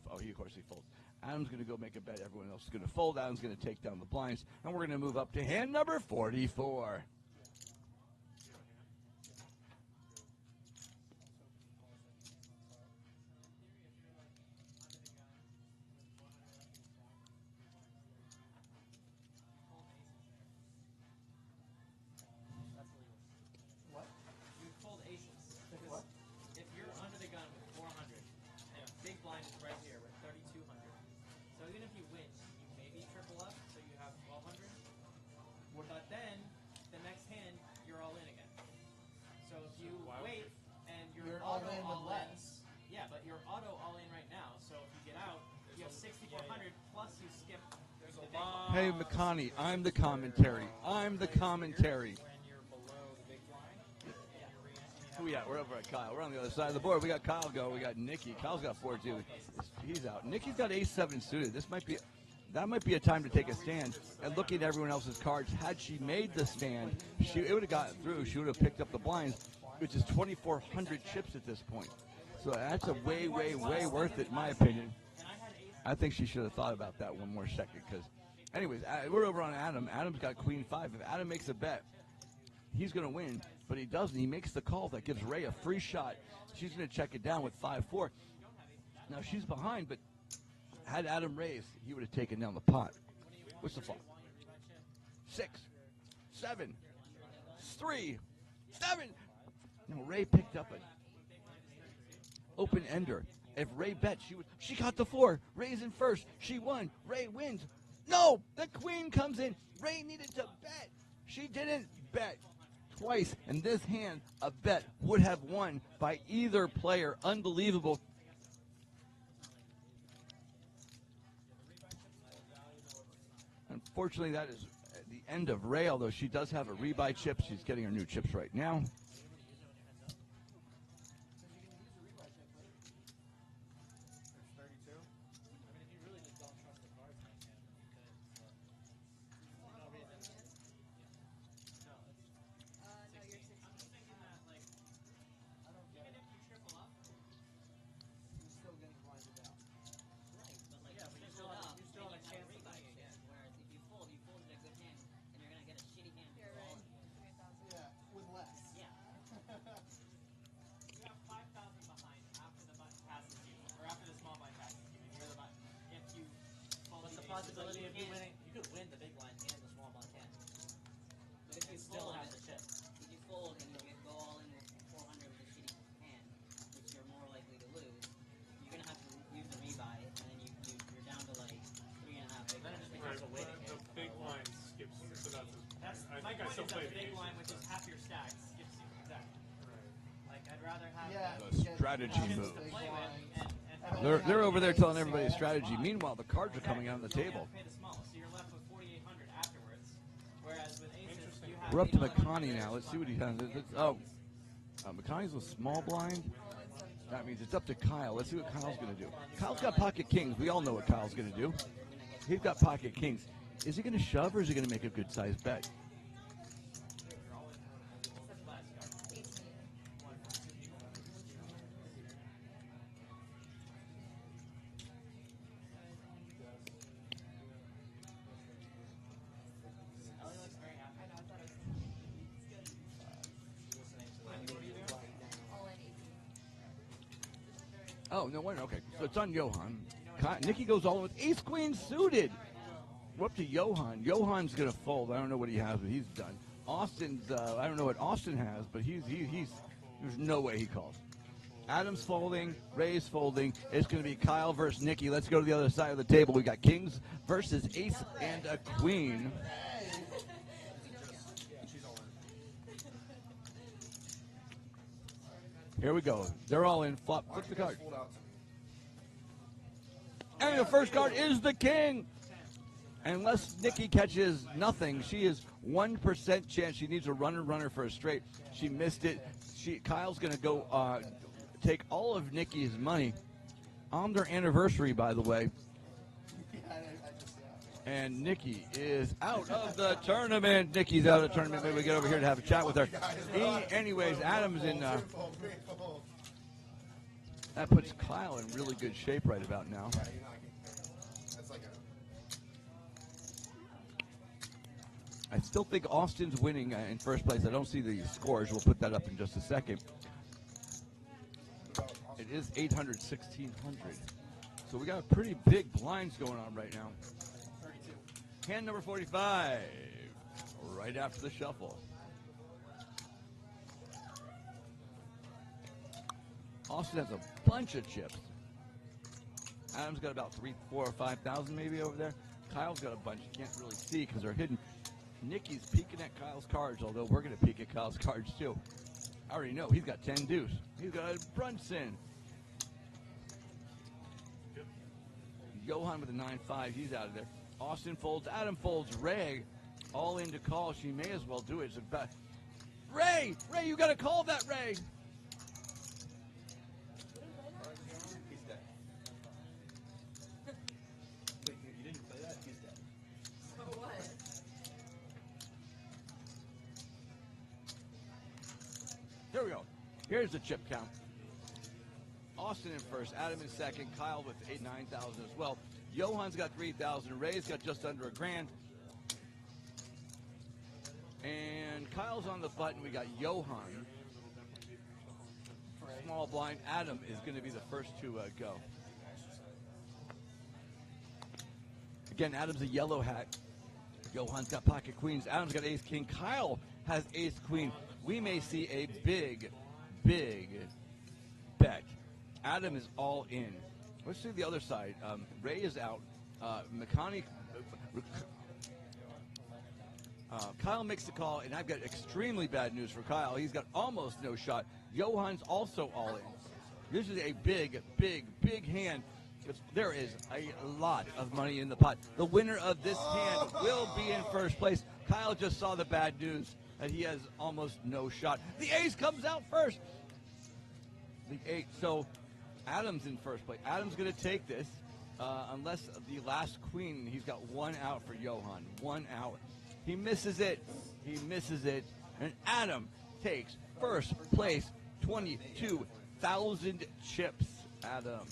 Of course, he folds. Adam's going to go make a bet. Everyone else is going to fold. Adam's going to take down the blinds. And we're going to move up to hand number 44. What? You fold aces. Because if you're under the gun with 400, and big blind is right here with 3,200. So even if you win, you maybe triple up, so you have 1,200. But then, the next 400 plus you skip. There's the a big lot. Hey, McConney, I'm the commentary. I'm the commentary. When you're below the big blind. Who we at? We're over at Kyle. We're on the other side of the board. We got Kyle go. We got Nikki. Kyle's got 4 too. He's out. Nikki's got ace-7 suited. That might be a time to take a stand. And looking at everyone else's cards, had she made the stand, it would have gotten through. She would have picked up the blinds, which is 2,400 chips at this point. So that's a way, way, way worth it, in my opinion. I think she should have thought about that one more second. Because, anyways, we're over on Adam. Adam's got queen 5. If Adam makes a bet, he's going to win. But he doesn't. He makes the call that gives Ray a free shot. She's going to check it down with 5-4. Now she's behind, but had Adam raised, he would have taken down the pot. What's the flop? 6, 7, 3, 7. No, Ray picked up an open ender. If Ray bet, she got the 4. Ray's in first. She won. Ray wins. No, the queen comes in. Ray needed to bet. She didn't bet. Twice, and this hand, a bet would have won by either player. Unbelievable. Unfortunately, that is the end of Ray, although she does have a rebuy chip. She's getting her new chips right now. Possibility of you winning, you could win the big blind and the small blind hand. But if you still have the chip. If you fold and you go all in with 400 with a shitty hand, which you're more likely to lose, you're gonna have to use the rebuy, and then you're down to like 3.5 big blinds. Right, the big blind skips you, so that's I My think I point still is that play the the big ace. blind, which is half your stack, skips you. Exactly. Like I'd rather have The strategy move. to play with and They're over there telling everybody a strategy. Meanwhile, the cards are coming out on the table. pay the small, so you're left with 4,800 afterwards. Whereas with aces, you have We're up to McConney now. Let's see what he has. McConney's a small blind. That means it's up to Kyle. Let's see what Kyle's going to do. Kyle's got pocket kings. We all know what Kyle's going to do. He's got pocket kings. Is he going to shove or is he going to make a good sized bet? Oh, no wonder. Okay, so it's on Johan. Nikki goes all in with ace-queen suited. We're up to Johan. Johan's going to fold. I don't know what he has, but he's done. Austin's, I don't know what Austin has, but he's there's no way he calls. Adam's folding. Ray's folding. It's going to be Kyle versus Nikki. Let's go to the other side of the table. We got kings versus ace and a queen. Here we go. They're all in. Flip the card. And the first card is the king. Unless Nikki catches nothing, she is 1% chance. She needs a runner for a straight. She missed it. Kyle's going to go take all of Nikki's money on their anniversary, by the way. And Nikki is out of the tournament. Nikki's out of the tournament. Maybe we get over here to have a chat with her. Anyways, Adam's in. That puts Kyle in really good shape right about now. I still think Austin's winning in first place. I don't see the scores. We'll put that up in just a second. It is 800, 1,600. So we got pretty big blinds going on right now. Hand number 45, right after the shuffle. Austin has a bunch of chips. Adam's got about 3, 4, or 5,000 maybe over there. Kyle's got a bunch you can't really see because they're hidden. Nikki's peeking at Kyle's cards, although we're going to peek at Kyle's cards too. I already know he's got 10 deuce. He's got a Brunson. Johan with a 9-5. He's out of there. Austin folds. Adam folds. Ray all in to call. She may as well do it. Ray! Ray, you got to call that, Ray! He's dead. Wait, you didn't play that? He's dead. So what? Here we go. Here's the chip count. Austin in first, Adam in second, Kyle with 9,000 as well. Johan's got 3,000, Ray's got just under $1,000. And Kyle's on the button. We got Johan. Small blind. Adam is going to be the first to go. Again, Adam's a yellow hat. Johan's got pocket queens. Adam's got ace king. Kyle has ace queen. We may see a big, big bet. Adam is all in. Let's see the other side. Ray is out. Kyle makes the call, and I've got extremely bad news for Kyle. He's got almost no shot. Johan's also all in. This is a big, big, big hand. There is a lot of money in the pot. The winner of this hand will be in first place. Kyle just saw the bad news that he has almost no shot. The ace comes out first. The eight. So Adam's in first place. Adam's going to take this unless the last queen. He's got one out for Johan. One out. He misses it. He misses it. And Adam takes first place. 22,000 chips. Adam.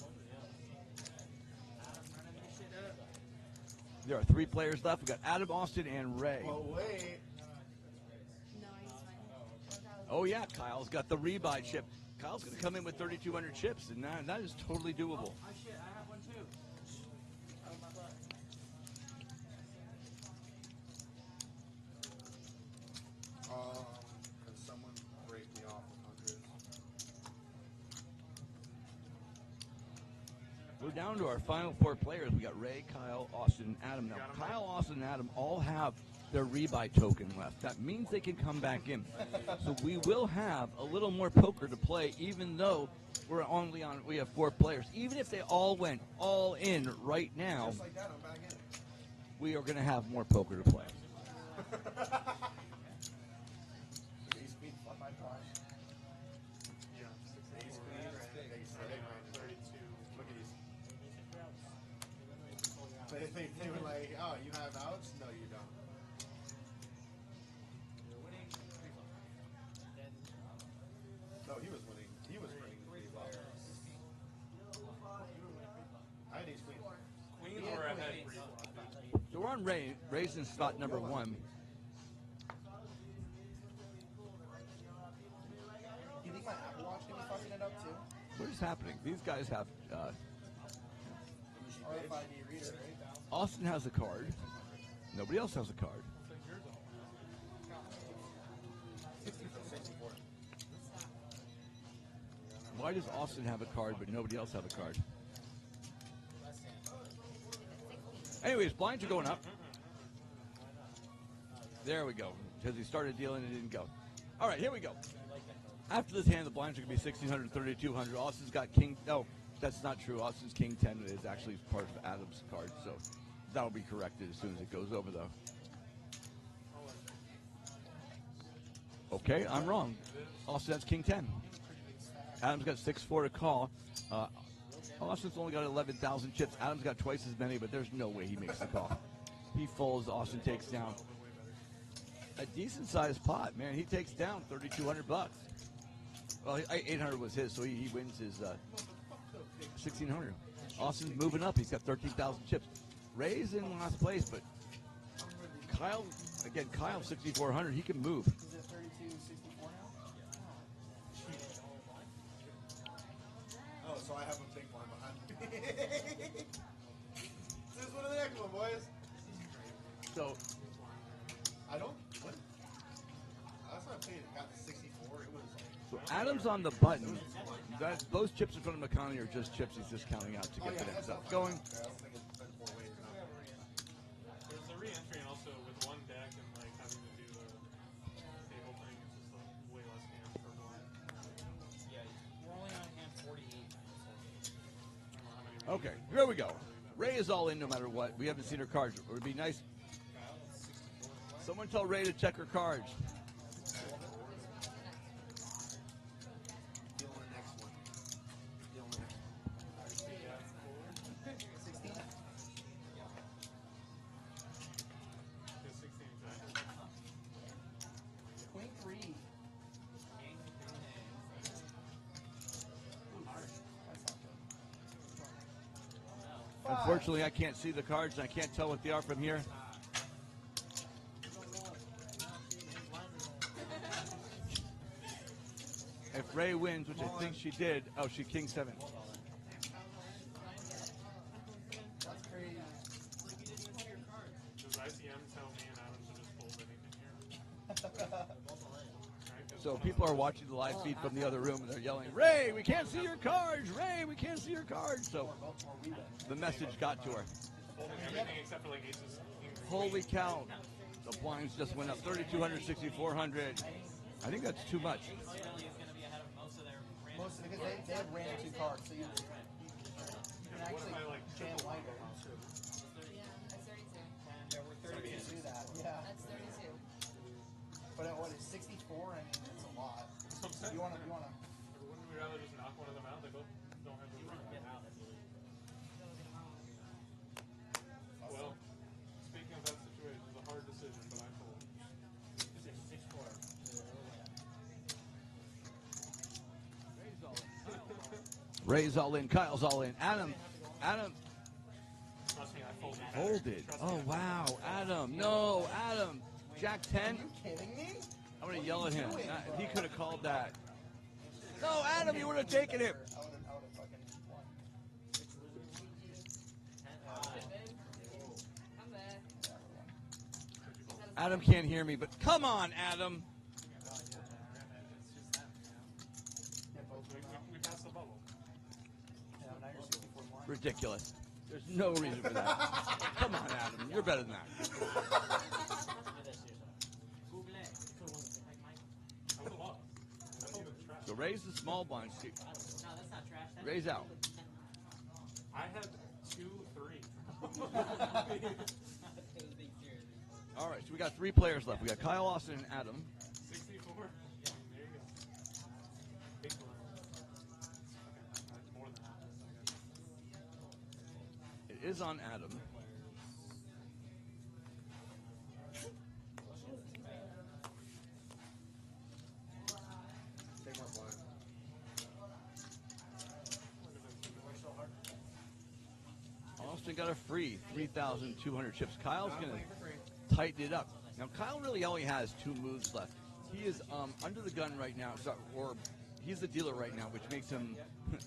There are 3 players left. We've got Adam, Austin, and Ray. Oh, wait. Oh, yeah. Kyle's got the rebuy chip. Kyle's going to come in with 3,200 chips, and that is totally doable. Oh, shit, I have one too. Out of my butt. Can someone break me off with hundreds? We're down to our final 4 players. We got Ray, Kyle, Austin, and Adam. Now, Kyle, Austin, and Adam all have their rebuy token left. That means they can come back in. So we will have a little more poker to play, even though we have 4 players. Even if they all went all in right now, Just like that, I'm back in. we are going to have more poker to play. Ace queen, fuck my blind. Yeah. Ace queen, ace seven, 32. Look at these. They were like, oh, you have outs? No, you don't. No, he was winning. He was winning 3 bucks. I had ace queen. Queens were ahead. So we're on Ray's in spot number 1. You think my Apple Watch can be fucking it up too? What is happening? These guys have... RFID reader, right? Austin has a card. Nobody else has a card. Why does Austin have a card but nobody else have a card? Anyways, blinds are going up. There we go. Because he started dealing and it didn't go. All right, here we go. After this hand, the blinds are going to be 1,600, 3,200. Austin's got king. No, that's not true. Austin's king 10 is actually part of Adam's card. So that'll be corrected as soon as it goes over, though. Okay, I'm wrong. Austin has king 10. Adam's got 6-4 to call. Austin's only got 11,000 chips. Adam's got twice as many, but there's no way he makes the call. He folds. Austin takes down a decent-sized pot, man. He takes down 3,200 bucks. Well, 800 was his, so he wins his 1,600. Austin's moving up. He's got 13,000 chips. Ray's in last place, but Kyle, 6,400. He can move. Is it 32.64 now? Oh, so I have a big one behind me. This is one of the next one, boys. So I don't. What? Last time I played, it got to 64. It was like. So Adam's on the button. Those chips in front of McConney are just chips he's just counting out to get the next stuff going. There's the re-entry and also with one deck and like having to do the table thing, it's just like way less hands per blind. Yeah, we're only on hand 48. Okay, here we go. Ray is all in no matter what. We haven't seen her cards. It would be nice. Someone tell Ray to check her cards. Queen 3. Unfortunately, I can't see the cards, and I can't tell what they are from here. If Ray wins, which I think she did, oh, she king 7. That's crazy. Does ICM tell me and Adam to just fold anything here? So people are watching the live feed from the other room, and they're yelling, Ray, we can't see your cards! Ray, we can't see your cards! So the message got to her. Everything except for like aces. Holy cow. The blinds just went up 3,200, 6,400. I think that's too much. Most because they have random 2 cards, so you can actually jam lighter. Yeah, that's 32. Yeah, we're 32 do that. Yeah. That's 32. But at what is 64? I mean, it's a lot. You wanna? Wouldn't we rather just knock one of them out? They both don't have the run. Well, speaking of that situation, it was a hard decision, but I fold. 6-4. Ray's all in, Kyle's all in. Adam. Trust me, I folded. Folded. Oh, wow. Adam. No, Adam. Jack 10. Are you kidding me? I'm going to yell at him. He could have called that. No, Adam, you would have taken it. I would have fucking won. Come back. Adam can't hear me, but come on, Adam. We passed the bubble. Yeah, now you're 64 blind. Ridiculous. There's no reason for that. Come on, Adam. You're better than that. So raise the small blind. No, that's not trash. Raise out. I had 2-3. All right, so we got 3 players left. We got Kyle, Austin, and Adam. 64. Yeah, there you go. Big blind. Okay, more than that. It is on Adam. Austin got a free 3,200 chips. Kyle's going to tighten it up. Now, Kyle really only has 2 moves left. He is under the gun right now, or he's the dealer right now, which makes him,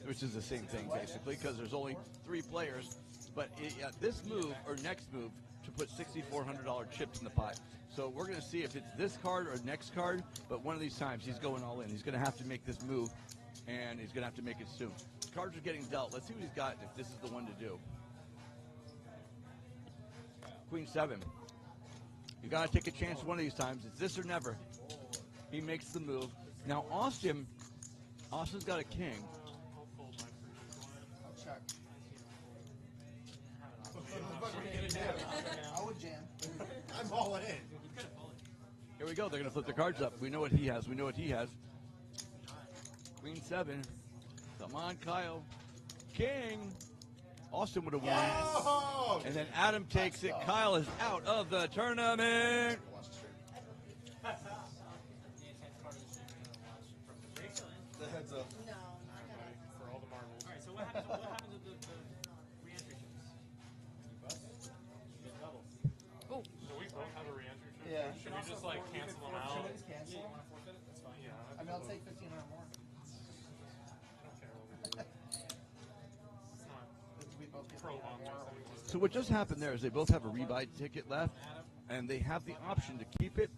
which is the same thing basically, because there's only 3 players. But this move or next move to put $6,400 chips in the pot. So we're going to see if it's this card or next card, but one of these times he's going all in. He's going to have to make this move, and he's going to have to make it soon. Cards are getting dealt. Let's see what he's got, if this is the one to do. Queen 7. You got to take a chance one of these times. It's this or never. He makes the move. Now Austin's got a king. I'll check. I would jam. I'm all in. Here we go. They're going to flip the cards up. We know what he has. We know what he has. Queen 7. Come on, Kyle. King. Austin would have won. Yes! And then Adam takes it. Kyle is out of the tournament. The heads up. No, For all the marbles. All right, so what happens with the re-entry chips? You get doubles. Oh. So we both have a re-entry chip? Yeah. Should we just like cancel them out? Should I just cancel? You want to forfeit it? That's fine. Yeah. I mean, I'll take 1,500 more. I don't care what we do. It's not We both get prolonged. So what just happened there is they both have a rebuy ticket left, and they have the option to keep it,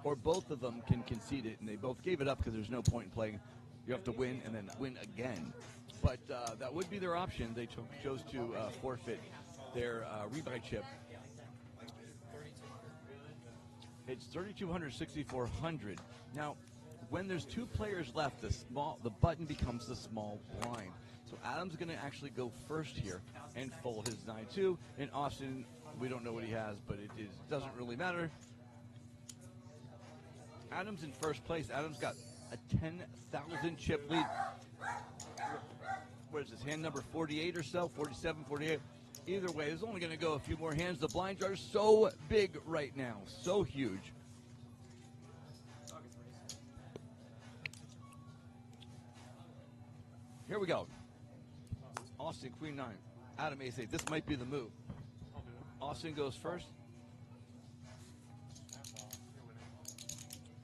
or both of them can concede it, and they both gave it up because there's no point in playing. You have to win and then win again. But that would be their option. They chose to forfeit their rebuy chip. It's 3,200, 6,400. Now, when there's 2 players left, the button becomes the small blind. So Adam's going to actually go first here and fold his 9-2. And Austin, we don't know what he has, but it doesn't really matter. Adam's in first place. Adam's got a 10,000 chip lead. What is this, hand number 48 or so? 47, 48. Either way, it's only going to go a few more hands. The blinds are so big right now, so huge. Here we go. Austin, Queen 9. Adam, Ace-8. This might be the move. Austin goes first.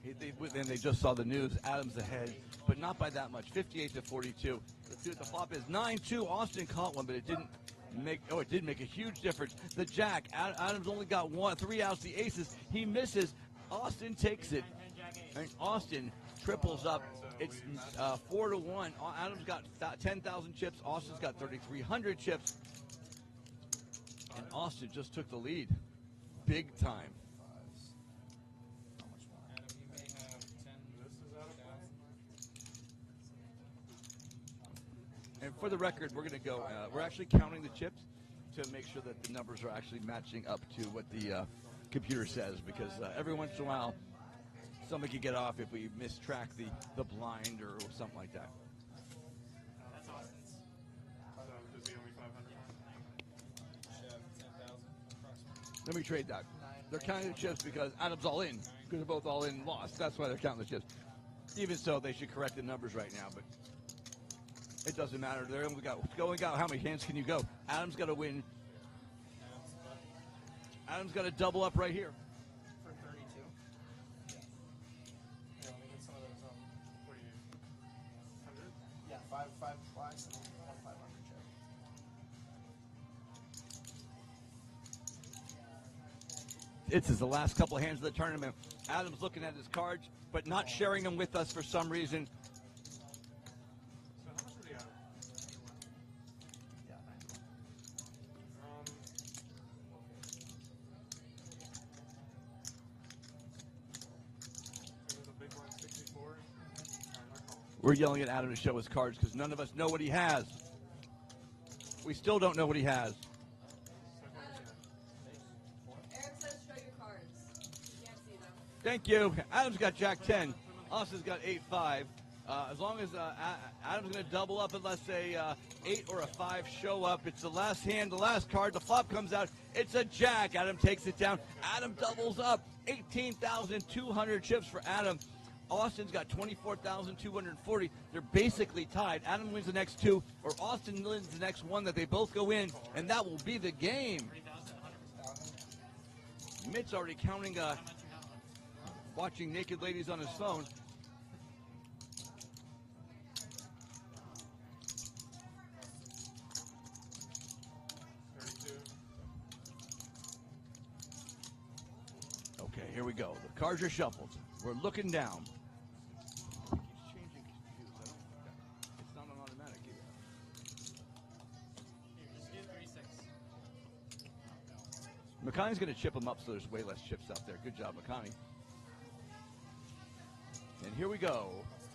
And they just saw the news. Adam's ahead, but not by that much. 58-42. Let's see what the flop is. 9-2. Austin caught one, but it didn't make. Oh, it did make a huge difference. The jack. Adam's only got 3 outs. The aces. He misses. Austin takes it, and Austin triples up. It's 4-1. Adam's got 10,000 chips. Austin's got 3,300 chips, and Austin just took the lead, big time. And for the record, we're going to go, we're actually counting the chips to make sure that the numbers are actually matching up to what the computer says, because every once in a while, somebody could get off if we mistrack the blind or something like that. That's Austin's. So does he only 500? 10,000 Let me trade that. They're counting the chips because Adam's all in, because they're both all in and lost. That's why they're counting the chips. Even so, they should correct the numbers right now, but it doesn't matter. They're only got how many hands can you go? Adam's got to win. Adam's got to double up right here. For 32. Yeah. Yeah, let me get some of those. What are you? 100? Yeah, five flies and 500 chip. This is the last couple of hands of the tournament. Adam's looking at his cards, but not sharing them with us for some reason. So how much are they out? Yeah, 91. There's a big one, 64. We're yelling at Adam to show his cards because none of us know what he has. We still don't know what he has. Eric says show your cards. You can't see them. Thank you. Adam's got Jack 10. Austin's got 8-5. As long as Adam's going to double up and let's say 8 or a 5 show up, it's the last hand, the last card. The flop comes out. It's a jack. Adam takes it down. Adam doubles up. 18,200 chips for Adam. Austin's got 24,240. They're basically tied. Adam wins the next 2, or Austin wins the next 1 that they both go in, and that will be the game. Mitt's already counting, watching naked ladies on his phone. Okay, here we go. The cards are shuffled. We're looking down. It keeps changing. It's not an automatic either. Here, just do 36. McConney's going to chip them up so there's way less chips out there. Good job, McConney. And here we go.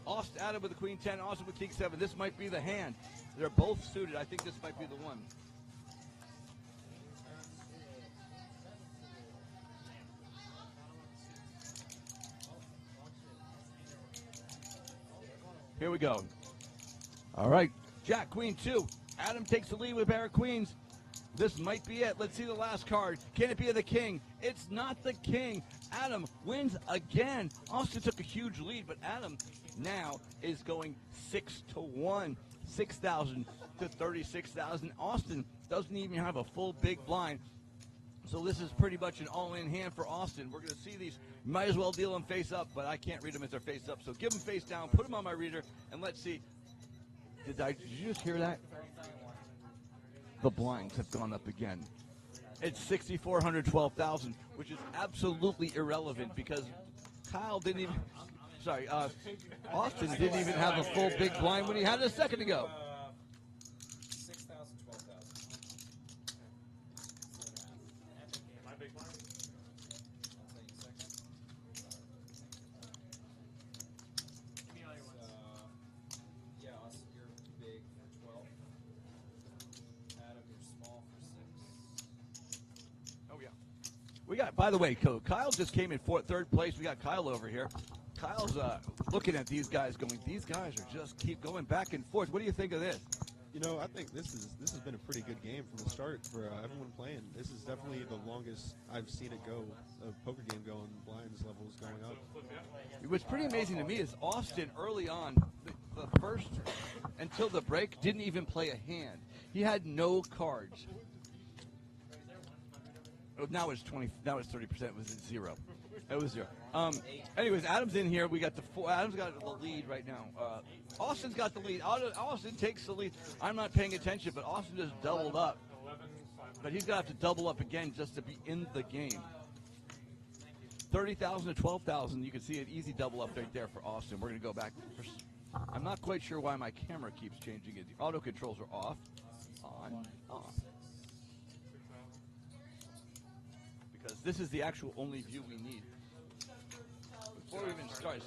Austin, Adam with the Queen 10, Austin with King 7. This might be the hand. They're both suited. I think this might be the one. Here we go. All right. Jack, Queen 2. Adam takes the lead with a pair of queens. This might be it. Let's see the last card. Can it be the king? It's not the king. Adam wins again. Austin took a huge lead, but Adam now is going 6-1. 6,000 to 36,000. Austin doesn't even have a full big blind. So this is pretty much an all-in hand for Austin. We're going to see these. Might as well deal them face up, but I can't read them as they're face up. So give them face down, put them on my reader, and let's see. Did you just hear that? The blinds have gone up again. It's 6,412,000, which is absolutely irrelevant because Kyle didn't even. Sorry, Austin didn't even have a full big blind when he had it a second ago. 6,000, 12,000. My big blind? I'll tell you in a second. Give me all your ones. Yeah, Austin, you're big for 12. We got, by the way, Kyle just came in third place. We got Kyle over here. Kyle's looking at these guys going, these guys are just keep going back and forth. What do you think of this? You know, I think this has been a pretty good game from the start for everyone playing. This is definitely the longest I've seen it go, a poker game going, blinds levels going up. What's pretty amazing to me is Austin early on, the first until the break, didn't even play a hand. He had no cards. Now it's 20. Now it's 30%. It was at zero. It was zero. Anyways, Adam's in here. We got Adam's got the lead right now. Austin's got the lead. Austin takes the lead. I'm not paying attention, but Austin just doubled up. But he's gonna have to double up again just to be in the game. 30,000 to 12,000. You can see an easy double up right there for Austin. We're gonna go back. I'm not quite sure why my camera keeps changing it. The auto controls are off. On. Off. Because this is the actual only view we need. Before we even start,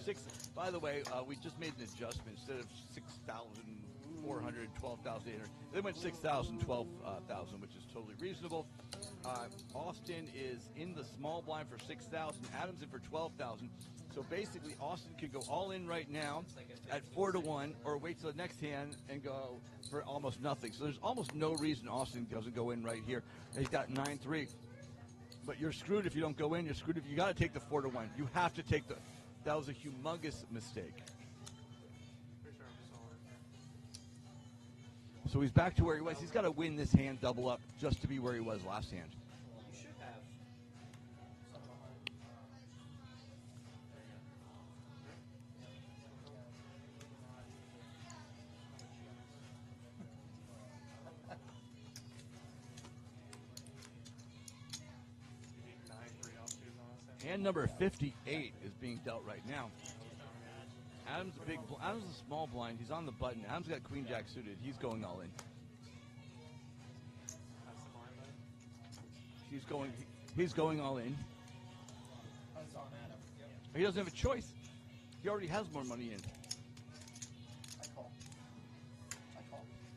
by the way, we just made an adjustment. Instead of 6,400, 12,800, they went 6,000, 12,000, which is totally reasonable. Austin is in the small blind for 6,000. Adam's in for 12,000. So basically, Austin could go all in right now at 4-1, or wait till the next hand and go for almost nothing. So there's almost no reason Austin doesn't go in right here. He's got 9-3. But you're screwed if you don't go in. You're screwed if you got to take the 4-1. You have to take the. That was a humongous mistake. So he's back to where he was. He's got to win this hand double up just to be where he was last hand. You should have. Hand number 58 is being dealt right now. Adam's a small blind. He's on the button. Adam's got Queen Jack suited. He's going all in. He's going all in. He doesn't have a choice. He already has more money in.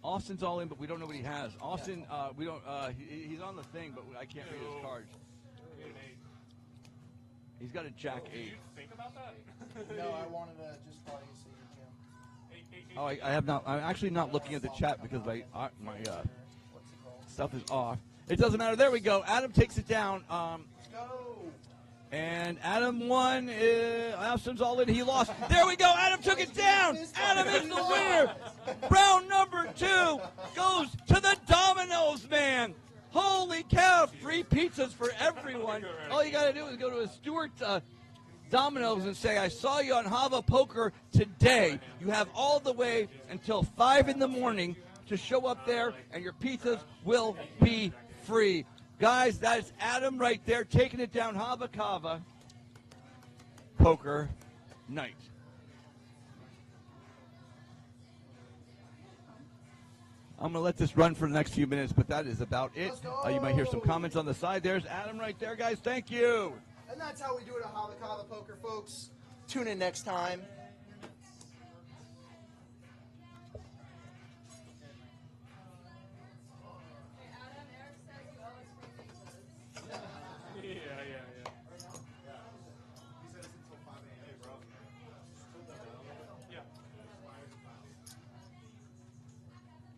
Austin's all in, but we don't know what he has. Austin, we don't. He's on the thing, but I can't read his cards. He's got a Jack 8. Did you think about that? No, I wanted to just call you so you can. Oh, I have not. I'm actually not looking at the chat because my stuff is off. It doesn't matter. There we go. Adam takes it down. Let's go. And Adam won. Austin's all in. He lost. There we go. Adam took it down. Adam is the winner. Round number 2 goes to the Domino's man. Holy cow, free pizzas for everyone. All you got to do is go to a Stewart Domino's and say, I saw you on Hava Poker today. You have all the way until 5 in the morning to show up there, and your pizzas will be free. Guys, that is Adam right there taking it down. Hava Kava Poker Night. I'm going to let this run for the next few minutes, but that is about it. You might hear some comments on the side. There's Adam right there, guys. Thank you. And that's how we do it at Hava Kava Poker, folks. Tune in next time.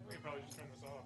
We can probably just turn this off.